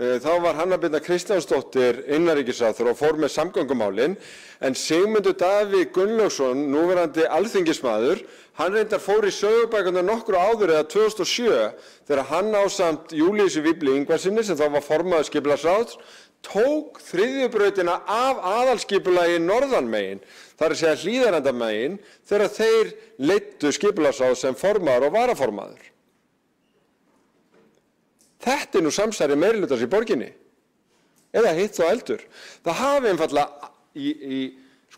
Þá var Hanna Birna Kristjánsdóttir innanríkisráðherra og fór með samgöngumálin, en Sigmundur Davíð Gunnlaugsson, núverandi alþingismaður, hann reyndar fór í sögubækurnar nokkru áður eða 2007 þegar hann ásamt Júlíusi Víbli Ingvarsinni sem þá var formaður skipulagsráðs tók þriðjubrautina af aðalskipulagi norðanmegin, það er að segja Hlíðarendamegin, þegar þeir leiddu skipulagsráð sem formaður og varaformaður. Þetta er nú samsæri meirihlutans í borginni, eða hitt þá eldur. Það hafi einfaldlega í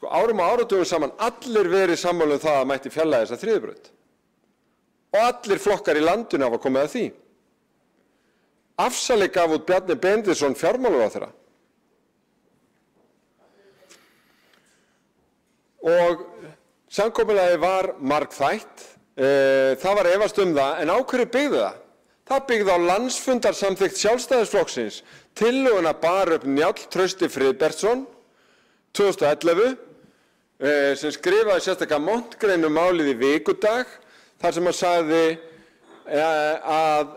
árum og áratugum saman allir verið sammála það að mætti fjarlægja þessa þriðjubraut. Og allir flokkar í landinu hafa komið að því. Afsali gaf út Bjarni Benediktsson fjármálaráðherra. Og samkomulagið var margþætt, það var efast það, en á hverju byggði það? Það byggði á landsfundarsamþykkt Sjálfstæðisflokksins. Tillöguna bar upp Njáll Trausti Friðbertsson 2011 sem skrifaði sérstaka montgrein málið í Vikudag þar sem hann sagði að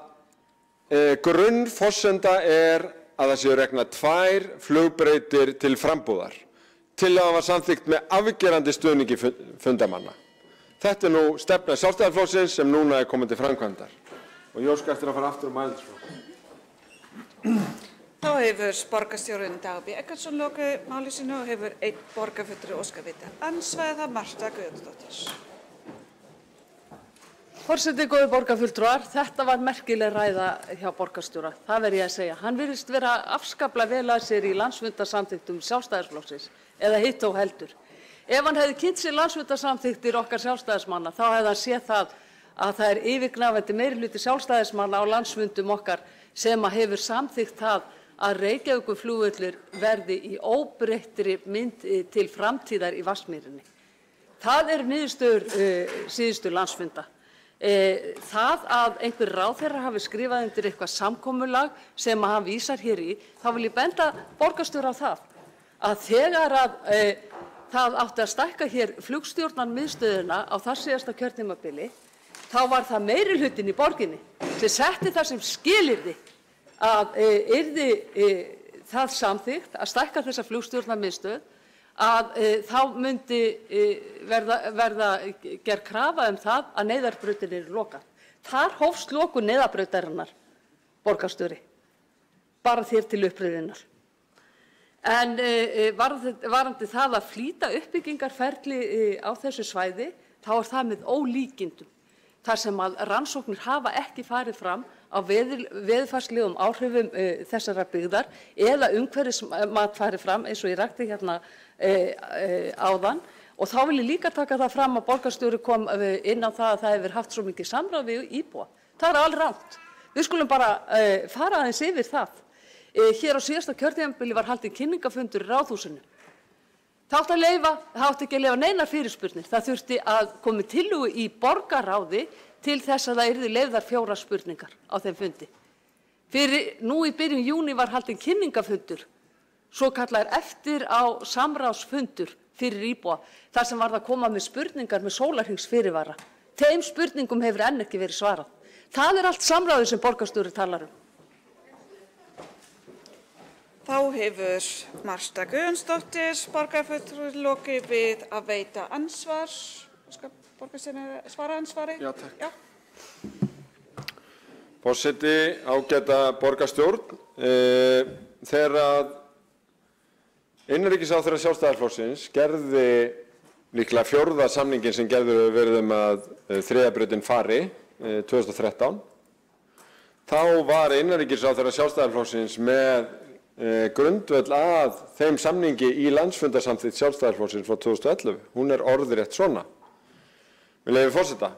grunnforsenda að það séu reknar 2 flugbrautir til frambúðar. Tillagan var samþykkt með afgerandi stuðningi fundarmanna. Þetta er nú stefna Sjálfstæðisflokksins sem núna er komin til framkvæmdar. Og ég óska eftir að fara aftur mælindisflokk. Þá hefur borgarstjórinn Dagur B. Eggertsson lokið máli sínu og hefur einn borgarfulltrúi óskað veita andsvar, Marta Guðjónsdóttir. Forseti, góðir borgarfulltrúar, þetta var merkileg ræða hjá borgarstjóra, það verð ég að segja. Hann virðist vera afskaplega vel að sér í landsfundarsamþykktum Sjálfstæðisflokksins, eða hitt og heldur. Ef hann hefði kynnt sér landsfundarsamþykktir okkar sjálfstæðismanna, þá hefði hann séð það að það er yfirgnæfandi meirihluti sjálfstæðismanna á landsfundum okkar sem hefur samþykkt það að Reykjavíkurflugvöllur verði í óbreyttri mynd til framtíðar í Vatnsmýrinni. Það er niðurstöður síðustu landsfunda. Það að einhver ráðherra hafi skrifað undir eitthvað samkomulag sem hann vísar hér í, þá vil ég benda borgarstjóra á það að þegar það átti að stækka hér flugstjórnarmiðstöðina á þar síðasta kjörtímabili, þá var það meirihlutinn í borginni sem setti það sem skilyrði að yrði það samþykkt að stækka þessa flugstjórnarmiðstöð að þá myndi verða gerð krafa það að neyðarbrautin yrði lokað. Þar hófst lokun neyðarbrautarinnar, borgarstjóri, bara þér til upprifjunar. En varðandi það að flýta uppbyggingarferli á þessu svæði, þá er það með ólíkindum. Þar sem að rannsóknir hafa ekki farið fram á veðurfarslegum áhrifum þessara byggðar eða umhverfismat farið fram eins og ég rakti hérna áðan. Og þá vil ég líka taka það fram að borgarstjóri kom inn á það að það hefur haft svo mikið samráð við íbúa. Það er alveg rangt. Við skulum bara fara aðeins yfir það. Hér á síðasta kjörtímabili var haldinn kynningarfundur í Ráðhúsinu. Það átti ekki að leyfa neinar fyrirspurnir. Það þurfti að komi tillögu í borgarráði til þess að það yrði leyfðar 4 spurningar á þeim fundi. Nú í byrjun júní var haldinn kynningarfundur, svo kallaður eftir á samráðsfundur fyrir íbúa, þar sem var það að koma með spurningar með sólarhrings fyrirvara. Þeim spurningum hefur enn ekki verið svarað. Það er allt samráðið sem borgarstjóri talar Þá hefur Marta Guðjónsdóttir, borgarfulltrúi, lokið við að veita ansvar. Skal borgarstjóri svara ansvari? Já, takk. Já. Forseti, ágæta borgarstjórn. Þegar innanríkisráðherra Sjálfstæðisflokksins gerði líklega 4. samningin sem gerður verið að þriðja brautin fari 2013, þá var innanríkisráðherra Sjálfstæðisflokksins með grundvöll að þeim samningi í landsfundarsamþykkt Sjálfstæðisflokksins frá 2011. Hún er orðrétt svona. Með leyfi forseta.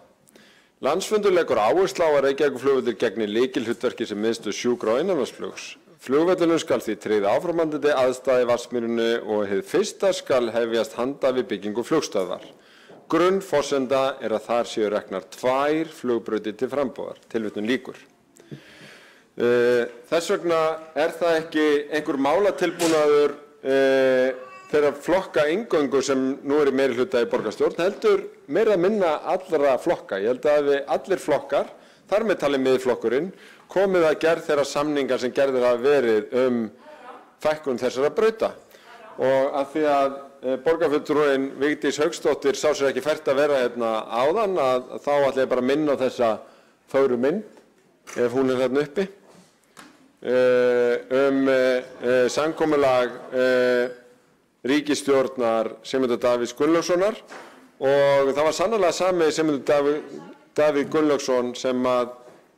Landsfundur leggur áherslu á að Reykjavíkurflugvöllur gegnir lykilhlutverki sem miðstöð sjúkra- og innanlandsflugs. Flugvöllurinn skal því tryggja áframhaldandi aðstæður í Vatnsmýrinni og hið fyrsta skal hefjast handa við byggingu flugstöðvar. Grunnforsenda er að þar séu reknar 2 flugbrautir til frambúðar. Tilvitnun lýkur. Þess vegna er það ekki einhver málatilbúnaður þeirra flokka inngöngu sem nú er í meirihluta í borgarstjórn, heldur meira að minna allra flokka. Ég held að allir flokkar, þar með talið Miðflokkurinn, komið að gerð þeirra samningar sem gerðir hafa verið fækkun þessara brauta. Og að því að borgarfulltrúinn Vigdís Hauksdóttir sá sér ekki fært að vera hérna áðan, að þá ætla ég bara að minna á þessa fögru mynd, ef hún er þarna uppi, samkomulag ríkisstjórnar Sigmundar Davíðs Gunnlaugssonar og það var sannarlega sami Sigmundur Davíð Gunnlaugsson sem að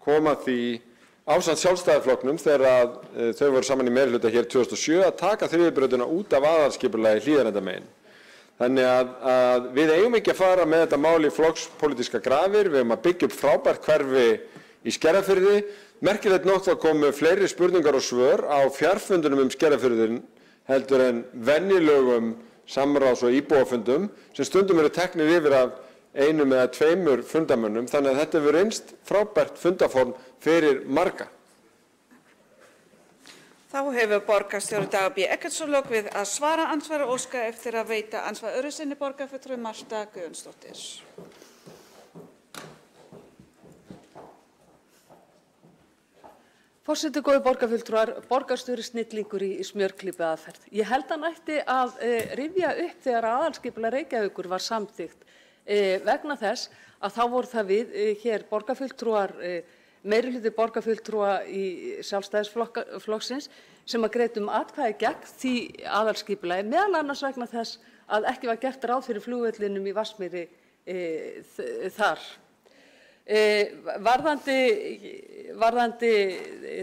kom að því ásamt Sjálfstæðisflokknum þegar þau voru saman í meirihluta hér 2007 að taka þriðjubrautina út af aðalskipulagi Hlíðarendamegin. Þannig að við eigum ekki að fara með þetta mál í flokkspólitíska grafir, við eigum að byggja upp frábært hverfi í Skerjafirði. Merkilegt nótt þá komu fleiri spurningar og svör á fjarfundunum Skerjafirðin heldur en venjulegum samráðs- og íbúafundum sem stundum eru teknir yfir af 1 eða 2 fundamönnum, þannig að þetta hefur reynst frábært fundaform fyrir marga. Þá hefur borgarstjóri Dagur B. Eggertsson lokið við að svara andsvari og óska eftir að veita andsvar öðru sinni borgarfulltrúi Marta Guðjónsdóttir. Forseti, góðir borgarfulltrúar, borgarstjóri snillingur í smjörklípu aðferð. Ég held að hann ætti að rifja upp þegar aðalskipulag Reykjavíkur var samþykkt vegna þess að þá voru það við hér borgarfulltrúar, meirihluti borgarfulltrúa í Sjálfstæðisflokksins sem að greiddum atkvæði gegn því aðalskipulagi, meðal annars vegna þess að ekki var gert ráð fyrir flugvellinum í Vatnsmýri þar. Varðandi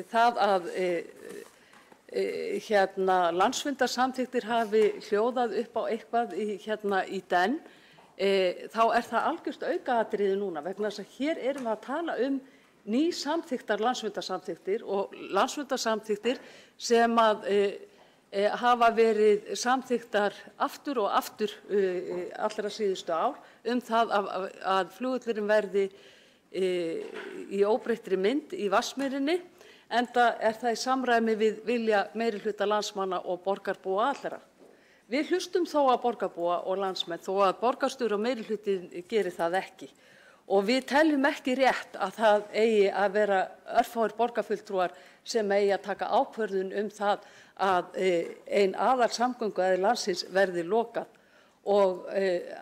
það að landsfundarsamþykktir hafi hljóðað upp á eitthvað í den, þá er það algjört aukaatriði núna vegna þess að hér erum við að tala nýsamþykktar landsfundarsamþykktir og landsfundarsamþykktir sem að hafa verið samþykktar aftur og aftur allra síðustu ár það að flugvöllurinn verði í óbreyttri mynd í Vatnsmýrinni, enda er það í samræmi við vilja meirihluta landsmanna og borgarbúa allra. Við hlustum þó að borgarbúa og landsmenn þó að borgarstjóri og meirihlutin geri það ekki. Og við teljum ekki rétt að það eigi að vera örfáir borgarfulltrúar sem eigi að taka ákvörðun það að ein aðalsamgönguaðili landsins verði lokað og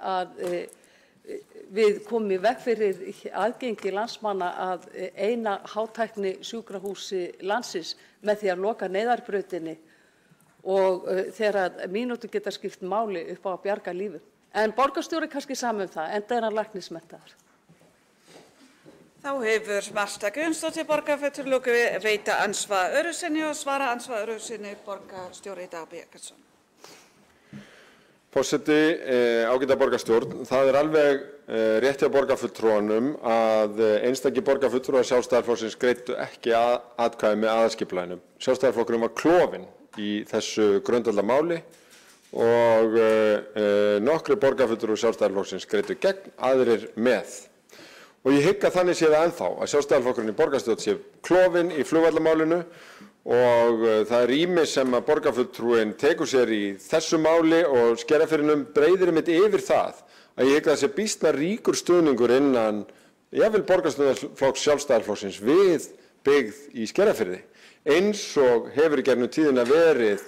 að við komum í veg fyrir aðgengi landsmanna að eina hátækni sjúkrahúsi landsins með því að loka neyðarbrautinni og þegar mínútur geta skipt máli upp á að bjarga lífum. En borgarstjóri kannski saman það, enda er hann læknismenntaður. Þá hefur Marta Guðjónsdóttir borgarfulltrúi lokið við að veita andsvar öðru sinni og svara andsvar öðru sinni borgarstjóri Dagur B. Eggertsson. Forseti, ágæta borgarstjórn, það er alveg rétt hjá borgarfulltrúanum að einstakir borgarfulltrúar Sjálfstæðisflokksins greiddu ekki atkvæði með aðalskipulaginu. Sjálfstæðisflokkurinn var klofinn í þessu grundvallarmáli og nokkrir borgarfulltrúar Sjálfstæðisflokksins greiddu gegn, aðrir með. Og ég hygg að þannig sé það ennþá að Sjálfstæðisflokkurinn í borgarstjórn sé klofinn í flugvallarmálinu og það er ýmis sem að borgarfulltrúinn tekur sér í þessu máli og Skerjafirðinum breiðir einmitt yfir það að ég hygg að það sé býsna ríkur stuðningur innan jafnvel borgarstjórnarflokks Sjálfstæðisflokksins við byggð í Skerjafirði eins og hefur í gegnum tíðina verið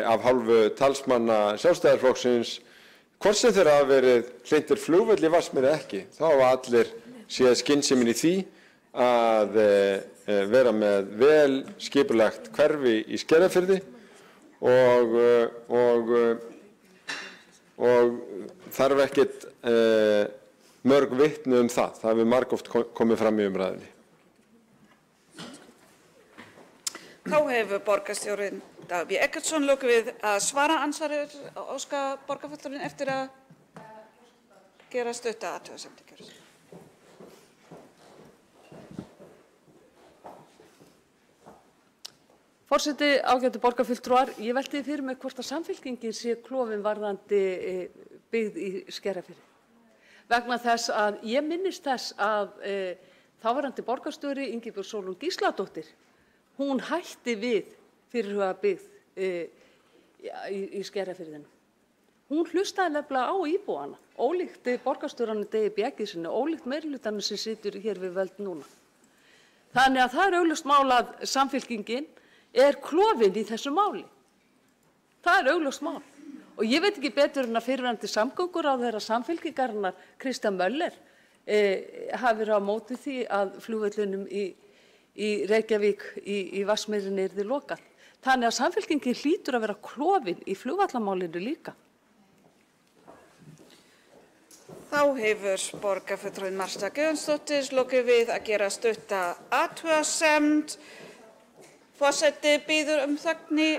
af hálfu talsmanna Sjálfstæðisflokksins hvort sem þeir hafa verið hlynntir flugvelli í Vatnsmýri ekki, þá hafa allir séð skynsemin í því að vera með vel skipulagt hverfi í Skerjafirði og þarf ekkert mörg vitni það. Það hefur margoft komið fram í umræðunni. Þá hefur borgarstjórinn Davíð Eggertsson lokið við að svara andsvari óska borgarfulltrúinn eftir að gera stutta athugasemdir. Forseti, ágætu borgarfulltrúar, ég velti fyrir mig hvort að Samfylkingin sé klofin varðandi byggð í Skerjafirði. Vegna þess að ég minnist þess að þáverandi borgarstjóri Ingibjörg Sólrún Gísladóttir, hún hætti við fyrirhugaða byggð í Skerjafirðinu. Hún hlustaði nefnilega á íbúana, ólíkt borgarstjóranum Degi Bjargeirssyni, ólíkt meirihlutanum sem situr hér við völd núna. Þannig að það er augljóst mál að Samfylkingin er klofin í þessu máli. Það er augljóst mál. Og ég veit ekki betur en að fyrrverandi samgönguráðherra Samfylkingarinnar, Kristján Möller, hafi verið á móti því að flugvellinum í Reykjavík í Vatnsmýrinni yrði lokað. Þannig að Samfylkingin hlýtur að vera klofin í flugvallamálinu líka. Þá hefur borgarfulltrúinn Marta Guðjónsdóttir lokið við að gera stutta athugasemd. Forseti býður þögn í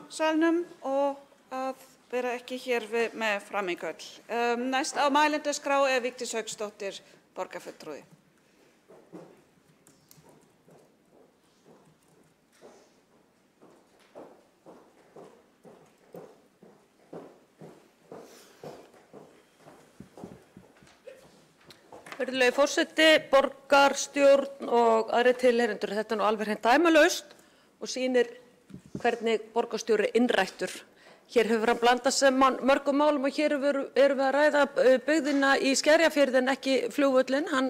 salnum og að vera ekki hér með frammíköll. Næst á mælendaskrá er Vigdís Hauksdóttir, borgarfulltrúi. Virðulegi forseti, borgarstjórn og aðrir tilheyrendur, þetta er nú alveg hreint dæmalaust og sýnir hvernig borgarstjóri er innrættur. Hér hefur hann blandað saman mörgum málum og hér erum við að ræða byggðina í Skerjafirði en ekki flugvöllinn. Hann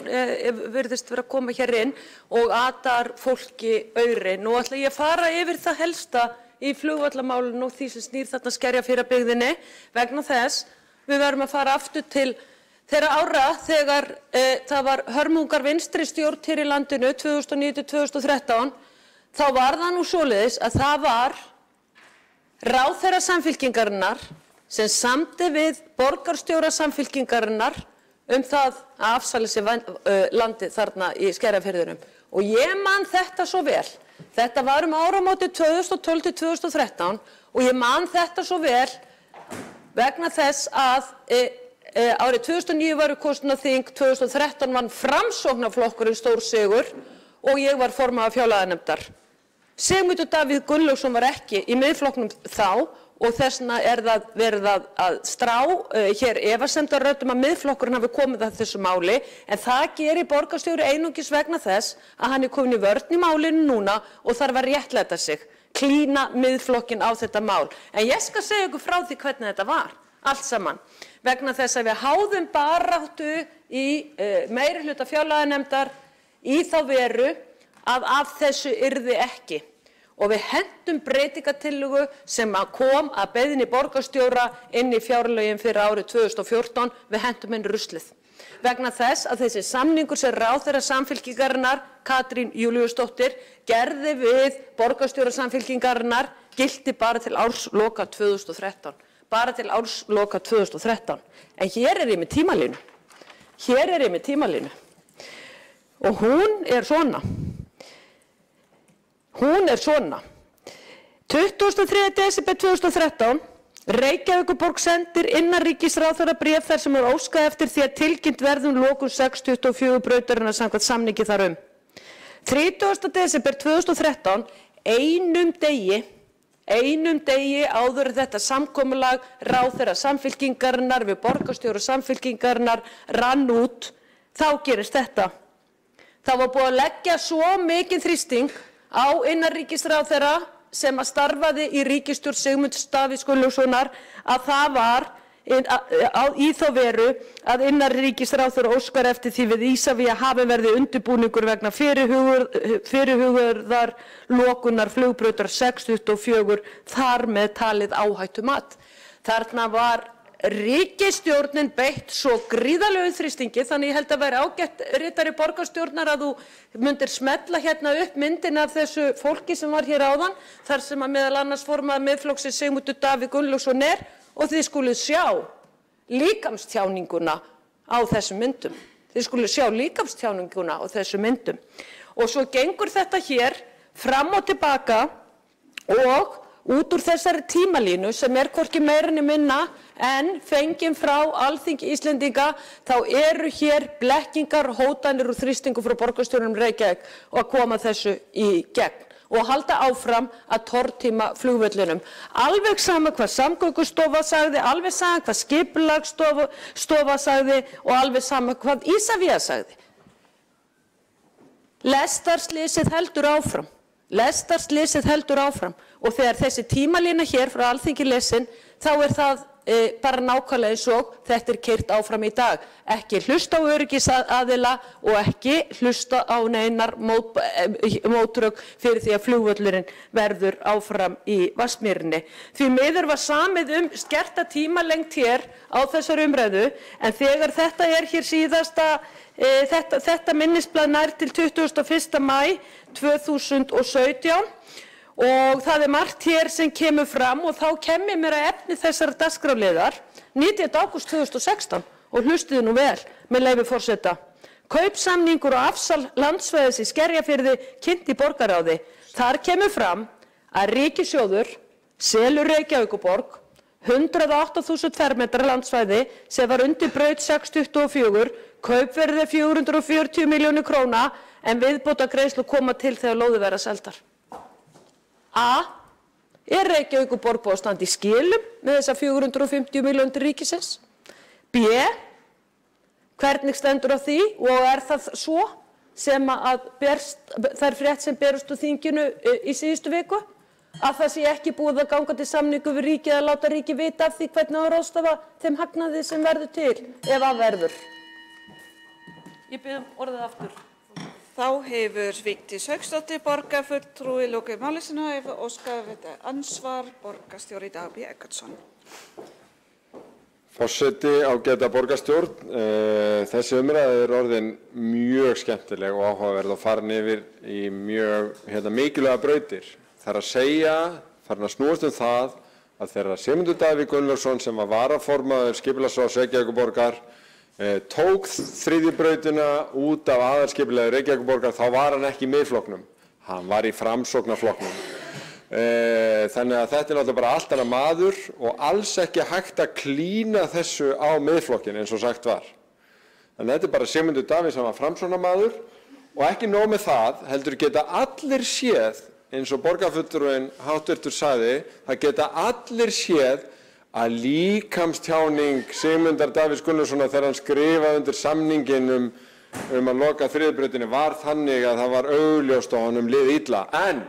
virðist vera að koma hér inn og atar fólki aurinn. Nú ætla ég að fara yfir það helsta í flugvallamálinu og því sem snýr þarna Skerjafirðabyggðinni vegna þess við verðum að fara aftur til þeirra ára þegar það var hörmungar vinstri stjórn hér í landinu 2009–2013, þá var það nú svoleiðis að það var ráðherra Samfylkingarinnar sem samdi við borgarstjóra Samfylkingarinnar það að afsala sér landið þarna í Skerjafirðinum. Og ég man þetta svo vel. Þetta var áramótið 2012–2013 og ég man þetta svo vel vegna þess að árið 2009 var kosin á þing, 2013 vann Framsóknarflokkurinn stórsigur og ég var formaður fjárlaganefndar. Sigmundur Davíð Gunnlaugsson var ekki í Miðflokknum þá og þess vegna er það verið að strá hér efasemdarröddum að Miðflokkurinn hafi komið að þessu máli en það gerir borgarstjóri einungis vegna þess að hann er komin í vörn í málinu núna og þarf að réttlæta sig, klína Miðflokkinn á þetta mál. En ég skal segja ykkur frá því hvernig þetta var, allt saman. Vegna þess að við háðum baráttu í meirihluta fjárlaganefndar í þá veru að af þessu yrði ekki. Og við hentum breytingatillögu sem kom að beiðni borgarstjóra inn í fjárlögin fyrir árið 2014, við hentum inn ruslið. Vegna þess að þessi samningur sem ráðherra Samfylkingarinnar, Katrín Júlíusdóttir, gerði við borgarstjóra Samfylkingarinnar gilti bara til ársloka 2013. Bara til ársloka 2013. En hér er ég með tímalínu. Hér er ég með tímalínu. Og hún er svona. Hún er svona. 23. desember 2013, Reykjavíkurborg sendir innanríkisráðherra bréf þar sem er óskað eftir því að tilkynnt verðum lokun 624 brautarinnar samkvæmt samningi þar 30. desember 2013, einum degi áður þetta samkomulag ráðherra Samfylkingarinnar við borgarstjóra Samfylkingarinnar rann út, þá gerist þetta. Það var búið að leggja svo mikinn þrýsting á innanríkisráðherra sem að starfaði í ríkisstjórn Sigmunds Davíðs Gunnlaugssonar að það var í þá veru að innanríkisráðherra óskar eftir því við Ísavía hafi verið undirbúningur vegna fyrirhugaðar lokunar flugbrautar 624 þar með talið áhættumat. Þarna var ríkisstjórnin beitt svo gríðarlegu þrýstingi þannig ég held að vera ágætt ritari borgarstjórnar að þú mundir smella hérna upp myndin af þessu fólki sem var hér áðan þar sem að meðal annars formaður Miðflokksins Sigmundur Davíð Gunnlaugsson er og þið skuluð sjá líkamstjáninguna á þessum myndum. Þið skuluð sjá líkamstjáninguna á þessum myndum. Og svo gengur þetta hér fram og tilbaka og út úr þessari tímalínu sem hvorki meira né minna en fengin frá Alþingi Íslendinga þá eru hér blekkingar, hótanir og þrýstingur frá borgarstjóranum Reykjavík og að koma þessu í gegn og halda áfram að tortíma flugvöllunum. Alveg sama hvað Samgöngustofa sagði, alveg sama hvað Skipulagsstofa sagði og alveg sama hvað Isavia sagði. Lestarslysið heldur áfram. Lestarslysið heldur áfram og þegar þessi tímalína hér frá Alþingi lesin þá það bara nákvæmlega eins og þetta keyrt áfram í dag. Ekki hlusta á öryggisaðila og ekki hlusta á neinar mótrök fyrir því að flugvöllurinn verður áfram í Vatnsmýrinni. Því miður var samið skerta tímalengt hér á þessari umræðu en þegar þetta hér síðasta þetta minnisblað nær til 21. maí 2017 og það margt hér sem kemur fram og þá kemur mér að efni þessara dagskrárliðar 19. ágúst 2016 og hlustiði nú vel með leyfi forseta. Kaupsamningur og afsal landsvæðis í Skerjafirði kynnt í borgarráði. Þar kemur fram að ríkissjóður selur Reykjavíkurborg 108.000 fermetra landsvæði sem var undir braut 624, kaupverði 440 milljónir króna en viðbótargreiðslur koma til þegar lóðir verða seldar. A. Reykjavíkurborg búið að standa í skilum með þessar 450 milljónir til ríkisins? B. Hvernig stendur á því og það svo sem að þær frétt sem berust úr þinginu í síðustu viku? Að það sé ekki búið að ganga til samningu við ríkið að láta ríkið vita af því hvernig á að ráðstafa þeim hagnaði sem verður til ef að verður? Ég bið orðið aftur. Þá hefur Vigdís Hauksdóttir, borgarfulltrúi, lokið máli sínu og hefur óskað andsvar borgarstjóri Dag B. Eggertsson. Forseti, ágæta borgarstjórn, þessi umræða orðin mjög skemmtileg og áhugaverð og farin yfir í mjög mikilvæga brautir. Það að segja, farin að snúast það að þegar Sigmundur Davíð Gunnlaugsson sem var varaformaður Skipulagsráðs Reykjavíkurborgar tók þriðju brautina út af aðalskipulagi Reykjavíkurborgar þá var hann ekki í Miðflokknum, hann var í Framsóknarflokknum. Þannig að þetta náttúrulega bara allt annað maður og alls ekki hægt að klína þessu á Miðflokkinn eins og sagt var. Þannig að þetta bara Sigmundur Davíð sem var Framsóknarmaður og ekki nóg með það, heldur geta allir séð, eins og borgarfulltrúinn háttvirtur sagði, það geta allir séð að líkamstjáning Sigmundar Davíðs Gunnlaugssonar þegar hann skrifaði undir samninginn að loka þriðjubrautinni var þannig að það var augljóst og honum liði illa. En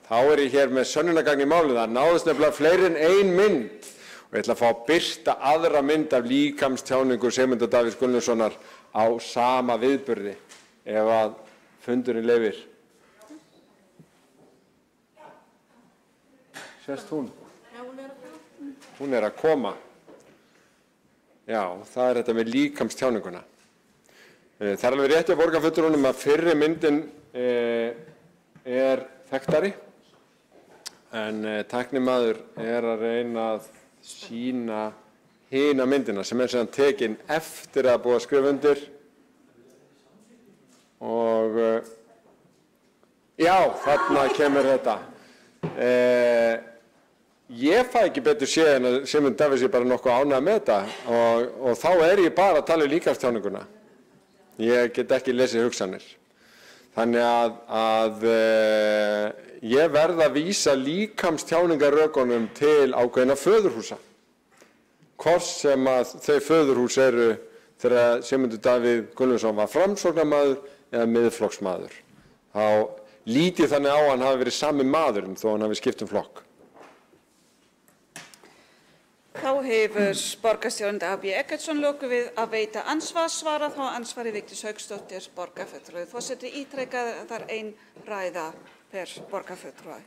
þá ég hér með sönnunargagn í málið, það náðist nefnilega fleiri en ein mynd og ég ætla að fá að birta aðra mynd af líkamstjáningu Sigmundar Davíðs Gunnlaugssonar á sama viðburði ef að fundurinn leyfir. Sést hún? Hún að koma. Já, það þetta með líkamstjáninguna. Það alveg rétt hjá borgarfulltrúnum að fyrri myndin þekktari en tæknimaður að reyna að sýna hina myndina sem síðan tekin eftir að búið að skrifa undir og já, þarna kemur þetta. Ég fæ ekki betur séð en að Sigmundur Davíð sé bara nokkuð ánægður með þetta og þá ég bara að tala líkamstjáninguna. Ég get ekki lesið hugsanir. Þannig að ég verð að vísa líkamstjáningarrökunum til ákveðinna föðurhúsa. Hvort sem að þau föðurhús eru þegar Sigmundur Davíð Gunnlaugsson var Framsóknarmaður eða Miðflokksmaður. Þá lít ég þannig á að hann hafi verið sami maðurinn þó hann hafi skipt flokk. Þá hefur borgarstjórinn Dag B. Eggertsson lokið við að veita ansvar, svara þá ansvari Vigdís Hauksdóttir, borgarfulltrúi. Forseti ítrekar að það ein ræða per borgarfulltrúi.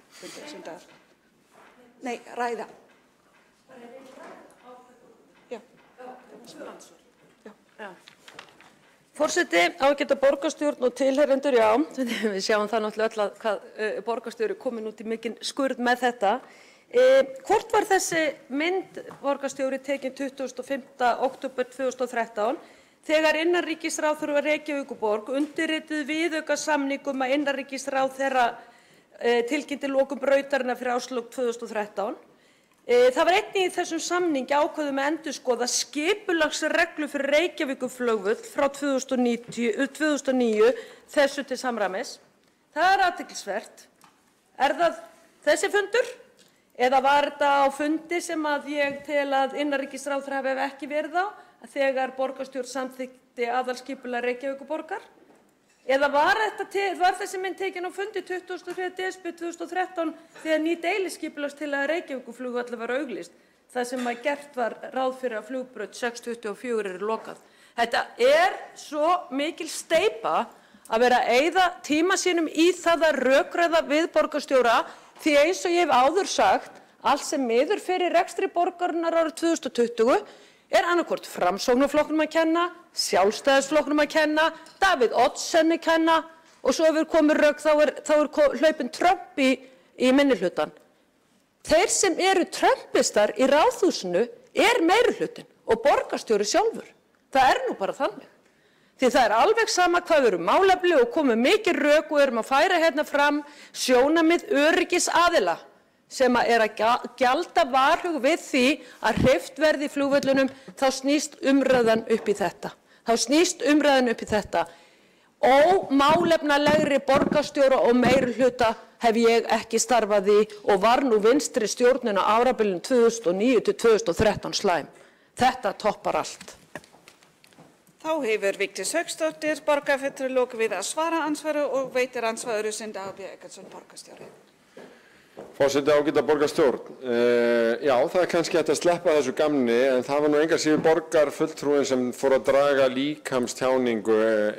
Nei, ræða. Já. Forseti, ágæta borgarstjórn og tilheyrendur, já, við sjáum það náttúrulega öll hvað borgarstjóri komin út í mikinn skurð með þetta. Hvort var þessi mynd borgarstjóri tekin 25. október 2013 þegar innanríkisráðherra Reykjavíkurborg undirrituðu viðaukasamning að innanríkisráðherra tilkynnti lokun brautarinnar fyrir árslok 2013. Það var einnig í þessum samningi ákveðið með endurskoða skipulagsreglu fyrir Reykjavíkurflugvöll frá 2009 þessu til samræmis. Það er athyglisvert. Er það þessi fundur? Eða var þetta á fundi sem að ég tel að innanríkisráðherra hafi ekki verið á, þegar borgarstjórn samþykkti aðalskipulag Reykjavíkurborgar? Eða var þessi mynd tekin á fundi 23. desember 2013 þegar ný deiliskipulagstillaga Reykjavíkurflugvallar var auglýst, þar sem að gert var ráð fyrir að flugbraut 624 er lokað. Þetta er svo mikil steypa að vera að eyða tíma sínum í það að rökræða við borgarstjóra, því eins og ég hef áður sagt, allt sem miður fyrir rekstri borgarinnar árið 2020 er annarkvort Framsóknarflokknum að kenna, Sjálfstæðisflokknum að kenna, Davíð Oddsen að kenna og svo hefur komið rök þá er hlaupinn Trump í minnihlutann. Þeir sem eru Trumpistar í Ráðhúsinu er meirihlutin og borgarstjóri sjálfur. Það er nú bara þannig. Því það er alveg sama hvað við erum málefni og komum mikið rök og erum að færa hérna fram sjónarmið öryggisaðila sem er að gjalda varhug við því að hreyft verði í flugvöllunum, þá snýst umræðan upp í þetta. Ómálefnalegri borgarstjóra og meirihluta hef ég ekki starfað í og var nú vinstri stjórnin á árabilinu 2009 til 2013 slæm. Þetta toppar allt. Þá hefur Vigdís Hauksdóttir, borgarfulltrúi, lokið við að svara andsvari og veitir andsvari sem Dagur B. Eggertsson, borgarstjóri. Forseti, ágæta borgarstjórn. Já, það er kannski hægt að sleppa þessu gamni, en það var nú engan síður borgarfulltrúin sem fór að draga líkamstjáningu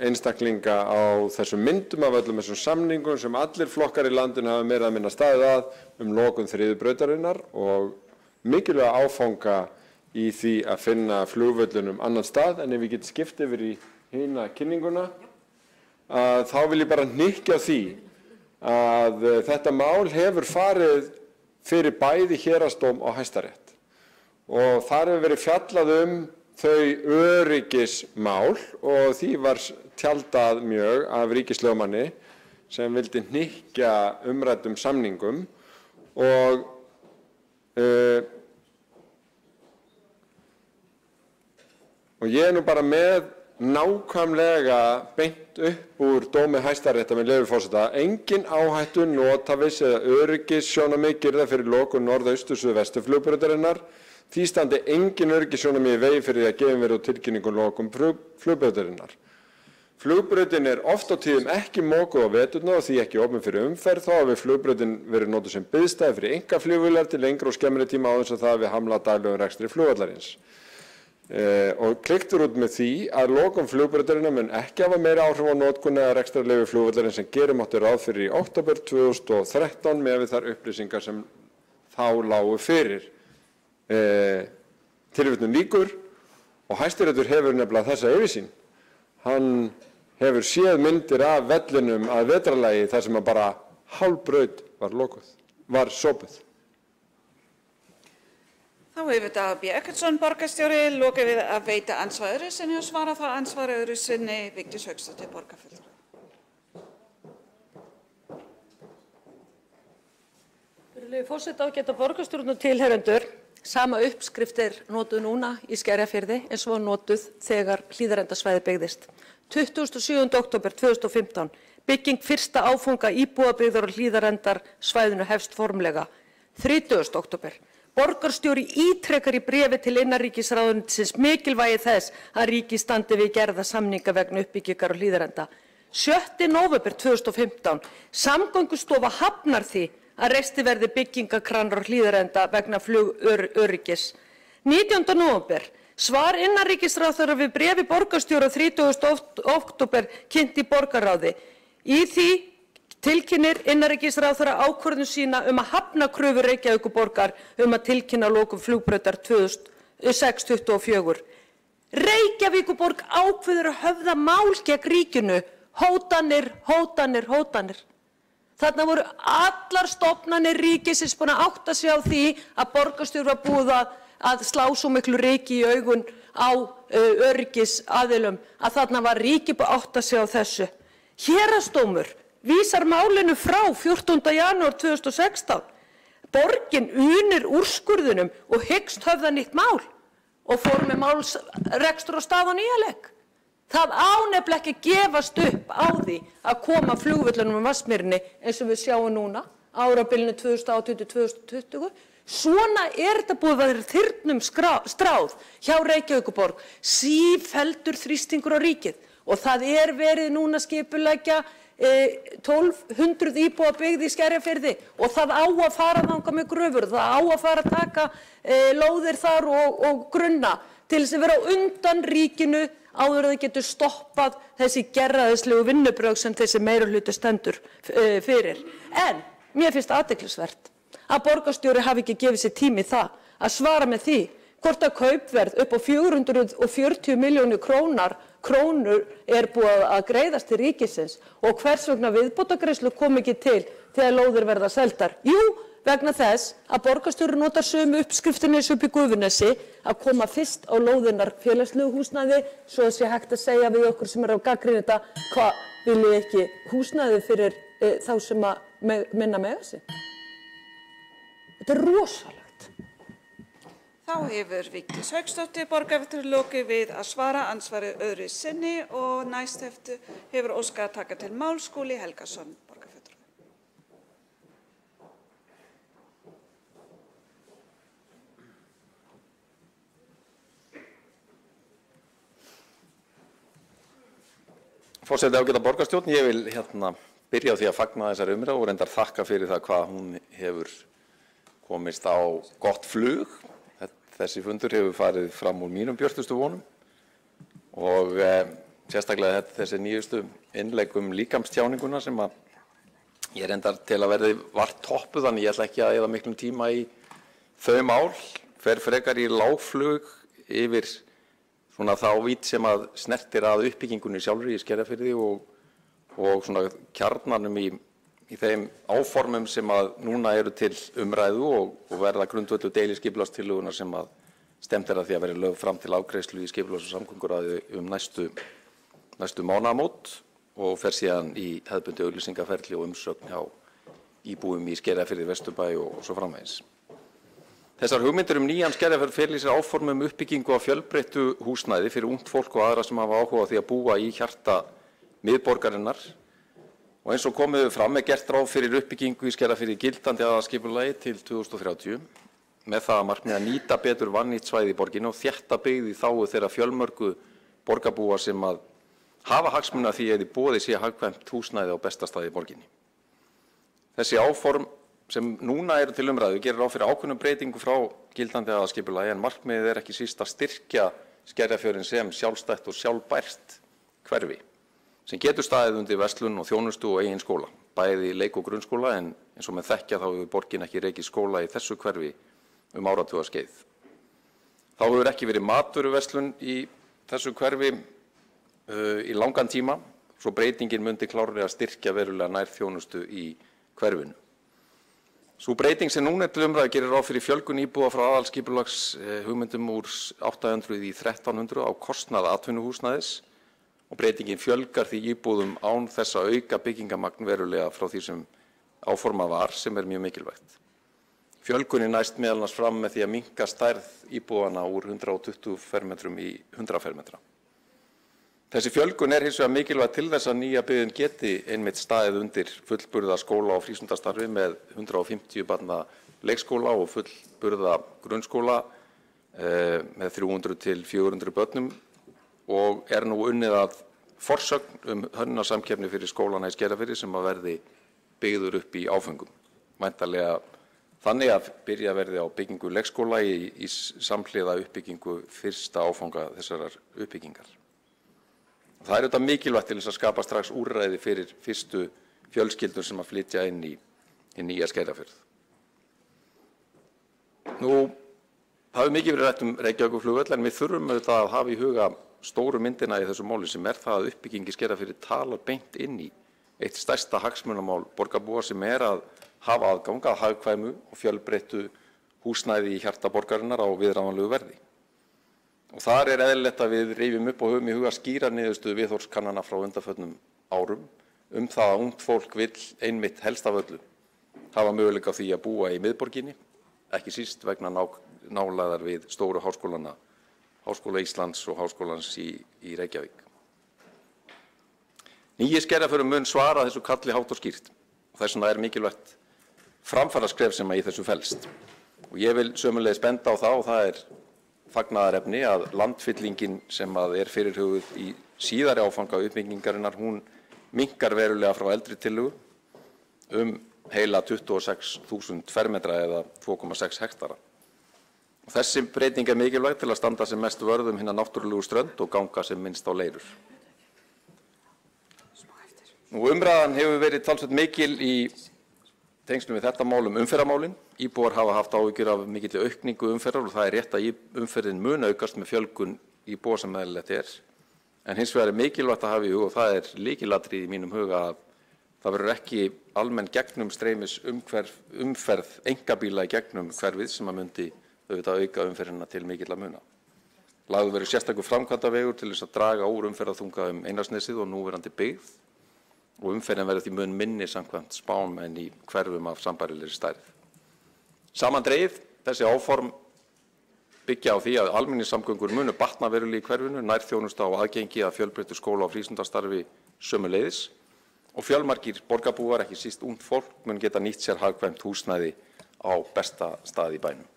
einstaklinga á þessum myndum af öllum þessum samningum sem allir flokkar í landinu hafa meira að minna staðið að lokun þriðju brautarinnar og mikilvæga áfanga í því að finna flugvöllunum annan stað. En ef við getum skipt yfir í hina kynninguna, þá vil ég bara hnykkja á því að þetta mál hefur farið fyrir bæði héraðsdóm og Hæstarétt og þar hefur verið fjallað þau öryggismál og því var tjaldað mjög af ríkislögmanni sem vildi hnykkja umræddum samningum og ég nú bara með nákvæmlega beint upp úr dómi Hæstaréttar með leyfi forseta. Engin áhættu, notaviss eða öryggissjónarmið girða fyrir lokun norðaustur suðvestur flugbrautarinnar. Því standi engin öryggissjónarmið í vegi fyrir því að gefin verið út tilkynningu lokun flugbrautarinnar. Flugbrautin er oft á tíðum ekki mokuð á veturna og því ekki opin fyrir umferð. Þá hafi flugbrautin verið notuð sem biðstæði fyrir einkaflugvélar til lengri og skemmri tíma áður en það hafi hamlað daglegum rekstri flugvallarins. Og kliktur út með því að lokun flugbrautarinnar mun ekki hafa meiri áhrif á notkun eða rekstrarleyfi flugvallarins sem gerum átti ráð fyrir í október 2013 með við þær upplýsingar sem þá lágu fyrir. Tilvitnun lýkur og Hæstiréttur hefur nefnilega þessa yfirsýn. Hann hefur séð myndir af vellinum að vetrarlagi þar sem að bara hálf braut var sopuð. Þá hefur Dagur B. Eggertsson, borgarstjóri, lokið við að veita andsvar öðru sinni og svara þá andsvar öðru sinni Vigdís Hauksdóttir, borgarfulltrúi. Virðulegi forseti, ágæta borgarstjórn og tilheyrendur, sama uppskrift er notuð núna í Skerjafirði eins og var notuð þegar Hlíðarendasvæði byggðist. 27. október 2015, bygging fyrsta áfanga íbúðabyggðar og Hlíðarendarsvæðinu hefst formlega. 30. október, borgarstjóri ítrekar í bréfi til innanríkisráðuneytisins mikilvægi þess að ríkið standi við gerða samninga vegna uppbyggingar og Hlíðarenda. 7. nóvember 2015, Samgöngustofa hafnar því að reisti verði byggingakranar og Hlíðarenda vegna flugöryggis. 19. nóvember, svar innanríkisráðherra við bréfi borgarstjóra 30. október kynnt í borgarráði. Í því tilkynnir innanríkisráðherra ákvörðun sína að hafna kröfu Reykjavíkurborgar að tilkynna lokun flugbrautar 624. Reykjavíkurborg ákveður að höfða mál gegn ríkinu. Hótanir. Þarna voru allar stofnanir ríkisins búin að átta sig á því að borgarstjóri var búið að slá svo miklu ryki í augun á öryggisaðilum að þarna var ríkið búið að átta sig á þessu. Héraðsdómur vísar málinu frá 14. janúar 2016. Borgin unir úrskurðunum og hyggst höfða nýtt mál og fór með málsrekstur á stað á nýja leik. Það á nefnilega ekki að gefast upp á því að koma flugvöllunum Vatnsmýrinni eins og við sjáum núna, árabilinu 2018–2020. Svona þetta búið að vera þyrnum stráð hjá Reykjavíkurborg, sífelldur þrýstingur á ríkið og það verið núna skipuleggja 1200 íbúa byggð í Skerjafirði og það á að fara þangað með gröfur, það á að fara að taka lóðir þar og grunna til þess að vera á undan ríkinu áður að það getur stoppað þessi gerræðislegu vinnubrögð sem þessi meirihluti stendur fyrir. En mér finnst athyglisvert að borgarstjóri hafi ekki gefið sér tími í það að svara með því hvort að kaupverð upp á 440 milljónir krónur búið að greiðast til ríkisins og hvers vegna viðbótargreiðslur kom ekki til þegar lóðir verða seldar. Jú, vegna þess að borgarstjóri notar sömu uppskriftinni upp í Gufunesi að koma fyrst á lóðinnar félagslegu húsnæði svo að sé hægt að segja við okkur sem að gagnrýna þetta hvað viljið ekki húsnæði fyrir þá sem að minna mega sig. Þetta rosalegt. Þá hefur Vigdís Hauksdóttir borgarfulltrúi lokið við að svara andsvari öðru sinni og næst hefur óskað að taka til máls Skúli Helgason, borgarfulltrúi. Forseti ágæta borgarstjórn, ég vil byrja á því að fagna þessari umræðu og reyndar þakka fyrir það hvað hún hefur komist á gott flug. Þessi fundur hefur farið fram úr mínum björtustu vonum og sérstaklega þessi nýjustu innlegg líkamstjáninguna sem að ég reyndar til að verði vart toppuð, þannig ég ætla ekki að eyða miklum tíma í þau mál, fer frekar í lágflug yfir svona þá vít sem að snertir að uppbyggingunni sjálfri í Skerjafirði og svona kjarnanum í þeim áformum sem að núna eru til umræðu og verða grundvöllur deiliskipulagstillögunnar sem að stefnt að því að verði lögð fram til afgreiðslu í skipulags- og samgönguráði næstu mánaðamót og fer síðan í hefðbundið auglýsingaferli og umsögn hjá íbúum í Skerjafirði, Vesturbæ og svo framvegis. Þessar hugmyndir nýjan Skerjafjörð fela í sér áform uppbyggingu á fjölbreyttu húsnæði fyrir ungt fólk og aðra sem hafa áhuga á því að búa í hjarta miðborgarinnar. Og eins og komið fram gert ráð fyrir uppbyggingu í Skerjafirði gildandi aðalskipulagi til 2030 með það að markmiði að nýta betur vannýtt svæði í borginni og þétta byggð í þágu þeirra fjölmörgu borgarbúa sem að hafa hagsmuna því að í boði sé hagkvæmt húsnæði á besta staði í borginni. Þessi áform sem núna eru til umræðu gerir ráð fyrir ákveðnum breytingu frá gildandi aðalskipulagi en markmiðið ekki síst að styrkja Skerjafjörðinn sem sjálfstætt og sjálfbært hverfi sem getur staðið undir verslun og þjónustu og eigin skóla, bæði leik- og grunnskóla en eins og með þekkja þá hefur borgin ekki rekið skóla í þessu hverfi áratugaskeið. Þá hefur ekki verið matvöruverslun í þessu hverfi í langan tíma, svo breytingin myndi klárlega styrkja verulega nærþjónustu í hverfinu. Sú breyting sem núna til umræðu gerir ráð fyrir fjölgun íbúa frá aðalskipulags hugmyndum úr 800 í 1300 á kostnað atvinnuhúsnæðis og breytingin fjölgar því íbúðum án þess að auka byggingamagn verulega frá því sem áformað var sem mjög mikilvægt. Fjölgunin næst meðal annars fram með því að minnka stærð íbúðanna úr 120 fermetrum í 100 fermetra. Þessi fjölgun hins vegar mikilvæg til þess að nýja byggðin geti einmitt staðið undir fullburða skóla og frístundastarfi með 150 barna leikskóla og fullburða grunnskóla með 300 til 400 börnum og nú unnið að forsögn hönnunarsamkeppni fyrir skólana í Skerjafirði sem að verði byggður upp í áföngum. Væntanlega þannig að byrja verði á byggingu leikskóla í samhliða uppbyggingu fyrsta áfanga þessarar uppbyggingar. Það auðvitað mikilvægt til þess að skapa strax úrræði fyrir fyrstu fjölskyldur sem að flytja inn í nýja Skerjafjörð. Það hefur mikið verið rætt Reykjavíkurflugvöll en við þurfum auðvitað að hafa í huga stóru myndina í þessu máli sem það að uppbyggingi Skerjafirði talar beint inn í eitt stærsta hagsmunamál borgarbúa sem að hafa aðgang að hagkvæmu og fjölbreyttu húsnæði í hjarta borgarinnar á viðráðanlegu verði. Og þar eðlilegt að við rifjum upp og höfum í huga skýra niðurstöðu viðhorfskannana frá undanförnum árum það að ungt fólk vill einmitt helst af öllu hafa möguleika á því að búa í miðborginni, ekki síst vegna nálægðar við stóru háskólana, Háskóla Íslands og Háskólans í Reykjavík. Nýi Skerjafjörður mun svara þessu kalli hátt og skýrt og þess vegna mikilvægt framfaraskref sem í þessu felst. Og ég vil sömuleiðis benda á það og það fagnaðarefni að landfyllingin sem fyrirhuguð í síðari áfanga uppbyggingarinnar, hún minnkar verulega frá eldri tillögu heila 26.000 fermetra eða 2,6 hektara. Og þessi breyting mikilvæg til að standa sem mest vörð hina náttúrulegu strönd og ganga sem minnst á leirur. Umræðan hefur verið talsvert mikil í tengslum við þetta mál umferðarmálin. Íbúar hafa haft áhyggjur af mikilli aukningu umferðar og það rétt að umferðin mun aukast með fjölgun íbúa sem eðlilegt En hins vegar mikilvægt að hafa í huga, og það lykilatriði í mínum huga, að það verður ekki almenn gegnumstreymis umferð einkabíla í gegnum hverfið sem myndi auðvitað auka umferðina til mikilla muna. Lagður verður sérstakur framkvæmdavegur til þess að draga úr umferðarþunga Einarsnesið og núverandi byggð og umferðin verður því mun minni samkvæmt spám en í hverfum af sambærilegri stærð. Samandregið, þessi áform byggja á því að almenningssamgöngur munu batna verulega í hverfinu, nærþjónusta og aðgengi að fjölbreyttu skóla- og frístundastarfi sömuleiðis og fjölmargir borgarbúar, ekki síst ungt fólk, mun geta nýtt sér hagkvæmt húsnæði á besta stað í bænum.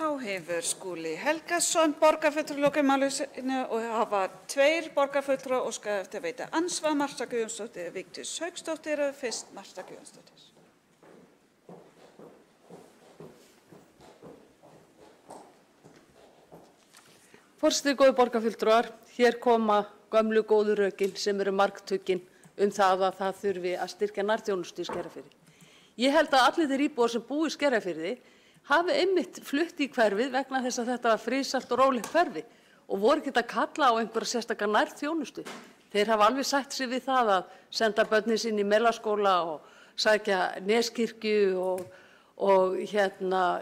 Þá hefur Skúli Helgason borgarfulltrúa lokið máli sínu og hafa 2 borgarfulltrúar óskað eftir að veita andsvar, Marta Guðjónsdóttir, Vigdís Hauksdóttir og fyrst Marta Guðjónsdóttir. Forseti, góðu borgarfulltrúar, hér koma gömlu góðu rökin sem margtuggin það að það þurfi að styrkja nærþjónustu í Skerjafirði. Ég held að allir þeir íbúar sem búa í Skerjafirði hafi einmitt flutt í hverfið vegna þess að þetta var friðsælt og rólegt hverfi og voru ekki að kalla á einhverja sérstaka nærþjónustu. Þeir hafa alveg sætt sig við það að senda börnin sín í Melaskóla og sækja Neskirkju og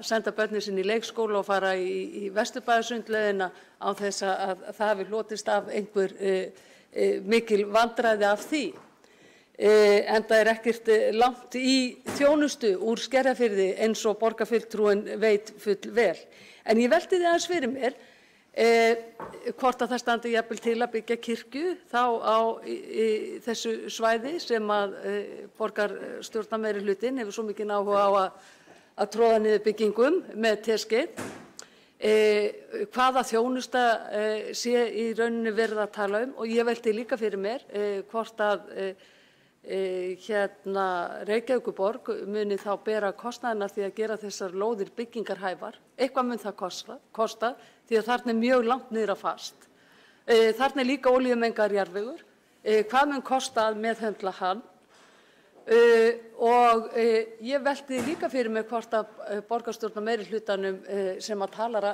senda börnin sín í leikskóla og fara í Vesturbæjarsundlaugina án þess að það hafi hlotist af einhver mikil vandræði af því. Enda ekkert langt í þjónustu úr Skerjafirði eins og borgarfulltrúinn veit full vel. En ég velti því aðeins fyrir mér hvort að það standi jafnvel til að byggja kirkju þá á þessu svæði sem að borgarstjórnarmeirihlutinn hefur svo mikinn áhuga á að tróða niður byggingum með teskeið. Hvaða þjónusta sé í rauninni verið að tala og ég velti líka fyrir mér hvort að Reykjavíkurborg muni þá bera kostnaðina því að gera þessar lóðir byggingarhæfar. Eitthvað mun það kosta því að þarna mjög langt niður að fast. Þarna líka olíumengaður jarðvegur. Hvað mun kosta að meðhöndla hann? Og ég velti líka fyrir mig hvort að borgarstjórnarmeirihlutanum sem að talar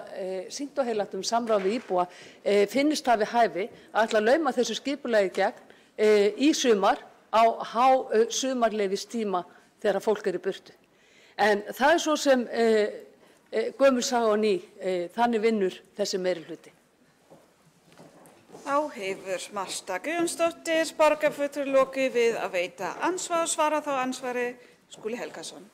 sýnt og heilagt samráð við íbúa finnist hafi hæfi að ætla að lauma þessu skipulagi í gegn í sumar á sumarleyfistíma þegar fólk í burtu. En það svo sem gömul saga og ný, þannig vinnur þessi meirihluti. Þá hefur Marta Guðjónsdóttir borgarfulltrúi lokið við að veita andsvar og svara þá andsvari Skúli Helgason.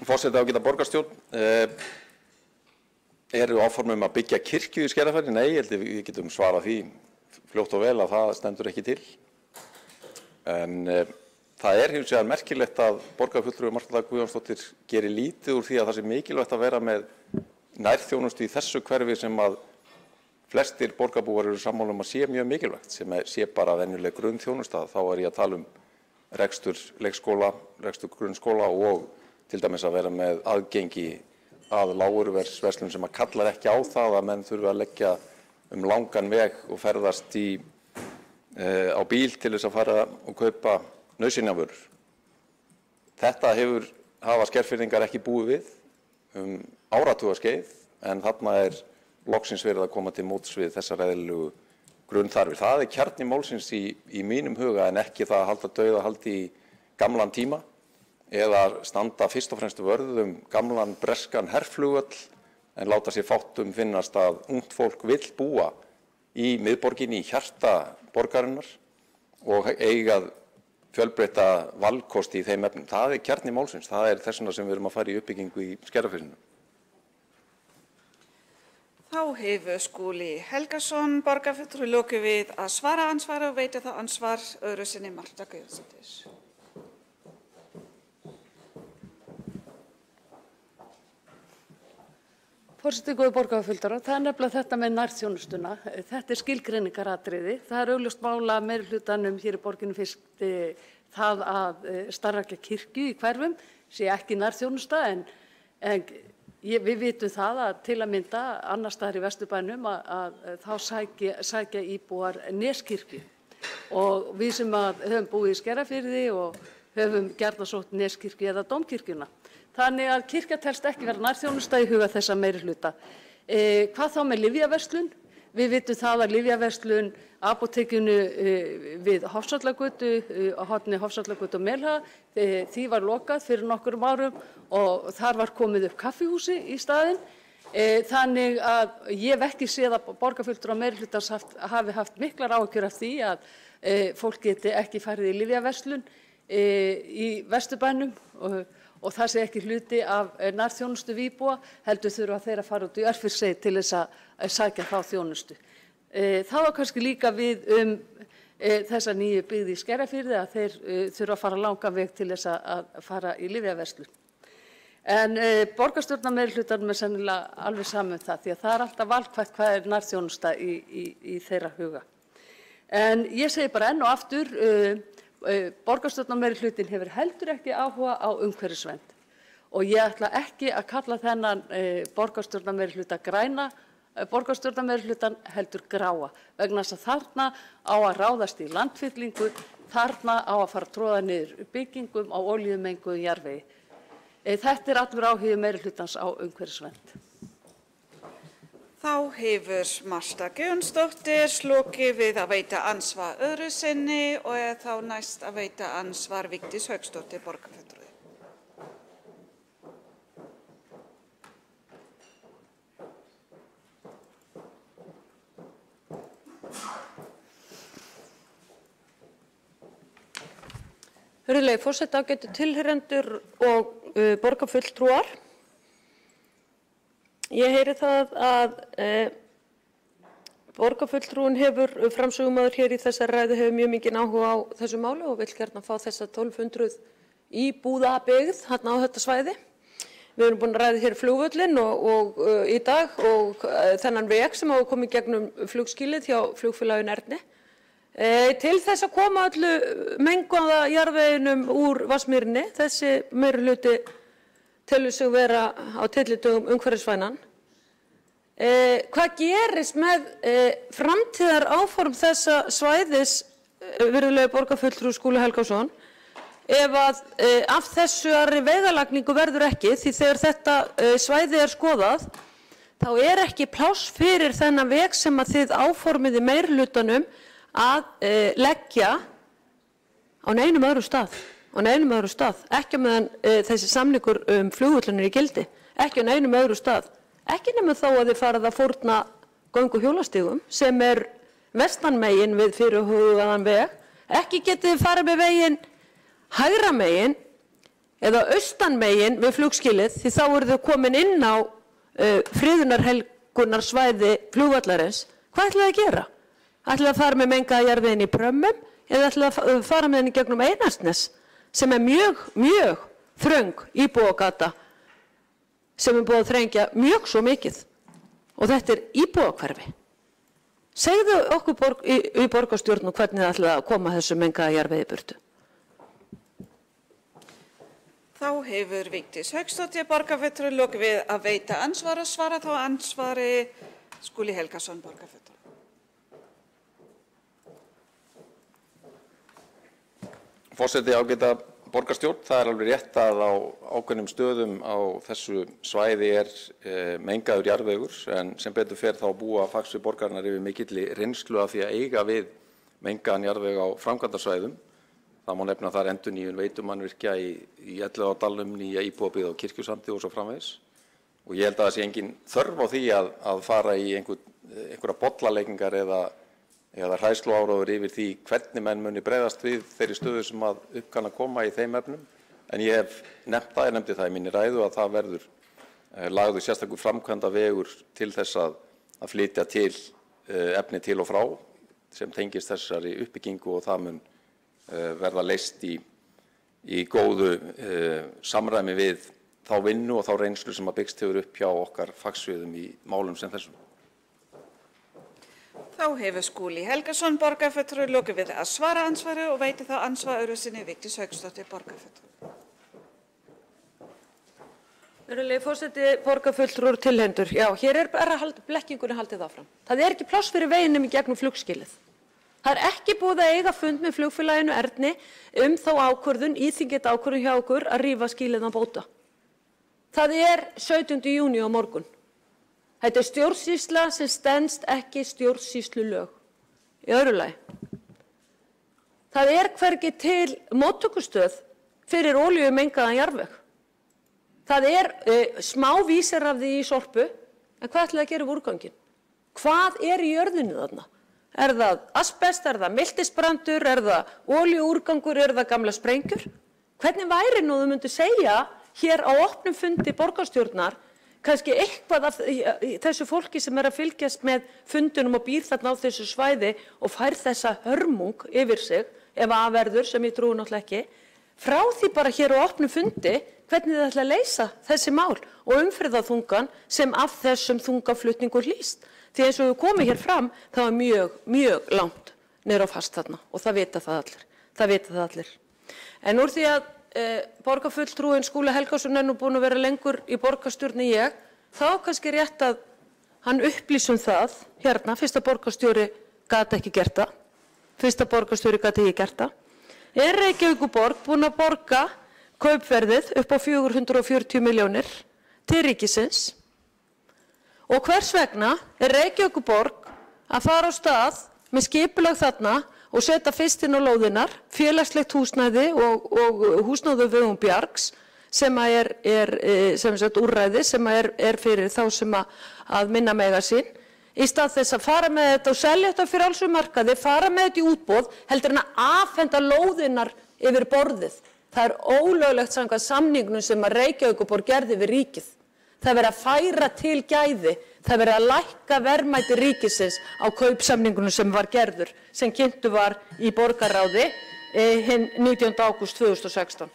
Forseti, ágæta borgarstjórn, eru áform að byggja kirkju í Skerjafirði? Nei, ég held að við getum svarað því fljótt og vel að það stendur ekki til. En það hins vegar merkilegt að borgarfulltrúi Marta Guðjónsdóttir gerir lítið úr því að það sé mikilvægt að vera með nærþjónustu í þessu hverfi sem að flestir borgarbúar eru sammála að sé mjög mikilvægt, sem sé bara venjuleg grunnþjónusta. Þá ég að tala rekstur leikskóla, rekstur grunnskóla og til dæmis að vera með aðgengi að lágurverslun sem að kallar ekki á það að menn þurfi að leggja langan veg og ferðast á bíl til þess að fara og kaupa nauðsynjavörur. Þetta hafa Skerjfirðingar ekki búið við áratugaskeið en þarna loksins verið að koma til móts við þessar eðlilegu grunnþarfir. Það kjarni málsins í mínum huga en ekki það að halda dauðahaldi í gamlan tíma eða standa fyrst og fremst vörð gamlan breskan herflugvöll en láta sér fátt finnast að ungt fólk vill búa í miðborginni, í hjarta borgarinnar og eiga fjölbreytta valkosti í þeim efnum. Það kjarni málsins. Það þess vegna sem við erum að fara í uppbyggingu í Skerjafirðinum. Þá hefur Skúli Helgason, borgarfulltrúi, lokið við að svara andsvari og veita þá ansvar öðru sinni Marta Guðjónsdóttir. Forseti, góðir borgarfulltrúar, það nefnilega þetta með nærþjónustuna. Þetta skilgreiningaratriði. Það öruggljóst mál að meirihlutanum hér í borginni finnst það að starfrækja kirkju í hverfum sé ekki nærþjónusta en við vitum það að til að mynda annars staðar í Vesturbænum að þá sækja íbúar Neskirkju og við sem höfum búið í Skerjafirði og höfum gjarnan sótt Neskirkju eða Dómkirkjuna. Þannig að kirkja telst ekki vera nærþjónusta í huga þessa meirihluta. Hvað þá með lyfjaverslun? Við vitum það að lyfjaverslun apótekinu við Hofsvallagötu, á horni Hofsvallagötu og Melhaga, því var lokað fyrir nokkrum árum og þar var komið upp kaffihúsi í staðinn. Þannig að ég hef ekki séð að borgarfulltrúar meirihlutans hafi haft miklar áhyggjur af því að fólk geti ekki farið í lyfjaverslun í Vesturbænum og það sé ekki hluti af nærþjónustu við íbúa, heldur þurfa þeir að fara út í Örfirisey til þess að sækja þá þjónustu. Það var kannski líka við þessa nýju byggð í Skerjafirði að þeir þurfa að fara langan veg til þess að fara í lyfjaverslun. En borgarstjórnarmeirihlutanum sennilega alveg saman það, því að það alltaf valkvætt hvað nærþjónusta í þeirra huga. En ég segi bara enn og aftur, borgarstjórnarmeirihlutin hefur heldur ekki áhuga á umhverfisvernd og ég ætla ekki að kalla þennan borgarstjórnarmeirihluta græna borgarstjórnarmeirihlutan heldur gráa vegna þess að þarna á að ráðast í landfyllingu, þarna á að fara að troða niður byggingum á olíumenguðum jarðvegi. Þetta allur áhugi meirihlutans á umhverfisvernd. Þá hefur Marta Guðjónsdóttir lokið við að veita ansvar öðru sinni og þá næst að veita ansvar Vigdís Hauksdóttir, borgarfulltrúi. Virðulegi forseti, ágætu tilheyrendur og borgarfulltrúar. Ég heyri það að borgarfulltrúin hefur framsögumaður hér í þessari ræðu hefur mjög mikinn áhuga á þessu máli og vill gjarnan fá þessa 1200 íbúðabyggð þarna á þetta svæði. Við erum búin að ræða hér flugvöllinn og í dag og þennan veg sem hafa komið gegnum flugskýlið hjá flugfélaginu Erni. Til þess að koma öllu mengaða jarðveginum úr Vatnsmýrinni, þessi meirihluti telur sig vera á tyllidögum umhverfisvænan. Hvað gerist með framtíðar áform þessa svæðis, virðulegi borgarfulltrúi Skúli Helgason, ef að af þessari vegalagningu verður ekki, því þegar þetta svæði er skoðað, þá er ekki pláss fyrir þennan veg sem að þið áformið í meirihlutanum að leggja á neinum öðrum stað. Ekki meðan þessi samningur flugvöllin er í gildi, ekki á neinum öðrum stað, ekki nema þó að þið farið að fórna göngu- og hjólastígum sem er vestanmegin við fyrirhugaðan veg, ekki getið þið farið með veginn hægra megin eða austanmegin við flugskýlið því þá eru þau komin inn á friðunarhelgunarsvæði flugvallarins. Hvað ætlið þið að gera? Ætlið þið að fara með mengaða jarðveginn í Prömmum eða ætlið þið að fara með henni gegnum Einarsnes sem er mjög þröng íbúagata sem er búið að þrengja mjög svo mikið og þetta er íbúahverfi. Segðu okkur í borgarstjórn hvernig þið ætlið að koma þessu mengaða jarðvegi í burtu. Þá hefur Vigdís Hauksdóttir, borgarfulltrúi, lokið við að veita ansvar og svara þá ansvari Skúli Helgason, borgarfulltrúi. Forseti, ágæta borgarstjórn, það alveg rétt að á ákveðnum stöðum á þessu svæði mengaður jarðvegur en sem betur fer þá búa fagsvið borgarinnar yfir mikilli reynslu af því að eiga við mengaðan jarðveg á framkvæmdasvæðum. Það má nefna þar endurnýjun veitumannvirkja í Elliðaárdalnum, nýja íbúðabyggð á Kirkjusandi og svo framvegis. Og ég held að það sé engin þörf á því að fara í einhverja bollaleikingar eða hræðsluáróður yfir því hvernig menn muni bregðast við þeirri stöðu sem að upp kann að koma í þeim efnum. En ég hef nefndi það í minni ræðu að það verður lagður sérstakur framkvæmda vegur til þess að flytja til efni til og frá sem tengist þessari uppbyggingu og það mun verða leyst í góðu samræmi við þá vinnu og þá reynslu sem að byggst hefur upp hjá okkar fagsviðum í málum sem þessum. Þá hefur Skúli Helgason, borgarfulltrúi, lokið við að svara andsvari og veitir þá andsvar öðru sinni Vigdís Hauksdóttir, borgarfulltrúi. Virðulegi forseti, borgarfulltrúar og tilhendur. Já, hér bara blekkingunni haldið áfram. Það ekki pláss fyrir veginum í gegnum flugskilið. Það ekki búið að eiga fund með flugfélaginu Erni þá ákvörðun, íþyngjandi ákvörðun hjá okkur að rífa skilið að bóta. Það 17. júní á morgun. Þetta stjórnsýsla sem stenst ekki stjórnsýslulög. Í öðru lagi. Það hvergi til móttökustöð fyrir olíumengaðan jarðveg. Það smá vísir af því í Sorpu, en hvað ætlaði að gera úr úrganginn? Hvað í jörðinni þarna? Það asbest, það miltisbrandur, það olíuúrgangur, það gamla sprengjur? Hvernig væri nú þú myndir segja hér á opnum fundi borgarstjórnar kannski eitthvað af þessu fólki sem að fylgjast með fundunum og býr þarna á þessu svæði og fær þessa hörmung yfir sig, ef að verður, sem ég trúi náttúrulega ekki, frá því bara hér á opnum fundi hvernig þið ætla að leysa þessi mál og umferðarþungan sem af þessum þungaflutningur hlýst. Því eins og við komum hér fram, það var mjög langt niður á fast þarna og það vita það allir. Það vita það allir. En úr því að borgarfulltrúinn Skúli Helgason nú búinn að vera lengur í borgarstjórn en ég, þá kannski rétt að hann upplýsum það hérna, fyrsta borgarstjóri gat ekki gert það. Fyrsta borgarstjóri gat ekki gert það. Reykjavíkurborg búinn að borga kaupverðið upp á 440 milljónir til ríkisins. Og hvers vegna Reykjavíkurborg að fara á stað með skipulag þarna og setja fyrst inn á lóðinar, félagslegt húsnæði og húsnæði á vegum Bjargs sem sem sagt úrræði sem fyrir þá sem að minna mega sín. Í stað þess að fara með þetta og selja þetta fyrir frjálsum markaði, fara með þetta í útboð, heldur en að afhenda lóðinar yfir borðið. Það ólöglegt samkvæmt samningnum sem að Reykjavíkurborg gerði við ríkið. Það verið að færa til gæði, það verið að lækka verðmæti ríkisins á kaupsamningunum sem var gerður, sem kynntu var í borgarráði hinn 19. ágúst 2016.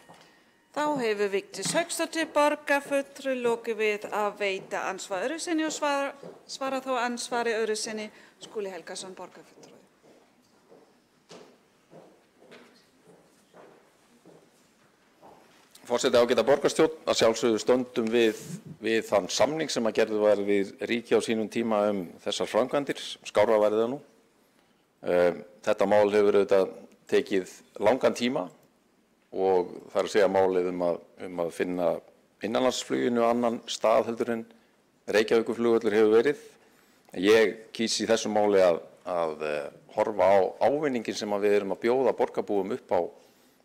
Þá hefur Vigdís Hauksdóttir, borgarfulltrúi, lokið við að veita andsvar öðru sinni og svara þá andsvari öðru sinni Skúli Helgason, borgarfulltrúi. Forseti, ágæta borgarstjórn, að sjálfsögðu stöndum við þann samning sem að gerðu var við ríki á sínum tíma þessar framkvæmdir, skárra væri það nú. Þetta mál hefur auðvitað tekið langan tíma og það að segja málið að finna innanlandsfluginu annan stað heldur en Reykjavíkurflugvöllur hefur verið. Ég kýs í þessu máli að horfa á ávinningin sem við erum að bjóða borgarbúum upp á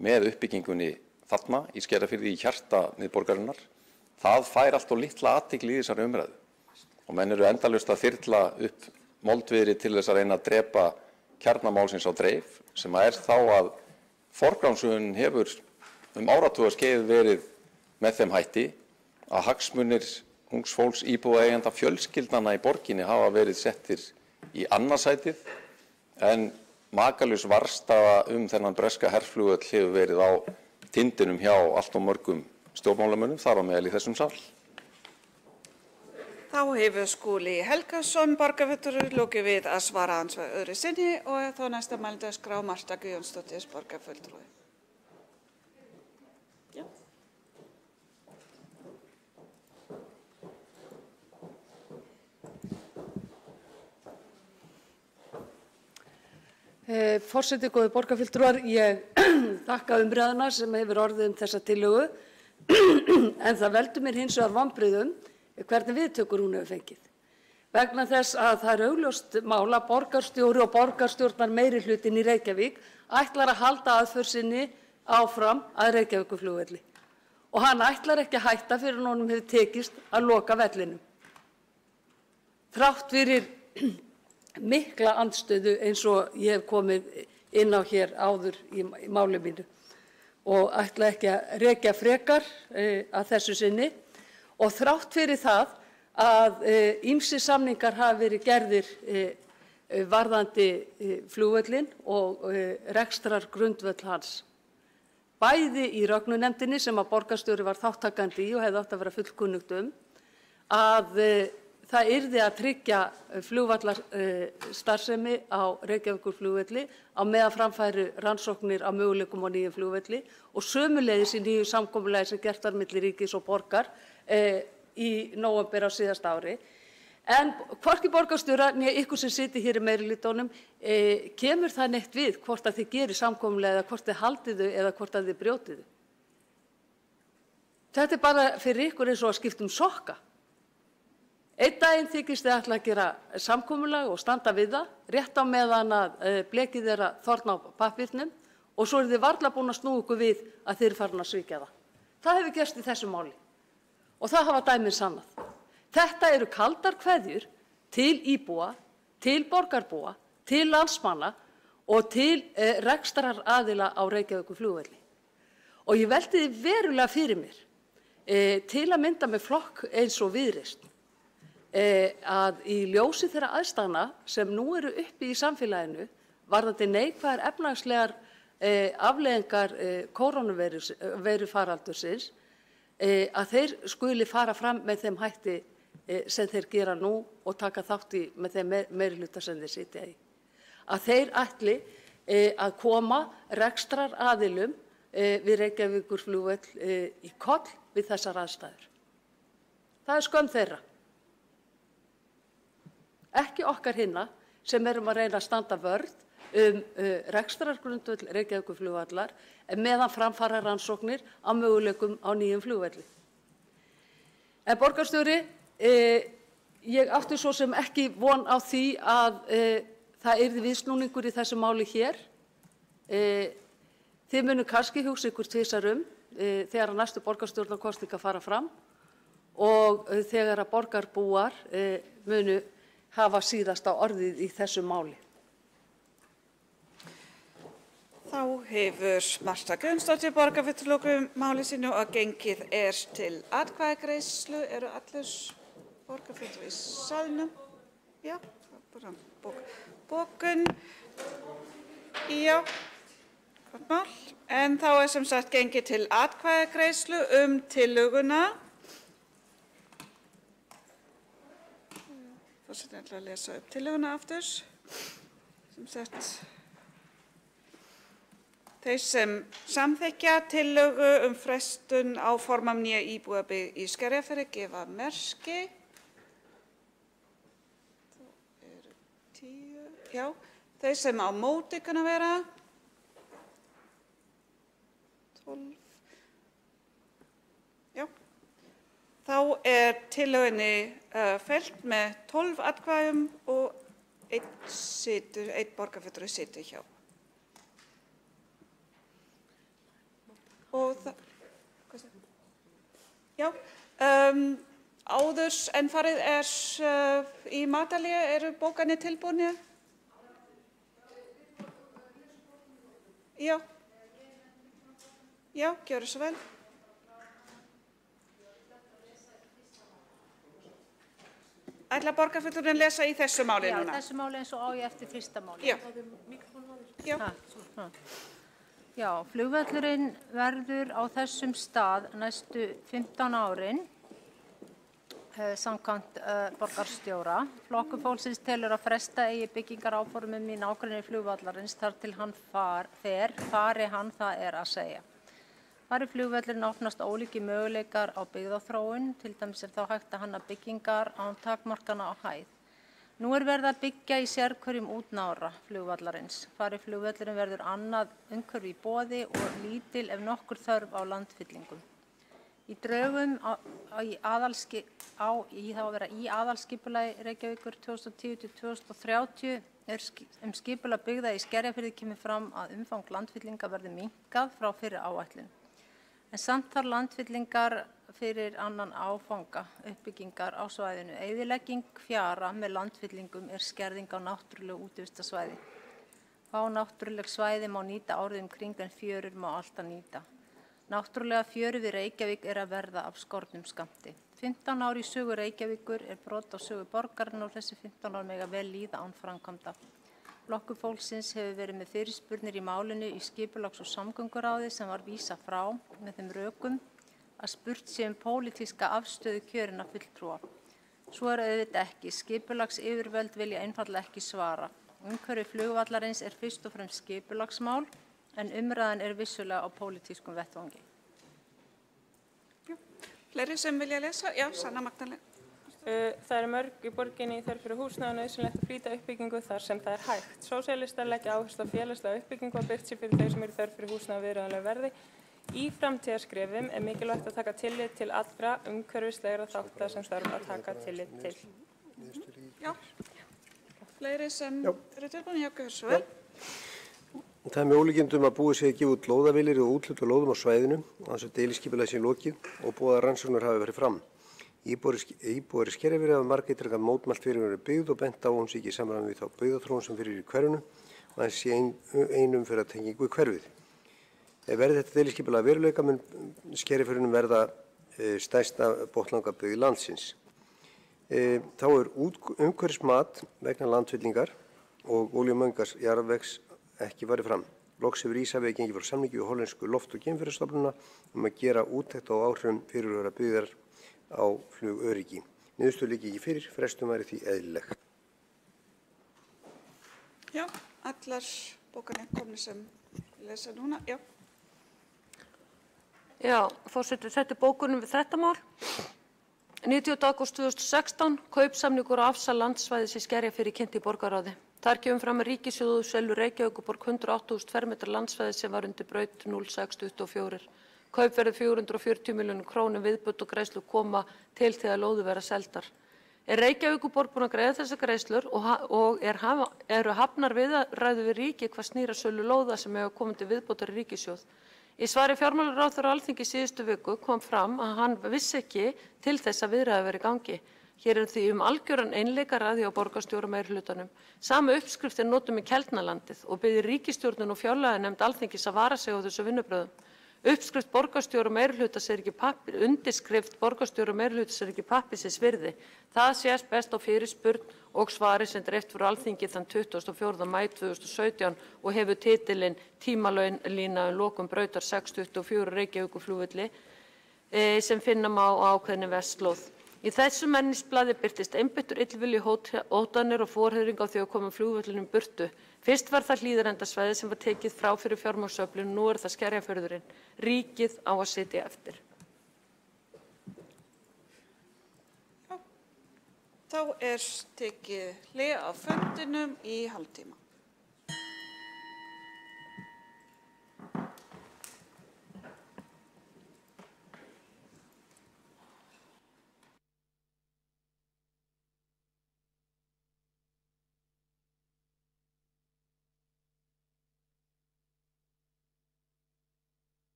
með uppbyggingunni þarna í Skerjafirði í hjarta miðborgarinnar. Það fær allt og litla athygli í þessari umræðu. Og menn eru endalaust að þyrla upp moldviðri til þess að reyna að drepa kjarnamálsins á dreif, sem þá að forgangsröðunin hefur áratugaskeið verið með þeim hætti að hagsmunir ungs fólks, íbúaeigenda, fjölskyldnanna í borginni hafa verið settir í annarsætið en makalaus varðstaða þennan breska herflugvöll hefur verið á tindinum hjá allt og mörgum stjórnmálamönnum, þar á meðal í þessum sal. Þá hefur Skúli Helgason, borgarfulltrúi, lokið við að svara andsvari öðru sinni og þá næsta mælandi að skrá Marta Guðjónsdóttir, borgarfulltrúi. Forseti, góðir borgarfulltrúar, ég þakka umræðuna sem hefur orðið þessa tillögu, en það veldur mér hins vegar vonbrigðum hvernig viðtökur hún hefur fengið. Vegna þess að það augljóst mál að borgarstjóri og borgarstjórnar meirihlutinn í Reykjavík ætlar að halda aðför sinni áfram að Reykjavíkurflugvelli. og hann ætlar ekki að hætta fyrir honum hefur tekist að loka vellinum. Þrátt fyrir mikla andstöðu eins og ég hef komið inn á hér áður í máli mínu og ætla ekki að rekja frekar að þessu sinni og þrátt fyrir það að ýmsir samningar hafa verið gerðir varðandi flugvöllinn og rekstrargrundvöll hans. Bæði í Rögnunefndinni sem að borgarstjóri var þáttakandi í og hefði átt að vera fullkunnugt að það yrði að tryggja flugvallarstarfsemi á Reykjavíkurflugvelli á meðan framfæru rannsóknir á möguleikum á nýjum flugvelli og sömuleiðis í nýju samkomulagi sem gert var milli ríkis og borgar í nóvember á síðasta ári. En hvorki borgarstjóra né ykkur sem sitji hér í meirihlutanum kemur það neitt við hvort að þið gerir samkomulag eða hvort þið haldið þau eða hvort að þið brjótið þau. Þetta bara fyrir ykkur eins og að skipta sokka. Einn daginn þykist þið ætla að gera samkomulag og standa við það, rétt á meðan að blekið þeirra þorna á pappírnum og svo þið varla búin að snúa ykkur við að þið eru farin að svíkja það. Það hefur gerst í þessu máli og það hafa dæmin sannað. Þetta eru kaldar kveðjur til íbúa, til borgarbúa, til landsmanna og til rekstraraðila á Reykjavíkurflugvelli. Og ég velti því verulega fyrir mér, til að mynda með flokk eins og Viðreisn, að í ljósi þeirra aðstæðna sem nú eru uppi í samfélaginu varðandi neikvæðar efnahagslegar afleiðingar kórónuveirufaraldursins, að þeir skuli fara fram með þeim hætti sem þeir gera nú og taka þátt í með þeim meirihluta sem þeir sitja í. Að þeir ætli að koma rekstraraðilum við Reykjavíkurflugvöll í koll við þessar aðstæður. Það skömm þeirra. Ekki okkar hinna sem erum að reyna að standa vörð rekstrargrundvöll Reykjavíkurflugvallar meðan framfara rannsóknir á möguleikum á nýjum flugvelli. En borgarstjóri, ég átti svo sem ekki von á því að það yrði viðsnúningur í þessu máli hér. Þið munu kannski hugsa ykkur tvisar þegar að næstu borgarstjórnarkosningar fara fram og þegar að borgarbúar munu hafa síðasta orðið í þessu máli. Þá hefur Marta Guðmundsdóttir borgarfulltrúi máli sínu og gengið til atkvæðagreiðslu. Eru allir borgarfulltrúar í salnum? Já, bara bókun. Já, gott mál. En þá sem sagt gengið til atkvæðagreiðslu tillöguna. Forseti ætla að lesa upp tillöguna aftur. Sem sagt þeir sem samþykkja tillögu frestun áforma nýja íbúðabyggð í Skerjafirði gefa merki. Það eru 10. Já, þeir sem á móti kunna vera 12. Já. Þá tillögunni fellt með 12 atkvæðum og einn borgarfulltrúi situr hjá. Og já, áður en farið í matarhlé eru bókanir tilbúnir? Já. Já, gjörðu svo vel. Ætla borgarfulltrúinn lesa í þessu máli núna? Já, þessu máli eins og á ég eftir fyrsta máli. Já. Já, flugvöllurinn verður á þessum stað næstu 15 árin samkvæmt borgarstjóra. Flokkur fólksins telur að fresta eigi byggingaráformum í nágrenni flugvallarins þar til hann fari hann það að segja. Fari flugvöllurinn opnast ólíkir möguleikar á byggðaþróun, til dæmis þá hægt að hanna byggingar án takmarkana á hæð. Nú verið að byggja í sérhverjum útnára flugvallarins. Fari flugvöllurinn verður annað umhverfi í boði og lítil ef nokkur þörf á landfyllingum. Í draugum í aðalskipulagi Reykjavíkur 2010–2030 skipulag byggða í Skerjafirði kemur fram að umfang landfyllinga verði minnkað frá fyrri áætlun. en samt þarf landfyllingar fyrir annan áfanga uppbyggingar á svæðinu. Eyðilegging fjara með landfyllingum er skerðing á náttúrulegu útivistarsvæði. Fá náttúruleg svæði má nýta árið kring en fjörur má alltaf nýta. Náttúrulega fjöru við Reykjavík er að verða af skornum skammti. 15 ár í sögu Reykjavíkur er brot á sögu borgarinnar og þessi 15 ár mega vel líða án framkvæmda. Flokkur fólksins hefur verið með fyrirspurnir í málinu í skipulags- og samgönguráði sem var vísað frá með þeim rökum að spurt sé pólitíska afstöðu kjörinna fulltrúa. Svo er auðvitað ekki. Skipulags yfirvöld vilja einfaldlega ekki svara. Umhverfi flugvallarins er fyrst og fremst skipulagsmál en umræðan er vissulega á pólitískum vettvangi. Fleiri sem vilja lesa? Já, Sanna Magdalena. Það eru mörg í borginni þörf fyrir húsnæði og nauðsynlegt að flýta uppbyggingu þar sem það er hægt. Sósíalistar leggja áherslu á félagslega uppbyggingu og byrgt sér fyrir þau sem eru þörf fyrir húsnæði á viðráðanlegu verði. Í framtíðarskrefum er mikilvægt að taka tillit til allra umhverfislegra þátta sem þarf að taka tillit til. Já, fleiri sem eru tilbúin, já, gjörðu svo vel. Það er með ólíkindum að búið sé að gefa út lóðavilir og útluta lóðum á svæðinu á þess að deiliskipulagi sé lokið og boðaðar rannsóknir hafi verið fram. Íbúar í Skerjafirði hafa margítrekað mótmælt fyrir að vera byggð og bent á hún sé ekki í samræmi við þá byggðaþróun sem fyrir í hverfinu og það sé einum fyrir að tengingu í hverfið. Ef verði þetta deiliskipulag veruleika mun Skerjafirðinum verða stærsta botnlangabyggð landsins. Þá er umhverfismat vegna landfyllingar og olíumengas jarðvegs ekki farið fram. Loks hefur Ísavegi gengið frá samningi við hollensku loft- og geimferðastofnunina að gera úttekt á áhrifum fyrirhugaðra byggðar á flugöryggi. Niðurstöður liggja ekki fyrir, frestun væri því eðlileg. Já, allar bókanir komni sem lesa núna, já. Já, forseti, þetta er bókunum við þetta mál. 19. ágúst 2016, kaupsamningur á afsal landsvæðis í Skerjafirði kynnt í borgarráði. Þar kemur fram að ríkissjóður selur Reykjavíkurborg 108.000 fermetra landsvæði sem var undir braut 0624. Kaupverði 440 milljónir krónum viðbót og greiðslur koma til þegar lóðir verða seldar. Er Reykjavíkurborg búin að greiða þessar greiðslur og eru hafnar viðræður við ríki hvað snýr að sölu lóða sem hefur komið til viðbótar í ríkissjóð? Í svari fjármálaráðherra á Alþingi síðustu viku kom fram að hann vissi ekki til þess að viðræður verið í gangi. Hér er því algjöran einleika ræði á borgarstjóra meirihlutanum. Sama uppskrift er notum í Keldnalandið og biður ríkisstjórnin og fjárlaganefnd Alþingis að vara sig á þessu vinnubrögðum. Uppskrift borgarstjóra meirihlutas er ekki pappír, undirskrift borgarstjóra meirihlutas er ekki pappírsins virði. Það sést best á fyrirspurn og svari sem dreift fyrir Alþingi þann 24. maí 2017 og hefur titilinn Tímalína lokum brautar 624 Reykjavíkurflugvelli sem finna má á ákveðinni vestslóð. Í þessu mennisblaði birtist einbeittur illvilji hótanir og forheyring á því að koma flugvellinum burtu. Fyrst var það Hlíðarendasvæði sem var tekið frá fyrir fjármagnsöflun, nú er það Skerjafjörðurinn. Ríkið á að sitja eftir. Þá er tekið hlé á fundinum í hálftíma.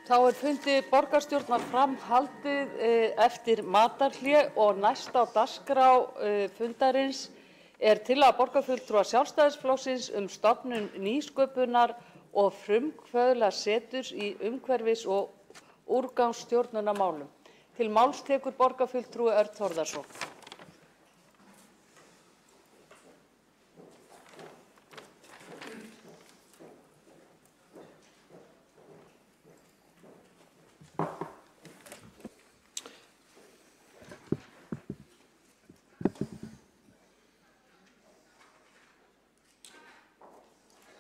Þá fundi borgarstjórnar framhaldið eftir matarhlé og næst á dagskrá fundarins tillaga borgarfulltrúa Sjálfstæðisflokksins stofnun nýsköpunar og frumkvöðlaseturs í umhverfis- og úrgangsstjórnunarmálum. Til máls tekur borgarfulltrúi Örn Þórðarson.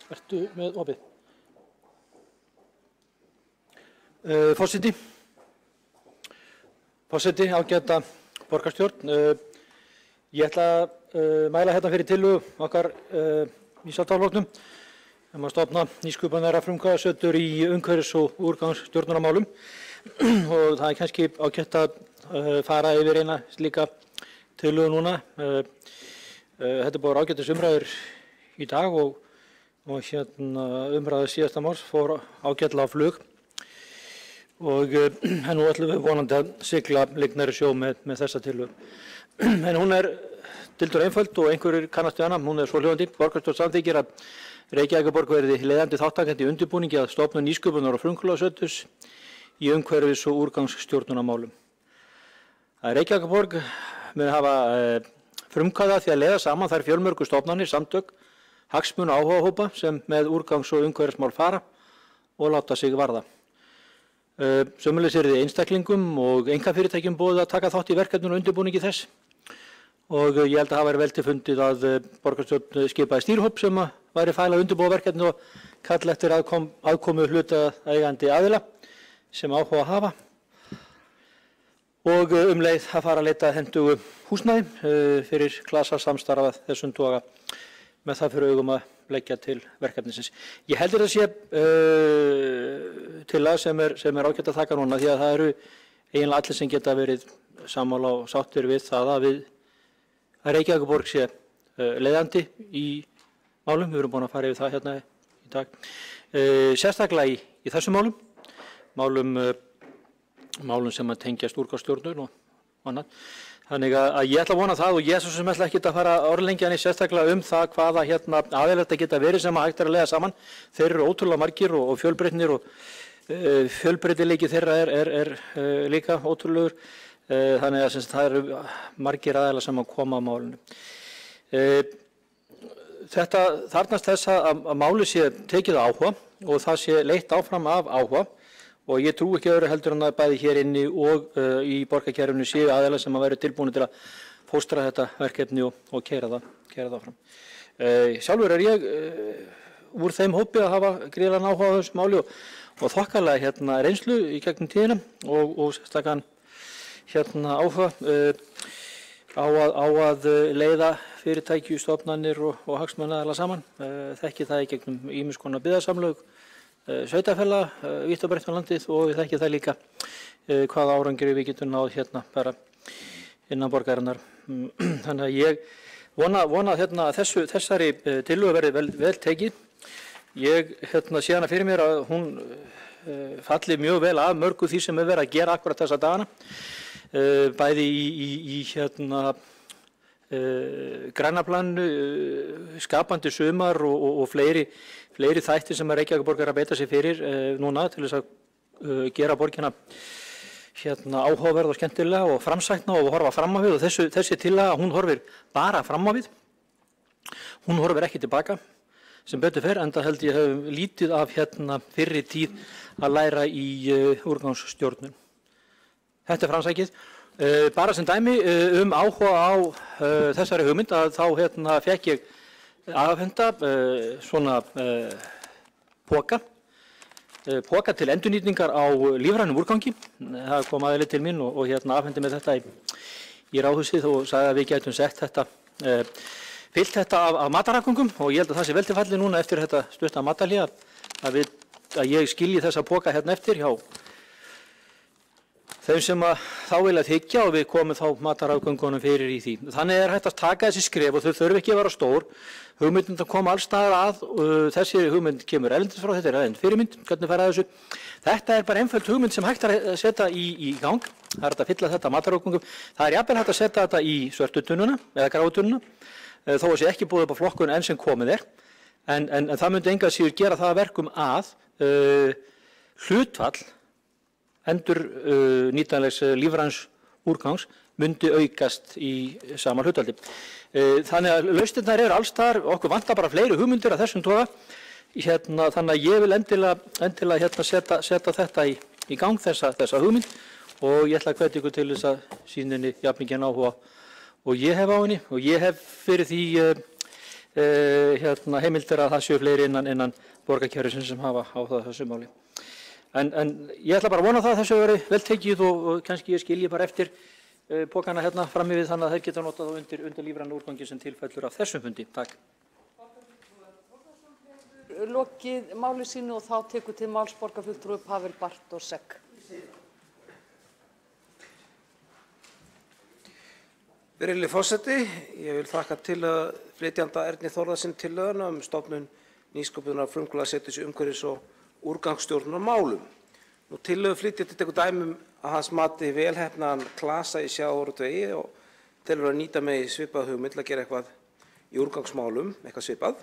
Ertu með opið? Forseti, ágæta borgarstjórn. Ég ætla að mæla hérna fyrir tillögu okkar í Sjálfstæðisflokknum að stofna nýsköpunarlegra frumkvöðlasetur í umhverfis- og úrgangsstjórnunarmálum og það kannski ágætt að fara yfir eina slíka tillögu núna. Þetta búið ágætis umræður í dag og umræða síðasta máls fór ágætlega á flug og nú ætlum við vonandi að sigla lygnari sjó með þessa tillögu. En hún tiltölulega einföld og einhverjir kannast við hana. Hún svohljóðandi: Borgarstjórn samþykkir að Reykjavíkurborg verði leiðandi þátttakandi í undirbúningi að stofnun nýsköpunar- og frumkvöðlaseturs í umhverfis- og úrgangsstjórnunarmálum. Reykjavíkurborg mun hafa frumkvæði því að leiða saman þær fjölmörgu stofnanir, samtök, hagsmuna og áhugahópa sem með úrgangs- og umhverfismál fara og láta sig varða. Sömuleiðis yrði einstaklingum og einkafyrirtækjum boðið að taka þátt í verkefninu og undirbúningi þess og ég held að það væri vel til fundið að borgarstjórn skipaði stýrihóp sem væri falið að undirbúa verkefninu og kalla eftir aðkomu hlutaðeigandi aðila sem áhuga hafa og leið að fara að leita hentugu húsnæði fyrir klasasamstarf af þessum toga með það fyrir augum að leggja til verkefnisins. Ég heldur að sé tillaga sem er ágætt að taka núna því að það eru eiginlega allir sem geta verið sammála og sáttir við það að Reykjavíkurborg sé leiðandi í málum. Við erum búin að fara yfir það hérna í dag. Sérstaklega í þessum málum sem að tengjast úrgangsstjórnun og annað. Þannig að ég ætla að vona það og ég svo sem ætla ekki að fara orðlengja sérstaklega það hvaða aðilar þetta geta verið sem hægt að leiða saman. Þeir eru ótrúlega margir og fjölbreytnir og fjölbreytileiki þeirra er líka ótrúlegur. Þannig að það eru margir aðilar sem að koma að málinu. Þetta þarfnast þess að máli sé tekið áhuga og það sé leitt áfram af áhuga. Og ég trú ekki öðru heldur en að bæði hér inni og í borgarkerfinu séu aðeila sem að vera tilbúin til að fóstra þetta verkefni og keyra það fram. Sjálfur ég úr þeim hópi að hafa gríðarlegan áhuga á þessu máli og þokkalega reynslu í gegnum tíðina og sérstakann áhuga á að leiða fyrirtæki, stofnanir og hagsmunaaðila saman. Þekki það í gegnum ýmiss konar byggðasamlög, sveitarfélaga vítt og breitt um landið og við þekkjum það líka hvaða árangri við getum náð bara innan borgarinnar. Þannig að ég vona að þessari tillögu verði vel tekið. Ég sé hana fyrir mér að hún falli mjög vel af mörgu því sem verið að gera akkurat þessa dagana, bæði í grænaplaninu, skapandi sumar og fleiri þættir sem Reykjavíkurborg að beita sig fyrir núna til þess að gera borgina áhugaverð og skemmtilega og framsækna og horfa fram á við og þessi tillaga hún horfir bara fram á við, hún horfir ekki tilbaka sem betur fer, enda held ég hefum lítið af fyrri tíð að læra í úrgangsstjórnun. Þetta er framsækið. Bara sem dæmi áhuga á þessari hugmynd að þá fekk ég afhenda svona poka til endurnýtingar á lífrænum úrgangi. Það kom aðili til mín og afhendi með þetta í ráðhúsið og sagði að við gætum fyllt þetta af matarafgöngum og ég held að það sé vel til falli núna eftir þetta stutta matarhlé að ég skilji þessa poka eftir hjá þeim sem þá vilja þiggja og við komum þá matarafgöngunum fyrir í því. Þannig hægt að taka þessi skref og þau þurfi ekki að vera stór. Hugmyndin að koma alls staðar að, þessi hugmynd kemur erlendis frá, þetta erlend fyrirmynd, hvernig fara þessu. Þetta bara einföld hugmynd sem hægt að setja í gang. Það hægt að fylla þetta matarafgöngum. Það jafnvel hægt að setja þetta í svörtu tunnuna eða gráu tunnuna, þó að sé ekki búið upp á flokkun enn sem komið er. En það myndi enga síður gera það að verkum að hlutfall endur nýtanlegs lífræns úrgangs myndi aukast í sama hlutfalli. Þannig að lausnirnar eru alls þar, okkur vantar bara fleiri hugmyndir af þessum toga. Þannig að ég vil endilega setja þetta í gang, þessa hugmynd, og ég ætla að hvetja ykkur til þess að sýna henni jafn mikinn áhuga og ég hef á henni, og ég hef fyrir því heimildir að það séu fleiri innan borgarkerfisins sem hafa á þessu máli. En ég ætla bara að vona það að þessu verið vel tekið og kannski ég skilji bara eftir pokana hérna fram yfir þannig að þeir geta notað undir lífræna úrgangi sem tilfellur af þessum fundi. Takk. Lokið máli sínu og þá tekur til máls borgarfulltrúi Pavel Bartósek. Virðulegi forseti, ég vil þakka til flytjanda Erni Þórðarsyni tillöguna stofnun nýsköpunar frumkvöðlaseturs umhverfis og úrgangsstjórnarmálum. Tillögu flytjandi tekur dæmi að hans mati velheppnaðan klasa í sjávarútvegi og telur að nýta megi svipað hugmynd til að gera eitthvað í úrgangsmálum, eitthvað svipað.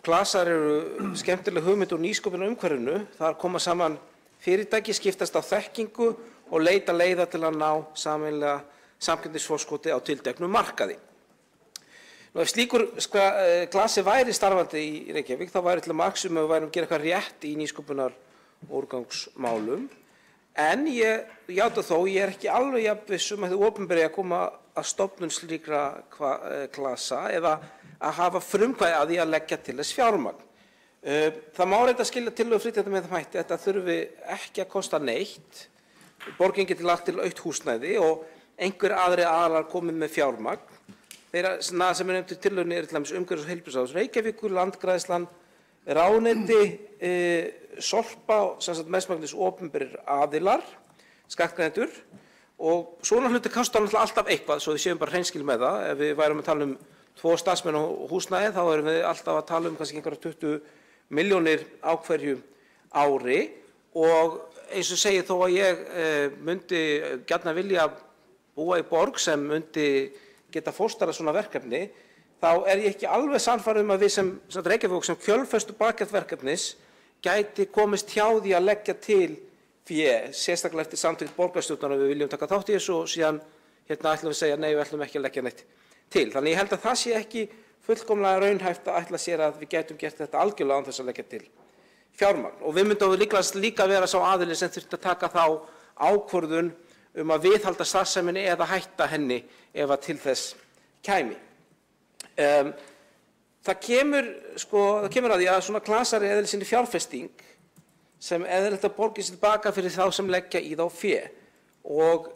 Klasar eru skemmtileg hugmynd úr nýsköpunar umhverfinu. Þar koma saman fyrirtæki, skiptast á þekkingu og leita leiða til að ná sameiginlega samkeppnisforskoti á tilteknum markaði. Ef slíkur klasi væri starfandi í Reykjavík þá væri til marks við værum að gera eitthvað rétt í nýsköpunar og úrgangsmálum. En ég játa þó, ég ekki alveg jafn viss að þau opinberi að koma að stofnun slíkra klasa eða að hafa frumkvæði að því að leggja til þess fjármagn. Það má reynda skilja tillögu flytjanda með þeim hætti, þetta þurfi ekki að kosta neitt. Borgin geti lagt til autt húsnæði og einhver aðrir aðilar komið með fjármagn. Þeirra sem nefndir tillögunni til dæmis umhverfis- og heilbrigðisráðs Reykjavíkur, Landgræðslan, ráðuneyti, Sorpa, mestmegnis opinberir aðilar, skattgreiðendur, og svona hlutir kosta náttúrulega alltaf eitthvað, svo við séum bara hreinskil með það. Ef við værum að tala 2 starfsmenn á húsnæði, þá erum við alltaf að tala kannski einhverjar 20 milljónir á hverju ári, og eins og segi þó að ég myndi gjarnan vilja búa í borg sem myndi geta fóstarað svona verkefni, þá ég ekki alveg sannfærður að við sem Reykjavík sem kjölfestu bakland verkefnis gæti komist hjá því að leggja til fé, sérstaklega eftir samþykkt borgarstjórnar að við viljum taka þátt í þessu og síðan ætlum við að segja nei, við ætlum ekki að leggja neitt til. Þannig ég held að það sé ekki fullkomlega raunhæft að ætla sér að við gætum gert þetta algjörlega án þess að leggja til fjármagn. Og við myndum líka vera sá aðili sem þurfti að taka þá ákvörðun að viðhalda starfseminni eða hætta henni ef að til þess kæmi. Það kemur að því að svona klasar er eðli sinni fjárfesting sem eðlilegt að borgi sér tilbaka fyrir þá sem leggja í þá fé. Og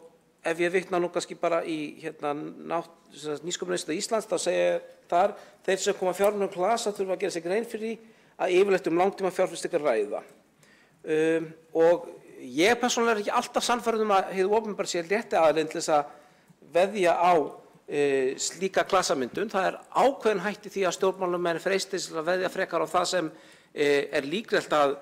ef ég vitna nú kannski bara í Nýsköpunarmiðstöð Íslands, þá segja þar þeir sem koma fjármögnun klasa þurfa að gera sér grein fyrir því að yfirleitt langtíma fjárfestingar ræða. Og ég persónulega ekki alltaf sannfærður að hið opinbera sé rétti aðilinn til þess að veðja á slíka klasamyndun. Það ákveðin hætti því að stjórnmálamenn freistist að veðja frekar á það sem líklegt að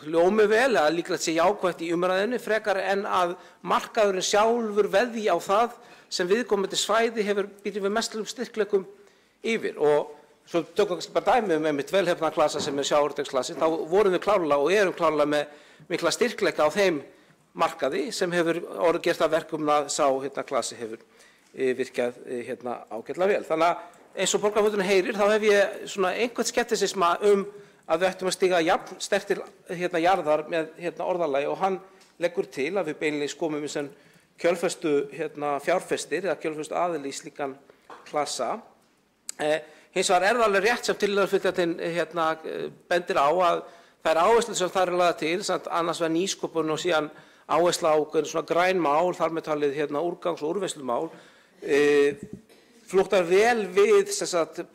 hljómi vel eða líklegt sé jákvætt í umræðunni frekar en að markaðurinn sjálfur veðji á það sem viðkomandi svæði býr við mestum styrkleikum yfir. Og svo tökum við bara dæmi einmitt velheppnaða klasa sem sjávarútvegsklasi, þá vorum við klárlega og erum klárlega með mikla styrkleika á þeim markaði sem hefur orðið gert að verkum að sá klasi hefur virkað ágætlega vel. Þannig að eins og borgarfulltrúinn heyrir þá hef ég einhvern skeptisisma að við ættum að stíga jafn sterkt til jarðar með orðalagi, og hann leggur til að við beinlínis komum í sem kjölfestu fjárfestir eða kjölfestu aðili í slíkan klasa. Hins vegar það alveg rétt sem tillöguflytjandinn bendir á að þær áherslur sem þar lagðar til, annars vegar nýsköpun og síðan áhersla á svona græn mál, þar með talið úrgangs- og úrvinnslumál, flúttar vel við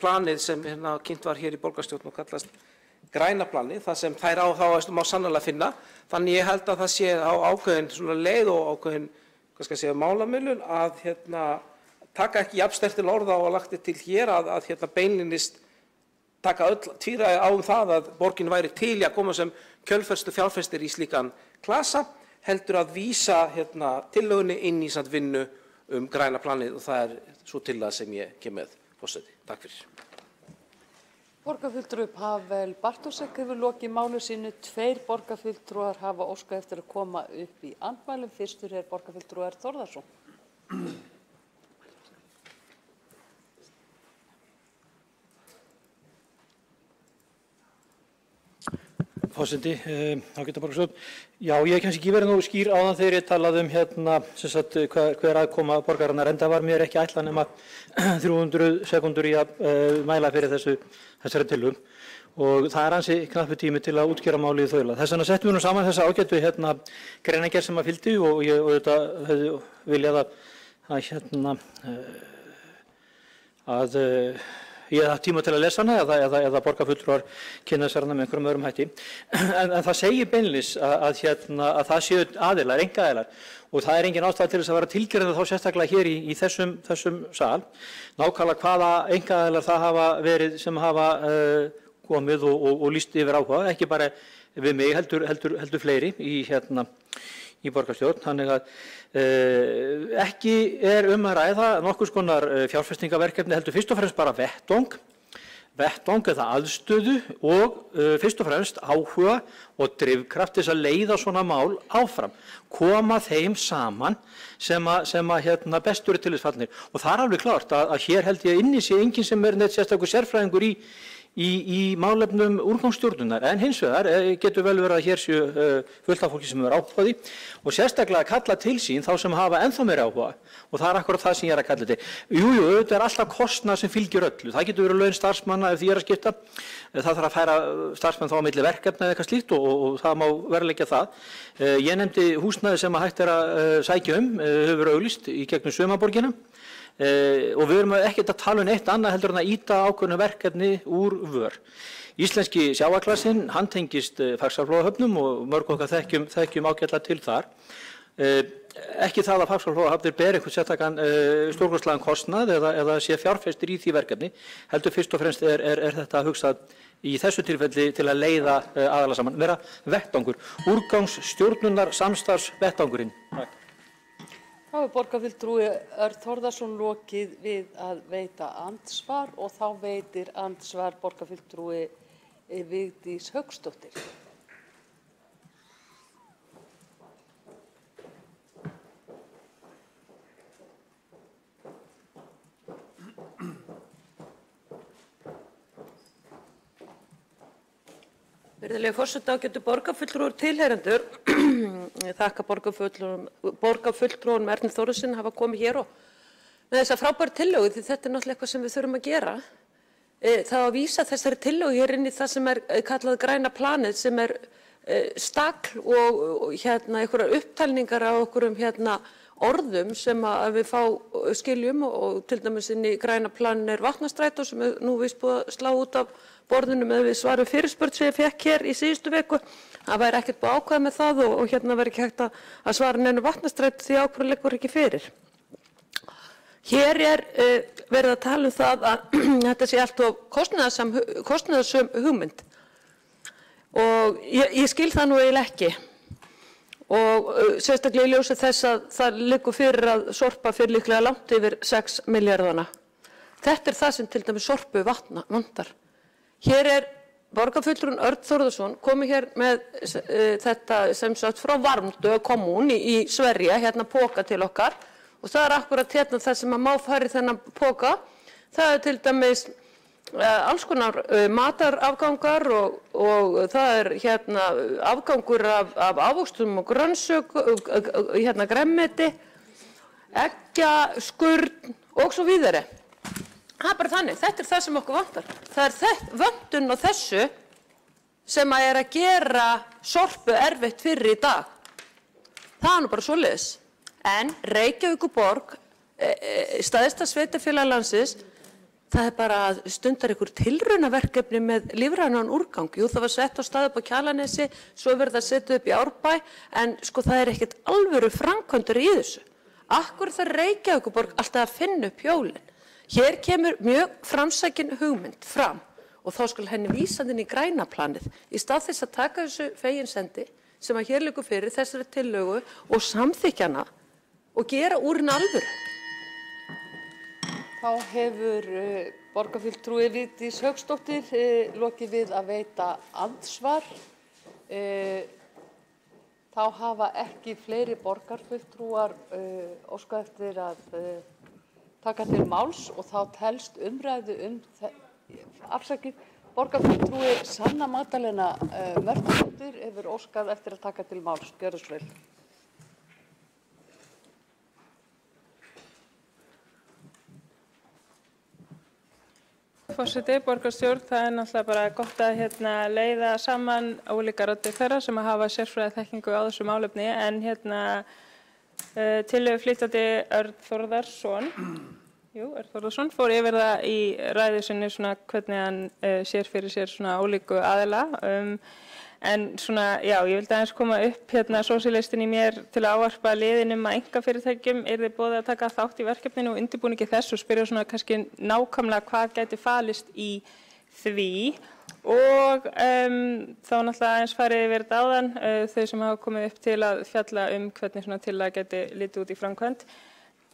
planið sem kynnt var hér í borgarstjórn og kallast græna plani, það sem þær má sannarlega finna. Þannig ég held að það sé á ákveðin svona leið og ákveðin, hvað skal ég segja, málamilun að taka ekki jafnstertil orða og lagt til hér að beinlínis taka öll tvíræði á það að borgin væri til í að koma sem kjölfestu fjárfestir í slíkan klasa, heldur að vísa tillögunni inn í vinnu græna planið, og það svo tillaga sem ég kem með, forseti. Takk fyrir. Borgarfulltrúi Pavel Bartósek hefur lokið máli sínu. 2 borgarfulltrúar hafa óskað eftir að koma upp í andmælum. Fyrstur borgarfulltrúi Þórðarson. Forseti, ágæta borgarstjórn. Já, ég hef kannski ekki verið nógu skýr áðan þegar ég talaði hver aðkoma borgarinnar, enda var mér ekki ætlað nema 300 sekúndur í að mæla fyrir þessari tillögu, og það er ansi knappu tími til að útskýra málið í þaula. Þess vegna settum við nú saman þessa ágætu greinargerð sem að fylgdi, og ég auðvitað hefði viljað að ég hafði tíma til að lesa hana eða borgarfulltrúar kynna sér hana með einhverjum öðrum hætti. En það segir beinlínis að það séu aðilar, einkaaðilar, og það er engin ástæða til þess að vera tilgerðið þá sérstaklega hér í þessum sal. Nákvæmlega hvaða einkaaðilar það hafa verið sem hafa komið og lýst yfir áhuga, ekki bara við mig heldur fleiri í borgarstjórn. Þannig að ekki er að ræða nokkurs konar fjárfestingaverkefni, heldur fyrst og fremst bara vettvang eða aðstöðu og fyrst og fremst áhuga og drifkraft til að leiða svona mál áfram, koma þeim saman sem bestur til þess fallnir. Og það er alveg klárt að hér held ég inni sé enginn sem neitt sérstakur sérfræðingur í málefnum úrgangsstjórnunar, en hins vegar getur vel verið að hér séu fullt af fólki sem er áhugaði, og sérstaklega kalla til sín þá sem hafa ennþá meira áhuga, og það er akkurat það sem ég er að kalla til. Jú, þetta er alltaf kostnað sem fylgir öllu. Það getur verið laun starfsmanna ef því er að skipta. Það þarf að færa starfsmenn þá á milli verkefna eða eitthvað slíkt, og það má veruleggja það. Ég nefndi húsnæði sem hægt er að sækja hefur verið auglýst í gegnum Sumarborgina. Og við erum ekkert að tala neitt annað heldur en að ýta ákveðnu verkefni úr vör. Íslenski sjávarklassinn, hann tengist Faxaflóahöfnum og mörg okkar þekkjum ágætlega til þar. Ekki það að Faxaflóahafnir ber einhvern sérstakan stórkostlegan kostnað eða sé fjárfestir í því verkefni, heldur fyrst og fremst er þetta hugsað í þessu tilfelli til að leiða aðala saman, vera vettvangur, úrgangsstjórnunar samstarfsvettvangurinn. Þá er borgarfulltrúi Örn Þórðarson lokið við að veita andsvar, og þá veitir andsvar borgarfulltrúi Vigdís Hauksdóttir. Virðulegi forseti, ágætu borgarfulltrúar tilheyrendur. Ég þakka borgarfulltrúanum Erni Þórðarsyni hafa komið hér og með þessa frábæru tillögu, því þetta er náttúrulega eitthvað sem við þurfum að gera. Það að vísa þessari tillögu hér inn í það sem er kallað græna planið, sem er stagl og einhverjar upptalningar á einhverjum orðum sem að við skiljum, og til dæmis inn í græna planin er Vatnastrætó sem er nú víst búið að slá út af borðinu með við svarum fyrirspurn sem ég fekk hér í síðustu viku. Það væri ekkert búið ákvæða með það og væri ekki hægt að svara neinu Vatnastrætó því ákvæða liggur ekki fyrir. Hér er verið að tala um það að þetta sé allt of kostnaðarsöm hugmynd, og ég skil það nú eiginlega ekki. Og sérstaklega í ljósi þess að það liggur fyrir að Sorpa fyrir líklega langt yfir 6 milljarðana. Þetta er það sem til dæmis Sorpu vantar. Hér er borgarfulltrúinn Örn Þórðarson komið hér með þetta sem sagt frá Varmdö komún í Sverige, póka til okkar, og það er akkurat það sem að má fara í þennan póka. Það er til dæmis alls konar matarafgangar og það er afgangur af ávöxtum og grænmeti, eggjaskurn og svo víðari. Það er bara þannig, þetta er það sem okkur vantar. Það er vöntun á þessu sem að gera Sorpu erfitt fyrir í dag. Það er nú bara svoleiðis. En Reykjavíkurborg, stærsta sveitarfélag landsins, það er bara að stundar ykkur tilraunaverkefni með lífrænan úrgang. Jú, það var sett á stað upp á Kjalarnesi, svo verður það sett upp í Árbæ, en sko það er ekkert alvöru framkvæmdur í þessu. Akkur þarf Reykjavíkurborg alltaf að finna upp hjólinn. Hér kemur mjög framsækin hugmynd fram og þá skal henni vísað inn í græna planið í stað þess að taka þessu feginsendi sem að hér liggur fyrir þessari tillögu og samþykkja hana og gera úr henni alvöru. Þá hefur borgarfulltrúi Vigdís Hauksdóttir lokið við að veita andsvar. Þá hafa ekki fleiri borgarfulltrúar óskað eftir að taka til máls og þá telst umræðu borgarfulltrúi Sanna Magdalena Mörtusdóttir hefur óskað eftir að taka til máls. Gjörðu svo vel. Forseti, borgarstjórn, það er náttúrulega bara gott að leiða saman ólíkar raddir þeirra sem að hafa sérfræði þekkingu á þessu málefni en tillögu flytjandi Örn Þórðarson fór yfir það í ræðu sinni svona hvernig hann sér fyrir sér svona ólíku aðila. En svona, já, ég vildi aðeins koma upp sósíalistin í mér til að ávarpa liðinum að einkafyrirtækjum yrði boðið að taka þátt í verkefninu og undirbúningi þess og spyrja svona kannski nákvæmlega hvað gæti falist í því og þá náttúrulega aðeins farið yfir þetta áðan þau sem hafa komið upp til að fjalla hvernig svona tillaga gæti litið út í framkvæmd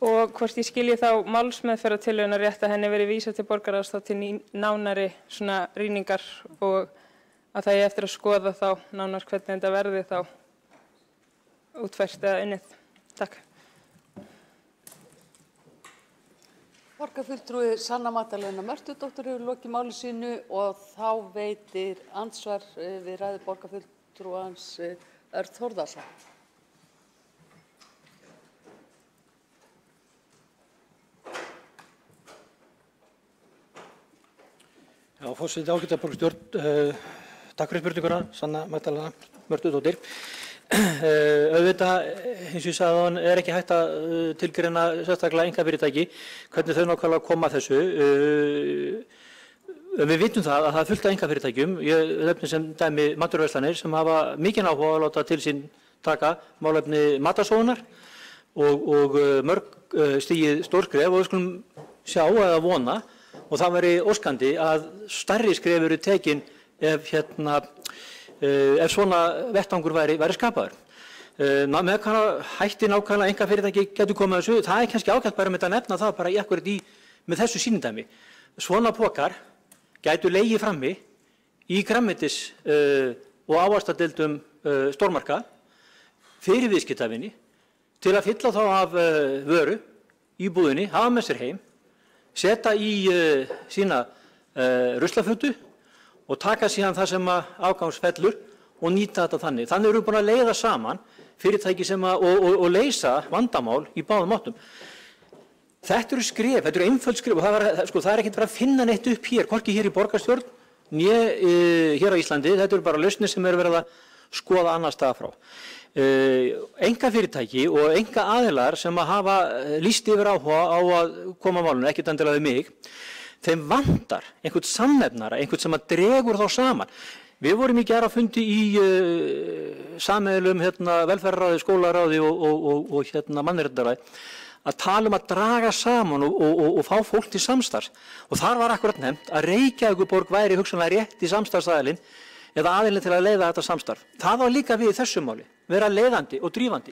og hvort ég skilji þá málsmeðferðartillöguna rétt að henni verið vísað til borgarráðs þá til nánari svona rýningar og að það eftir að skoða þá nánar hvernig þetta verði þá útfært eða unnið. Takk. Borgarfulltrúi Sanna Magdalena Mörtusdóttir hefur lokið máli sínu og þá veitir andsvar við ræðu borgarfulltrúans Örn Þórðarson. Já, forseti ágæta borgarstjórn, takk fyrir spurninguna, Sanna Magdalena Mörtusdóttir. Auðvitað, eins og ég sagði áðan, er ekki hægt að tilgreina sérstaklega einkafyrirtæki, hvernig þau nákvæmlega koma að þessu. Við vitum það að það er fullt af einkafyrirtækjum, ég nefni sem dæmi matvöruverslanir sem hafa mikinn áhuga að láta til sín taka málefni matarsóunar og mörg stigið stór skref og við skulum sjá eða vona og það væri óskandi að stærri skref eru tekin ef svona vettvangur væri skapaður. Með hvaða hætti nákvæmlega einkafyrirtæki getur komið að þessu, það er kannski ágætt bara með að nefna það bara með þessu sýnidæmi. Svona pokar gætu legið frammi í grænmetis- og ávaxtadeildum stórmarka fyrir viðskiptavinni til að fylla þá af vöru í búðinni, hafa með sér heim, setja í sína ruslafötu og taka síðan það sem afgangsfellur og nýta þetta þannig. Þannig erum við búin að leiða saman fyrirtæki og leysa vandamál í báðum áttum. Þetta eru skref, þetta eru einföld skref og það er ekkert bara að finna neitt upp hér, hvorki hér í borgarstjórn, né hér á Íslandi. Þetta eru bara lausnir sem verið að skoða annars staðar frá. Einkafyrirtæki og einkaaðilar sem hafa lýst yfir áhuga á að koma að málinu, ekkert endilega við mig, þeim vantar einhvern samnefnara, einhvern sem að dregur þá saman. Við vorum í gær á fundi í sameiginlegum velferðarráði, skólaráði og mannréttindaráði að tala að draga saman og fá fólk til samstarfs. Og þar var akkurat nefnt að Reykjavíkurborg væri hugsanlega rétt í samstarfsaðilinn eða aðilinn til að leiða þetta samstarf. Það var líka við í þessu máli, vera leiðandi og drífandi.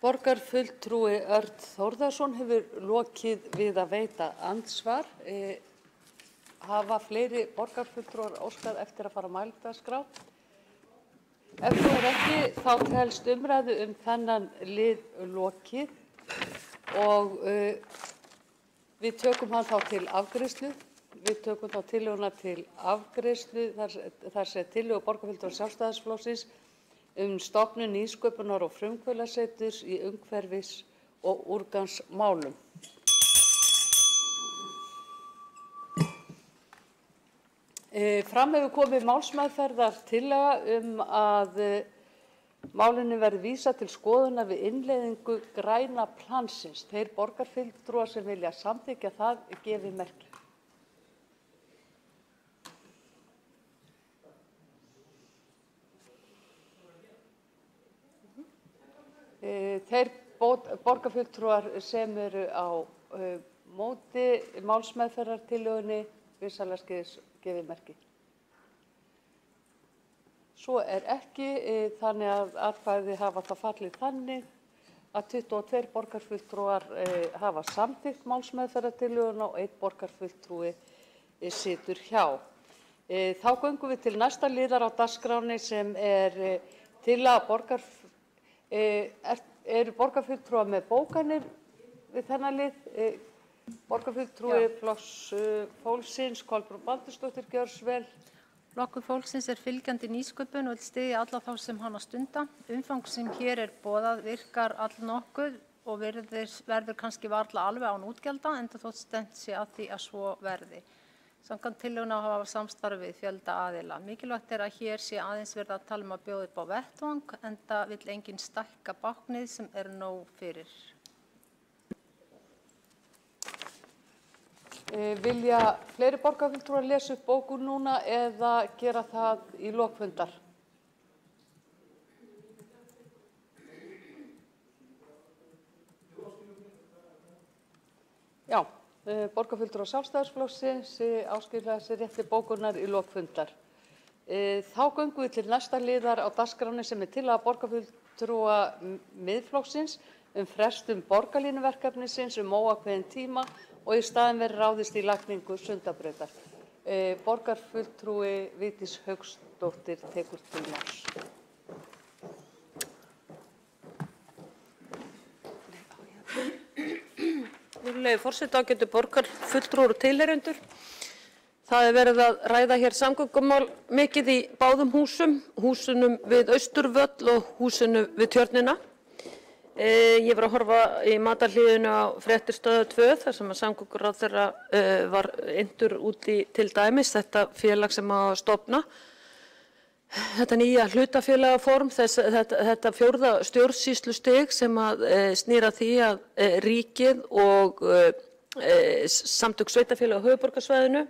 Borgarfulltrúi Örn Þórðarson hefur lokið við að veita andsvar. Hafa fleiri borgarfulltrúar óskað eftir að fara á mælendaskrá? Ef svo er ekki, þá telst umræðu þennan lið lokið og við tökum hann þá til afgreiðslu. Við tökum þá tillöguna til afgreiðslu þar sem tillögu borgarfulltrúa Sjálfstæðisflokksins stofnun nýsköpunar og frumkvöðlaseturs í umhverfis- og úrgangsmálum. Fram hefur komið málsmeðferðartillaga að Málinu verði vísað til skoðunar við innleiðingu græna plansins. Þeir borgarfulltrúar sem vilja samþykkja það gefi merki. Þeir borgarfulltrúar sem eru á móti málsmeðferðartillögunni vinsamlegast gefi merki. Svo ekki, þannig að atkvæði hafa það fallið þannig að 22 borgarfulltrúar hafa samþykkt málsmeðferðartillöguna og 1 borgarfulltrúi situr hjá. Þá göngum við til næsta liðar á dagskránni sem tillaga eru borgarfulltrúar með bókanir við þennan lið. Borgarfulltrúi Flokks fólksins, Kolbrún Baldursdóttir, gjörðu. Flokkur fólksins fylgjandi nýsköpun og vill styðja alla þá sem hana stunda. Umfang sem hér boðað virkar allnokkuð og verður kannski varla alveg án útgjalda, enda þótt stefnt sé að því að svo verði. Samkvæmt tillögunni hafa samstarf við fjölda aðila. Mikilvægt að hér sé aðeins verið að tala að bjóða upp á vettvang, enda vill enginn stækka báknið sem nóg fyrir. Vilja fleiri borgarfulltrúar lesa upp bókun núna eða gera það í lok fundar? Já, borgarfulltrúar Sjálfstæðisflokksins áskilja sér rétt til bókunar í lok fundar. Þá göngum við til næsta liðar á dagskránni sem tillaga borgarfulltrúa Miðflokksins frestun borgarlínuverkefnisins óákveðinn tíma og í staðinn verði ráðist í lagningu Sundabrautar. Borgarfulltrúi Vigdís Hauksdóttir tekur til máls. Virðulegi forseti, ágætu borgarfulltrúar og tilheyrendur. Það verið að ræða hér samgöngumál mikið í báðum húsunum við Austurvöll og húsinu við Tjörnina. Ég var að horfa í matarhlíðinu á fréttir Stöðvar 2 þar sem samgönguráðherra var inntur út í til dæmis þetta félag sem á að stofna. Þetta nýja hlutafélagaform, þetta 4. stjórnsýslustig sem snýr að því að ríkið og samtök sveitarfélaga á höfuðborgarsvæðinu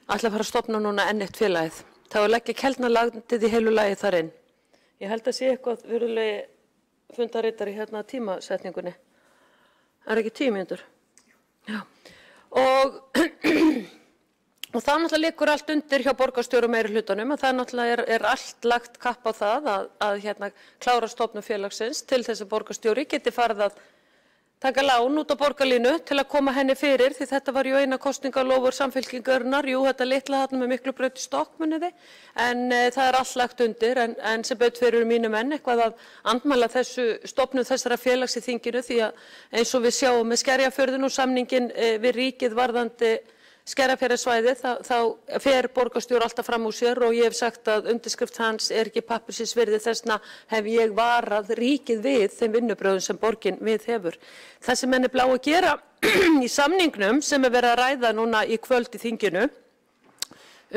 ætla að fara að stofna núna enn eitt félagið. Það var leggja Keldnalandið í heilu lagi þar inn. Ég held að sé eitthvað virðulegi fundarritari hérna tímasetningunni. Það ekki 10 mínútur. Já. Og það náttúrulega liggur allt undir hjá borgarstjórum meirihlutanum að það náttúrulega allt lagt kapp á það að hérna klára stofnun félagsins til þess að borgarstjóri geti farið að taka lán út á borgarlínu til að koma henni fyrir því þetta var eina kosningalofur Samfylkingarinnar, þetta litla þarna með Miklubraut í Stokksmuniði, en það allt lagt undir en sem betur fyrir mínu menn eitthvað að andmæla stofnun þessara félags í þinginu því að eins og við sjáum með Skerjafjörðinn og samningin við ríkið varðandi Skerjafjarðarsvæðið þá fer borgarstjóri alltaf fram úr sér og ég hef sagt að undirskrift hans ekki pappírsins virði, þessna hef ég varað ríkið við þeim vinnubrögðum sem borgin við hefur. Það sem henni blá að gera í samningnum sem verið að ræða núna í kvöld í þinginu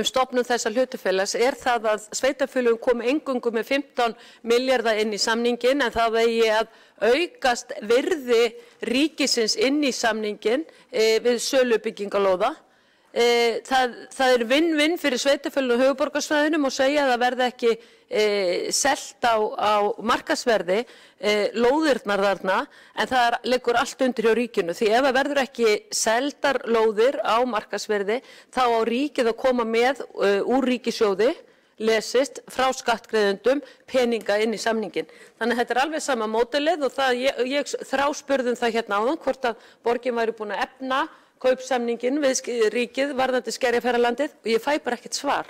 stofnun þessa hlutafélags það að sveitarfélögum komi eingöngu með 15 milljarða inn í samningin en það eigi að aukast virði ríkisins inn í samningin við sölu byggingalóða. Það vinn-vinn fyrir sveitarfélögum á höfuðborgarsvæðinu og segja að það verði ekki selt á markaðsverði lóðirnar þarna en það liggur allt undir hjá ríkinu því ef það verður ekki seldar lóðir á markaðsverði þá á ríkið að koma með úr ríkissjóði lesist frá skattgreiðendum peninga inn í samningin. Þannig að þetta alveg sama módelið og ég þráspurði það hérna áðan hvort að borgin væri búin að efna kaupsamningin við ríkið varðandi Skerjafjarðarlandið og ég fæ bara ekkert svar.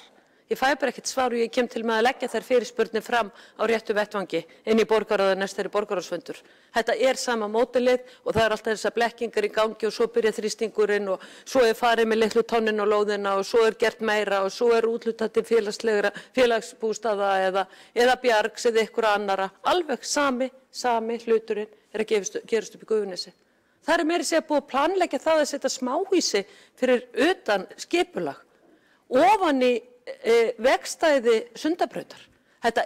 Og ég kem til með að leggja þær fyrirspurnir fram á réttu vettvangi inn í borgarráði næst þeirri borgarráðsfundur. Þetta sama módelið og það alltaf þessar blekkingar í gangi og svo byrja þrýstingurinn og svo farið með litlu tonnin á lóðina og svo gert meira og svo úthlutað til félagsbústaða eða bjargs eða einhverja annara. Alveg sami hluturinn að gerast upp í Gufunesi. Það meira segja búið að planleggja það að setja smáhýsi fyrir utan skipulag ofan í vegstæði Sundabrautar. Þetta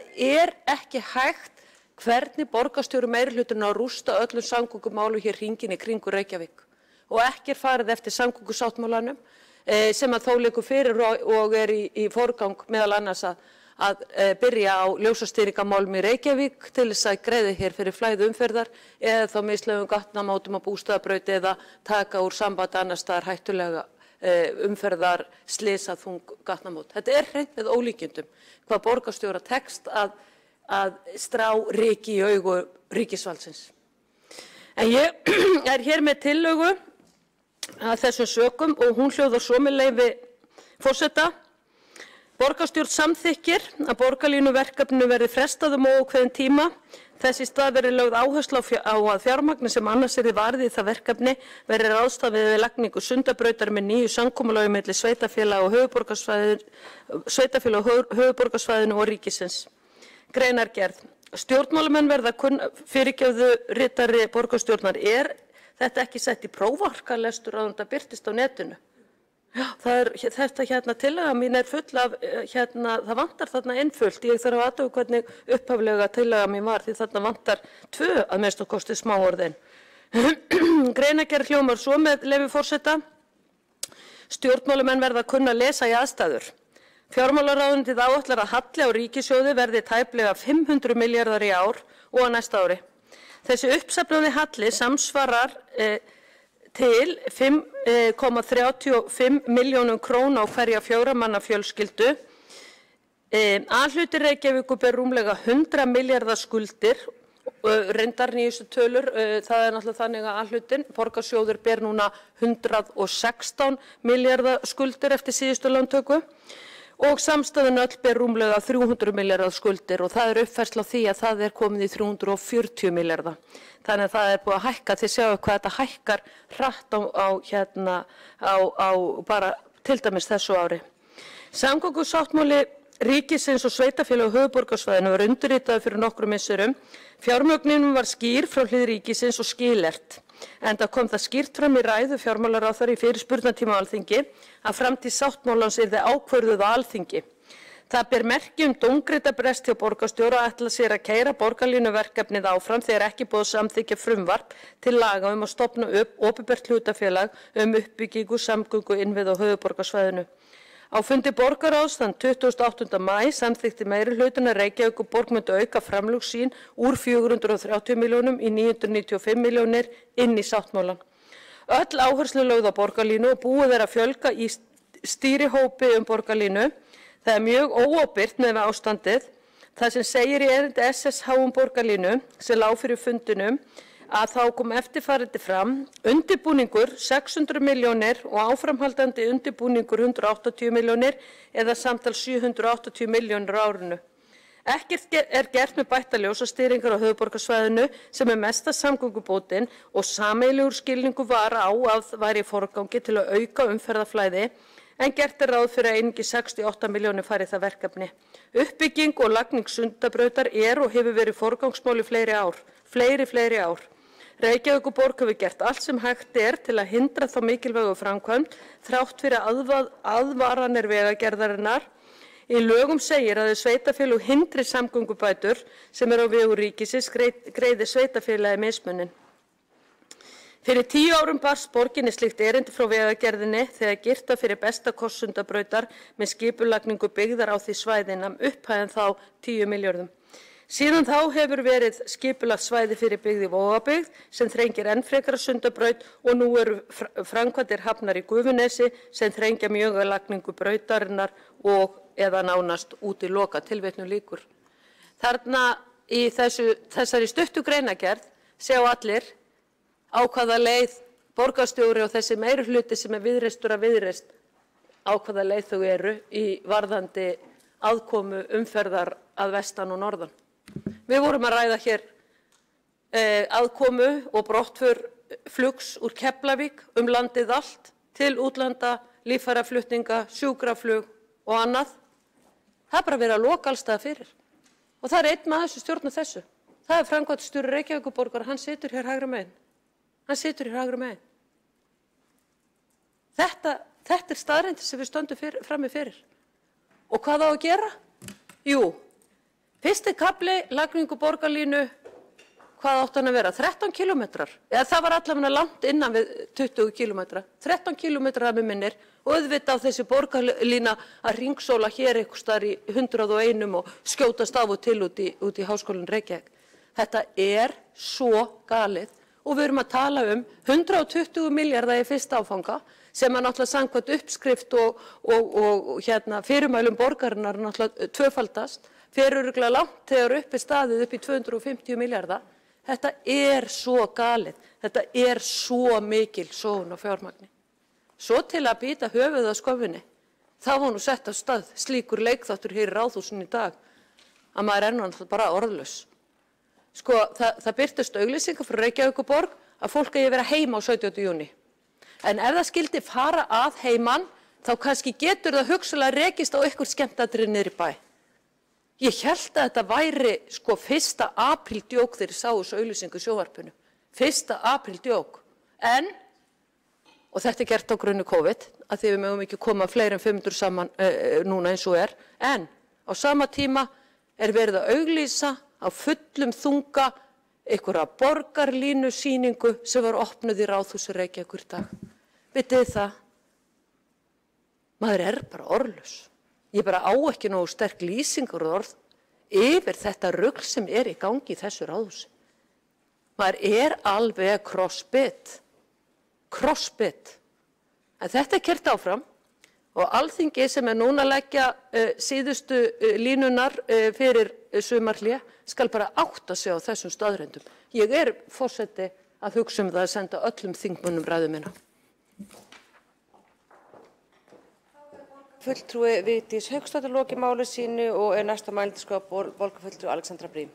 ekki hægt hvernig borgarstjóri meirihluturinn á að rústa öllum samgöngumálum hér hringinn í kringu Reykjavík og ekki farið eftir samgöngusáttmálanum sem að þó liggur fyrir og í forgang meðal annars að byrja á ljósastýringamálum í Reykjavík til þess að greiða hér fyrir flæði umferðar eða þá mislöfum gatnamátum á Bústaðabraut eða taka úr sambandi annars staðar hættulega umferðar slysaþung gatnamót. Þetta hreint með ólíkindum hvað borgarstjóra tekst að strá ryki í augu ríkisvaldsins. En ég hér með tillögu að þessum sökum og hún hljóðar svo með leyfi forseta. Borgarstjórn samþykkir að borgarlínuverkefninu verði frestað óákveðinn tíma. Þess í stað verði lögð áhersla á að fjármagni sem annars varið í það verkefni verði ráðstafað við lagningu Sundabrautar með nýju samkomulagi milli sveitarfélaga á höfuðborgarsvæðinu og ríkisins. Greinargerð. Stjórnmálamenn verða fyrirgefðu ritari borgarstjórnar þetta ekki sett í prófarkalestur að þetta birtist á netinu. Já, þetta tillaga mín full af, það vantar þarna innfullt. Ég þarf að athuga hvernig upphaflega tillaga mín var því þarna vantar 2 að mestu kosti smáorðin. Greinargerð hljómar svo með leyfi forseta. Stjórnmálamenn verða að kunna lesa í aðstæður. Fjármálaráðuneytið áætlar að halli á ríkissjóði verði tæplega 500 milljarðar í ár og á næsta ári. Þessi uppsafnaði halli samsvarar til 5,35 milljónum króna á hverja 4 manna fjölskyldu. A-hluti Reykjavíkur ber rúmlega 100 milljarða skuldir, reyndar nýjustu tölur, það náttúrulega þannig að A-hlutin, borgarsjóður ber núna 116 milljarða skuldir eftir síðustu lántöku og samstæðan öll ber rúmlega 300 milljarða skuldir og það uppfærsla á því að það komið í 340 milljarða. Þannig að það búið að hækka, þið sjáu hvað þetta hækkar hratt á bara til dæmis þessu ári. Samgöngusáttmáli ríkisins og sveitarfélaga á höfuðborgarsvæðinu var undirritaður fyrir nokkrum misserum. Fjármögnunin var skýr frá hlið ríkisins og skilert. Enda kom það skýrt fram í ræðu fjármálaráðherra í fyrirspurnatíma á Alþingi að framtíð sáttmálans yrði ákvörðuð á Alþingi. Það ber merki dómgreidabrest hjá borgarstjóra að ætla sér að keyra borgarlínuverkefnið áfram þegar ekki búið að samþykkja frumvarp til laga að stofna upp opinbert hlutafélag uppbyggingu samgönguinnviða á höfuðborgarsvæðinu. Á fundi borgarráðs þann 28. maí samþykkti meirihlutinn að Reykjavíkurborg myndi auka framlög sín úr 430 milljónum í 995 milljónir inn í sáttmálann. Öll áherslu lögð á borgarlínu og búið að fjölga í stýrihópi borgarlínu. Það mjög óábyrgt með ástandið. Það sem segir í erindi SSH borgarlínu sem lá fyrir fundinum að þá kom eftirfarandi fram, undirbúningur 600 milljónir og áframhaldandi undirbúningur 180 milljónir eða samtals 780 milljónir á árinu. Ekkert gert með bætta ljósastýringar á höfuðborgarsvæðinu sem mesta samgöngubótin og sameiginlegur skilningur var á að væri í forgangi til að auka umferðarflæði en gert ráð fyrir að einungis 68 milljónir fari í það verkefni. Uppbygging og lagning Sundabrautar og hefur verið forgangsmál í fleiri ár. Reykjavíkurborg hefur gert allt sem hægt til að hindra þá mikilvægu framkvæmd þrátt fyrir aðvaranir vegagerðarinnar. Í lögum segir að sveitarfélög hindri samgöngubætur sem á vegum ríkisins greiði sveitarfélagi mismuninn. Fyrir 10 árum barst borginni slíkt erindi frá vegagerðinni þegar girta fyrir besta kost Sundabrautar með skipulagningu byggðar á því svæði nam upphæðin þá 10 milljörðum. Síðan þá hefur verið skipulagt svæði fyrir byggð í Vogabyggð sem þrengir enn frekara Sundabraut og nú eru framkvæmdir hafnar í Gufunesi sem þrengja mjög að lagningu brautarinnar og eða nánast útiloka tilvitnun lýkur. Þarna í þessari stuttu greinargerð sjá allir á hvaða leið borgarstjóri og þessi meirihluti sem viðreistur að viðreist á hvaða leið þau eru í varðandi aðkomu umferðar að vestan og norðan. Við vorum að ræða hér aðkomu og brottför flugs úr Keflavík landið allt til útlanda, líffæraflutninga, sjúkraflug og annað. Það bara verið að loka alls staðar fyrir. Og það einn maður sem stjórnar þessu. Það framkvæmdastjóri Reykjavíkurborgar, hann situr hér hægra megin. Þetta staðreyndin sem við stöndum frammi fyrir. Og hvað á að gera? Jú, Fyrsti kafli, lagningu borgarlínu, hvað átti hann að vera? 13 kilometrar. Eða það var allavega langt innan við 20 kilometra. 13 kilometrar að mig minnir og auðvitað á þessi borgarlína að ringsóla hér einhvers staðar í 101 og skjótast af og til út í Háskólann Reykjavík. Þetta er svo galið og við erum að tala 120 milljarða í fyrsta áfanga sem er náttúrulega samkvæmt uppskrift og fyrirmælum borgarinnar náttúrulega tvöfaldast. Fer örugglega langt þegar upp er staðið upp í 250 milljarða. Þetta er svo galið. Þetta er svo mikil sóun á fjármagni. Svo til að bíta höfuðið á skömminni, þá var nú sett af stað slíkur leikþáttur hér í Ráðhúsinu í dag að maður er náttúrulega bara orðlaus. Sko, það birtist auglýsingar frá Reykjavíkurborg að fólk eigi að vera heima á 17. júní. En ef það skildi fara að heiman, þá kannski getur það hugsanlega rekist á ykkur skemmtadrið niður í bæ. Ég held að þetta væri sko 1. apríl djók þegar ég sá þessu auglýsingu í sjónvarpinu. 1. apríl djók. En, og þetta er gert á grunni COVID, að því við mögum ekki koma fleiri en 500 saman núna eins og er, en á sama tíma er verið að auglýsa á fullum þunga einhverja borgarlínu sýningu sem var opnuð í Ráðhúsi Reykjavíkur í dag. Vitið það? Maður er bara orðlaus. Ég bara á ekki nógu sterk lýsingar og orð yfir þetta rugl sem er í gangi í þessu ráðhúsi. Maður er alveg crossbit. En þetta er keyrt áfram og Alþingi sem er núna að leggja síðustu línunar fyrir sumarhlé skal bara átta sig á þessum staðreyndum. Ég er forseti að hugsa það að senda öllum þingmönnum ræðu minna. Fulltrúi Vigdís Hauksdóttir lokið máli sínu og er næsta mælendaskrá borgarfulltrúi Alexandra Briem.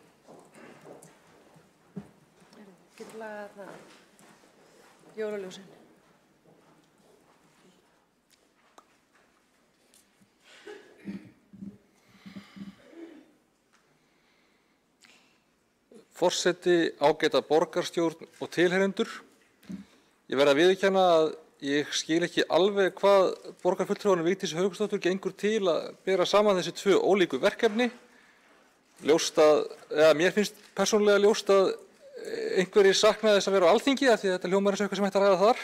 Getur lagað þarna jólaljósin. Forseti, ágæta borgarstjórn og tilheyrendur. Ég verð að viðurkenna að ég skil ekki alveg hvað borgarfulltrúanum Vigdísi Hauksdóttur gengur til að bera saman þessi tvö ólíku verkefni. Mér finnst persónulega ljóst að einhverjir sakna þess að vera á Alþingi af því að þetta hljómar eins og eitthvað sem hægt að ræða þar.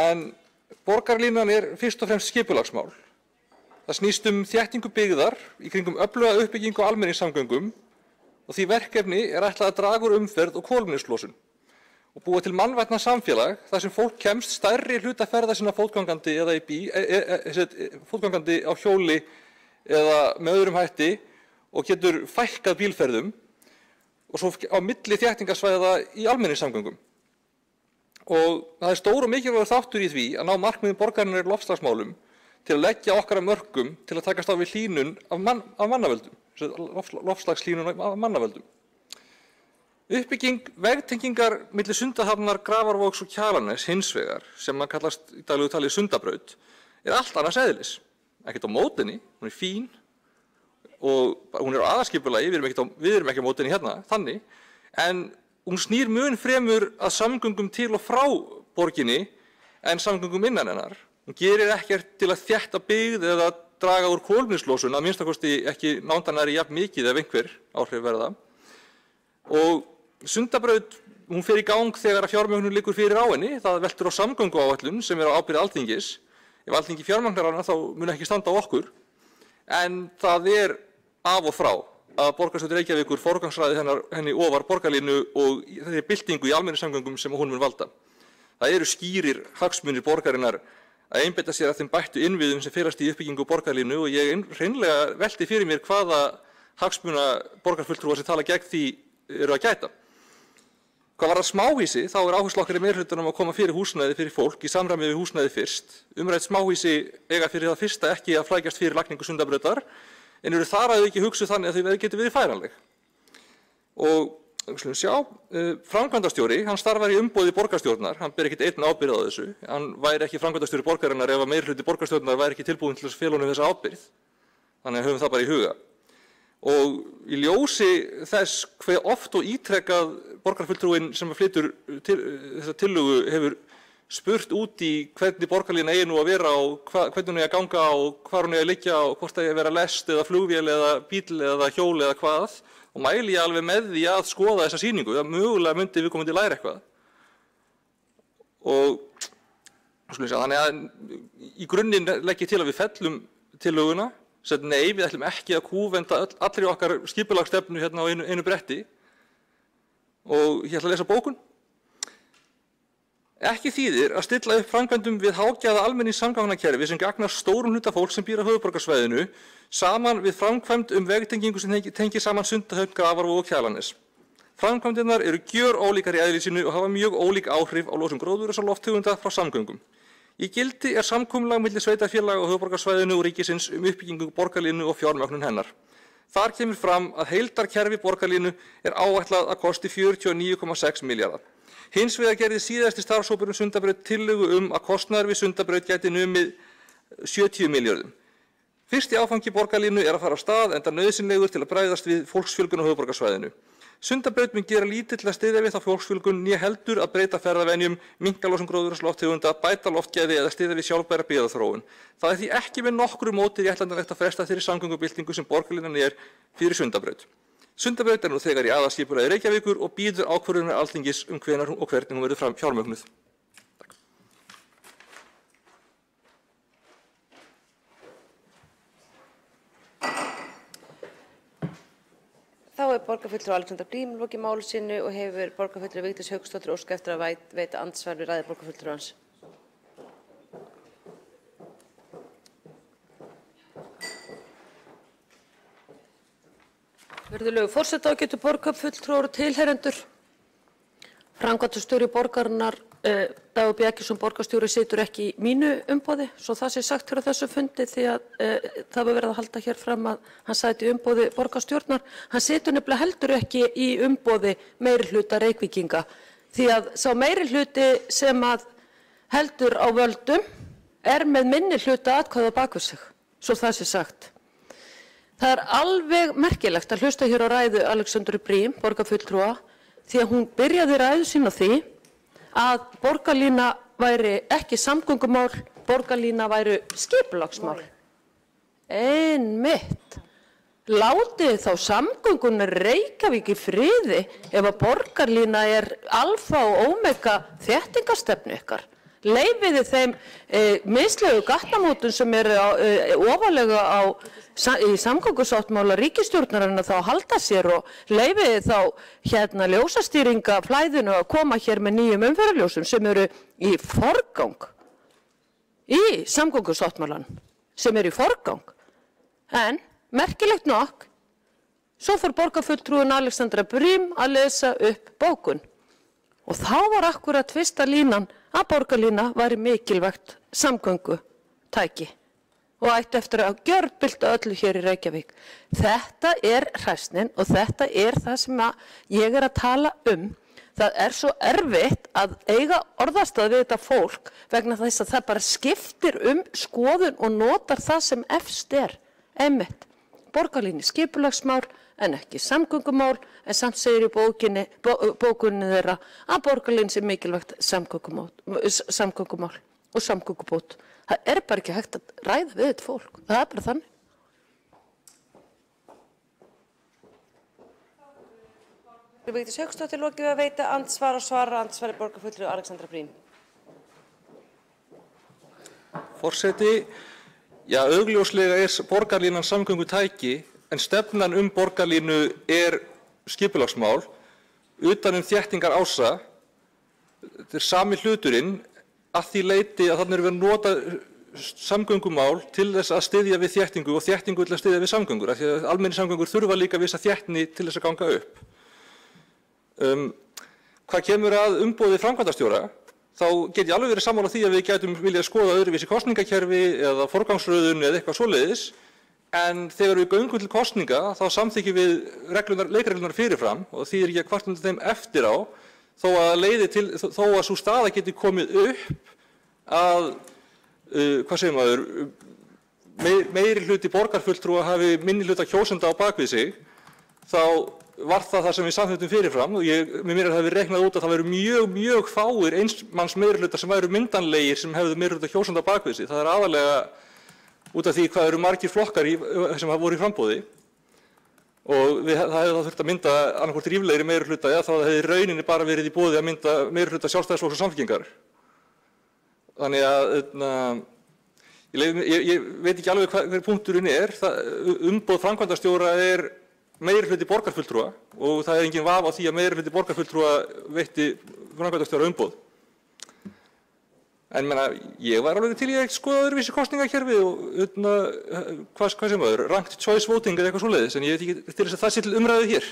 En borgarlínan er fyrst og fremst skipulagsmál. Það snýst þéttingu byggðar í kringum öfluga uppbyggingu á almenningssamgöngum og því verkefni er ætlað að draga úr umferð og kolefnislosun og búa til mannvænna samfélag þar sem fólk kemst stærri hluta ferða sinna fótgangandi eða fótgangandi á hjóli eða með öðrum hætti og getur fækkað bílferðum og svo á milli þéttingarsvæða í almenningssamgöngum. Og það er stór og mikilvægur þáttur í því að ná markmiðum borgarinnar í loftslagsmálum til að leggja okkar af mörkum til að takast á við hlýnun af mannavöldum, loftslagslínun af mannavöldum. Uppbygging vegtengingar milli Sundahafnar, Grafarvogs og Kjalarness hins vegar, sem maður kallast í daglegu tali Sundabraut, er allt annars eðlis. Ekkert á mótinni, hún er fín og hún er á aðalskipulagi, við erum ekki á mótinni hérna, þannig, en hún snýr mun fremur að samgöngum til og frá borginni en samgöngum innan hennar. Hún gerir ekkert til að þétta byggð eða draga úr kolefnislosun, að minnstakosti ekki nándannari jafn mikið ef einhver áhrif verða. Og Sundabraut, hún fer í gang þegar að fjármögnun liggur fyrir á henni, það veltur á samgönguáætlun sem er á ábyrgð Alþingis. Ef Alþingi fjármagnar hana þá mun ekki standa á okkur, en það er af og frá að borgarstjórn Reykjavíkur forgangsraði henni ofar borgarlínu og þeirri byltingu í almenningssamgöngum sem hún mun valda. Það eru skýrir hagsmunir borgarinnar að einbeita sér að þeim bættu innviðum sem felast í uppbyggingu borgarlínu og ég hreinlega velti fyrir mér hvaða hagsmuna borgarfulltrúar sem tala gegn því eru að gæta. Hvað varðar smáhýsi, þá er áhersla okkar í meirihlutanum að koma fyrir húsnæði fyrir fólk í samræmi við húsnæði fyrst. Umrædd smáhýsi eiga fyrir það fyrsta ekki að flækjast fyrir lagningu Sundabrautar, en eru þar að ekki hugsuð þannig að þau getur verið færanleg. Og við skulum sjá, framkvæmdastjóri, hann starfar í umboði borgarstjórnar, hann ber ekkert einn ábyrgð á þessu, hann væri ekki framkvæmdastjóri borgarinnar ef að meirihluti borgarstjórnar væri ekki tilbúinn til að fela honum þessa ábyrgð. Þannig að höfum það bara í huga. Og í ljósi þess hve oft og ítrekað borgarfulltrúinn sem flytur þessa tillögu hefur spurt út í hvernig borgarlínan eigi nú að vera og hvernig hún eigi að ganga og hvar hún eigi að liggja og hvort það eigi að vera lest eða flugvél eða bíl eða hjól eða hvað, og mæli ég alveg með því að skoða þessa sýningu, það mögulega myndi við komandi læra eitthvað. Og þannig að í grunninn legg ég til að við fellum tillöguna, sem nei, við ætlum ekki að kúvenda allri okkar skipulagsstefnu hérna á einu bretti, og ég ætla að lesa bókun. Ekki þýðir að stilla upp framkvæmdum við hágæða almenningssamgangnakerfi sem gagnar stórum hluta fólks sem býr á höfuðborgarsvæðinu saman við framkvæmd vegtengingu sem tengir saman Sundahöfn, Grafarvog og Kjalarnes. Framkvæmdirnar eru gjörólíkar í eðli sínu og hafa mjög ólík áhrif á losun gróðurhúsalofttegunda frá samgöngum. Í gildi samkomulag milli sveitarfélaga á höfuðborgarsvæðinu og ríkisins uppbyggingu borgarlínu og fjármögnun hennar. Þar kemur fram að heildarkerfi borgarlínu áætlað að kosti 49,6 milljarða. Hins vegar gerði síðasti starfshópur Sundabraut tillögu að kostnaður við Sundabraut gæti numið 70 milljörðum. Fyrsti áfangi borgarlínu að fara af stað enda nauðsynlegur til að bregðast við fólksfjölgun á höfuðborgarsvæðinu. Sundabraut mun gera lítið til að styðja við þá fólksfjölgun né heldur að breyta ferðavenjum, minnka losun gróðurhúsalofttegunda, bæta loftgæði eða styðja við sjálfbæra byggðaþróun. Það því ekki með nokkru móti réttlætanlegt að fresta þeirri samgöngubyltingu sem borgarlínan fyrir Sundabraut. Sundabraut nú þegar í aðalskipulagi Reykjavíkur og bíður ákvörðunar Alþingis hvenær og hvernig hún verður fjármögnuð. Þá borgarfulltrúi Alexander Briem lokið máli sínu og hefur borgarfulltrúi Vigdís Hauksdóttir óskað eftir að veita andsvar við ræðu borgarfulltrúans. Virðulegur forseti, ágætu borgarfulltrúar og tilheyrendur. Framkvæmdastjóri borgarinnar, Dagur B. Eggertsson borgarstjóri, situr ekki í mínu umboði, svo það sé sagt hér á þessu fundi því að það var verið að halda hér fram að hann sæti í umboði borgarstjórnar. Hann situr nefnilega heldur ekki í umboði meirihluta Reykvíkinga því að sá meirihluti sem að heldur á völdum með minni hluta atkvæða bak við sig, svo það sé sagt. Það alveg merkilegt að hlusta hér á ræðu Alexandru Briem, borgarfulltrúa, því að hún byrjaði ræðu sín á því að borgarlína væri ekki samgöngumál, borgarlína væri skipulagsmál. Einmitt. Látið þá samgöngunni Reykjavík í friði ef að borgarlína alfa og omega þéttingarstefnu ykkar. Leyfiði þeim mislegu gatnamótum sem ofarlega í samgöngusáttmála ríkisstjórnarinnar þá að halda sér og leyfiði þá ljósastýringaflæðinu að koma hér með nýjum umferðarljósum sem eru í forgang í samgöngusáttmálan sem eru í forgang. En merkilegt nokk, svo fór borgarfulltrúin Alexandra Briem að lesa upp bókun og þá var akkúrat fyrsta línan að borgarlína væri mikilvægt samgöngutæki og ætti eftir að gjörbylta öllu hér í Reykjavík. Þetta hræsnin og þetta það sem ég að tala um. Það svo erfitt að eiga orðastað við þetta fólk vegna þess að það bara skiptir skoðun og notar það sem efst einmitt. Borgarlínu skipulagsmál en ekki samgöngumál, en samt segir í bókunni þeirra að borgarlín sé mikilvægt samgöngumál og samgöngubót. Það bara ekki hægt að ræða við þetta fólk. Það bara þannig. Vigdís Hauksdóttir lokið við að veita andsvar og svara andsvari borgarfulltrúi Alexandra Briem. Forseti, augljóslega borgarlínan samgöngutæki en stefnan borgarlínu skipulagsmál utan þéttingar ása. Þetta sami hluturinn að því leyti að þarna við að nota samgöngumál til þess að styðja við þéttingu og þéttingu til að styðja við samgöngur. Af því að almenningssamgöngur þurfa líka vissa þéttni til þess að ganga upp. Hvað kemur að umboði framkvæmdastjóra, þá get ég alveg verið sammála því að við gætum viljað skoða öðruvísi kosningakerfi eða forgangsröðun eða eitthvað svoleiðis, en þegar við göngum til kosninga þá samþykkjum við leikreglurnar fyrirfram og því ekki að kvarta undan þeim eftir á, þó að sú staða geti komið upp að, meiri hluti borgarfulltrúa hafi minni hluta kjósenda á bakvið sig, þá var það sem við samþykktum fyrirfram og mér meira að það hefði reiknað út að það væru mjög fáir einsmanns meirihlutar sem væru myndanlegir sem hefðu meirihluta kjósenda bak við sig. Það er aðalega út af því hvað eru margir flokkar sem voru í framboði og það hefði þá þurft að mynda annarkvort ríflegri meirihluta eða þá hefði rauninni bara verið í boði að mynda meirihluta Sjálfstæðisflokks og Samfylkingar. Þannig að ég veit ekki alveg hver punkturinn er. Umboð framkvæmdastjóra er meirihluti borgarfulltrúa og það er engin vafi á því að meirihluti borgarfulltrúa veitti framkvæmdastjóra umboð. En ég var alveg til í að skoða öðruvísi kosningakerfi og hvað sem öðru, ranked choice voting eða eitthvað svoleiðis, en ég veit ekki til þess að það sé til umræðu hér.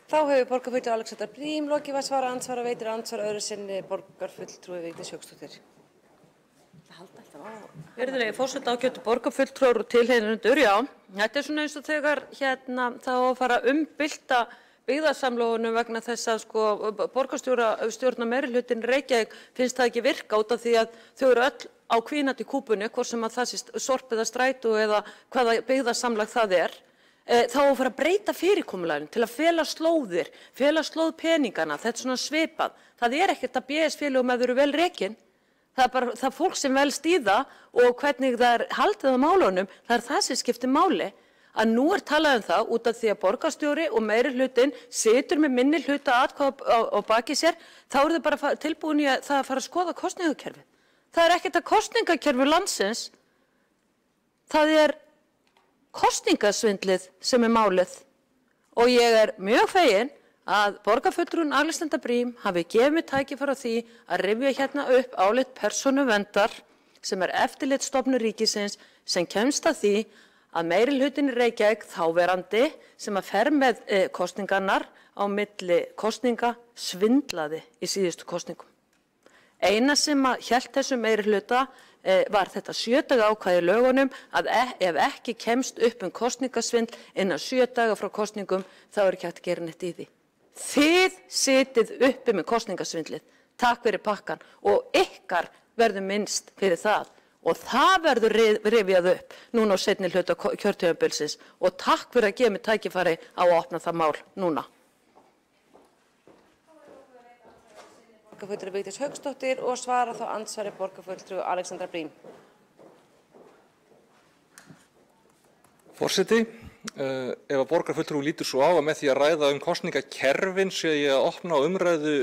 Þá hefur borgarfulltrúi Alexandra Briem lokið að svara andsvara, veitir andsvara öðru sinni borgarfulltrúi Vigdís Hauksdóttir. Virðulegi forseti, ágætu borgarfulltrúar og tilheyrendur, já. Þetta svona eins og þegar það á að fara umbylta byggðasamlóðunum vegna þess að borgarstjórna meirihlutin Reykjavík finnst það ekki virka út af því að þau eru öll á hvínandi kúpunni, hvort sem að það sé sorp eða strætó eða hvaða byggðasamlag það er. Þá á að fara að breyta fyrirkomulaginu til að fela slóðir, fela slóð peningana, þetta er svona svipað. Það er ekkert að BS-félögum ef þau eru vel rekin. Það er bara það fólk sem velst í það og hvernig það er haldið á málunum, það er það sem skiptir máli. Að nú er talað það út af því að borgarstjóri og meirihlutin situr með minni hluta atkvæða á baki sér, þá eru þau bara tilbúin í að það að fara að skoða kosningakerfið. Það er ekkert að kosningakerfi landsins, það er kosningasvindlið sem er málið. Og ég er mjög fegin að borgarfulltrúinn Alexandra Briem hafi gefið mér tækifæri á því að rifja hérna upp álit persónuverndar sem er eftirlitsstofnun ríkisins sem kemst að því að meirihlutin í Reykjavík þáverandi sem að fer með kosningarnar á milli kosninga svindlaði í síðustu kosningum. Eina sem að hélt þessum meirihluta var þetta 7 daga ákvæði í lögunum að ef ekki kemst upp kosningasvindl innan 7 daga frá kosningum þá er ekki hægt að gera neitt í því. Þið sitið uppi með kosningasvindlið. Takk fyrir pakkan og ykkar verður minnst fyrir það. Og það verður rifjað upp núna á seinni hluta kjörtímabilsins og takk fyrir að gefa mér tækifæri á að opna það mál núna. Borgarfulltrúi Vigdís Hauksdóttir og svara þá andsvari borgarfulltrúi Alexandra Briem. Forseti, ef að borgarfulltrúi lítur svo á að með því að ræða kosningakerfin sé ég að opna umræðu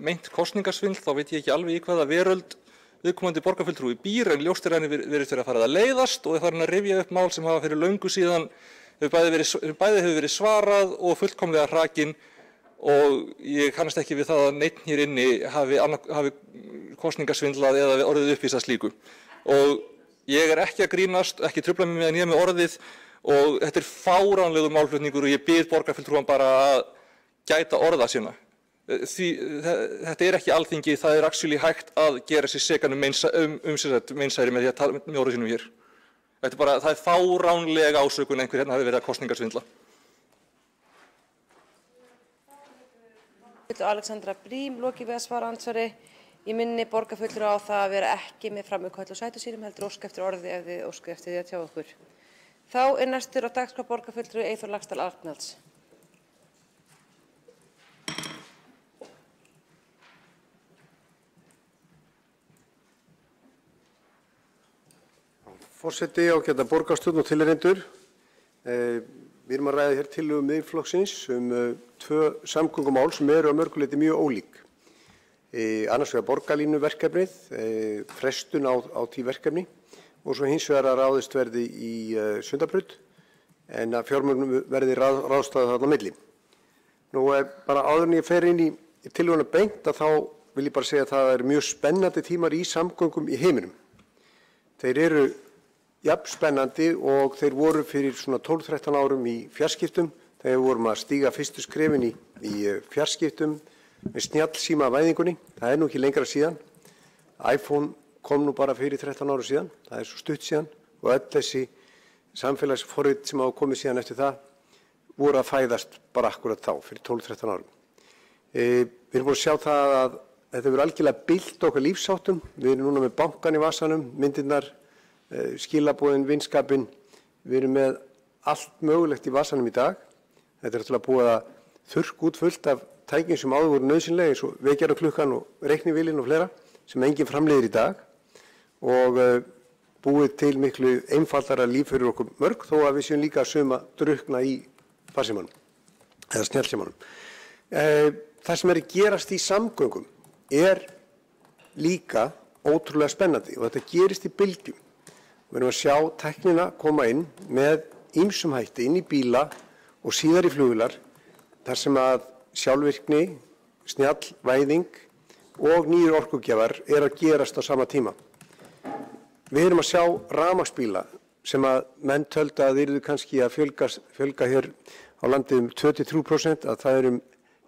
meint kosningasvindl, þá veit ég ekki alveg í hvaða veröld viðkomandi borgarfulltrúi býr, en ljóst er henni virðist vera að fara að leiðast og það er hann að rifja upp mál sem hafa fyrir löngu síðan bæði hefur verið svarað og fullkomlega hrakin og ég kannast ekki við það að neinn hér inni hafi kosningasvindlað eða orðið uppvísað slíku. Og ég er ekki að grínast, ekki trufla mig með að nýja með orðið og þetta er fáránlegur málflutningur og ég bið borgarfulltrúan bara að gæta orða sína. Þetta er ekki Alþingi, það er actually hægt að gera sér sekan meinsæri með því að tala með orðið sínum hér. Það er fáránlega ásökun einhver hérna hafi verið að kosningasvindla. Alexandra Briem lokið við að svara andsvari. Ég minni borgarfulltrúa á það að vera ekki með framúrköllu sætu sínum heldur óska eftir orði ef þið óska eftir því að tjá okkur. Þá er næstur á dagskrá borgarfulltrúi Eyþór Laxdal Arnalds. Forseti, ágæta borgarstjórn og tilheyrendur. Við erum að ræða hér tillögu Miðflokksins 2 samgöngumál sem eru að mörgu leyti mjög ólík. Annars vegar borgarlínuverkefnið, frestun á því verkefni og svo hins vegar að ráðist verði í Sundabraut en að fjármögnum verði ráðstafað þarna á milli. Nú bara áður en ég fer inn í tillöguna beint að þá vil ég bara segja að það eru mjög spennandi tímar í samgöngum í heiminum. Þeir eru jafn spennandi og þeir voru fyrir svona 12-13 árum í fjarskiptum þegar við vorum að stíga fyrstu skrefin í fjarskiptum með snjallsímavæðingunni. Það er nú ekki lengra síðan. iPhone kom nú bara fyrir 13 árum síðan, það er svo stutt síðan og öll þessi samfélagsforrit sem hafa komið síðan eftir það voru að fæðast bara akkurat þá fyrir 12-13 árum. Við erum búin að sjá það að þetta hefur algjörlega bylgt okkar lífsháttum. Við erum núna með bankann í vasanum, myndirnar, skilaboðin, vinskapinn. Við erum með allt mögulegt í vasanum í dag. Þetta er náttúrulega búið að þurrka út fullt af tækjum sem áður voru nauðsynleg eins og vekjaraklukkan og reiknivélin og fleira sem enginn framleiðir í dag og búið til miklu einfaldara líf fyrir okkur mörg þó að við séum líka suma drukna í farsímanum eða snjallsímanum. Það sem er að gerast í samgöngum er líka ótrúlega spennandi og þetta gerist í bylgjum. Við erum að sjá tæknina koma inn með ýmsum hætti inn í bíla og síðar í flugvélar þar sem að sjálfvirkni, snjallvæðing og nýjir orkugjafar er að gerast á sama tíma. Við erum að sjá rafmagnsbíla sem að menn töldu að yrðu kannski að fjölga hér á landið 23%, að það er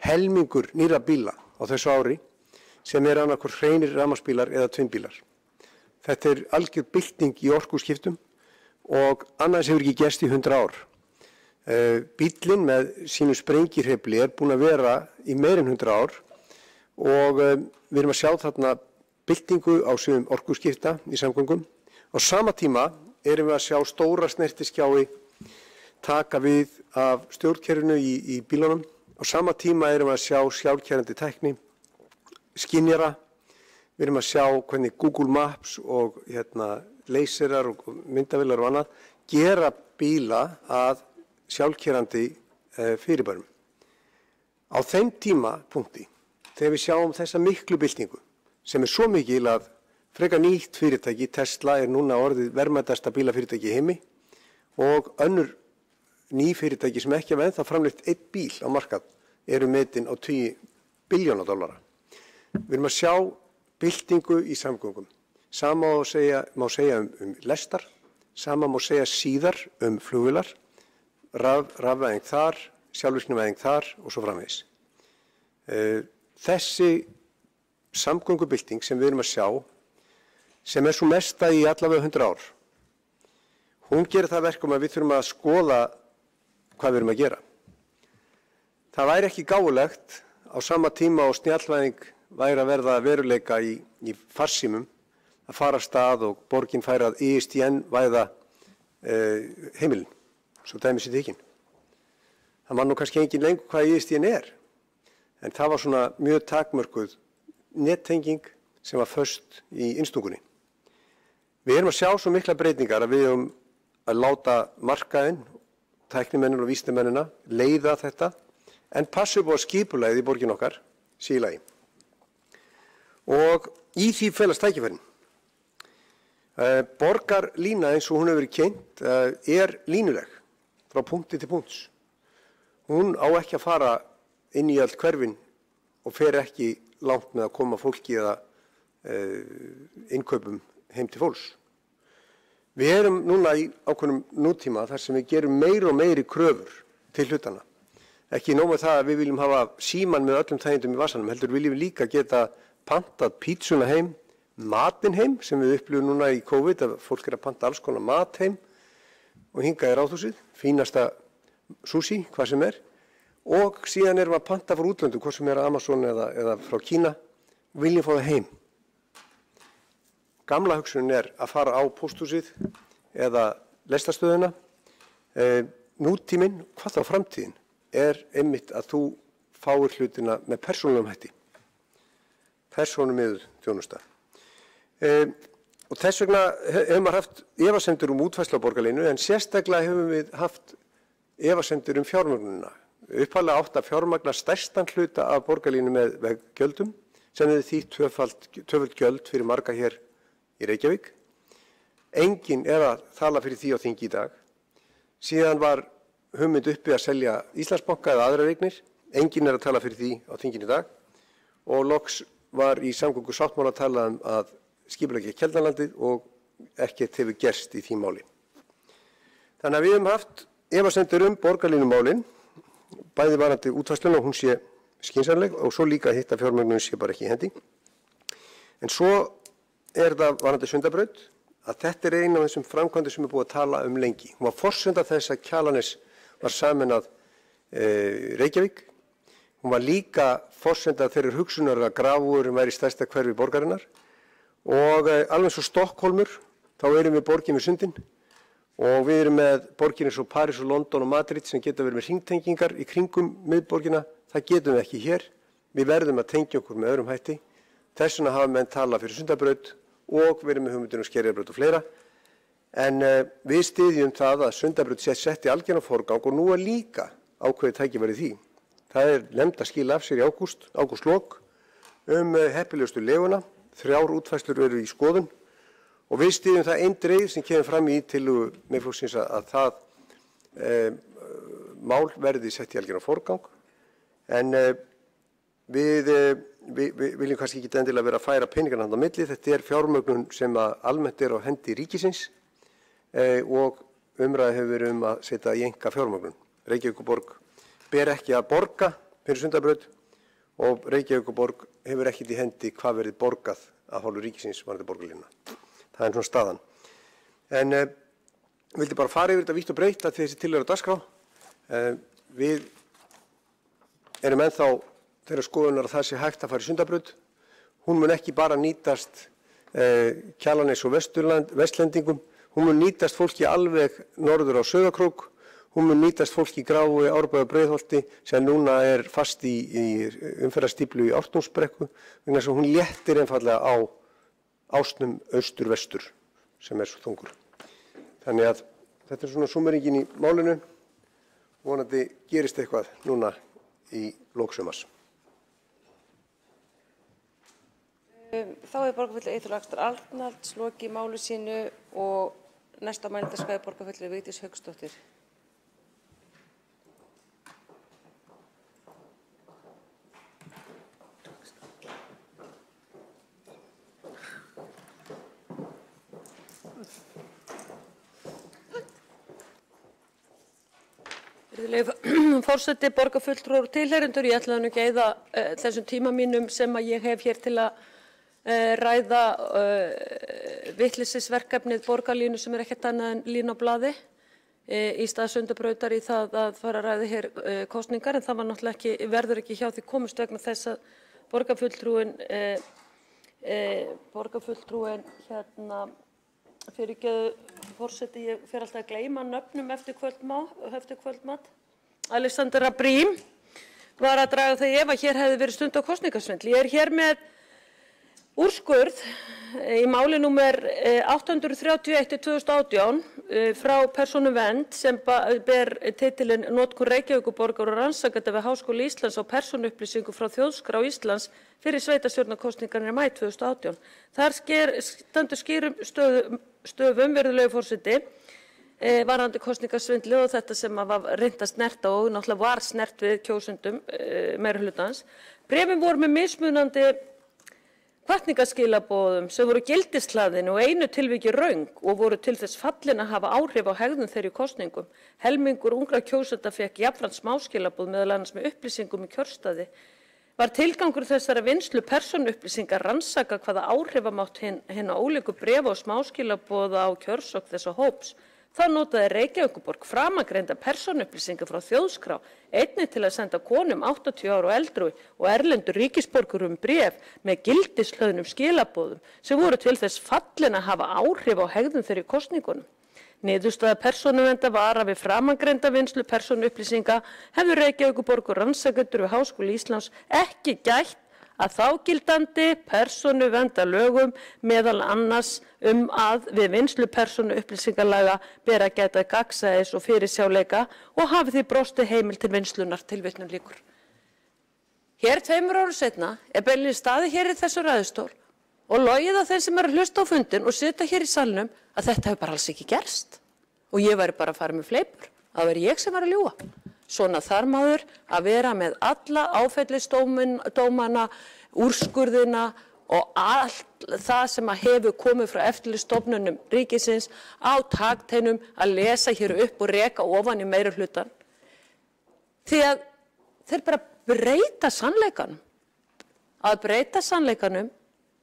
helmingur nýrra bíla á þessu ári sem er annarkvort hreinir rafmagnsbílar eða tvinnbílar. Þetta er algjör bylting í orkuskiptum og annars hefur ekki gerst í 100 ár. Bíllinn með sínu sprengirhreyfli er búin að vera í meir en 100 ár og við erum að sjá þarna byltingu á sviðum orkuskipta í samgöngum. Á sama tíma erum við að sjá stóra snertiskjái taka við af stjórnkerfinu í bílunum. Á sama tíma erum við að sjá sjálfkerrandi tækni, skynjara. Við erum að sjá hvernig Google Maps og leyserar og myndavélar og annað gera bíla að sjálfkerrandi fyrirbærum. Á þeim tímapunkti, þegar við sjáum þessa miklu byltingu, sem er svo mikil að frekar nýtt fyrirtæki, Tesla, er núna orðið verðmætasta bílafyrirtæki í heimi og önnur ný fyrirtæki sem ekki hafa ennþá framleitt einn bíl á markað eru metin á $10 billjóna. Við erum að sjá byltingu í samgöngum. Sama má segja lestar, sama má segja síðar flugvélar, rafvæðing þar, sjálfvirknivæðing þar og svo framvegis. Þessi samgöngubylting sem við erum að sjá, sem er svo mesta í allavega 100 ár, hún gerir það verkum að við þurfum að skoða hvað við erum að gera. Það væri ekki gáfulegt á sama tíma og snjallvæðing væri að verða veruleika í farsímum að fara af stað og borgin færi að ISDN væða heimilin, svo dæmi sér tekin. Það man nú kannski engin lengur hvað ISDN er, en það var svona mjög takmörkuð nettenging sem var föst í innstungunni. Við erum að sjá svo mikla breytingar að við erum að láta markaðinn, tæknimennina og vísindamennina leiða þetta, en passa upp á skipulagið í borgin okkar sé í lagi. Og í því felast tækifærin. Borgarlína eins og hún hefur verið kynnt er línuleg frá punkti til punkts. Hún á ekki að fara inn í allt hverfin og fer ekki langt með að koma fólki eða innkaupum heim til fólks. Við erum núna í ákveðnum nútíma þar sem við gerum meiri og meiri kröfur til hlutana. Ekki nóg með það að við viljum hafa síman með öllum þægindum í vasanum, heldur viljum við líka geta pantað pítsuna heim, matinn heim sem við upplifum núna í COVID, að fólk er að panta alls konar mat heim og hingað í Ráðhúsið, fínasta sushi, hvað sem er, og síðan erum við að panta frá útlöndum, hvort sem er Amazon eða frá Kína, og viljum fá það heim. Gamla hugsunin er að fara á pósthúsið eða lestarstöðina. Nútíminn, hvað þá framtíðin, er einmitt að þú fáir hlutina með persónulegum hætti. Persónumiðuð þjónusta. Og þess vegna hefur maður haft efasemdir útfærslu á borgarlínu, en sérstaklega hefum við haft efasemdir fjármögnunina. Upphaflega átt að fjármagna stærstan hluta af borgarlínu með veggjöldum, sem hefði þýtt tvöföld gjöld fyrir marga hér í Reykjavík. Enginn er að tala fyrir því á þingi í dag. Síðan var hugmynd uppi að selja Íslandsbanka eða aðrar eignir. Enginn er að tala fyrir því á þinginu í dag. Og loks var í samgöngusáttmála að tala að skipuleggja Keldnalandið og ekkert hefur gerst í því máli. Þannig að við höfum haft efasemdir borgarlínumálin, bæði varðandi útfærsluna og hún sé skynsamleg og svo líka hitt að fjármögnun sé bara ekki í hendi. En svo er það varðandi Sundabraut að þetta er eina af þessum framkvæmdum sem er búið að tala lengi. Hún var forsenda þess að Kjalarnes var sameinað Reykjavík. Hún var líka forsenda þeirrar hugsunar að Grafarvogur væri stærsta hverfi borgarinnar og alveg svo Stokkhólmur, þá erum við borgin við sundin. Og við erum með borgir eins og París og London og Madrid sem geta verið með hringtengingar í kringum miðborgina. Það getum við ekki hér. Við verðum að tengja okkur með öðrum hætti. Þess vegna hafa menn talað fyrir Sundabraut og verið með hugmyndir Skerjafjarðarbraut og fleira. En við styðjum það að Sundabraut sé sett í algjöran forgang og nú er líka ákveðið tækifæri í því. Það er nefnt að skila af sér í ágústlok heppilegustu leguna. 3 útfærslur eru í skoðun. Og við styðjum það eindregið sem kemur fram í tillögu Miðflokksins að það mál verði sett í algjöran forgang. En við viljum kannski ekki endilega vera að færa peningarna þarna á milli. Þetta er fjármögnun sem almennt er á hendi ríkisins og umræða hefur verið að setja í enga fjármögnun. Reykjavíkurborg ber ekki að borga fyrir Sundabraut og Reykjavíkurborg hefur ekkert í hendi hvað verið borgað af hálfu ríkisins varðandi borgarlínuna. Það er svona staðan. En vildi bara fara yfir þetta vítt og breytt að þessi tillögur á dagskrá. Við erum ennþá þeirrar skoðunar að það sé hægt að fara í Sundabraut. Hún mun ekki bara nýtast Kjalarnesi og Vestlendingum. Hún mun nýtast fólki alveg norður á Sauðárkrók. Hún mun nýtast fólki í Grái, Árbæ og Breiðholti sem núna er fast í umferðarstíflu í Ártúnsbrekku vegna þess að hún léttir einfallega á ásnum austur-vestur sem er svo þungur. Þannig að þetta er svona súmeringin í málinu. Vonandi gerist eitthvað núna í lok sumars. Þá er borgarfulltrúi Eyþór Axel Arnalds lokið máli sínu og næsta á mælendaskrá er borgarfulltrúi Vigdís Hauksdóttir. Forseti, borgarfulltrúar og tilheyrendur, ég ætlaði nú ekki að eyða þessum tíma mínum sem að ég hef hér til að ræða vitleysisverkefnið borgarlínu sem er ekkert annað en línu á blaði í stað Sundabrautar í það að fara að ræða hér kosningar, en það var náttúrulega ekki, verður ekki hjá því komist vegna þess að borgarfulltrúin fyrirgeðu forseti, ég fer alltaf að gleyma nöfnum eftir kvöldmat. Alexandra Brím var að draga það í efa að hér hefði verið stund á kosningasvindl. Ég er hér með úrskurð í máli númer 831/2018 frá Persónuvernd sem ber titilinn Notkun Reykjavíkurborgar og rannsakenda við Háskóla Íslands á persónuupplýsingum frá Þjóðskrá Íslands fyrir sveitarstjórnarkosningarnar í maí 2018. Þar stendur skýrum stöfum, virðulegi forseti, varðandi kosningasvindli og þetta sem var reynt að snerta og náttúrulega var snert við kjósendum meirihlutans. Bréfin voru með mismunandi hvatningaskilaboðum sem voru gildishlaðin og einu tilviki röng og voru til þess fallin að hafa áhrif á hegðun þeirra í kosningum. Helmingur ungra kjósenda fékk jafnframt smáskilaboð meðal annars með upplýsingum í kjörstaði. Var tilgangur þessara vinnslu persónuupplýsinga rannsaka hvaða áhrifamátt hinna ólíku bréfa og smáskilaboða á kjörsókn þessa hóps. Þá notaði Reykjavíkurborg framangreinda persónuupplýsingar frá Þjóðskrá einnig til að senda konum 80 ára og eldri og erlendur ríkisborgurum bréf með gildishlöðnum skilaboðum sem voru til þess fallin að hafa áhrif á hegðun þeirra í kosningunum. Niðurstaða Persónuverndar var að við framangreinda vinnslu persónuupplýsinga hefðu Reykjavíkurborg og rannsakendur við Háskóla Íslands ekki gætt að þágildandi persónuverndarlögum meðal annars að við vinnslu persónuupplýsingalaga ber að gæta gagnsæis og fyrirsjáleika og hafi því brostið heimild til vinslunar tilvitnun lýkur. Hér 2 árum seinna er beinlínis staðið hér í þessu ræðustól og logið að þeim sem eru að hlusta á fundin og sitja hér í salnum að þetta hefur bara alls ekki gerst og ég væri bara að fara með fleipur, að veri ég sem var að ljúga. Svona þarf maður að vera með alla áfellisdómana, úrskurðina og allt það sem hefur komið frá eftirlitsstofnunum ríkisins á takteinum að lesa hér upp og reka ofan í meirihlutann. Því að þeir bara breyta sannleikanum. Að breyta sannleikanum,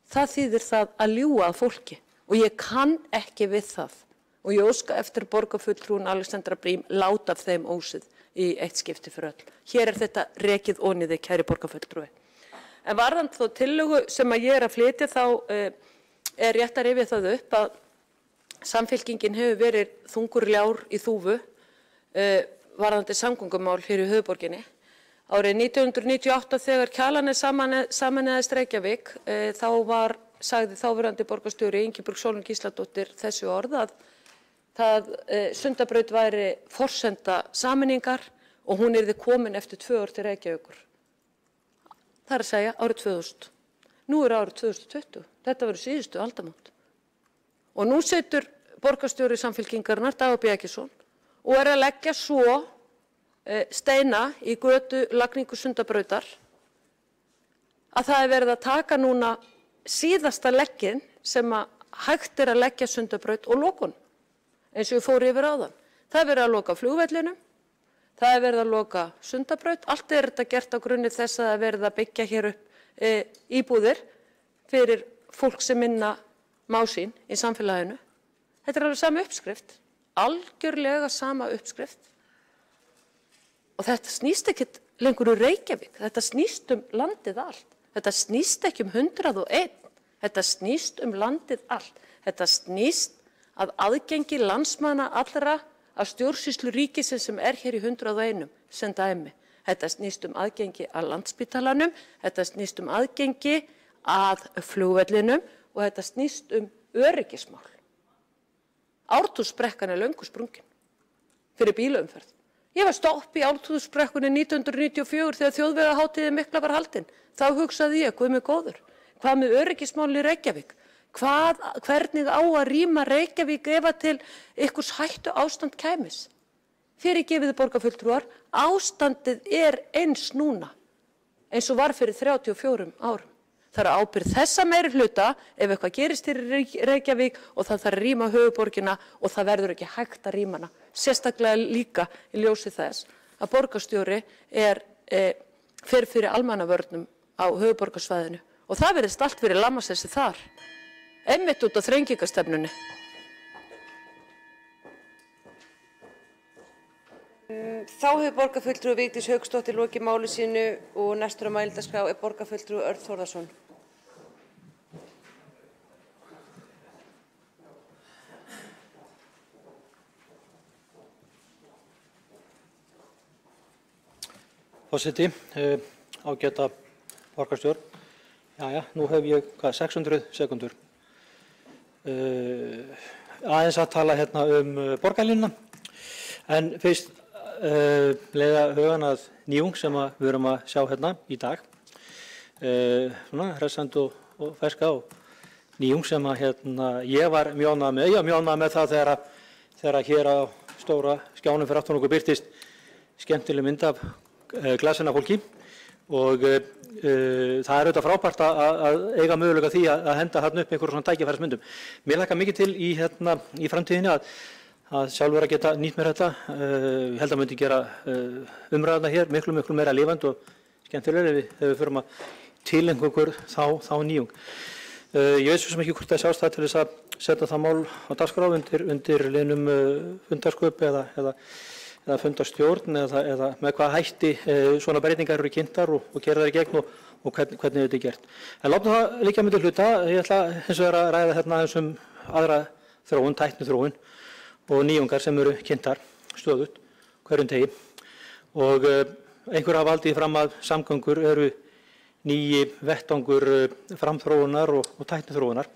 það þýðir það að ljúga að fólki og ég kann ekki við það. Og ég óska eftir borgarfulltrúin Alexandra Brím láta af þeim ósið í eitt skipti fyrir öll. Hér er þetta rekið óniði, kæri borgarfulltrúi. En varðandi þó tillögu sem að ég er að flytja þá er rétt að rifja það upp að Samfylkingin hefur verið þungur ljár í þúfu varðandi samgöngumál hér í höfuðborginni. Árið 1998 þegar Kjalarnes sameinaðist Reykjavík þá sagði þáverandi borgarstjóri Ingibjörg Sólrún Gísladóttir þessi orð að Sundabraut væri forsenda sameiningar og hún yrði komin eftir 2 ár til Reykjavíkur. Það er að segja árið 2000. Nú er árið 2020. Þetta verður síðustu aldamót. Og nú situr borgarstjóri Samfylkingarinnar, Dagur B. Eggertsson, og að leggja svo steina í götu lagningu Sundabrautar að það er verið að taka núna síðasta legginn sem að hægt að leggja Sundabraut og lokun, eins og ég fór yfir áðan. Það er verið að loka flugvellinum, það er verið að loka Sundabraut, allt er þetta gert á grunni þess að það er verið að byggja hér upp íbúðir fyrir fólk sem minna má sín í samfélaginu. Þetta er alveg sama uppskrift, algjörlega sama uppskrift. Og þetta snýst ekkert lengur Reykjavík, þetta snýst landið allt. Þetta snýst ekki 101, þetta snýst landið allt. Þetta snýst að aðgengi landsmanna allra að stjórnsýslu ríkisins sem er hér í 101 sem dæmi. Þetta snýst aðgengi að Landspítalanum, þetta snýst aðgengi að flugvellinum og þetta snýst öryggismál. Ártúnsbrekkan er löngu sprungin fyrir bílaumferð. Ég var stopp í Ártúnsbrekkunni 1994 þegar þjóðvegahátíðin mikla var haldin. Þá hugsaði ég, guð mig góður, hvað með öryggismál í Reykjavík? Hvernig á að rýma Reykjavík ef að til einhvers hættu ástand kæmis? Fyrirgefiði borgarfulltrúar, ástandið er eins núna, eins og var fyrir 34 árum. Það er ábyrgð þessa meirihluta ef eitthvað gerist hér í Reykjavík og það þarf að rýma höfuðborgina og það verður ekki hægt að rýma hana. Sérstaklega líka í ljósi þess að borgarstjóri fer fyrir almannavörnum á höfuðborgarsvæðinu og það verðist allt verið lamassessi þar, einmitt út á þrengingastefnunni. Þá hefur borgarfulltrúi Vigdís Hauksdóttir lokið máli sínu og næstur á mælendaskrá er borgarfulltrúi Örn Þórðarson. Forseti, ágæta borgarstjórn. Jæja, nú hef ég 600 sekúndur. Aðeins að tala hérna borgarlínuna, en fyrst leiða hugan að nýjung sem við erum að sjá hérna í dag. Svona hressand og ferska og nýjung sem að ég var mjög ánægður með. Ég var mjög ánægður með það þegar hér á stóra skjánum fyrir aftan okkur birtist skemmtileg mynd af glasina fólki og það er auðvitað frábært að eiga möguleika því að henda þarna upp einhverjum svona tækifærismyndum. Mér hlakkar mikið til í framtíðinni að sjálfur að geta nýtt mér þetta. Ég held að myndi gera umræðuna hér miklu meira lifandi og skemmtilegri ef við förum að tileinka okkur þá nýjung. Ég veit svo sem ekki hvort það sé ástæða til þess að setja það mál á dagskrá undir liðnum fundarsköp eða fundarstjórn eða með hvað hætti svona breytingar eru kynntar og gerðar í gegn og hvernig þetta er gert. En látum það liggja milli hluta. Ég ætla hins vegar að ræða hérna aðra þróun, tækniþróun og nýjungar sem eru kynntar stöðugt hverjum degi og einhver hafa haldið fram að samgöngur eru nýji vettvangur framþróunar og tækniþróunar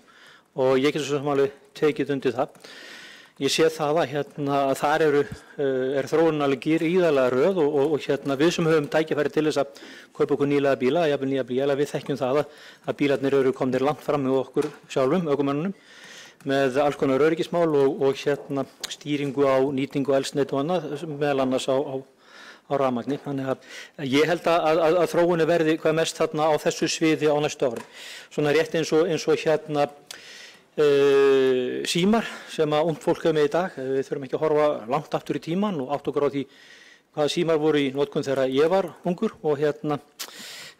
og ég get svo sem alveg tekið undir það. Ég sé það að þar er þróunin alveg gríðarlega röð og við sem höfum tækifæri til þess að kaupa okkur nýlega bíla, jafnvel nýja bíla, við þekkjum það að bílarnir eru komnir langt fram með okkur sjálfum, ökumönnunum, með alls konar öryggismál og stýringu á nýtingu eldsneyti og annað, meðal annars á rafmagni. Þannig að ég held að þróunin verði hvað mest þarna á þessu sviði á næstu árum. Svona rétt eins og símar sem að ungt fólk hefur með í dag. Við þurfum ekki að horfa langt aftur í tíman og átt okkur á því hvaða símar voru í notkun þegar ég var ungur og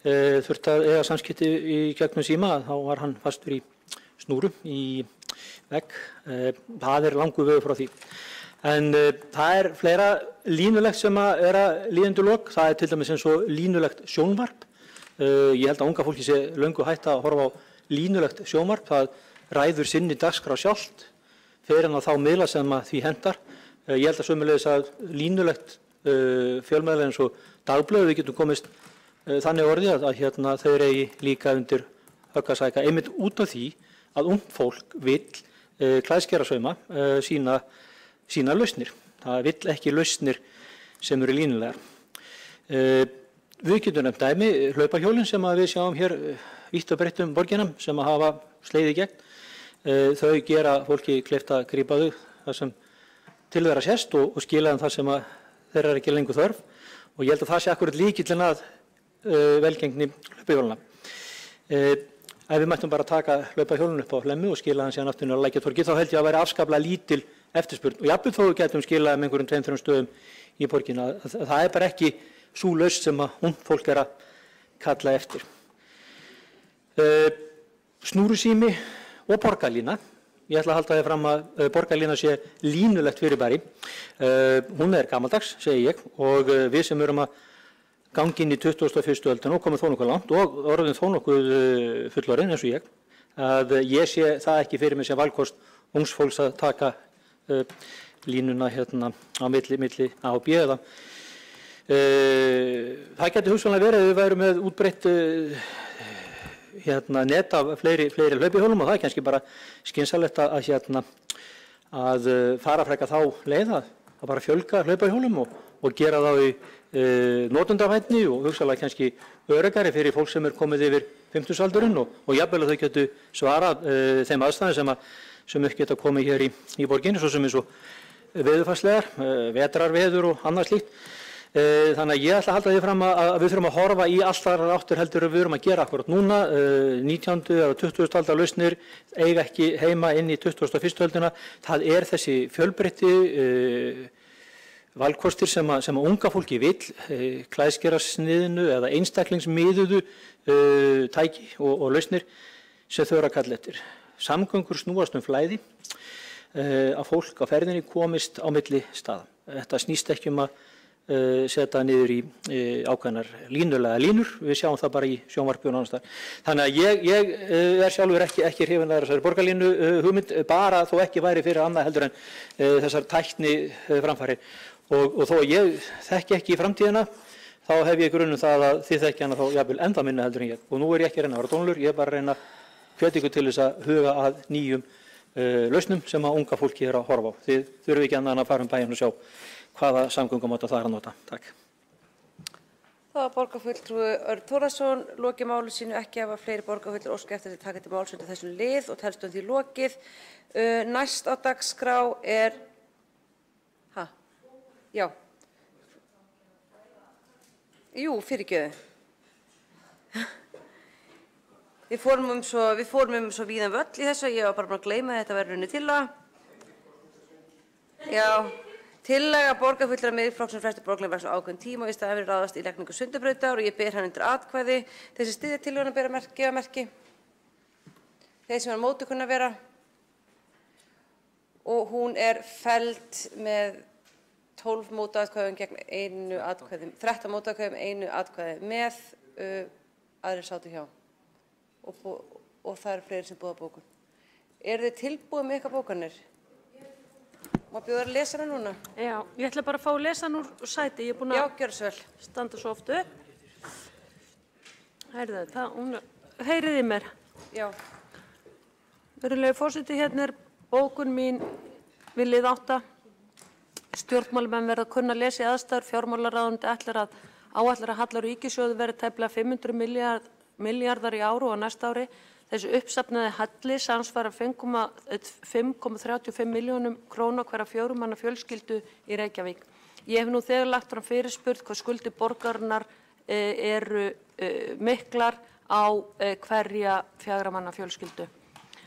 þurfti að eiga samskipti í gegnum síma, þá var hann fastur í snúru í vegg. Það er langur vegur frá því. En það er fleira línulegt sem er að líða undir lok. Það er til dæmis eins og línulegt sjónvarp. Ég held að unga fólki sé löngu hætt að horfa á línulegt sjónvarp. Það ræður sinni dagskrá sjálft, fer inn á þá miðla sem að því hendar. Ég held að sömuleiðis að línulegt fjölmiðlar eins og dagblöð við getum komist þannig orðið að þau eigi líka undir högg að sækja einmitt út af því að ungt fólk vill klæðskerasauma sína lausnir. Það vill ekki lausnir sem eru línulegar. Við getum nefnt dæmi hlaupahjólin sem að við sjáum hér vítt og breitt borgina sem að hafa slegið í gegn. Þau gera fólki kleift að grípa þau þar sem til þeirra sést og skila þeim þar sem að þeirra er ekki lengur þörf og ég held að það sé akkurat lykillinn að velgengni hlaupahjólina. Ef við mættum bara taka hlaupahjólinu upp á Hlemmi og skila hann síðan aftur á Lækjartorgi þá held ég að væri afskaplega lítil eftirspurn og jafnvel þó við getum skilað einhverjum 2-3 stöðum í borgina. Það er bara ekki sú lausn sem að ungt fólk er að kalla eftir. Snúrusími og borgarlína. Ég ætla að halda þér fram að borgarlína sé línulegt fyrirbæri. Hún er gamaldags, segi ég, og við sem erum að gangi inn í 21. öldina og komum þó nokkuð langt og orðum þó nokkuð fullorðin eins og ég, að ég sé það ekki fyrir mig sem valkost ungs fólks að taka línuna á milli A og B eða. Það geti hugsanlega verið að við værum með útbreitt net af fleiri hlaupahjólum og það er kannski bara skynsamlegt að fara frekar þá leið að bara fjölga hlaupahjólum og gera þá í notendavænni og hugsanlega kannski öruggari fyrir fólk sem er komið yfir 50-aldurinn og jafnvel að þau getu svarað þeim aðstæðum sem upp geta komið hér í borginni, svo sem eins og veðurfarslegar, vetrarveður og annað slíkt. Þannig að ég ætla að halda því fram að við þurfum að horfa í allt þar áttur heldur við erum að gera akkurat núna. 19. eða 20. aldar lausnir eiga ekki heima inn í 21. öldina. Það er þessi fjölbreytti valkostir sem að unga fólki vill, klæðskerasniðinu eða einstaklingsmiðuðu tæki og lausnir sem þau eru að kalla eftir. Samgöngur snúast flæði, að fólk á ferðinni komist á milli staða. Þetta snýst ekki að setja niður í ákveðnar línulega línur, við sjáum það bara í sjónvarpi og annars þar. Þannig að ég er sjálfur ekki hrifinn af þessari borgarlínu hugmynd, bara þó ekki væri fyrir annað heldur en þessar tækni framfæri. Og þó að ég þekki ekki í framtíðina, þá hef ég grunn það að þið þekki hana þá jafnvel enda minna heldur en ég. Og nú er ég ekki að reyna að vera dónalur, ég er bara að reyna hvet ykkur til þess að huga að nýjum lausnum sem að unga fólki er að horfa á. Þið þurfum ekki annað en að fara bæinn og sjá hvaða samgöngumáta það er að nota. Takk. Það var borgarfulltrúi Örn Þórðarson, lokið máli sínu, ekki hafa fleiri borgarfulltrúar óskað eftir að taka til máls undir þessum lið og telst því lokið. Næst á dagskrá er Já. Jú, fyrirgefðu. Við fórum svo víðan völl í þessu, ég var bara búin að gleyma að þetta væri runni tillaga. Já, tillaga borgarfulltrúa Miðflokksins fresti borgarlínu vegna ákveðinn tíma og í staðinn verið ráðast í lagningu Sundabrautar og ég ber hann undir atkvæði. Þeir sem styðja tillöguna bera gefa merki. Þeir sem á móti kunna vera. Og hún er felld með 12 mótatkvæðum gegn 1 atkvæði, 13 mótatkvæðum 1 atkvæði með, aðrir sátu hjá og það eru fleiri sem búa bókun. Eru þið tilbúið með ykkar bókanir? Má bjóða að lesa hana núna? Já, ég ætla bara að fá að lesa hann úr sæti, ég er búin að standa svo oft upp. Heyriði mér? Já. Virðulegi forseti, hérna er bókun mín við lið 8. Stjórnmálamenn verða að kunna lesa í aðstæður, fjármálaráðuneyti áætlar að hallar ríkissjóði verði tæplega 500 milljarðar í ár og á næsta ári. Þessi uppsafnaði halli samsvarar 5,35 milljónum króna hverja 4 manna fjölskyldu í Reykjavík. Ég hef nú þegar lagt fram fyrirspurn hvað skuldir borgarinnar eru miklar á hverja 4 manna fjölskyldu.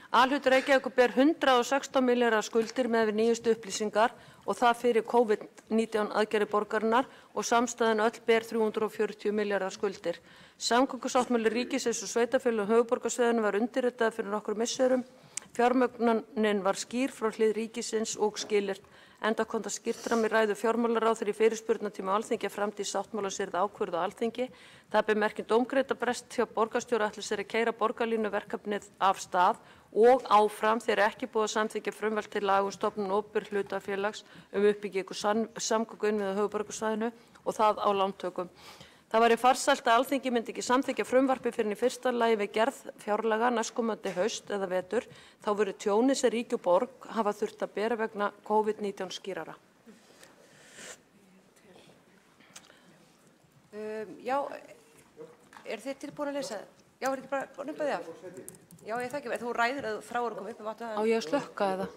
Alhlutur Reykjavíkur ber 116 milljarðar skuldir með við nýjustu upplýsingar og það fyrir COVID-19 aðgerðir borgarinnar og samstæðan öll ber 340 milljarðar skuldir. Samgöngusáttmáli ríkisins og sveitarfélögum höfuðborgarsvæðinu var undirritaður fyrir nokkrum misserum. Fjármögnunin var skýr frá hlið ríkisins og skilyrt enda kom það skýrt fram í ræðu fjármálaráðherra í fyrirspurnatíma á Alþingi að framtíð sáttmálans yrði ákvörðuð á Alþingi. Það ber merki dómgreiddarbrest hjá borgarstjóra ætli sér að keyra borgarlínuverkefnið af stað og áfram þegar ekki búið að samþykkja frumvarp til laga um stofnun opinbers hlutafélags uppbyggingu samgönguinnviða á höfuðborgarsvæðinu og það á lántökum. Það væri farsælt að Alþingi myndi ekki samþykkja frumvarpið fyrr en í fyrsta lagi við gerð fjárlaga næstkomandi haust eða vetur, þá verður tjónið sem ríki og borg hafa þurft að bera vegna COVID-19 skýrara. Já, þið tilbúin að lesa? Já, ekki bara nefnið af? Já, ég þekki, þú ræður að þú þráir að koma upp með vatna. Á ég að slökka eða?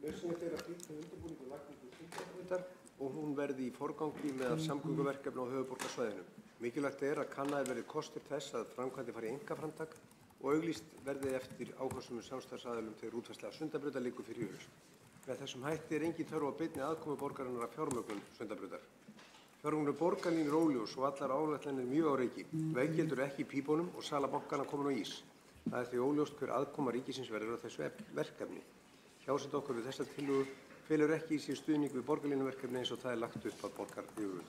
Nauðsynlegt að flýta undirbúningu lagningu Hringbraautar og hún verði í forgangi meðal samgönguverkefna á höfuðborgarsvæðinu. Mikilvægt að kannaðir verði kostir þess að framkvæmdir fari í einkaframtak og auglýst verði eftir áhugasömum samstarfsaðilum þegar útfærsla Sundabrautar liggur fyrir haust. Með þessum hætti engin þörf á beinni aðkomu borgarinnar að fjármögnun Sundabrautar. Fjármögnun borgarlínu er óljós og allar áætlanir mjög á reiki. Veggjaldur ekki í pípunum og sala bankanna komin á ís. Það er því óljóst hver aðkoma ríkisins verður á þessu verkefni. Hjásett okkur við þessa tillögu felur ekki í sér stuðning við borgarlínuverkefni eins og það er lagt upp að borgaryfirvöldum.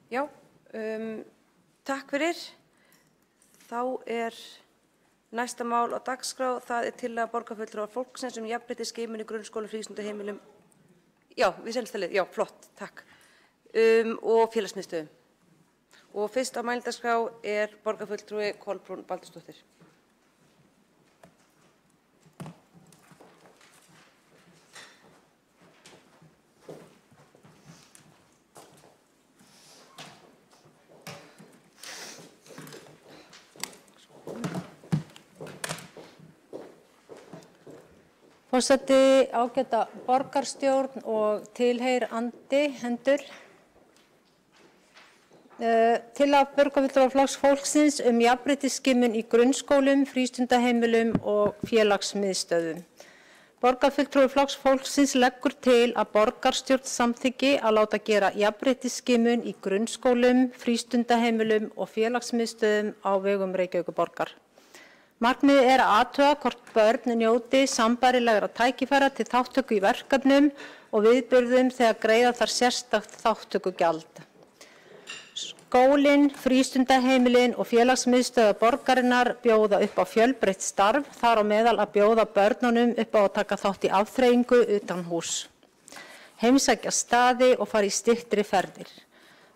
Já, takk fyrir. Þá næsta mál á dagskrá, það tillaga borgarfulltrúa fólksins jafnréttisskimun í grunnskólum, frístundaheimilum. Já, við sendumst það lið. Já, flott, takk. Og félagsmiðstöðum. Og fyrst á mælendaskrá borgarfulltrúi Kolbrún Baldursdóttir. Forseti, ágæta borgarstjórn og tilheyrandi hendur. Tillaga borgarfulltrúa Flokks fólksins jafnréttisskimun í grunnskólum, frístundaheimilum og félagsmiðstöðvum. Borgarfulltrúi Flokks fólksins leggur til að borgarstjórn samþykki að láta gera jafnréttisskimun í grunnskólum, frístundaheimilum og félagsmiðstöðvum á vegum Reykjavíkurborgar. Markmiðið að athuga hvort börn njóti sambærilegra tækifæra til þátttöku í verkefnum og viðburðum þegar greiða þarf sérstakt þátttökugjald. Skólinn, frístundaheimilin og félagsmiðstöðvar borgarinnar bjóða upp á fjölbreytt starf, þar á meðal að bjóða börnunum upp á að taka þátt í afþreyingu utan hús, heimsækja staði og fara í styttri ferðir.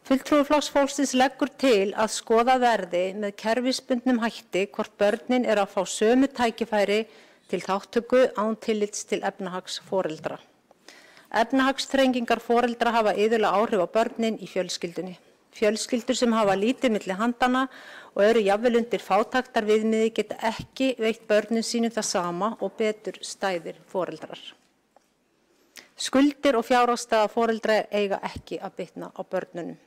Fulltrúi Flokks fólksins leggur til að skoða verði með kerfisbundnum hætti hvort börnin að fá sömu tækifæri til þátttöku án tillits til efnahags foreldra. Efnahagsþrengingar foreldra hafa iðulega áhrif á börnin í fjölskyldunni. Fjölskyldur sem hafa lítið milli handanna og jafnvel undir fátæktarviðmiði geta ekki veitt börnum sínum það sama og betur stæðir foreldrar. Skuldir og fjárhagsstaða foreldra eiga ekki að bitna á börnunum.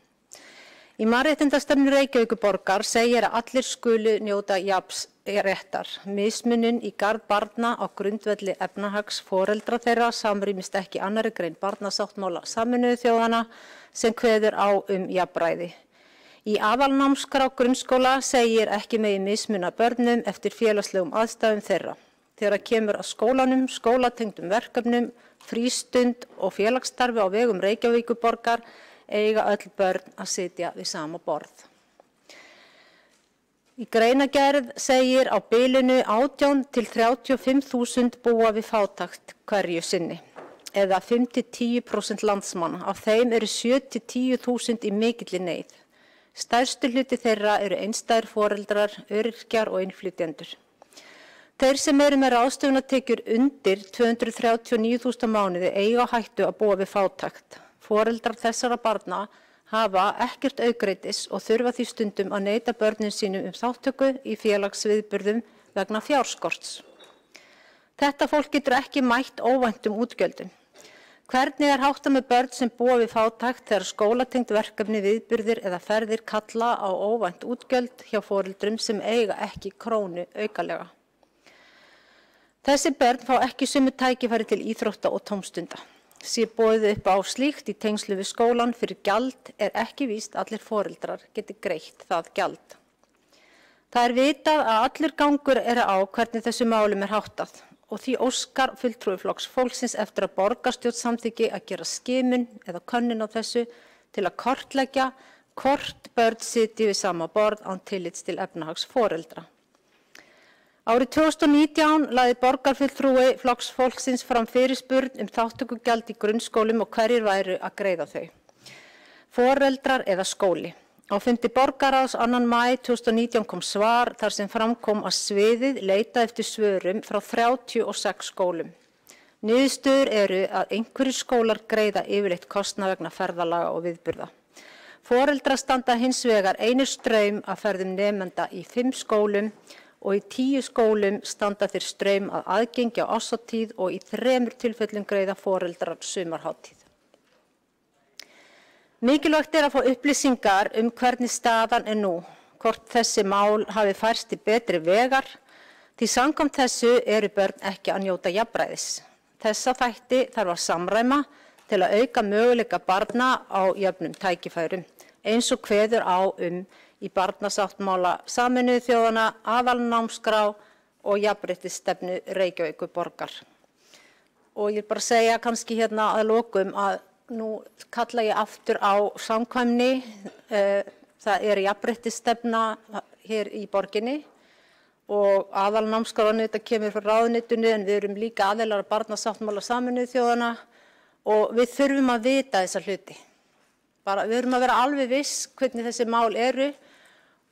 Í mannréttindastefnu Reykjavíkurborgar segir að allir skulu njóta jafns réttar. Mismunun í garð barna á grundvelli efnahags foreldra þeirra samrýmist ekki 2. grein barnasáttmála Sameinuðu þjóðanna sem kveður á jafnræði. Í aðalnámskrá grunnskóla segir ekki megi mismuna börnum eftir félagslegum aðstæðum þeirra. Þegar kemur að skólanum, skólatengdum verkefnum, frístund og félagsstarfi á vegum Reykjavíkurborgar eiga öll börn að sitja við sama borð. Í greinargerð segir á bilinu 18 til 35.000 búa við fátækt hverju sinni, eða 5–10% landsmanna. Af þeim 7–10.000 í mikilli neyð. Stærstu hluti þeirra einstæðir foreldrar, öryrkjar og innflytjendur. Þeir sem með ráðstöfunartekjur undir 239.000 á mánuði eiga á hættu að búa við fátækt. Foreldrar þessara barna hafa ekkert aukreitis og þurfa því stundum að neita börnum sínum þátttöku í félagsviðburðum vegna fjárskorts. Þetta fólk getur ekki mætt óvæntum útgjöldum. Hvernig háttað með börn sem búa við fátækt þegar skólatengd verkefni, viðburðir eða ferðir kalla á óvænt útgjöld hjá foreldrum sem eiga ekki krónu aukalega? Þessi börn fá ekki sömu tækifæri til íþrótta og tómstunda. Sé boðið upp á slíkt í tengslu við skólan fyrir gjald ekki víst allir foreldrar geti greitt það gjald. Það vitað að allur gangur á hvernig þessu málum háttað og því óskar fulltrúi Flokks fólksins eftir að borgarstjórn samþykki að gera skimun eða könnun á þessu til að kortleggja hvort börn sitji við sama borð án tillits til efnahags foreldra. Árið 2019 lagði borgarfulltrúi Flokks fólksins fram fyrirspurn þátttökugjald í grunnskólum og hverjir væru að greiða þau. Foreldrar eða skóli. Á fundi borgarráðs 2. maí 2019 kom svar þar sem framkom að sviðið leita eftir svörum frá 36 skólum. Niðurstöður eru að einhverjir skólar greiða yfirleitt kostnað vegna ferðalaga og viðburða. Foreldrar standa hins vegar einir straum að ferðum nemenda í 5 skólum og í 10 skólum standa þeir straum að aðgengi á árshátíð og í 3 tilfellum greiða foreldrar sumarhátíð. Mikilvægt að fá upplýsingar hvernig staðan nú, hvort þessi mál hafi færst til betri vegar, því samkvæmt þessu eru börn ekki að njóta jafnræðis. Þessa þætti þarf að samræma til að auka möguleika barna á jöfnum tækifærum, eins og kveður á í barnasáttmála Sameinuðu þjóðanna, aðalnámskrá og jafnréttisstefnu Reykjavíkurborgar. Og ég bara segja kannski hérna að lokum að nú kalla ég aftur á samkvæmni, það jafnréttisstefna hér í borginni og aðalnámskráin þetta kemur frá ráðuneytinu en við erum líka aðilar að barnasáttmála Sameinuðu þjóðanna og við þurfum að vita þessa hluti. Við þurfum að vera alveg viss hvernig þessi mál eru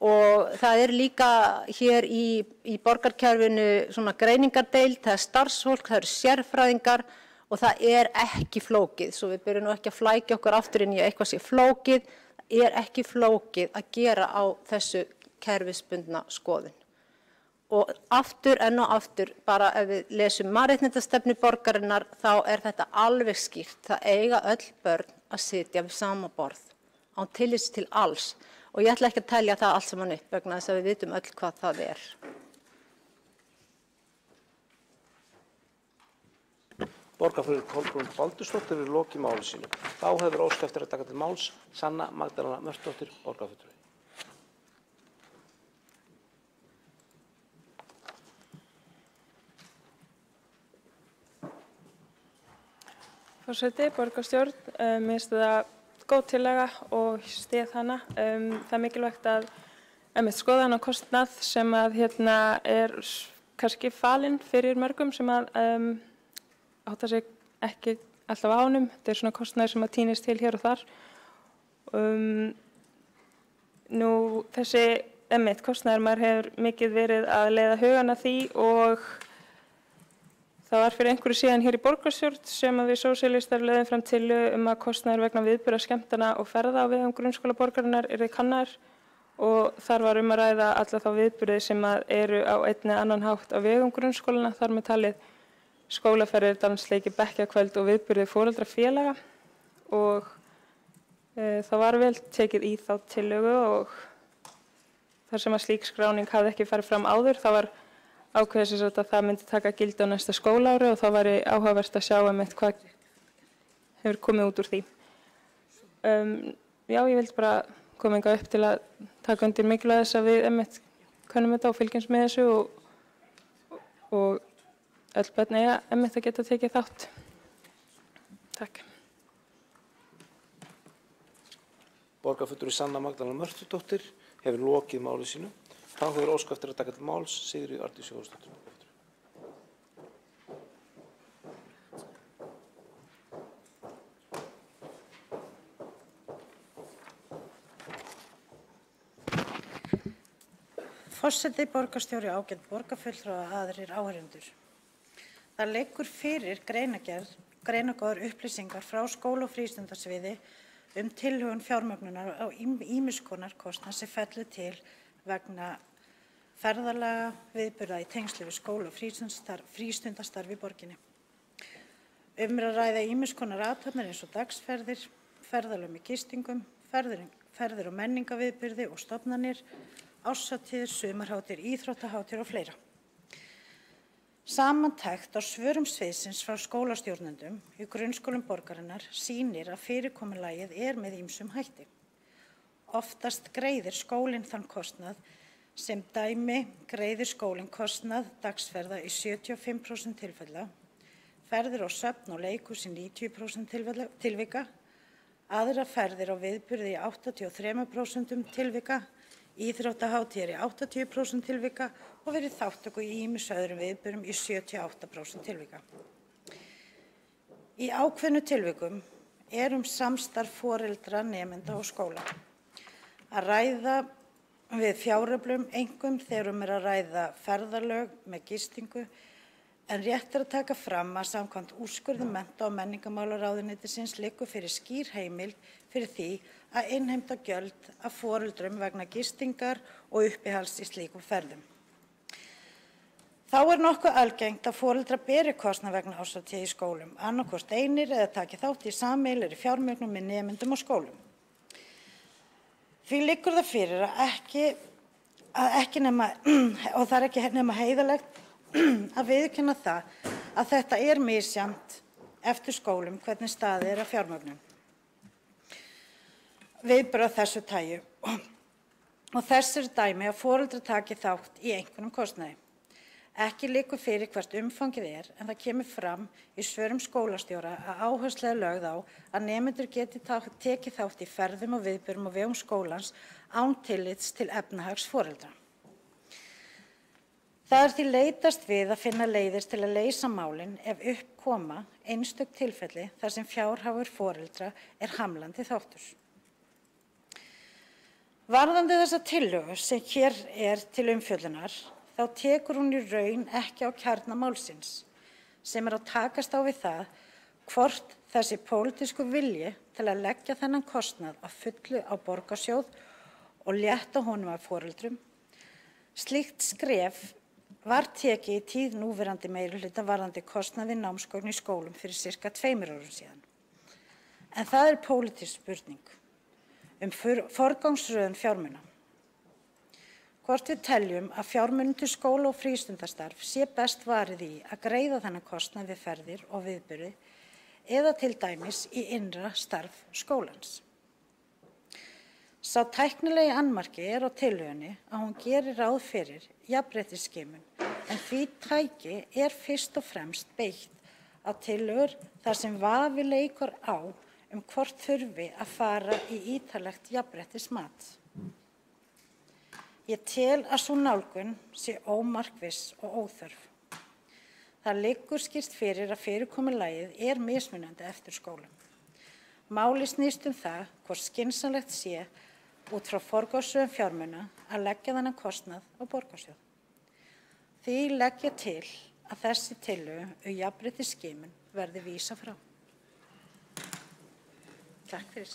og það líka hér í borgarkerfinu svona greiningardeild, það starfsfólk, það sérfræðingar og það ekki flókið, svo við byrjum nú ekki að flækja okkur aftur inn í eitthvað sé flókið, það ekki flókið að gera á þessu kerfisbundna skoðun. Og aftur enn og aftur, bara ef við lesum mannréttindastefnu borgarinnar, þá þetta alveg skýrt, það eiga öll börn að sitja við sama borð, án tillits til alls. Og ég ætla ekki að telja það allt saman upp vegna þess að við vitum öll hvað það Borgarfulltrúi Kolbrún Baldursdóttir við lokið máli sínu. Þá hefur óskað eftir að taka til máls Sanna Magdalena Mörtusdóttir, borgarfulltrúi. Forseti, borgarstjórn, mér finnst það góð tillaga og styð hana. Það mikilvægt að skoða hana kostnað sem að kannski falinn fyrir mörgum sem að átta sig ekki alltaf á honum. Þetta svona kostnaður sem að tínist til hér og þar. Nú þessi kostnaður, maður hefur mikið verið að leiða hugan að því og það var fyrir einhverju síðan hér í borgarstjórn sem að við sósíalistar leiðum fram tillögu að kostnaður vegna viðburða, skemmtana og ferða á vegum grunnskóla borgarinnar yrði kannaður og þar var að ræða alla þá viðburði sem að eru á einn eða annan hátt á vegum grunnskólana, þar með talið skólaferðir, dansleiki, bekkjakvöld og viðburði foreldrafélaga og það var vel tekið í þá tillögu og þar sem að slík skráning hafði ekki farið fram áður, það var ákveðið að það myndi taka gildi á næsta skólaári og þá væri áhugavert að sjá hvað hefur komið út úr því. Já, ég vildi bara koma hingað upp til að taka undir mikilvægi þess að við könnum þetta og fylgjumst með þessu og öll börn eiga að geta tekið þátt. Takk. Borgarfulltrúi Sanna Magdalena Mörtusdóttir hefur lokið máli sínu. Þá hefur óskað eftir að taka til máls Sigríður Arndís Jóhannsdóttir. Forseti, borgarstjóri, ágætt borgarfulltrúar og aðrir áheyrendur. Það liggur fyrir greinargóðar upplýsingar frá skóla- og frístundasviði tilhögun fjármögnunar á ýmiss konar kostnað sem fellur til vegna ferðalaga, viðburða í tengslum við skóla- og frístundastarf í borginni. Að ræða ýmiss konar athafnir eins og dagsferðir, ferðalög með gistingum, ferðir og menningarviðburði og stofnanir, árshátíðir, sumarhátíðir, íþróttahátíðir og fleira. Samantekt á svörum sviðsins frá skólastjórnendum í grunnskólum borgarinnar sýnir að fyrirkomulagið með ýmsum hætti. Oftast greiðir skólinn þann kostnað Sem dæmi greiðir skólinn kostnað dagsferða í 75% tilfella, ferðir á söfn og leikhús í 90% tilvika, aðra ferðir á viðburði í 83% tilvika, íþróttahátíðir í 80% tilvika og verið þátttöku í ýmis öðrum viðburðum í 78% tilvika. Í ákveðnu tilvikum samstarf foreldra, nemenda og skóla að ræða við fjáröflum, einkum þegar að ræða ferðalög með gistingu, en rétt að taka fram að samkvæmt úrskurði mennta- og menningarmálaráðuneytisins liggur fyrir skýr heimild fyrir því að innheimta gjöld af foreldrum vegna gistingar og uppihalds í slíkum ferðum. Þá nokkuð algengt að foreldrar beri kostnað vegna árshátíða í skólum, annaðhvort einir eða taki þátt í sameiginlegri fjármögnun með nemendum og skólum. Því liggur það fyrir að ekki nema, og það ekki nema heiðarlegt að viðurkenna það að þetta misjafnt eftir skólum hvernig staðið að fjármögnun. Viðbrögð af þessu tagi og þessir dæmi að foreldrar taki þátt í einhverjum kostnaði. Ekki liggur fyrir hvert umfangið en það kemur fram í svörum skólastjóra að áhersla lögð á að nemendur geti tekið þátt í ferðum og viðburðum á vegum skólans án tillits til efnahags foreldra. Það því leitast við að finna leiðir til að leysa málin ef upp koma einstök tilfelli þar sem fjárhagur foreldra hamlandi þáttur. Varðandi þessa tillögu sem hér til umfjöllunar, þá tekur hún í raun ekki á kjarna málsins, sem að takast á við það hvort þessi pólitísku vilji til að leggja þennan kostnað að fullu á borgarsjóð og létta honum af foreldrum. Slíkt skref var tekið í tíð núverandi meirihluta varðandi kostnað við námsgögn í skólum fyrir sirka 2 árum síðan. En það pólitísk spurning forgangsröðun fjármuna. Hvort við teljum að fjármunum til skóla og frístundastarf sé best varið í að greiða þennan kostnað við ferðir og viðburði eða til dæmis í innra starf skólans. Sá tæknilegi annmarki á tillögunni að hún gerir ráð fyrir jafnréttisskimun, en því tæki fyrst og fremst beitt á tillögur þar sem vafi leikur á hvort þurfi að fara í ítarlegt jafnréttismat. Ég tel að sú nálgun sé ómarkviss og óþörf. Það liggur skýrt fyrir að fyrirkomulagið mismunandi eftir skólum. Málið snýst það hvort skynsamlegt sé út frá forgangsröðun fjármuna að leggja þennan kostnað á borgarsjóð. Því legg ég til að þessi tillögu jafnréttisskimun verði vísað frá. Takk fyrir.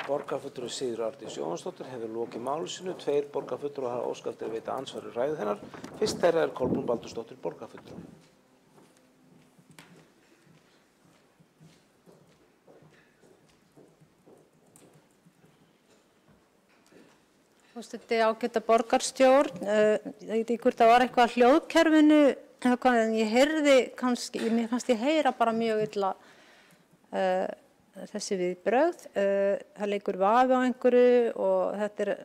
Borgarfulltrúi Sigríður Arndís Jóhannsdóttir hefur lokið máli sínu. 2 borgarfulltrúar hafa óskað eftir að veita andsvar við ræðu hennar. Fyrst þeirra Kolbrún Baldursdóttir, borgarfulltrúi. Forseti, ágæta borgarstjórn, ég veit ekki hvort það var eitthvað að hljóðkerfinu, en ég heyrði kannski, mér fannst ég heyra bara mjög illa þessi viðbrögð. Það leikur vafi á einhverju og þetta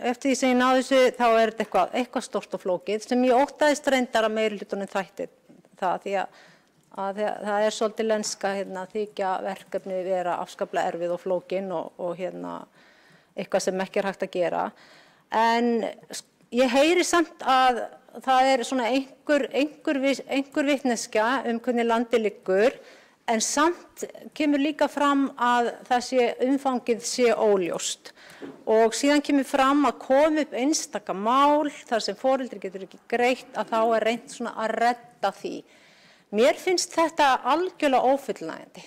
eftir því sem ég náði þessu þá þetta eitthvað stórt og flókið sem ég óttaðist reyndar að meirihlutanum þætti það því að það svolítið lenska þykja verkefni vera afskaplega erfið og flókin og eitthvað sem ekki hægt að gera. En ég heyri samt að það svona einhver vitneskja hvernig landið liggur, en samt kemur líka fram að umfangið sé óljóst. Og síðan kemur fram að komi upp einstaka mál þar sem foreldri getur ekki greitt að þá reynt svona að redda því. Mér finnst þetta algjörlega ófullnægjandi.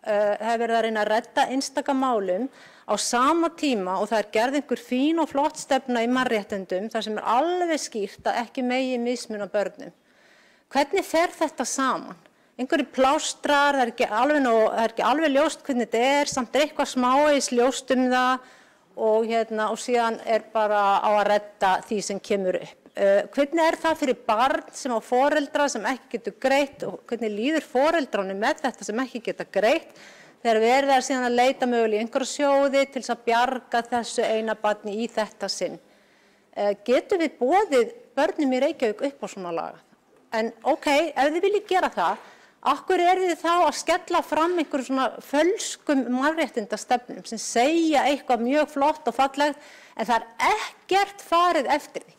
Það verið að reyna að redda einstaka málum á sama tíma og það gerð einhver fín og flott stefna í mannréttindum þar sem alveg skýrt að ekki megi mismuna börnum. Hvernig fer þetta saman? Einhverjir plástrar, það er ekki alveg ljóst hvernig þetta samt eitthvað smávegis ljóst það og síðan bara á að redda því sem kemur upp. Hvernig það fyrir barn sem á foreldra sem ekki getur greitt og hvernig líður foreldranum með þetta sem ekki geta greitt þegar verið síðan að leita mögulega í einhverja sjóði til þess að bjarga þessu eina barni í þetta sinn. getum við boðið börnum í Reykjavík upp á svona lagað. En ok, ef þið viljið gera það, akkur þið þá að skella fram einhverjum svona fölskum mannréttindastefnum sem segja eitthvað mjög flott og fallegt, en það ekkert farið eftir því.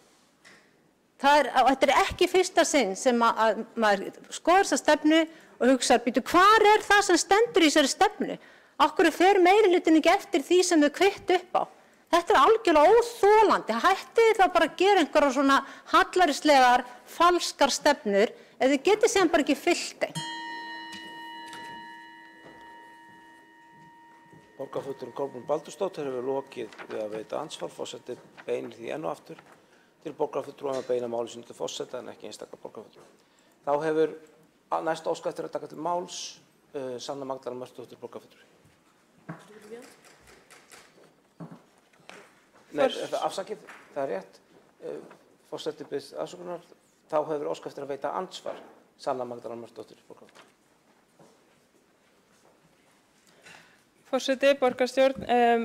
Þetta ekki fyrsta sinn sem að maður skoðar þessa stefnu og hugsa, hvar það sem stendur í þessari stefnu? Akkur fer meirihlutinn ekki eftir því sem þau kvittu upp á? Þetta algjörlega óþolandi. Hættið þá bara að gera einhverjar svona hallarislegar, falskar stefnur ef þið getið síðan bara ekki fylgt þeim. Borgarfulltrúinn Kolbrún Baldursdóttir hefur lokið við að veita andsvar. Forseti beinir því enn og aftur til borgarfulltrúa að beina máli sínu til forseta en ekki einstaka borgarfulltrúa. Þá hefur næst óskað eftir að taka til máls Sanna Magdalena Mörtusdóttir borgarfulltrúi. Nei, afsakið, það rétt. Forseti biðst afsökunar. Þá hefur óskað eftir að veita andsvar Sanna Magdalena Mörtusdóttir borgarfulltrúi. Forseti, borgarstjórn,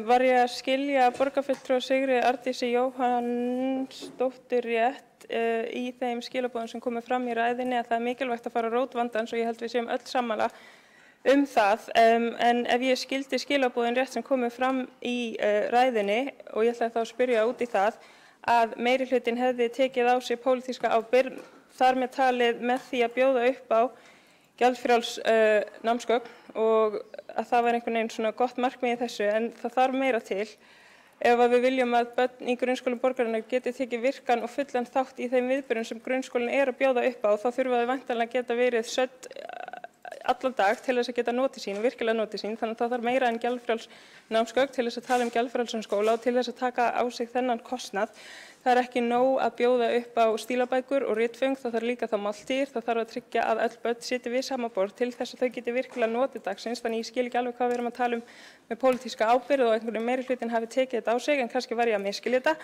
var ég að skilja borgarfulltrúa Sigríði Arndísi Jóhannsdóttur rétt í þeim skilaboðum sem komið fram í ræðinni að það er mikilvægt að fara rót vandans og ég held við séum öll sammála það. En ef ég skildi skilaboðin rétt sem komið fram í ræðinni og ég ætlaði þá að spyrja út í það að meirihlutinn hefði tekið á sig pólitíska ábyrgð, þar með talið með því að bjóða upp á gjaldfrjáls námsgögn og að það var einhvern veginn svona gott markmið í þessu, en það þarf meira til. Ef við viljum að börn í grunnskólum borgarinnar geti tekið virkan og fullan þátt í þeim viðburðum sem grunnskólinn að bjóða upp á, þá þurfa þau væntanlega geta verið södd allan dag til þess að geta notið sín, virkilega notið sín, þannig að það þarf meira en gjaldfrjáls námsgögn til þess að tala gjaldfrjálsan skóla og til þess að taka á sig þennan kostnað. Það ekki nóg að bjóða upp á stílabækur og ritföng, það þarf líka þá máltíðir, það þarf að tryggja að öll börn sitji við sama borð til þess að þau geti virkilega notið dagsins, þannig ég skil ekki alveg hvað við erum að tala með pólitíska ábyrgð og einhverjum meirihlutin hafi tekið þetta á sig, en kannski var ég að misskilja þetta.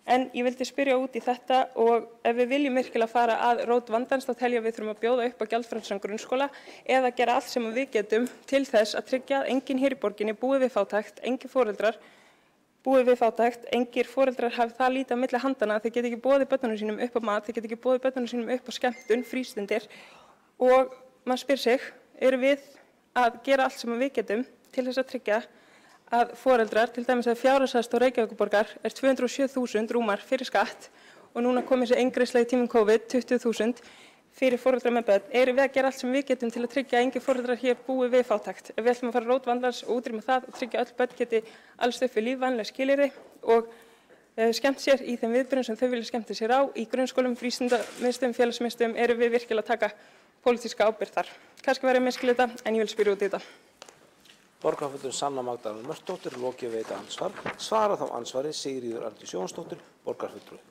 En ég vildi spyrja út í þetta og ef við viljum virkilega fara að rót vandans þá telja við þurfum að bjóða upp á gjaldfrjálsan grunnskóla eða gera allt sem við getum til þess að tryggja að enginn hér í borginni búi við fátækt, engir foreldrar búi við fátækt, engir foreldrar hafi það lítið á milli handana, þeir geta ekki boðið börnunum sínum upp á mat, þeir geta ekki boðið börnunum sínum upp á skemmtun, frístundir og maður spyr sig, erum við að gera allt sem við getum til þess að tryggja að foreldrar, til dæmis að fjárhagsaðstoð Reykjavíkurborgar 207.000 rúmar fyrir skatt og núna komið sér eingreiðsla í tímum COVID 20.000 fyrir foreldrar með börn, erum við að gera allt sem við getum til að tryggja að engir foreldrar hér búi við fátækt. Ef við ætlum að fara rót vandans og útrýma það og tryggja að öll börn geti alist upp við lífvænleg skilyrði og skemmt sér í þeim viðburðum sem þau vilja skemmta sér á í grunnskólum, frístundamiðstöðum, félagsmiðstöðum, erum við virkilega að taka pólitíska ábyrgð þar. Kannski var ég að misskilja þetta, en ég vil spyrja út í þetta. Borgarfulltrúinn Sanna Magdalena Mörtusdóttir lokið að veita andsvar. Svara þá andsvarið Sigríður Arndís Jóhannsdóttir, borgarfulltrúi.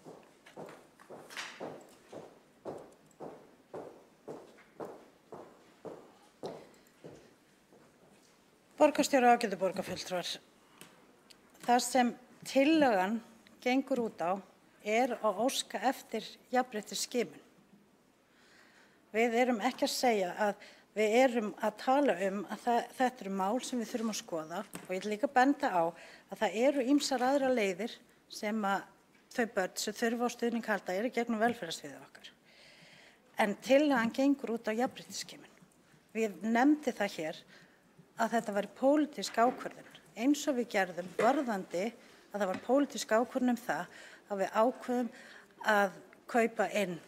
Borgarstjóri og ágætu borgarfulltrúar. Það sem tillagan gengur út á að óska eftir jafnréttisskimun. Við erum ekki að segja að við erum að tala að þetta eru mál sem við þurfum að skoða og ég vil líka benda á að það eru ýmsar aðrar leiðir sem að þau börn sem þurfa á stuðning halda eru gegnum velferðarsviðið okkar. En tillagan gengur út á jafnréttisskimun. Við nefndi það hér að þetta væri pólitísk ákvörðun, eins og við gerðum varðandi að það var pólitísk ákvörðun það að við ákveðum að kaupa inn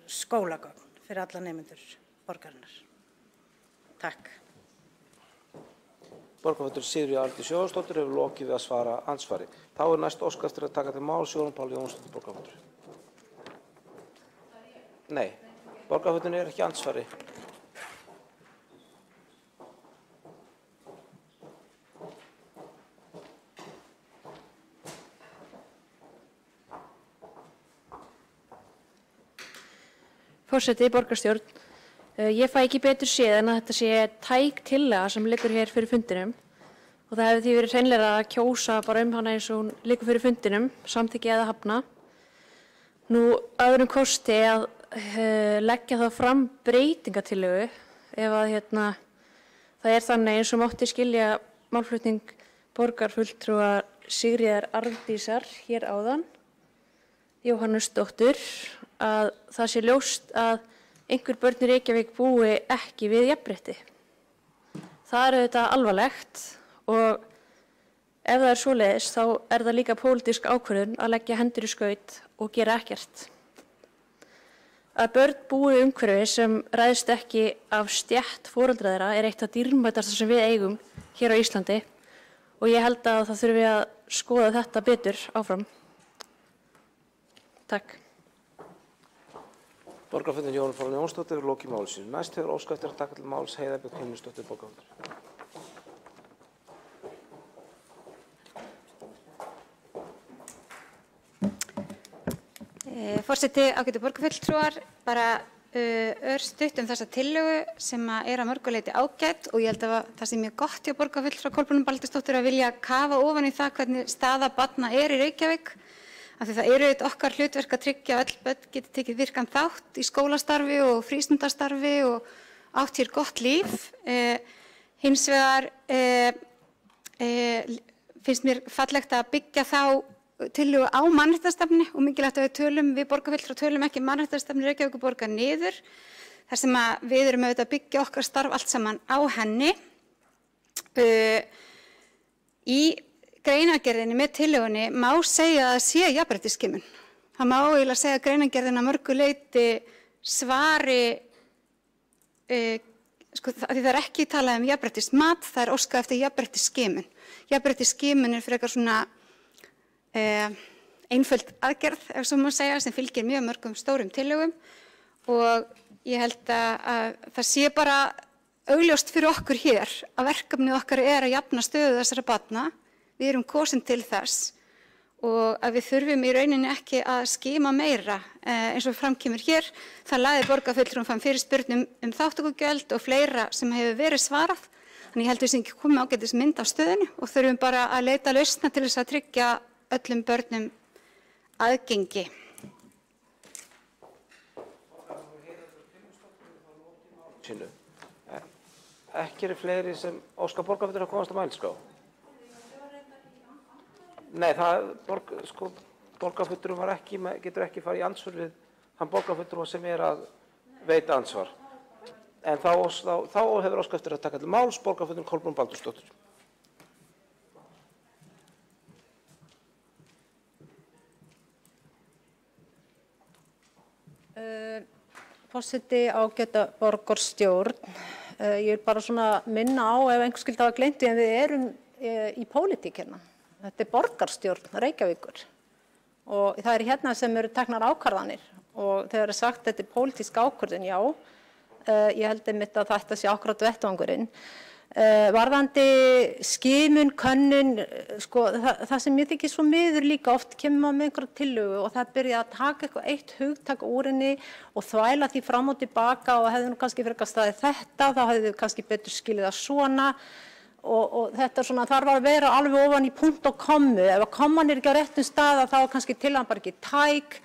skólagögn fyrir alla nemendur borgarinnar. Takk. Borgarfulltrúi Sigríður Arndís Jóhannsdóttir hefur lokið við að svara andsvari. Þá næst óskað eftir að taka til máls Jórunn Pála Jónsdóttir borgarfulltrúi. Nei, borgarfulltrúinn ekki andsvari. Forseti, borgarstjórn, ég fæ ekki betur séð en að þetta sé tæk tillaga sem liggur hér fyrir fundinum og það hefði því verið hreinlegra að kjósa bara hana eins og hún liggur fyrir fundinum, samþykki eða hafna. Nú öðrum kosti að leggja þá fram breytingatillögu ef að það er þannig eins og mátti skilja málflutning borgarfulltrúa Sigríðar Arndísar hér áðan Jóhannesdóttur að það sé ljóst að einhver börn í Reykjavík búi ekki við jafnrétti. Það er auðvitað alvarlegt og ef það er svoleiðis þá er það líka pólitísk ákvörðun að leggja hendur í skaut og gera ekkert. Að börn búi í umhverfi sem ræðst ekki af stétt foreldra þeirra er eitt af dýrmætasta sem við eigum hér á Íslandi og ég held að það þurfi að skoða þetta betur áfram. Takk. Borgarfulltrúi Jóhanna Fríða Jónsdóttir hefur lokið máli sínu. Næst hefur óskað eftir að taka til máls Heiða Björk Hilmisdóttir, borgarfulltrúi. Forseti, ágætu borgarfulltrúar, bara örstutt þessa tillögu sem er að mörgu leyti ágætt og ég held að það sé mjög gott hjá borgarfulltrúa Kolbrúnu Baldursdóttur að vilja kafa ofan í það hvernig staða barna er í Reykjavík. Af því það eru okkar hlutverk að tryggja að öll börn geti tekið virkan þátt í skólastarfi og frístundastarfi og átt hér gott líf. Hins vegar finnst mér fallegt að byggja þá tillögu á mannréttindastefnu og mikilvægt að við borgarfulltrúar tölum ekki mannréttindastefnu Reykjavíkurborgar niður, þar sem við erum auðvitað að byggja okkar starf allt saman á henni. Í greinargerðinni með tillögunni má segja að það sé jafnréttisskimun. Það má eiginlega segja að greinargerðin að mörgu leyti svari, því það er ekki talað jafnréttismat, það er óskað eftir jafnréttisskimun. Jafnréttisskimun er frekar svona einföld aðgerð, ef svo má segja, sem fylgir mjög mörgum stórum tillögum og ég held að það sé bara augljóst fyrir okkur hér að verkefnið okkar er að jafna stöðu þessara barna. Við erum kosin til þess og að við þurfum í rauninni ekki að skima meira eins og framkemur hér. Það lagði borgarfulltrúum fram fyrirspurn þátttökugjöld og fleira sem hefur verið svarað. Þannig ég held að við sem ekki komum ágætis mynd á stöðunni og þurfum bara að leita lausna til þess að tryggja öllum börnum aðgengi. Ekki eru fleiri sem óska borgarfulltrúar að komast á mælskrá. Nei, borgarfulltrúar getur ekki farið í andsvör við þann borgarfulltrúa sem er að veita ansvar. En þá hefur óskað eftir að taka til máls borgarfulltrúi Kolbrún Baldursdóttir. Forseti, ágæta borgarstjórn. Ég vil bara svona minna á ef einhver skyldi hafa gleymt því en við erum í pólitík hérna. Þetta er borgarstjórn Reykjavíkur og það er hérna sem eru teknar ákvarðanir og þegar er sagt þetta er pólitísk ákvörðun, já, ég held einmitt að þetta sé akkúrat vettvangurinn. Varðandi skimun, könnun, það sem ég þykir svo miður líka oft kemur maður með einhverja tillögu og það byrja að taka eitthvað eitt hugtak úr henni og þvæla því fram og tilbaka og hefði nú kannski frekar staðið þetta, þá hefði við kannski betur skilið það svona og þetta svona þarf að vera alveg ofan í punkt og kommu. Ef að komman er ekki á réttum stað þá er kannski tillagan bara ekki tæk.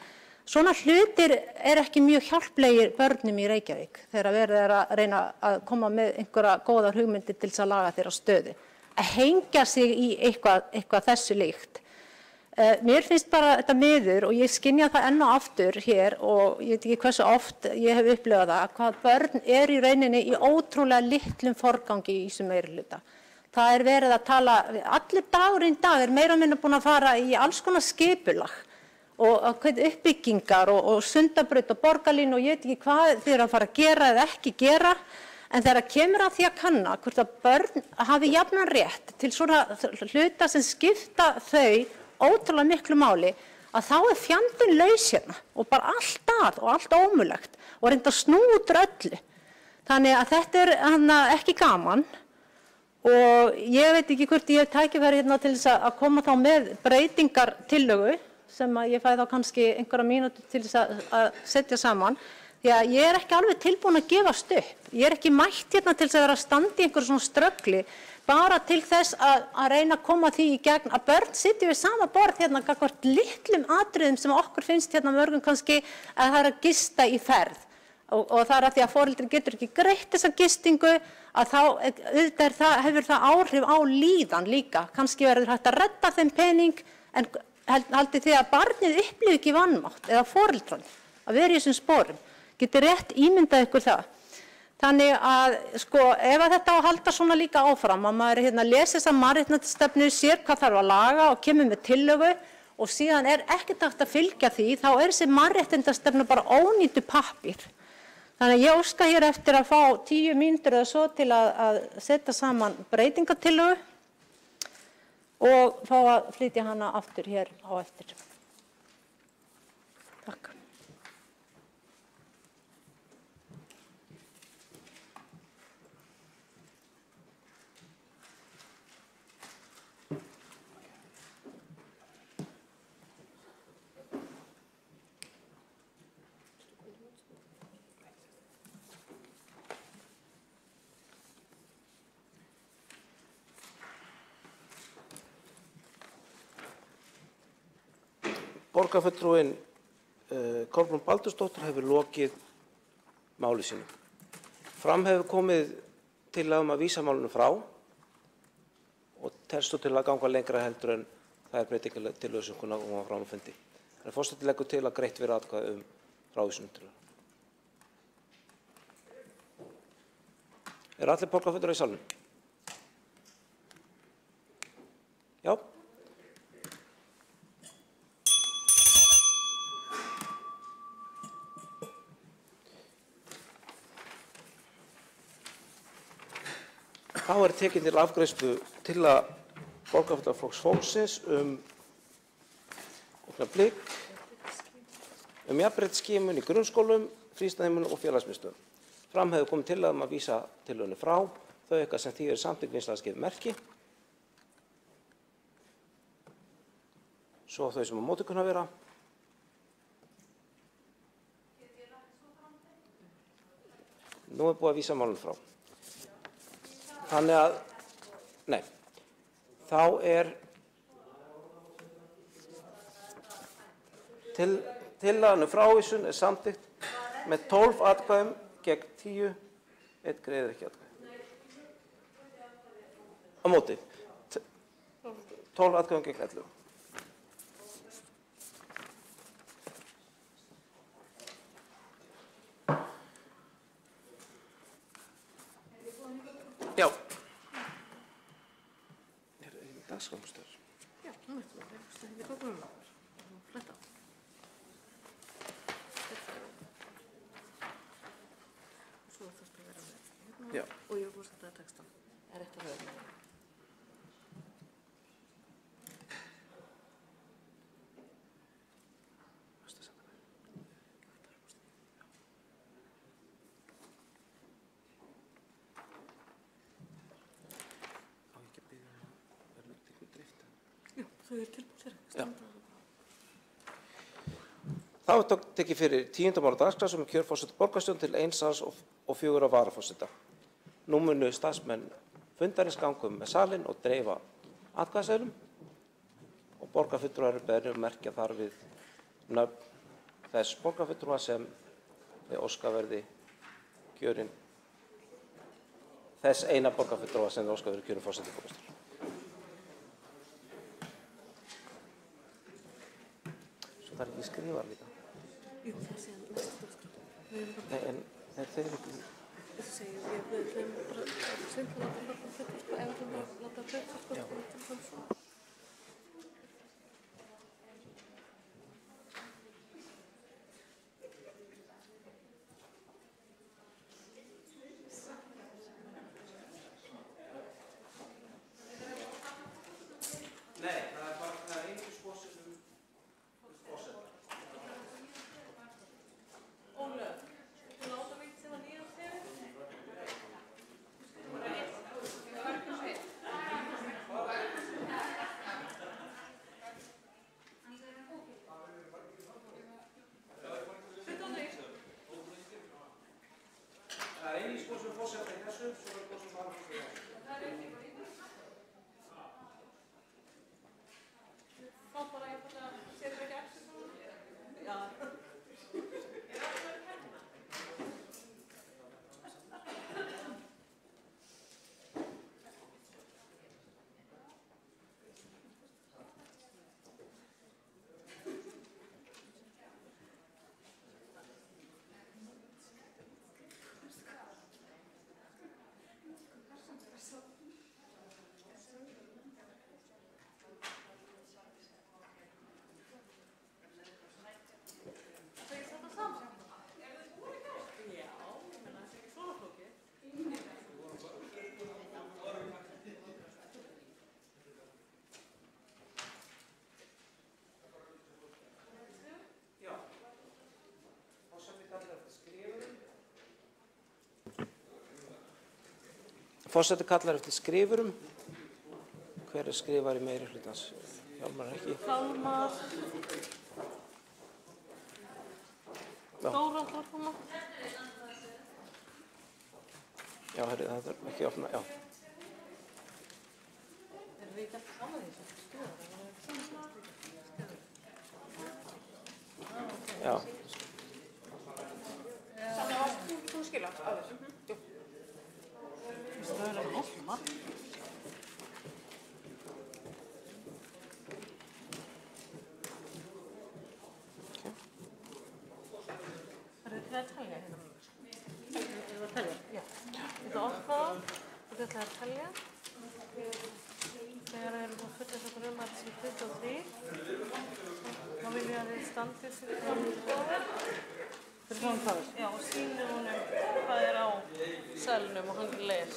Svona hlutir er ekki mjög hjálplegir börnum í Reykjavík þegar verið er að reyna að koma með einhverja góðar hugmyndir til þess að laga þeirra stöðu. Að hengja sig í eitthvað þessu líkt. Mér finnst bara þetta miður og ég skynja það enn og aftur hér og ég veit ekki hversu oft ég hef upplifað það hvað börn er í rauninni í ótrúlega litlum forgangi í þessum meirihluta. Það er verið að tala, allir dagurinn í dag er meira og minna búin að fara í alls konar skipulag og uppbyggingar og Sundabraut og borgarlínu og ég veit ekki hvað þið eru að fara að gera eða ekki gera. En þegar kemur að því að kanna hvort að börn hafi jafnan rétt til svona hluta sem skipta þau ótrúlega miklu máli, að þá er fjandinn laus hérna og bara allt að og allt ómögulegt og reynda að snúa út öllu. Þannig að þetta er ekki gaman og ég veit ekki hvort ég hef tækifæri hérna til þess að koma þá með breytingartillögu sem að ég fæ þá kannski einhverja mínútur til þess að setja saman. Því að ég er ekki alveg tilbúin að gefast upp. Ég er ekki mætt hérna til þess að vera að standa í einhverju svona ströggli bara til þess að reyna að koma því í gegn að börn sitja við sama borð hérna gagnvart litlum atriðum sem okkur finnst hérna mörgum kannski að það er að gista í ferð. Og það er að því að foreldri getur ekki greitt þessa gistingu að þá hefur það áhrif á líðan líka. Kannski verður hægt að redda þeim pening en haldið þið að barnið upplifi ekki vanmátt eða foreldran að vera í þessum sporum? Getið rétt ímyndað ykkur það? Þannig að sko ef að þetta á að halda svona líka áfram að maður lesi þessa mannréttindastefnu, sér hvað þarf að laga og kemur með tillögu og síðan ekkert hægt að fylgja því, þá þessi mannréttindastefnu bara ónýtur pappír. Þannig að ég óska hér eftir að fá 10 mínútur eða svo til að setja saman breytingatillögu og fá að flytja hana aftur hér á eftir. Takk. Borgarfulltrúinn Kolbrún Baldursdóttir hefur lokið máli sínu. Fram hefur komið tillaga að vísa málinu frá og telst þú til að ganga lengra heldur en það breytingartillögu sem koma fram á fundi. Forseti leggur til að greitt verði atkvæði frávísun tillögu. Allir borgarfulltrúar í salnum? Já. Þá tekin til afgreiðslu tillaga borgarfulltrúaflokks Fólksins jafnréttisskimun í grunnskólum, frístundaheimilum og félagsmiðstöðvum. Fram hefur komið tillaga að vísa tillögunni frá, þau ykkar sem því samþykkt vinsamlegast gefið merki. Svo þau sem á móti kunna vera. Nú búið að vísa málinu frá. Þannig að, nei, þá tillagan frávísun samþykkt með 12 atkvæðum gegn 10, einn greiðir ekki atkvæði. Á móti, 12 atkvæðum gegn 11. Já. Dagskrármálstöður. Já, nú ertu að reyna við tókum fletta. Og svo þarfst að vera með hérna og ég búið að setja textan. Rétt að höfða. Þá tekið fyrir 10. mál á dagskrá sem kjör forseta borgarstjórnar til 1 árs og 4 varaforseta. Nú munu starfsmenn fundarins ganga með salinn og dreifa atkvæðaseðlum og borgarfulltrúar eru beðnir merkja þar við nöfn þess borgarfulltrúa sem óska verði kjörinn þess eina borgarfulltrúa sem óska verði kjörinn forseta borgarstjórnar. Það ekki skrifað líka. Jú, það sé að næsta dagskrá. Nei, en þeir ekki. Það segir við höfum bara svindla að láta þetta sko, ef við höfum láta þetta sko. Já. Forseti kallar eftir skrifurum. Hver skrifar í meiri hlutans? Hjálmar ekki. Hjálmar. Já. Dóra Þorfuma. Já, herri, það er ekki að opna, já. Já. Þannig að þú skilur áður. Jú. Það er að opna. Það er að telja hérna. Það er að telja? Já. Þetta opna það og þetta er að telja. Þegar við erum að fullast okkur að þetta sé 23, þá vil ég að þið standið fyrir framkvæmur. Fyrir framkvæmur? Já, og sýnum honum hvað er á selnum og hann les.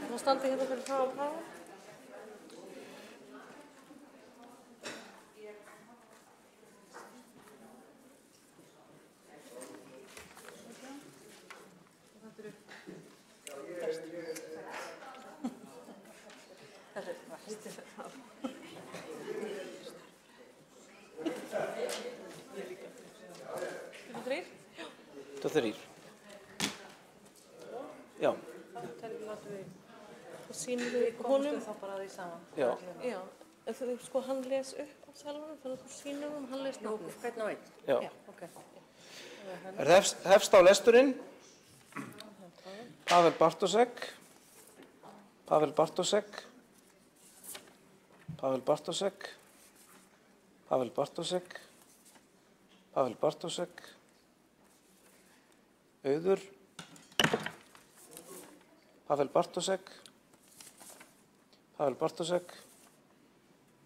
Það standi hérna fyrir frá að prafa. Það þrír. Já. Og sýnum við honum. Þá bara því saman. Já. Já. En þú sko hann les upp á selvanum, þannig að þú sýnum hann les nokkuð. Hvern og einn? Já. Ok. Hefst á lesturinn. Pavel Bartosek. Pavel Bartosek. Pavel Bartosek. Pavel Bartosek. Pavel Bartosek. Auður. Pavel Bartosek. Pavel Bartosek.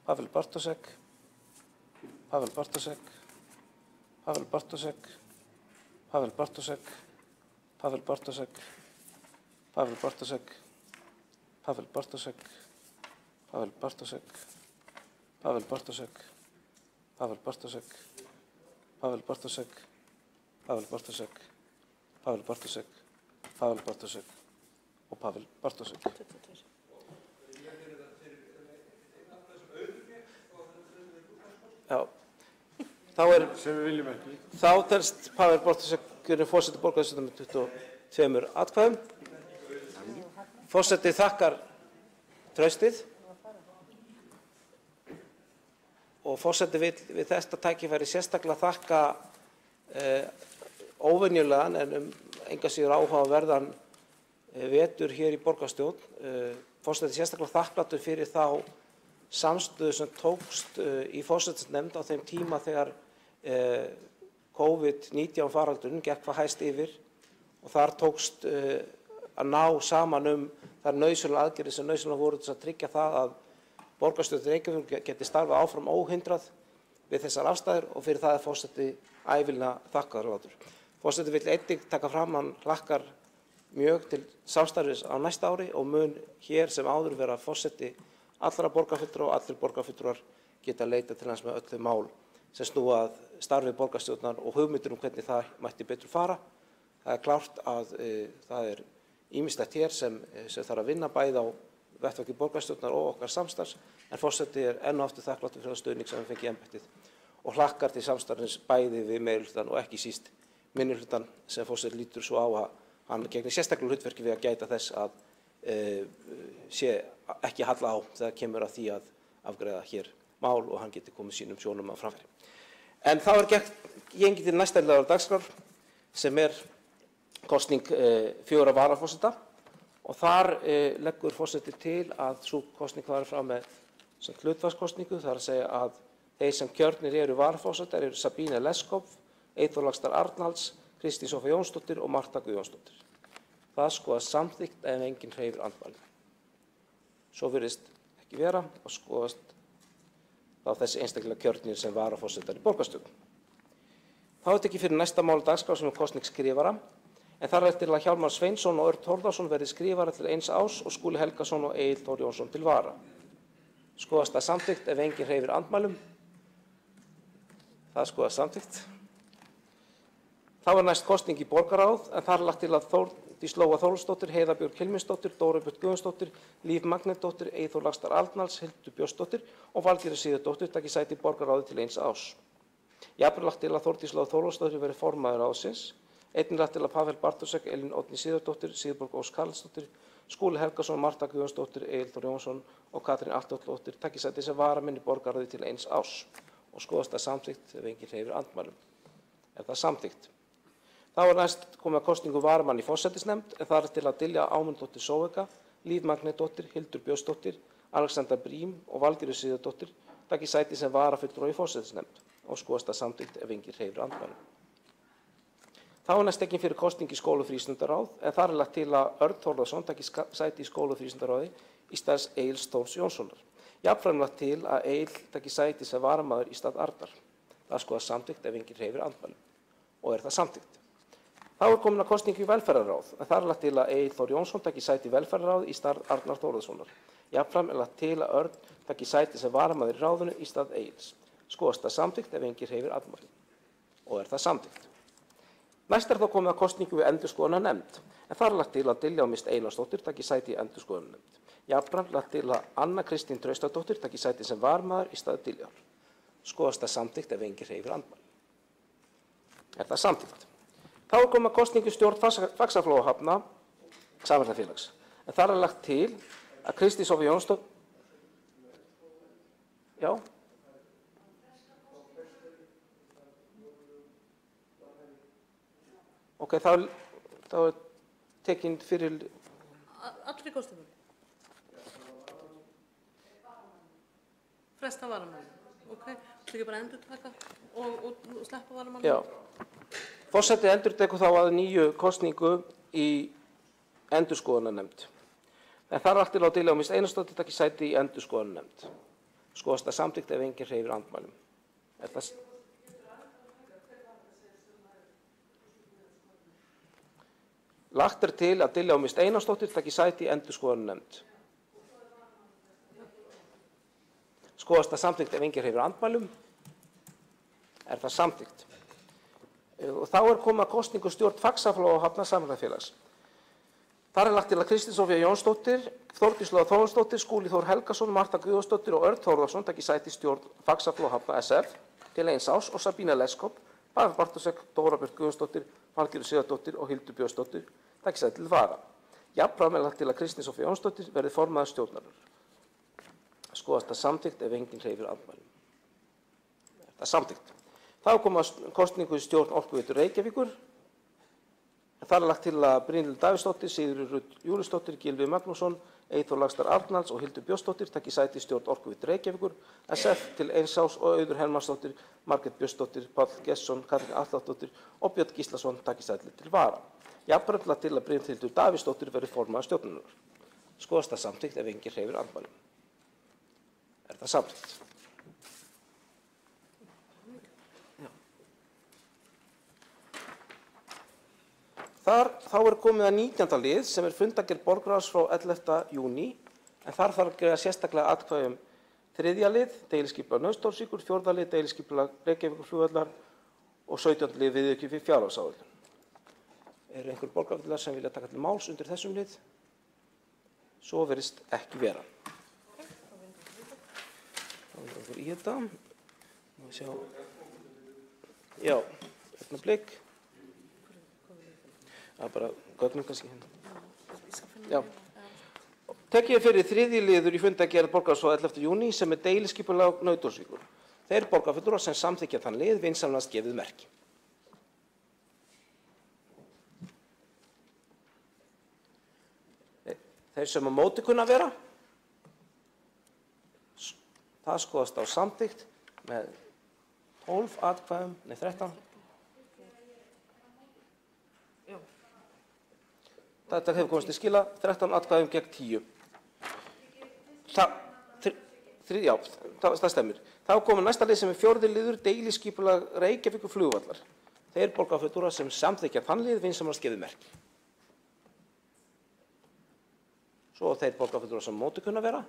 Pavel Bartosek. Pavel Bartosek. Pavel Bartosek. Pavel Bartosek. Pavel Bartosek. Pavel Bartosek. Pavel Bartosek. Pavel Bartosek. Pavel Bartosek. Pavel Bartosek. Pavel Bartosek. Pavel Bartosek. Pavel Bartosek. Pavel Bartosek. Og Pavel Bartosek. Já. Þá sem við viljum ekki. Þá telst Pavel Bartosek forseti borgarstjórnar með 22 atkvæðum. Forseti þakkar traustið og forseti vill við þetta tækifæri sérstaklega þakka óvenjulegan en enga síður áhugaverðan vetur hér í borgarstjórn. Forseti sérstaklega þakklátur fyrir þá samstöðu sem tókst í forsætisnefnd á þeim tíma þegar COVID-19 faraldurinn gekk hvað hæst yfir og þar tókst að ná saman þær nauðsynlegu aðgerðir sem nauðsynlegar voru til að tryggja það að borgarstjórn Reykjavíkur geti starfað áfram óhindrað við þessar aðstæður og fyrir það er forseti ævilina þakkarlátur. Forseti vill einnig taka fram hann hlakkar mjög til samstarfis á næsta ári og mun hér sem áður vera forseti allra borgarfulltrúa og allir borgarfulltrúar geta leita til hans með öllu mál sem snúa að starfi borgarstjórnar og hugmyndir hvernig það mætti betur fara. Það er klárt að það er ýmislegt hér sem þarf að vinna bæði á vettvangi borgarstjórnar og okkar samstarfs en forseti er enn og aftur þakkláttur fyrir það stuðning sem við fengið í embættið og hlakkar til samstarfsins bæði við meirihlutann og ekki síst minnihlutann sem forseti lítur svo á að hann gegnir sérstaklega hlutverki við að gæta þess að sé ekki halla á þegar kemur að því að afgreiða hér mál og hann geti komið sínum sjónum á framfæri. En þá er gengið til næsta dagskrár sem er kosning 4 varaforseta og þar leggur forseti til að sú kosning fari fram með hlutfallskosningu, það er að segja að þeir sem kjörnir eru varaforsetar eru Sabine Leskopf, Eyþór Laxdal Arnalds, Kristín Soffía Jónsdóttir og Marta Guðjónsdóttir. Það skoðast samþykkt ef enginn hreyfir andmæli. Svo virðist ekki vera og skoðast þá þessi einstaklega kjörnir sem varaforsetar í borgarstjórn. Þá er tekið fyrir næsta mál á dagskrá sem kosning skrifara, en þar er til að Hjálmar Sveinsson og Örn Þórðarson verði skrifara til 1 árs og Skúli Helgason og Egill Þór Jónsson til vara. Skoðast það samþykkt ef enginn hreyfir andmælum. Það skoðast samþykkt. Þá er næst kosning í borgarráð, en þar er lagt til að Þórdís Lóa Þórhallsdóttir, Heiða Björk Hilmisdóttir, Dóra Björt Guðjónsdóttir, Líf Magnúsdóttir, Eyþór Laxdal Arnalds, Hildur Björnsdóttir og Valgerður Sigurðardóttir taki sæti í borgarráði til 1 árs. Jafnframt er lagt til að Þórdís Lóa Þórhallsdóttir verði formaður ráðsins. Einnig lagt til að Pavel Bartósek, Elín Oddný Sigurðardóttir, Sigurborg Ósk Karlsdóttir, Skúli Helgason, Marta Guðjónsdóttir, Egill Þór Jónsson og Katrín Arnardóttir taki sæti sem varamenn í borgarráði til 1 árs og skoðast það samþykkt ef enginn hreyfir andmælum. Er það samþykkt? Þá er næst komið að kosningu varamann í forsætisnefnd, en það er til að Diljá Ámundóttir Sóveka, Líf Magnúsdóttir, Hildur Björnsdóttir, Alexandra Brím og Valgerður Sigurðardóttir taki sæti sem varafulltrúar í forsætisnefnd og skoðast það samþykkt ef enginn hreyfir andmælum. Þá er næst tekin fyrir kosning í skóla- og frístundaráð, en þar er lagt til að Örn Þórðarson taki sæti í skóla- og frístundaráði í stað Egils Þórs Jónssonar. Jafnframt lagt til að Egill taki sæti sem varamaður í stað Arnar. Það skoðast samþykkt ef enginn hreyfir andmælum og er það samþykkt. Þá er komin að kosningu í velferðarráð, en þar er lagt til að Egill Þór Jónsson taki sæti í velferðarráði í stað Arnar Þórðarsonar. Jafnframt er lagt til að Örn taki sæti sem varamaður í ráðinu í stað Egils. Skoðast það samþykkt ef enginn hreyfir andmælum og er það samþykkt. Næst er þá komið að kosningu við endurskoðunarnefnd, en þar er lagt til að Diljá Mist Einarsdóttir taki sæti í endurskoðunarnefnd. Jafnframt lagt til að Anna Kristín Traustadóttir taki sæti sem varamaður í stað Diljár. Skoðast það samþykkt ef enginn hreyfir andmælum. Er það samþykkt? Þá er komið að kosningu stjórn Faxaflóahafna Samverknafélags, en þar er lagt til að Kristín Soffía Jónsdóttir. Já. Ok, þá er tekin fyrir... Allri kosningunni? Fresta varamanni. Ok, þú ekki bara endurtaka og sleppa varamanni? Já. Forseti endurtekur þá að nýju kosningu í endurskoðunarnefnd. En þar er lagt til að Diljá Mist Einarsdóttir taki sæti í endurskoðunarnefnd. Skoðast það samþykkt ef enginn hreyfir andmælum. Er það... Lagt er til að Diljá Mist Einarsdóttir taki sæti í endurskoðunarnefnd. Skoðast það samþykkt ef enginn hreyfir andmælum. Er það samþykkt? Og þá er komið að kosningu stjórn Faxaflóahafna Samverknafélags. Þar er lagt til að Kristín Soffía Jónsdóttir, Þórdís Lóa Þórhallsdóttir, Skúli Þór Helgason, Marta Guðjónsdóttir og Örn Þórðarson taki sæti í stjórn Faxaflóahafna SF til 1 árs og Sabína Leskop, Pavel Bartósek, Dóra Björt Guðjónsdóttir, Valgerður Sigurðardóttir og Hildur Björnsdóttir taki sæti til vara. Jafnframt er lagt til að Kristín Soffía Jónsdóttir verði formaður stjórnarinnar. Skoðast það samþykkt ef enginn hreyfir andmælum. Er það samþykkt? Þá kom að kosningu í stjórn Orkuveitu Reykjavíkur. Þar er lagt til að Brynhildur Davíðsdóttir, Sigríður Rut Júlíusdóttir, Gylfi Magnússon, Eyþór Laxdal Arnalds og Hildur Björnsdóttir taki sæti í stjórn Orkuveitu Reykjavíkur, SF til 1 árs og Auður Hermannsdóttir, Margrét Björnsdóttir, Páll Gestsson, Katrín Arnardóttir og Björn Gíslason taki sæti til vara. Jafnframt lagt til að Brynhildur Davíðsdóttir verði formaður stjórnarinnar. Skoðast það samþykkt ef enginn hreyfir andmælum. Er það samþykkt? Þá er komið að 19. lið sem er fundargerð borgarráðs frá 11. júní, en þar þarf að greiða sérstaklega atkvæði 3. lið, deiliskipulag Nauthólsvíkur, 4. lið, deiliskipulag Reykjavíkurflugvallar og 17. lið viðauki við fjárhagsáætlun. Eru einhver borgarfulltrúar sem vilja taka til máls undir þessum lið? Svo virðist ekki vera. Þá erum við okkur í þetta. Má við sjá. Já, hérna blik. Það er bara gögnum kannski hérna. Já. Tekið er fyrir 3. liður í fundargerð borgarráðs frá 11. júní sem er deiliskipulag Nauthólsvíkur. Þeir borgarfulltrúar sem samþykkja þann lið vinsamlegast gefið merki. Þeir sem á móti kunna vera, það skoðast á samþykkt með 12 atkvæðum, 13. Þetta hefur komist til skila 13 atkvæðum gegn 10. Já, það stemmir. Þá komið næsta lið sem er 4. liður deiliskipulag Reykjavíkurflugvallar. þeir borgarfulltrúar sem samþykkja þann lið vinsamlegast gefið merki. Svo þeir borgarfulltrúar sem móti kunna vera.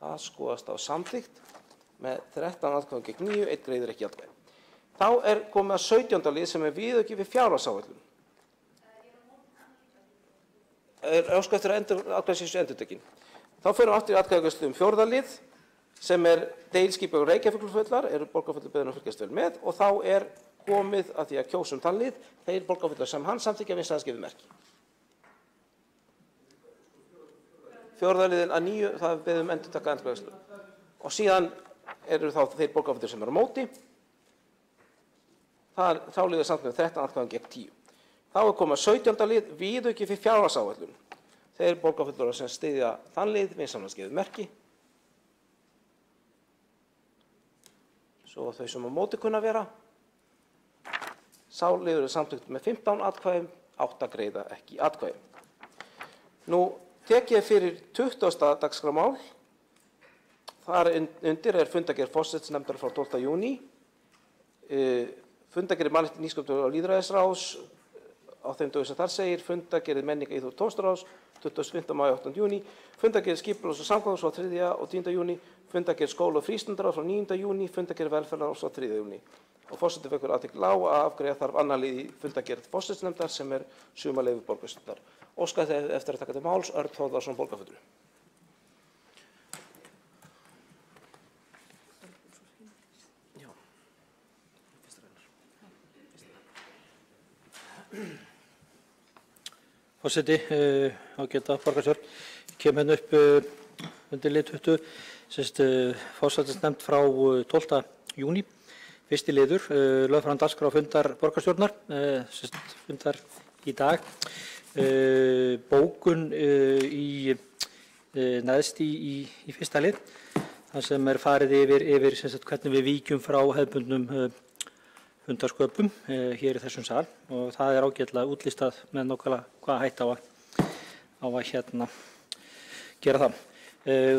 Það skoðast á samþykkt með 13 atkvæðum gegn 9, 1 greiðir ekki atkvæði. Þá komið að 17. lið sem viðauki við fjárhagsáætlun. Óskað eftir að atkvæðis endurtekin. Þá förum aftur í atkvæðagreiðslu 4. lið sem deiliskipulag Reykjavíkurflugvallar, eru borgarfulltrúar beðnir að fylgjast vel með, og þá komið að því að kjósa þann lið, þeir borgarfulltrúar sem hann samþykkja vinsamlegast gefið merki. 4. liðin að 9, það beðið endurtaka atkvæðagreiðslu. Og síðan eru þá þeir borgarfulltrúar sem eru á móti. Þá liður samt með 13 atkvæðum gegn 10. Þá komið að 17. lið viðauki við fjárhagsáætlun. Þeir borgarfulltrúar sem styðja þann lið vinsamlegast gefið merki. Svo þau sem á móti kunna vera. Sá liður samþykkt með 15 atkvæðum, 8 greiða ekki atkvæði. Nú tek ég fyrir 20. dagskrármál. Þar undir fundargerð forsætisnefndar frá 12. júní. Fundargerð mannréttinda, nýsköpunar og lýðræðisráðs á þeim dögum sem þar segir, fundargerð menningar, íþrótta og tónlistarráðs 25. maí og 8. júní, fundargerð skipulags- og samgönguráðs frá 3. og 10. júní, fundargerð skóla- og frístundaráðs frá 9. júní, fundargerð velferðarráðs frá 3. júní. Og forseti vekur athygli á að afgreiða þarf annan lið í fundargerð forsætisnefndar sem sumarleyfi borgarstjórnar. Óska eftir að taka til máls Örn Þórðarson borgarfulltrúi. Forseti, ágæta borgarstjórn, kem hérna upp undir lið 20, forsætisnefnd frá 12. júní, fyrsti liður, lögð fram dagskrá fundar borgarstjórnar, fundar í dag, bókun neðst í fyrsta lið, þar sem farið yfir hvernig við víkjum frá hefðbundnum fundarsköpum hér í þessum sal, og það ágætlega útlistað með nákvæmlega hvað hægt á að gera það.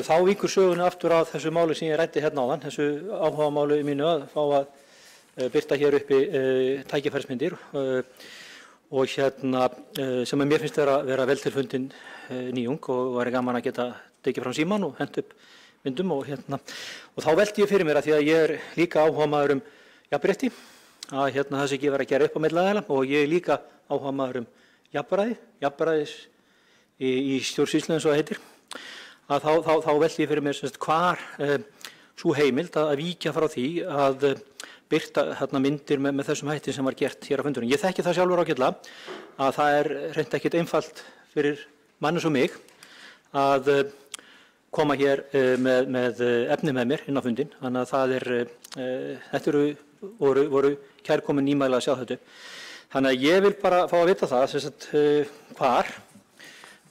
Þá víkur sögunni aftur á þessu máli sem ég ræddi hérna áðan, þessu áhugamáli mínu að fá að birta hér uppi tækifærismyndir og sem mér finnst vera vel til fundin nýjung og væri gaman að geta tekið fram símann og hent upp myndum og þá velti ég fyrir mér að því að ég líka áhugamaður jafnrétti, að það sé ekki verið að gera upp á milli aðila, og ég líka áhugamaður jafnræðis í stjórnsýslu eins og það heitir, að þá velti ég fyrir mér hvar sú heimild að víkja frá því að birta myndir með þessum hætti sem var gert hér á fundunum. Ég þekki það sjálfur ágætlega að það hreint ekkert einfalt fyrir mann eins og mig að koma hér með efni með mér inn á fundin, þannig að þetta voru kærkomin nýmæli að sjá þetta. Þannig að ég vil bara fá að vita það,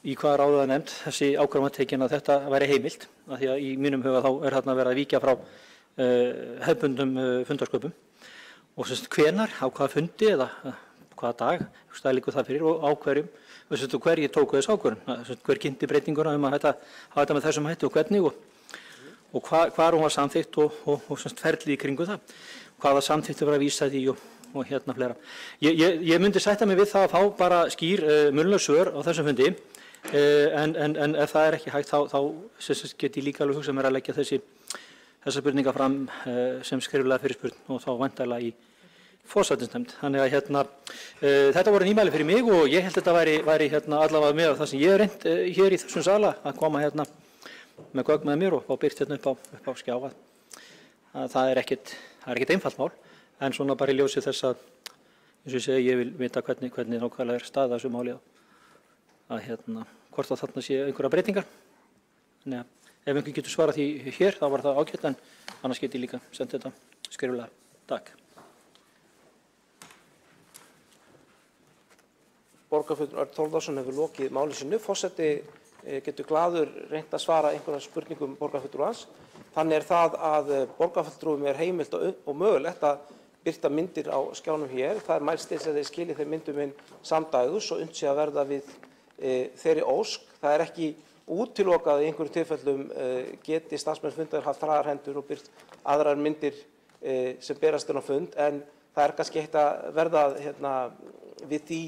í hvaða ráðu það nefnd þessi ákvörðun var tekin að þetta væri heimilt, af því að í mínum huga þá þarna verið að víkja frá hefðbundnum fundarsköpum, og hvenær, á hvaða fundi eða hvaða dag, það liggur það fyrir, og á hverjum, hverjir tóku þess ákvörðun, hver kynnti breytinguna að hafa þetta með þessum hætti og hvernig, og hvar hún var samþykkt og ferlið í kringu það, hvaða samþykkt var að vísa því og fleira. Ég myndi sætta mig við það að fá bara skýr munnleg svör á þessum fundi, en ef það ekki hægt þá get ég líka alveg hugsað mér að leggja þessa spurninga fram sem skriflega fyrirspurn og þá væntanlega í forsætisnefnd. Þannig að þetta voru nýmæli fyrir mig og ég held að þetta væri allavega með það sem ég hef reynt hér í þessum sala að koma með gögn með mér og fá birt upp á skjá. Það er ekkert einfalt mál, en svona bara í ljósi þess að, eins og ég segi, ég vil vita hvernig nákvæmlega staðið þessu máli að hvort þarna sé einhverja breytingar. Þannig að ef einhver getur svarað því hér, þá var það ágætt, en annars get ég líka senda þetta skriflega. Takk. Borgarfulltrúi Örn Þórðarson hefur lokið máli sínu. Forseti getur glaður reynt að svara einhverjum spurningum borgarfulltrúans. Þannig það að borgarfulltrúum heimilt og mögulegt að birta myndir á skjánum hér. Það mælst til að þeir skili þeim myndum inn samdægurs og unnt sé að verða við þeirri ósk. Það ekki útilokað í einhverjum tilfellum geti starfsmenn fundar haft hraðar hendur og birt aðrar myndir sem berast inn á fund, en Það er kannski eitt að verða við því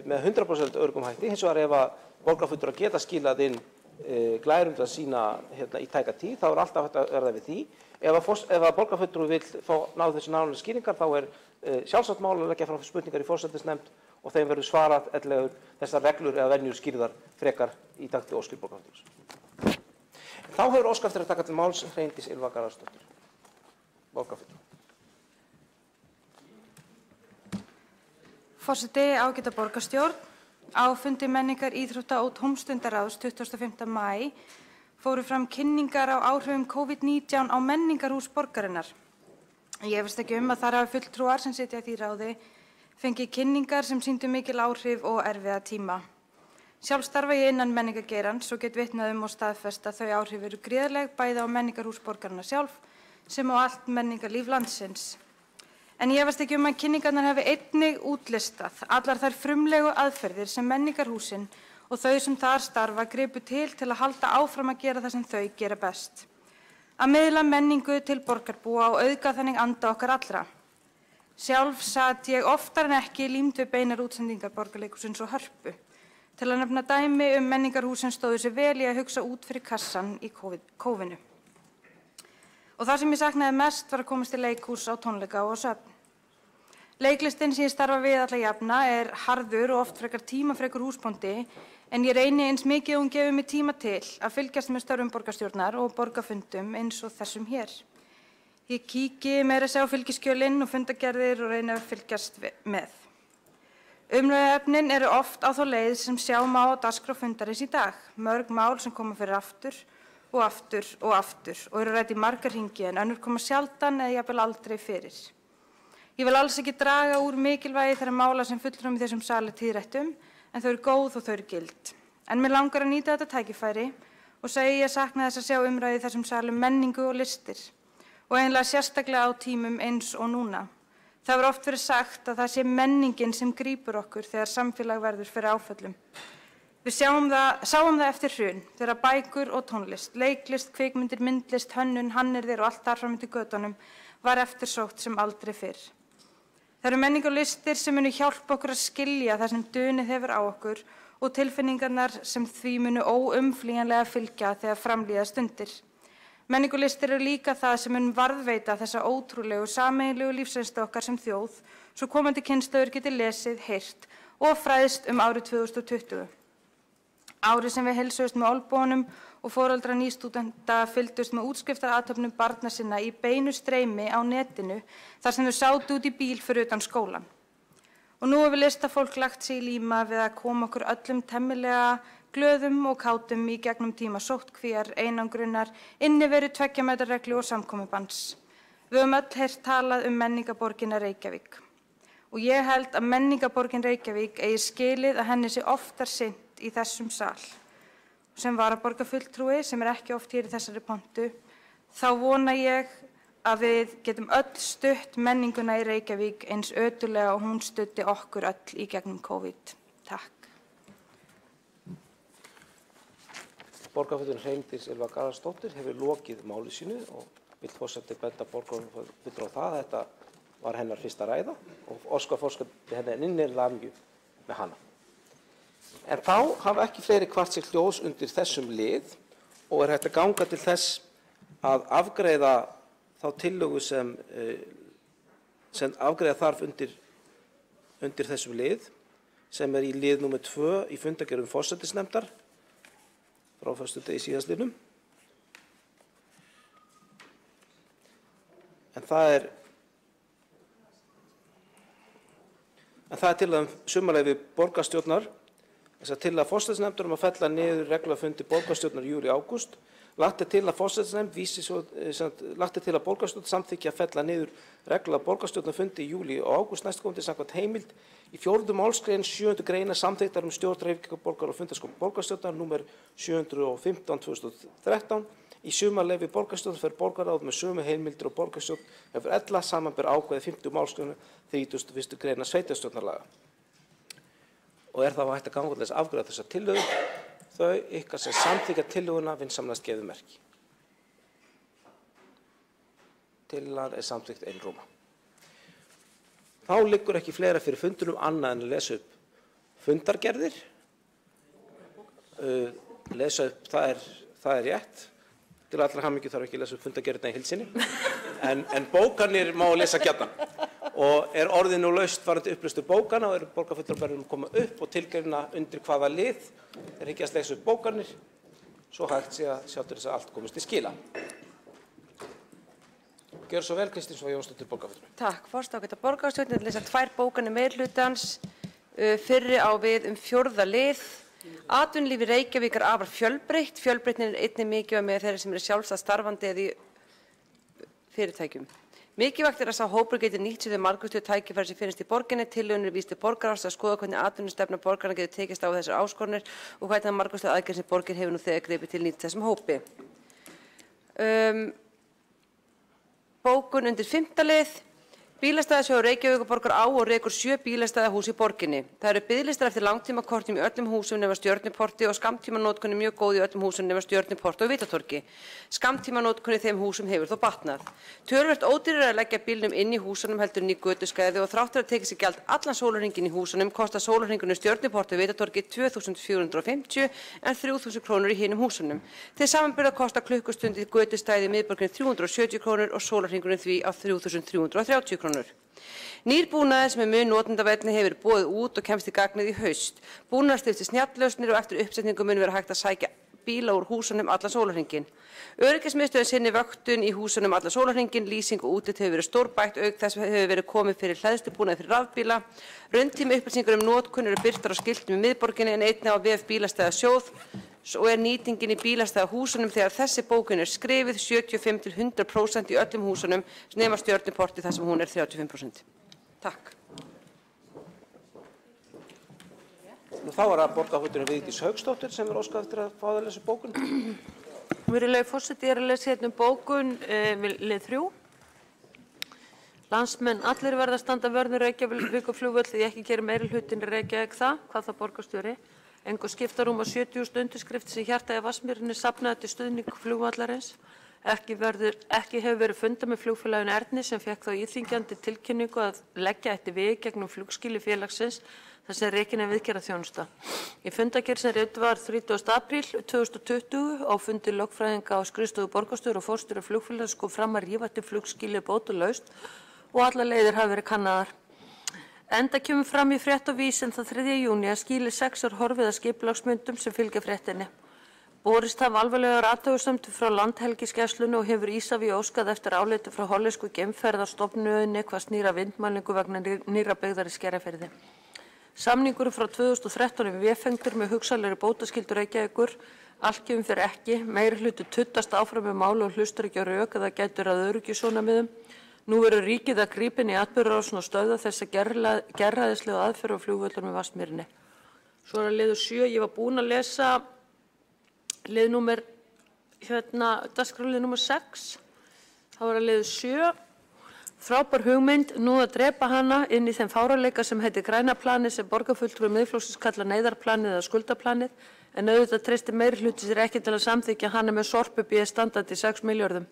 með 100% öruggum hætti. Hins vegar ef að borgarfulltrúar geta skilað inn glærumdra sína í tæka tíð, þá er alltaf hægt að verða við því. Ef að borgarfulltrúi vill fá náð þessu nánari skýringar, þá er sjálfsagt mál að leggja fram spurningar í forsætisnefnd og þeim verður svarað ellegar þessar reglur eða venjur skýrðar frekar í takt við óskir borgarfulltrús. Þá hefur óskað eftir að taka til máls Hreindís Ylva Garðarsdóttir, borgarfulltrúi. Forseti, ágæta borgarstjórn. Á fundi menningar, íþrótta og tómstundaráðs 25. maí fóru fram kynningar á áhrifum COVID-19 á menningarhús borgarinnar. Ég efast ekki að þar hafi fulltrúar sem sitja í því ráði fengið kynningar sem sýndu mikil áhrif og erfiða tíma. Sjálf starfa ég innan menningargeirans og get vitnað og staðfest að þau áhrif eru gríðarleg bæði á menningarhús borgarinnar sjálf sem á allt menningarlíf landsins. En ég efast ekki að kynningarnar hafi einnig útlistað allar þær frumlegu aðferðir sem menningarhúsin og þau sem þar starfa gripu til að halda áfram að gera það sem þau gera best. Að miðla menningu til borgarbúa og auðga þannig anda okkar allra. Sjálf sat ég oftar en ekki límd við beinar útsendingar Borgarleikhússins og Hörpu til að nefna dæmi menningarhús sem stóðu sig vel í að hugsa út fyrir kassan í kófinu. Og það sem ég saknaði mest var að komast í leikhús á tónleika og á söfn. Leiklistin sem ég starfa við alla jafna er harður og oft frekar tímafrekur húsbóndi en ég reyni eins mikið og hún gefur mig tíma til að fylgjast með störfum borgarstjórnar og borgarfundum eins og þessum hér. Ég kíki meira að segja á fylgiskjölin og fundagerðir og reyni að fylgjast með. Umræðuefnin eru oft á þá leið sem sjá má á dagskrá fundarins í dag. Mörg mál sem koma fyrir aftur og aftur og aftur og eru rædd í margar hringi en önnur koma sjaldan eða jafnvel aldrei fyrir. Ég vil alls ekki draga úr mikilvægi þeirra mála sem fulltrúum í þessum sal er tíðrætt en þau eru góð og þau eru gild. En mér langar að nýta þetta tækifæri og segja ég sakna þess að sjá umræðu í þessum sal menningu og listir og eiginlega sérstaklega á tímum eins og núna. Það hefur oft verið sagt að það sé menningin sem grípur okkur þegar samfélag verður fyrir áföllum. Við sáum það eftir hrun þegar bækur og tónlist, leiklist, kvikmyndir, myndlist, hönnun, hannyrðir og allt þar fram undir götunum var eftirsótt sem aldrei fyrr. Það eru menning og listir sem munu hjálpa okkur að skilja það sem dunið hefur á okkur og tilfinningarnar sem því munu óumflýjanlega fylgja þegar framlíða stundir. Menning og listir eru líka það sem mun varðveita þessa ótrúlegu sameiginlegu lífsreynslu okkar sem þjóð svo komandi kynslóðir geti lesið, heyrt og fræðst árið 2020. Árið sem við heilsuðust með olnbogum og foreldrar nýstúdenta fylgdust með útskriftarathöfnum barna sinna í beinu streymi á netinu þar sem þau sátu út í bíl fyrir utan skólann. Og nú hefur listafólk lagt sig í líma við að koma okkur öllum temmilega glöðum og kátum í gegnum tíma sóttkvíar, einangrunar, inniveru, 2 metra reglu og samkomubanns. Við höfum öll heyrt talað menningarborgina Reykjavík. Og ég held að menningarborgin Reykjavík eigi skilið að henni sé oftar sinnt í þessum sal. Sem varaborgarfulltrúi, sem ekki oft hér í þessari pontu, þá vona ég að við getum öll stutt menninguna í Reykjavík eins ötulega og hún studdi okkur öll í gegnum COVID. Takk. Borgarfulltrúinn Hreindís Ylva Garðarsdóttir hefur lokið máli sínu og vill forseti benda borgarfulltrúa á það að þetta var hennar fyrsta ræða og óskar forseti henni innilega hamingju með hana. En þá hafa ekki fleiri kvart sér hljóðs undir þessum lið og hægt að ganga til þess að afgreiða þá tillögu sem afgreiða þarf undir þessum lið sem í lið númer 2 í fundargerðum forsætisnefndar frá föstudegi síðastliðnum. En það er tillaga sumarleyfi borgarstjórnar þess að tillaga forsætisnefndar að fella niður reglufundi borgarstjórnar júlí-ágúst. Lagt er til að borgarstjórn samþykki að fella niður reglulega borgarstjórnarfundi í júlí og ágúst næstkomandi samkvæmt heimild í 4. málsgrein 7. greinar samþykktar stjórn Reykjavíkurborgar og fundarskóla borgarstjórnar númer 715/2013. Í sumarleyfi borgarstjórnar fer borgarráð með sömu heimildir og borgarstjórn hefur ella samanber ákvæði 5. málsgreinar 31. greinar sveitarstjórnarlaga. Og þá hægt að ganga til þess að afgreiða þessa tillögu. Þau ykkar sem samþykkja tillöguna vinsamlegast gefið merki. Tillagan er samþykkt einróma. Þá liggur ekki fleira fyrir fundunum annað en að lesa upp fundargerðir. Lesa upp, það er rétt. Til allra hamingju þarf ekki að lesa upp fundargerðina í heild sinni. En bókanir má lesa gjarnan. Og orðið nú laust varðandi upplýstu bókana og borgarfulltrúar að koma upp og tilgreina undir hvaða lið þeir hyggjast lesa upp bókanir, svo hægt sé að sjá til þess að allt komist til skila. Gjör svo vel, Kristín Svava Jónsdóttir, borgarfulltrúi. Takk, forseti ágæta borgarstjórn, lesa 2 bókanir meirihlutans, fyrri á við 4. lið. Atvinnulíf í Reykjavík er afar fjölbreytt. Fjölbreytnin er einnig mikilvæg með þeirra sem eru sjálfstætt starfandi eða í fyrirtækjum. Mikilvægt er að sá hópur geti nýtt sér þau margvíslegu tækifæri sem finnst í borginni. Tillögunum er víst til borgarráðs að skoða hvernig atvinnustefna borgarna getur tekist á þessar áskoranir og hvernig margvíslegu aðgerðir sem borgin hefur nú þegar gripið til nýtt þessum hópi. Bókun undir 5. lið. Bílastæðasjóður Reykjavíkurborgar á og rekur 7 bílastæðahús í borginni. Það eru biðlistar eftir langtímakortum í öllum húsum nema Stjörnuporti og skammtímanótkun er mjög góð í öllum húsum nema Stjörnuporti og Vitatorgi. Skammtímanótkun í þeim húsum hefur þó batnað. Töluvert ódýrara að leggja bílnum inn í húsunum heldur en í götuskæði og þrátt fyrir að tekið sér gjald allan sólarhringinn í húsunum kostar sólarhringurinn í Stjörnuporti og Vitatorgi 2.450 en 3.000 krónur í hinum húsunum. Til samanburðar kostar klukkustund í götustæði í miðborginni 370 krónur og sólarhringurinn því á 3.330 krónur. Nýr búnaður sem mun notendavænni hefur boðið út og kemst í gagnið í haust. Búnaður styrkti snjalllausnir og eftir uppsetningu mun vera hægt að sækja bíla úr húsunum allan sólarhringinn. Öryggismiðstöðin sinni vöktun í húsunum allan sólarhringinn, lýsing og útlit hefur verið stórbætt, auk þess hefur verið komið fyrir hleðslubúnaði fyrir rafbíla. Rauntími upplýsingar notkun eru birtar á skiltum í miðborginni en einnig á vef Bílastæðasjóð og er nýtingin í bílastæðahúsunum þegar þessi bókun er skrifið 75–100% í öllum húsunum nema Stjörnuporti þar sem hún er 35%. Takk. Þá var það borgarfulltrúinn Vigdís Hauksdóttir sem óskað eftir að fá að lesa bókun. Virðulegi forseti, ég er að lesa hérna bókun við lið 3. Landsmenn allir verða að standa vörð Reykjavíkurflugvöll því ekki gerir meiri hlutinn Reykjavík það, hvað það borgarstjóri. Engu skipta rúma 70.000 undirskriftir sem hjartaði Vatnsmýrinni safnaði til stuðning flugvallarins. Ekki hefur verið fundað með flugfélaginu Erni sem fekk þá íþyngjandi tilkynningu að leggja ætti veg gegnum flugskýli félagsins þar sem rekin er viðgerðarþjónusta. Í fundargerð sem rituð var 30. apríl 2020 á fundi lögfræðinga á skrifstofu borgarstjóra og forstjóra flugfélags kom fram að rífa ætti flugskýli bótalaust og allar leiðir hafa verið kannaðar. Enda kemur fram í frétt á Vísin það 3. júní að skýli 6 horfið að skipulagsmyndum sem fylgja fréttinni. Borist hafa alvarlegar athugasemdir frá Landhelgisgæslunni og hefur Ísavía óskað eftir áliti frá hollensku geimferðarstofnuninni hvað snýr að vindmælingu vegna nýrra byggðar í Skerjafirði. Samningur frá 2013 er vefengdur með hugsanlegri bótaskyldu Reykjavíkur. Allt kemur fyrir ekki, meiri hluti tuttast áfram með máli og hlustar ekki á rök eða gætur að öryggissjónarmiðum. Nú verður ríkið að grípa inn í atburðarásin og stöðva þessa gerræðislegu aðferð á flugvöllum í Vatnsmýrinni. Svo er að liður 7, ég var búin að lesa lið númer, dagskrárlið númer 6. Það var að liður 7. Frábær hugmynd, nú að drepa hana inn í þeim fáraleika sem heitir græna planið sem borgarfulltrúi Miðflokksins kalla neyðarplanið eða skuldaplanið, en auðvitað treystir meiri hluti sér ekki til að samþykkja hana með sorpubíi standandi 6 milljörðum.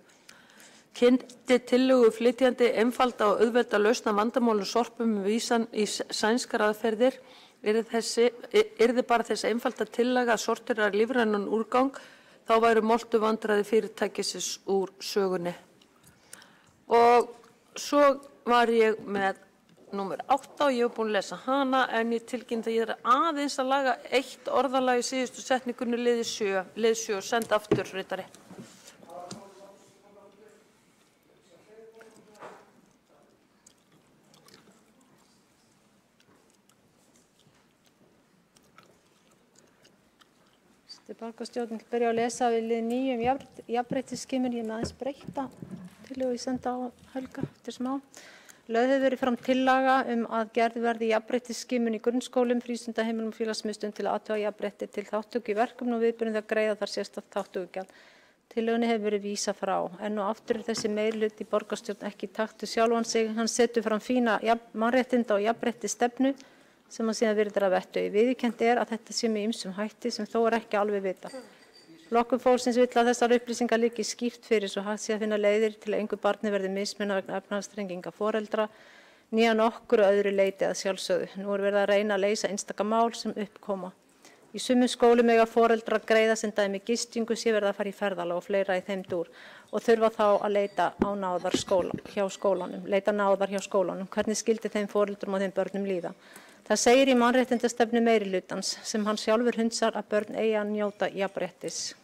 Kynnti tillögu flytjandi einfalda og auðvelda lausna vandamálum sorpum með vísan í sænskar aðferðir yrði bara þess einfalda tillaga að sortera lífrænan úrgang, þá væru moltu vandræði fyrirtækisins úr sögunni. Og svo var ég með númer 8 og ég hef búin að lesa hana en ég tilkynnt að ég er aðeins að laga eitt orðalag í síðustu setningunni lið 7 og senda aftur ritari. Borgarstjórn vil byrja að lesa við lið 9 jafnréttisskimun. Ég með aðeins breyta tillögu ég senda á Helga eftir smá. Lögð hefur verið fram tillaga að gerð verði jafnréttisskimun í grunnskólum, frístundaheimilum og félagsmiðstöðvum til að athuga jafnrétti til þátttöku í verkefnum og viðburðum þegar greiða þar sérstakt þátttökugjald. Tillögunni hefur verið vísað frá. Enn og aftur er þessi meirihluti í borgarstjórn ekki í takt við sjálfan sig. Hann setur fram fína mannréttinda og jafnréttisstefnu sem að síðan virðir að vettugi. Viðurkennt er að þetta sé með ýmsum hætti sem þó er ekki alveg vitað. Flokkur fólksins vill að þessar upplýsingar liggi skýrt fyrir svo hægt sé að finna leiðir til að engu barni verði mismunað vegna efnahagsþrenginga foreldra. nýja nokkru öðru leiti að sjálfsögðu. Nú er verið að reyna að leysa einstaka mál sem uppkoma. Í sumum skólum eiga foreldrar greiða sem dæmi gistingu sé verið að fara í ferðalag og fleira í þeim dúr og þurfa þá að leita á náðar hjá skólanum. Hvernig skildi þeim foreldrum og þeim börnum líða? Það segir í mannréttindastefnu meirihlutans sem hann sjálfur hundsar að börn eigi að njóta jafnréttis.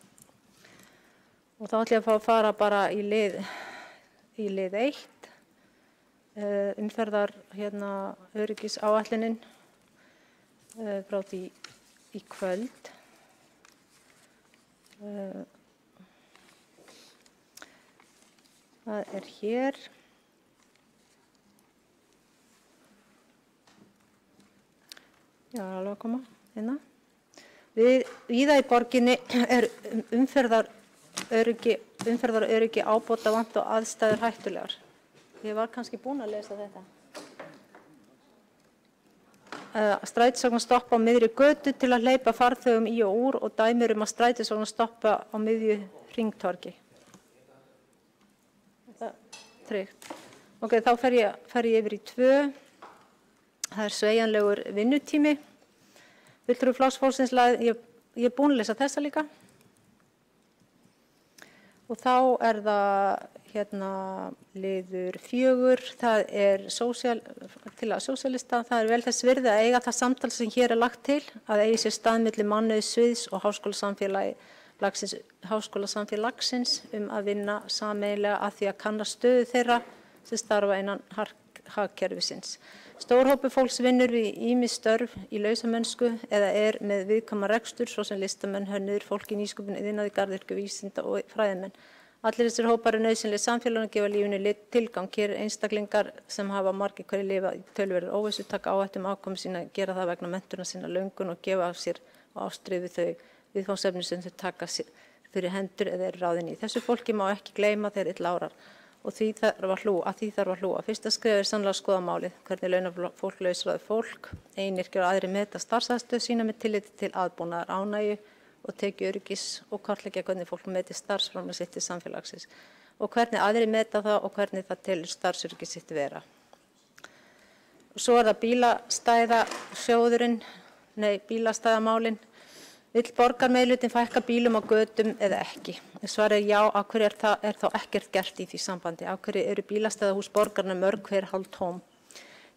Og þá ætla ég að fá að fara bara í lið 1, umferðar öryggisáætlunin frá því í kvöld. Það er hér. Já, alveg að koma hérna. Víða í borginni er umferðaröryggi ábótavant og aðstæður hættulegar. Ég var kannski búin að lesa þetta. Strætisvagnar stoppa á miðri götu til að hleypa farþegum í og úr og dæmir að strætisvagnar stoppa á miðju hringtorgi. Það er tryggt. Ok, þá fer ég yfir í 2. Það er sveigjanlegur vinnutími. Fulltrúi Flokks fólksins ég er búin að lesa þessa líka. Og þá er það liður 4, það er til að sósíalista. Það er vel þess virði að eiga það samtal sem hér er lagt til, að eigi sér stað milli mannauðssviðs og háskólasamfélagsins að vinna sameiginlega að því að kanna stöðu þeirra sem starfa innan hagkerfisins. Stór hópur fólks vinnur við ýmis störf í lausamennsku eða er með viðkvæma rekstur, svo sem listamenn, hönnuðir, fólk í nýsköpun, iðnaði, garðyrkju, vísinda og fræðimenn. Allir þessir hópar eru nauðsynlegir samfélaginu að gefa lífinu tilgang. Hér eru einstaklingar sem hafa margir hverjir lifa í töluverðri óvissu, taka áhættu afkomu sína, gera það vegna menntunar sína, löngun og gefa af sér og ástríðu þau viðfangsefni sem þau taka fyrir hendur eða eru ráðin í. Þessu fólki má ekki gleyma þegar illa árar. Og því þarf að hlúa. Fyrsta skref er sannlega að skoða málið, hvernig launafólk, lausráðið fólk, einyrkjar og aðrir meta starfsaðstöðu sína með tilliti til aðbúnaðar, ánægju og tekju öryggis og kartleggja hvernig fólk meti starfsframlag sitt til samfélagsins og hvernig aðrir meta það og hvernig það telur starfsöryggi sitt vera. Og svo er það bílastæðamálin. Vill borgarmeirihlutinn fækka bílum á götum eða ekki? Svarið er já, af hverju er þá ekkert gert í því sambandi? Af hverju eru bílastæðahús borgarna mörg hver hálftóm?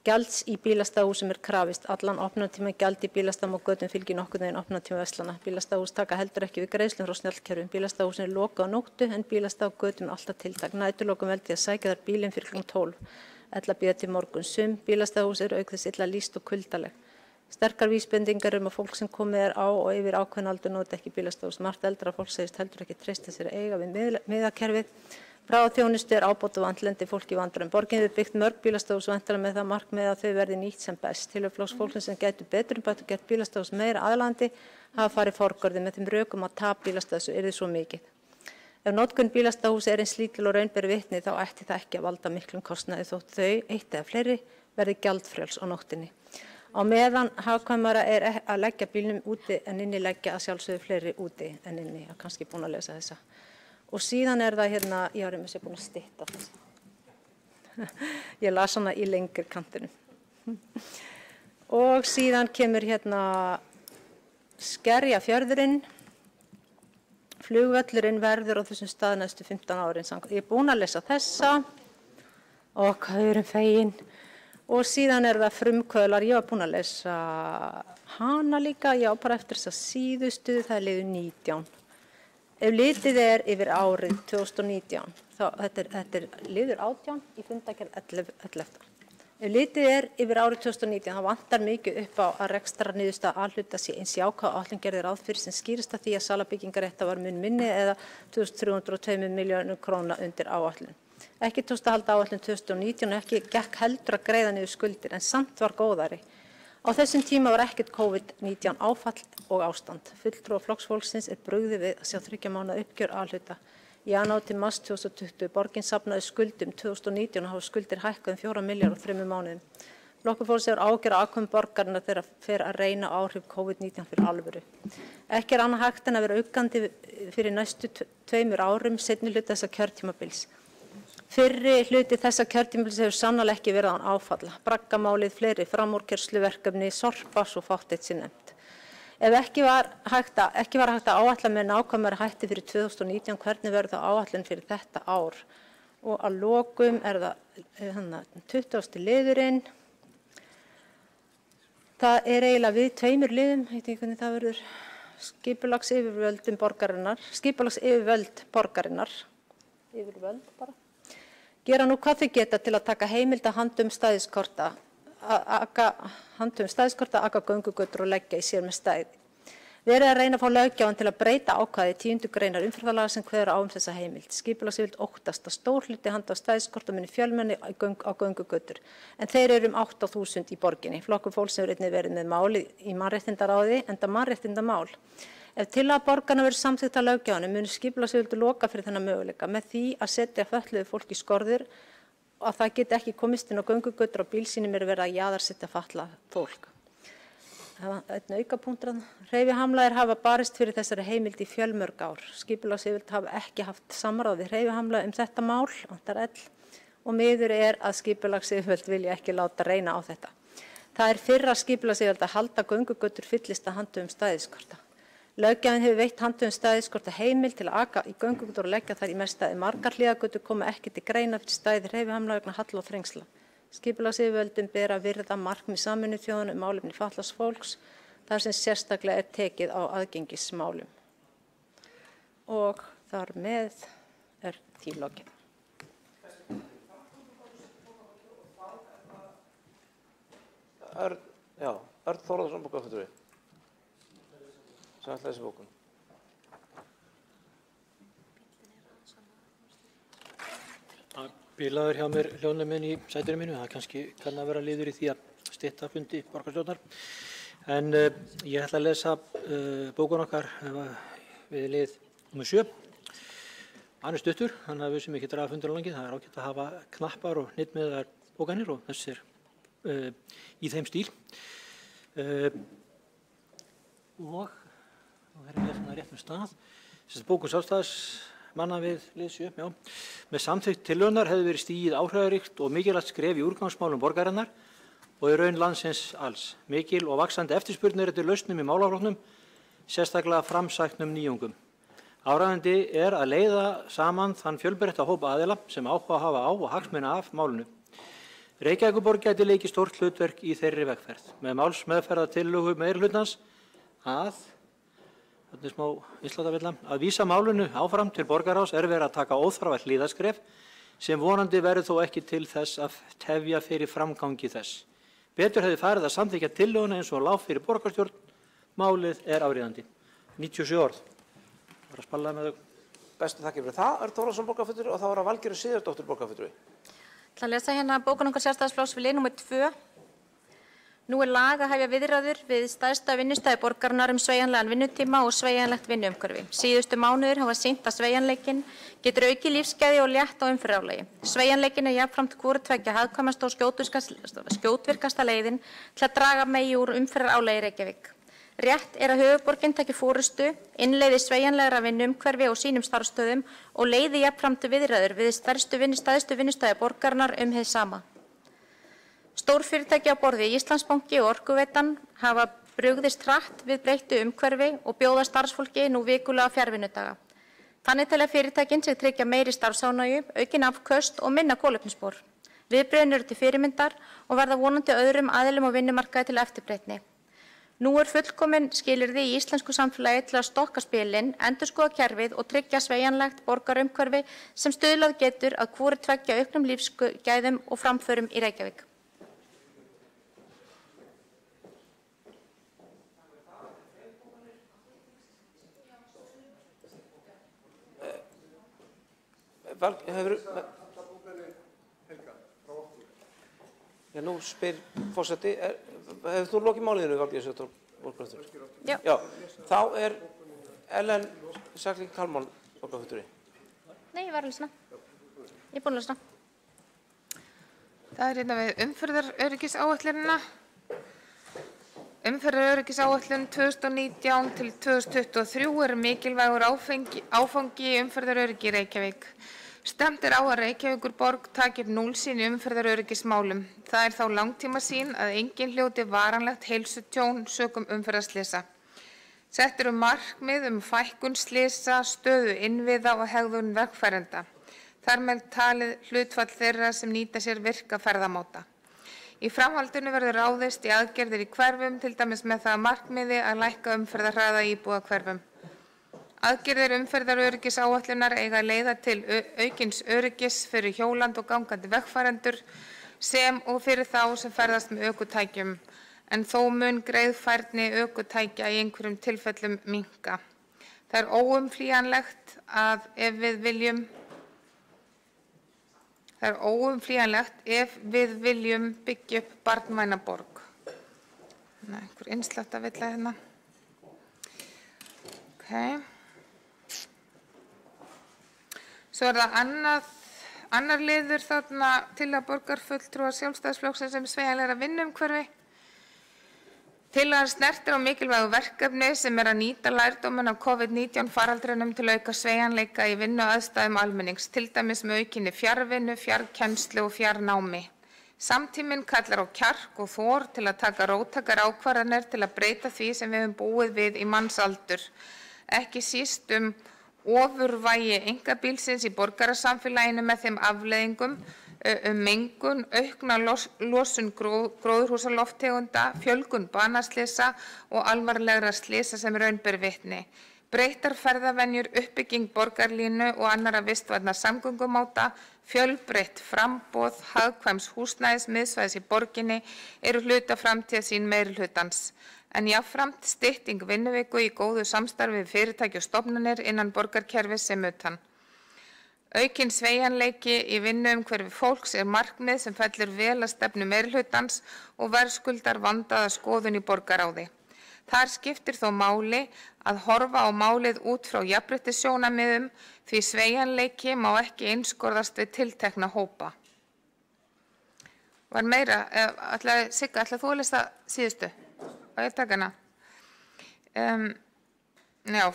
Gjalds í bílastæðahúsum er krafist. Allan opnunartíma gjald í bílastæðum og götum fylgir nokkurn veginn opnunartíma verslana. Bílastæðahús taka heldur ekki við greiðslum frá snjallkerfum. Bílastæðahúsin er lokað á nóttu en bílastæð á götum er alltaf tiltak. Næturlokum veldi að sækja þar bílinn fyrir kl. 12. Ella bíða til morgun. Sum bílastæðahús eru auk þess illa lýst og kuldaleg. Sterkar vísbendingar að fólk sem komið er á og yfir ákveðin aldur noti ekki bílastæðahús. Margt eldra fólk segist heldur ekki treysta sér að eiga við miðakerfið. Bráðaþjónustu er ábótavant lendi fólk í vandræðum. Borgin hefur byggt mörg bílastæðahús væntanlega með það markmið að þau verði nýtt sem best. Tilhöf Flokks fólksins sem gætu betrumbætt og gert bílastæðahús meira aðlaðandi hafa farið forgörði með þeim rökum að tap bílastæðahús yrði svo mikið. Ef notkun bílastæðahús er eins lítil og raun ber vitni þá ætti það ekki að valda miklum kostnaði þótt þau, eitt eða fleiri, verði gjaldfrjáls á nóttinni. Á meðan hagkvæmara er að leggja bílnum úti en inni leggja að sjálfsögðu fleiri úti en inni. Ég er kannski búin að lesa þessa. Og síðan er það ég har einmitt sér búin að stytta þess. Ég las hana í lengri kantinum. Og síðan kemur Skerjafjörðurinn. Flugvöllurinn verður á þessum stað næstu 15 árin. Ég er búin að lesa þessa. Og hvað er fegin. Og síðan er það frumkvöðlar, ég var búin að lesa hana líka, já bara eftir þess að síðustu, það er liður 19. Ef litið er yfir árið 2019, þetta er liður 18 í fundagerð 11. Ef litið er yfir árið 2019, þá vantar mikið upp á að rekstrarniðurstaða A-hluta sé eins jákvæð áætlun gerði ráð fyrir sem skýrist af því að sala byggingarrétta var mun minni eða 2.302 milljónir króna undir áætlun. Ekki tókst að halda áætlun 2019 og ekki gekk heldur að greiða niður skuldir en samt var góðari. Á þessum tíma var ekkert COVID-19 áfall og ástand. Fulltrúar Flokks fólksins er brugðið við að sjá 3 mánaða uppgjör A-hluta. Í janúar til mars 2020 borgin safnaði skuldum 2019 og hafa skuldir hækkað 4 milljarða á 3 mánuðum. Flokkur fólks hefur ágjörð á afkomu borgarinnar þegar fer að reyna áhrif COVID-19 fyrir alvöru. Ekki er annað hægt en að vera aukandi fyrir næstu 2 árum seinni hluta þessa kjörtímabils. Fyrri hluti þessa kjörtímabils hefur sannarlega ekki verið án áfalla. Braggamálið, fleiri framúrkeyrsluverkefni, Sorpa, svo fátt eitt sé nefnt. Ef ekki var hægt að áætla með nákvæmari hætti fyrir 2019, hvernig verður það áætlun fyrir þetta ár? Og að lokum það 20. liðurinn. Það eiginlega við tveimur liðum, ég veit ekki hvernig það verður, skipulagsyfirvöld borgarinnar, yfirvöld bara, gera nú hvað þau geta til að taka heimild að handum stæðiskorta, aka göngugötur og leggja í sér með stæði. Verið að reyna að fá löggjafann til að breyta ákvæði 10. greinar umferðarlaga sem kveður á þessa heimild. Skipulagsyfirvöld óttast að stór hluti handa stæðiskorta muni fjölmenni á göngugötur, en þeir eru 8.000 í borginni. Flokkur fólks hefur einnig verið með máli í mannréttindaráði, enda mannréttindamál. Ef tillaga borgarna verður samþykkt af löggjafanum muni skipulagsyfirvöld loka fyrir þennan möguleika með því að setja fötluðu fólki í skorður og að það geti ekki komist inn á göngugötur og bílsýnum er verið að jaðarsetja fatlað fólk. Einn aukapunktur. Hreyfihamlaðir hafa barist fyrir þessari heimild í fjölmörg ár. Skipulagsyfirvöld hafa ekki haft samráð við hreyfihamlaða þetta mál, og miður að skipulagsyfirvöld vilja ekki láta reyna á þetta. Það fyrra skipulagsyfirvöld að halda göngugötur fyllist að handhöfum stæðiskorta. Löggjafinn hefur veitt handhöfum stæðiskorta heimild til að aka í göngugötur og leggja þær í meststæði. Margar hliðagötur koma ekki til greina fyrir stæði hreyfihamlaða vegna halla og þrengsla. Skipulagsyfirvöldum ber að virða markmið Sameinuðu þjóðanna málefni fatlaðs fólks þar sem sérstaklega tekið á aðgengismálum. Og þar með því lokið. Örn Þórðarson, bókafulltrúi. Sem ætlaði þessi bókun. Bilaður hjá mér hljóðnum minn í sætinu mínu, það kannski kann að vera liður í því að stytta fundi borgarstjórnar. En ég ætla að lesa bókun okkar við lið nr. 7. Hann stuttur, þannig að við sem ekki draga fundur á langið, það ágætt að hafa knappar og hnitmiðar bókanir og þessir í þeim stíl. Og nú erum við svona rétt með stað. Þessi bókun sjálfstæðismanna við lið 7, já. Með samþykkt tillögunnar hefði verið stigið áhrifaríkt og mikilvægt skref í úrgangsmálum borgarinnar og í raun landsins alls. Mikil og vaxandi eftirspurnir eftir lausnum í málaflokknum, sérstaklega framsæknum nýjungum. Áræðandi að leiða saman þann fjölbreytta hópa aðila sem áhuga hafa á og hagsmuna af málinu. Reykjavíkurborg gæti leikið stórt hlutverk í þeirri vegferð. Með málsmeðferðartillögu meirihlutans að vísa málinu áfram til borgarráðs verið að taka óþarfa hliðarskref sem vonandi verður þó ekki til þess að tefja fyrir framgangi þess. Betur hefði farið að samþykkja tillöguna eins og lá fyrir borgarstjórn. Málið áríðandi. 97 orð. Það að spalla með þau. Bestu þakkir fyrir það, Örn Þórðarson borgarfulltrúi og þá að Valgerður Sigurðardóttir borgarfulltrúi. Ég ætla að lesa hérna bókun okkar Sjálfstæðisflokks við lið nr. 2. Nú lag að hefja viðræður við stærsta vinnustæði borgarinnar sveigjanlegan vinnutíma og sveigjanlegt vinnuumhverfi. Síðustu mánuðir hafa sýnt að sveigjanleikinn getur aukið lífsgæði og létt á umferðarálagi. Sveigjanleikinn jafnframt hvoru tveggja hagkvæmasta og skjótvirkasta leiðin til að draga megi úr umferðarálagi í Reykjavík. Rétt að höfuðborgin taki forystu, innleiði sveigjanlegra vinnuumhverfi á sínum starfsstöðum og leiði jafnframt viðræður við stærstu vinnustæði borgarinnar hið sama. Stórfyrirtæki á borð við Íslandsbanki og Orkuveitan hafa brugðist hratt við breyttu umhverfi og bjóða starfsfólki nú vikulega fjarvinnudaga. Þannig telja fyrirtækin sig tryggja meiri starfsánægju, aukin afköst og minna kolefnisspor. Viðbrögðin eru til fyrirmyndar og verða vonandi öðrum aðilum á vinnumarkaði til eftirbreytni. Nú fullkomin skilyrði í íslensku samfélagi til að stokka spilin, endurskoða kerfið og tryggja sveigjanlegt borgarumhverfi sem stuðlað getur að hvoru tveggja auknum lífsgæðum og framförum í Reykjavík. Nú spyr forseti, hefur þú lokið máliðinu, Valgerður Sigurðardóttir? Já. Þá Ellen Sakling Kalmán, borgarfulltrúi. Nei, ég var að lesa. Ég búin að lesa. Það hérna við umferðaröryggisáætlunina. Umferðaröryggisáætlun 2019 til 2023 mikilvægur áfangi í umferðaröryggi í Reykjavík. Stefnt á að Reykjavíkurborg taki upp núllsýn í umferðaröryggismálum. Það þá langtímasýn að enginn hljóti varanlegt heilsutjón sökum umferðarslysa. Sett markmið fækkun slysa, stöðu innviða og hegðun vegfarenda. Þar með talið hlutfall þeirra sem nýta sér virka ferðamáta. Í framhaldinu verður ráðist í aðgerðir í hverfum, til dæmis með það markmiði að lækka umferðarhraða í íbúðahverfum. Aðgerðir umferðaröryggisáætlunar eiga að leiða til aukins öryggis fyrir hjólandi og gangandi vegfarendur sem og fyrir þá sem ferðast með ökutækjum, en þó mun greiðfærni ökutækja í einhverjum tilfellum minnka. Það óumflýjanlegt ef við viljum byggja upp barnvæna borg. Einhver innsláttu að villa hérna. Okay. Svo það annar liður þarna til að borgarfulltrúar Sjálfstæðisflokksins sveigjanlegra vinnuumhverfi. Tillagan snertir á mikilvægu verkefni sem að nýta lærdóminn af COVID-19 faraldrinum til að auka sveigjanleika í vinnuaðstæðum almennings, til dæmis með aukinni fjarvinnu, fjarkennslu og fjarnámi. Samtíminn kallar á kjark og þor til að taka róttækar ákvarðanir til að breyta því sem við höfum búið við í mannsaldur. Ekki síst ofurvægi einkabílsins í borgarasamfélaginu með þeim afleiðingum mengun, aukna losun gróðurhúsalofttegunda, fjölgun banaslysa og alvarlegra slysa sem raun ber vitni. Breyttar ferðavenjur, uppbygging borgarlínu og annarra vistvænna samgöngumáta, fjölbreytt framboð, hagkvæms húsnæðis miðsvæðis í borginni eru hluta framtíðarsýn meirihlutans. En jafnframt stytting vinnuviku í góðu samstarfi við fyrirtæki og stofnanir innan borgarkerfis sem utan. Aukinn sveigjanleiki í vinnuumhverfi fólks markmið sem fellur vel að stefnu meirihlutans og verðskuldar vandaða skoðun í borgarráði. Þar skiptir þó máli að horfa á málið út frá jafnréttissjónarmiðum því sveigjanleiki má ekki einskorðast við tiltekna hópa. Var meira, Sigga, ætlaðu þú að lesa síðustu? Og ég taka hana.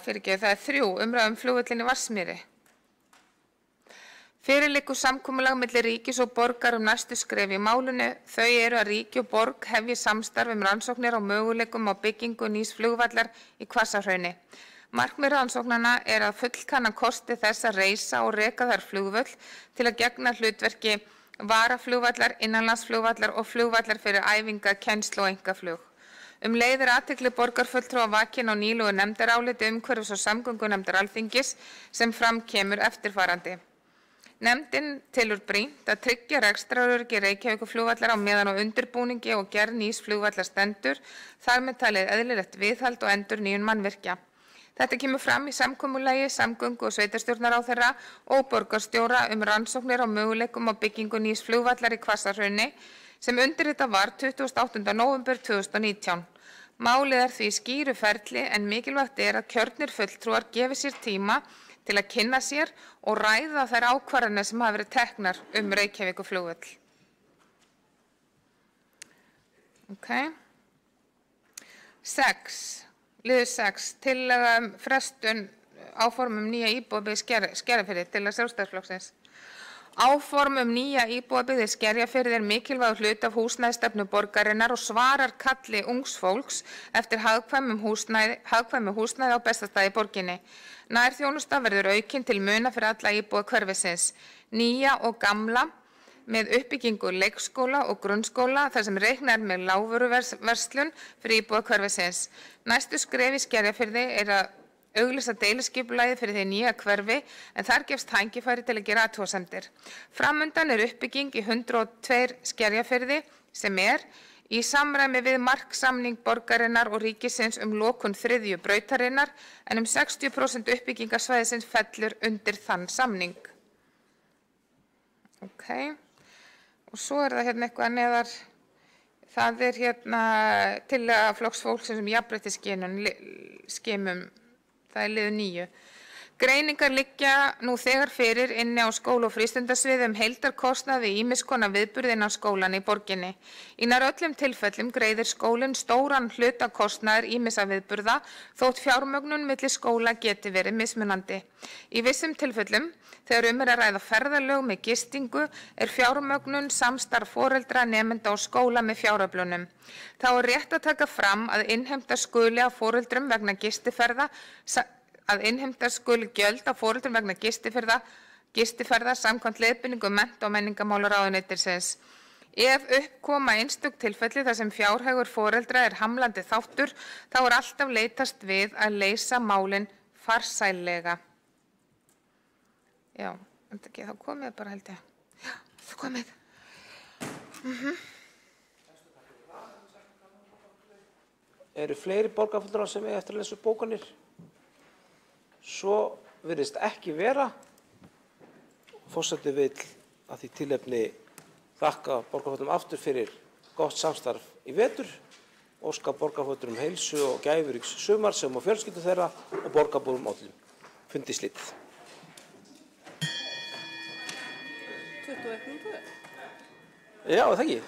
Fyrirgefðu, það 3, umræða flugvöllinn í Vatnsmýri. Fyrir liggur samkomulag milli ríkis og borgar næstu skref í málinu. Þau eru að ríki og borg hefji samstarf rannsóknir á möguleikum á byggingu nýs flugvallar í Hvassahrauni. Markmið rannsóknanna að fullkanna kosti þess að reisa og reka þær flugvöll til að gegna hlutverki varaflugvallar, innanlandsflugvallar og flugvallar fyrir æfinga, kennslu og einkaflug. Leið athygli borgarfulltrúa vakin á nýlegu nefndaráliti umhverfis- og samgöngunefndar Alþingis sem fram kemur eftirfarandi. Nefndin telur brýnt að tryggja rekstraröryggi Reykjavíkurflugvallar á meðan á undirbúningi og gerð nýs flugvallar stendur, þar með talið eðlilegt viðhald og endurnýjun mannvirkja. Þetta kemur fram í samkomulagi samgöngu- og sveitarstjórnarráðherra og borgarstjóra rannsóknir á möguleikum á byggingu nýs flugvallar í Hvassahrauni sem undirritað var 28. nóvember 2019. Málið því skýru ferli en mikilvægt að kjörnir fulltrúar gefi sér tíma til að kynna sér og ræða þær ákvarðanir sem hafa verið teknar Reykjavíkurflugvöll. Okay. 6. Liður 6. Tillaga frestun áform nýja íbúðabyggð Skerjafirði, tillaga Sjálfstæðisflokksins. Áform nýja íbúðabyggð í Skerjafirði mikilvægur hluti af húsnæðisstefnu borgarinnar og svarar kalli ungs fólks eftir hagkvæmu húsnæði á Bessastaði í borginni. Nærþjónusta verður aukin til muna fyrir alla íbúa hverfisins, nýja og gamla með uppbyggingu leikskóla og grunnskóla þar sem reiknar með lágvöruverslun fyrir íbúa hverfisins. Næstu skref í Skerjafirði að auglýsa deiliskipulagið fyrir því nýja hverfi en þar gefst tækifæri til að gera athugasemdir. Framundan uppbygging í 102 Skerjafirði sem í samræmi við marksamning borgarinnar og ríkisins lokun 3. brautarinnar en 60% uppbyggingarsvæðisins fellur undir þann samning. Okay. Og svo það hérna eitthvað neðar, það hérna tillaga Flokks fólksins jafnréttisskimum, það liður 9. Greiningar liggja nú þegar fyrir inni á skóla- og frístundasviði heildarkostnað við ýmiss konar viðburði innan skólanna í borginni. Í nær öllum tilfellum greiðir skólinn stóran hluta kostnaðar ýmissa viðburða þótt fjármögnun milli skóla geti verið mismunandi. Í vissum tilfellum, þegar að ræða ferðalög með gistingu, fjármögnun samstarf foreldra, nemenda og skóla með fjáröflunum. Þá rétt að taka fram að innheimta skuli af foreldrum vegna gistiferða gjöld af foreldrum vegna gistiferða samkvæmt leiðbeiningum mennta- og menningarmálaráðuneytisins. Ef upp koma einstök tilfelli þar sem fjárhagur foreldra hamlandi þáttur, þá alltaf leitast við að leysa málin farsællega. Já, þá komið bara held ég. Já, það komið. Eru fleiri borgarfulltrúar sem eiga eftir að lesa upp bókanir? Svo virðist ekki vera. Forseti vill að því tilefni þakka borgarfulltrúum aftur fyrir gott samstarf í vetur, óska borgarfulltrúum heilsu og gæfuríks sumar sem og fjölskyldu þeirra og borgarbúum öllum. Fundi slitið. 21.02. Já, það ekki.